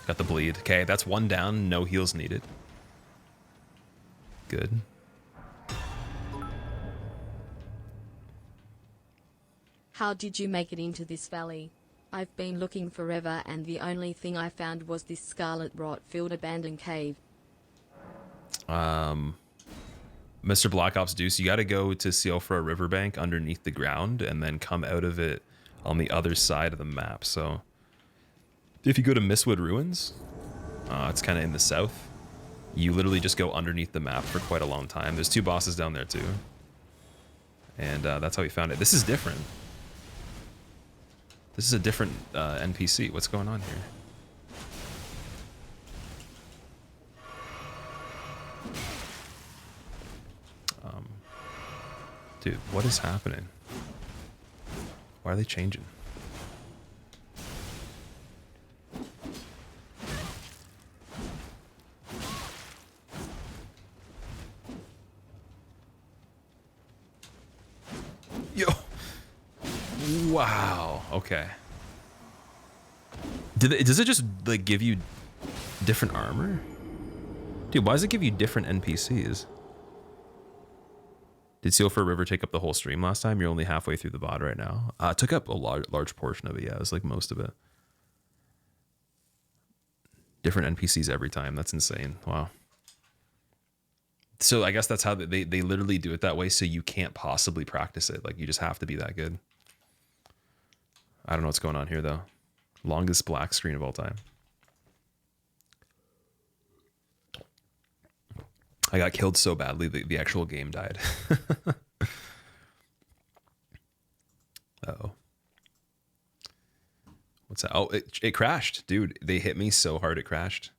Got the bleed. Okay, that's one down. No heals needed. Good. How did you make it into this valley? I've been looking forever, and the only thing I found was this scarlet rot-filled abandoned cave. Mr. Black Ops Deuce, you got to go to Siofra Riverbank underneath the ground and then come out of it on the other side of the map. So if you go to Mistwood Ruins, it's kind of in the south. You literally just go underneath the map for quite a long time. There's 2 bosses down there too. And that's how we found it. This is different. This is a different NPC. What's going on here? Dude, what is happening? Why are they changing? Yo. Wow. Okay. Does it just like give you different armor? Dude, why does it give you different NPCs? Did Sealford River take up the whole stream last time? You're only halfway through the VOD right now. It took up a large portion of it. Yeah, it was like most of it. Different NPCs every time. That's insane. Wow. So I guess that's how they literally do it that way, so you can't possibly practice it. Like, you just have to be that good. I don't know what's going on here, though. Longest black screen of all time. I got killed so badly, the actual game died. Uh-oh. What's that? Oh, it crashed. Dude, they hit me so hard it crashed.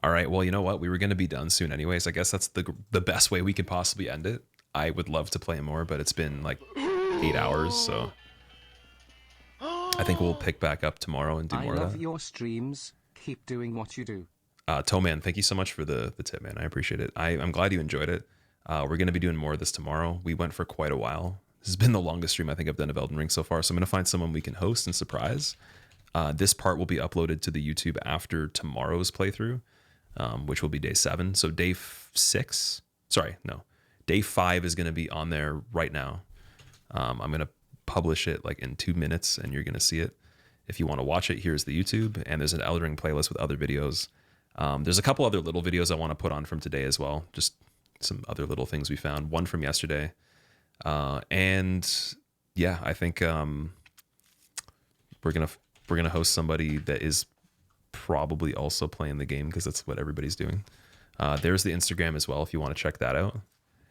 All right, well, you know what? We were going to be done soon anyways. I guess that's the best way we could possibly end it. I would love to play more, but it's been like 8 hours, so I think we'll pick back up tomorrow and do more of that. I love your streams. Keep doing what you do. Toeman, thank you so much for the tip, man. I appreciate it. I'm glad you enjoyed it. We're going to be doing more of this tomorrow. We went for quite a while. This has been the longest stream I think I've done of Elden Ring so far, so I'm going to find someone we can host and surprise. This part will be uploaded to the YouTube after tomorrow's playthrough, which will be day 7. So day 6, sorry, no. Day 5 is going to be on there right now. I'm going to publish it like in 2 minutes, and you're going to see it. If you want to watch it, here's the YouTube, and there's an Elden Ring playlist with other videos. There's a couple other little videos I want to put on from today as well. Just some other little things we found. One from yesterday. And yeah, I think we're gonna we're gonna host somebody that is probably also playing the game because that's what everybody's doing. There's the Instagram as well if you want to check that out.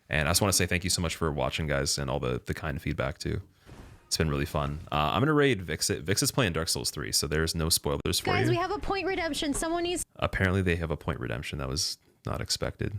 And I just want to say thank you so much for watching, guys, and all the kind feedback too. It's been really fun. I'm gonna raid Vixit. Vixit's playing Dark Souls 3, so there's no spoilers for you. Guys, we have a point redemption. Someone needs. Apparently they have a point redemption. That was not expected.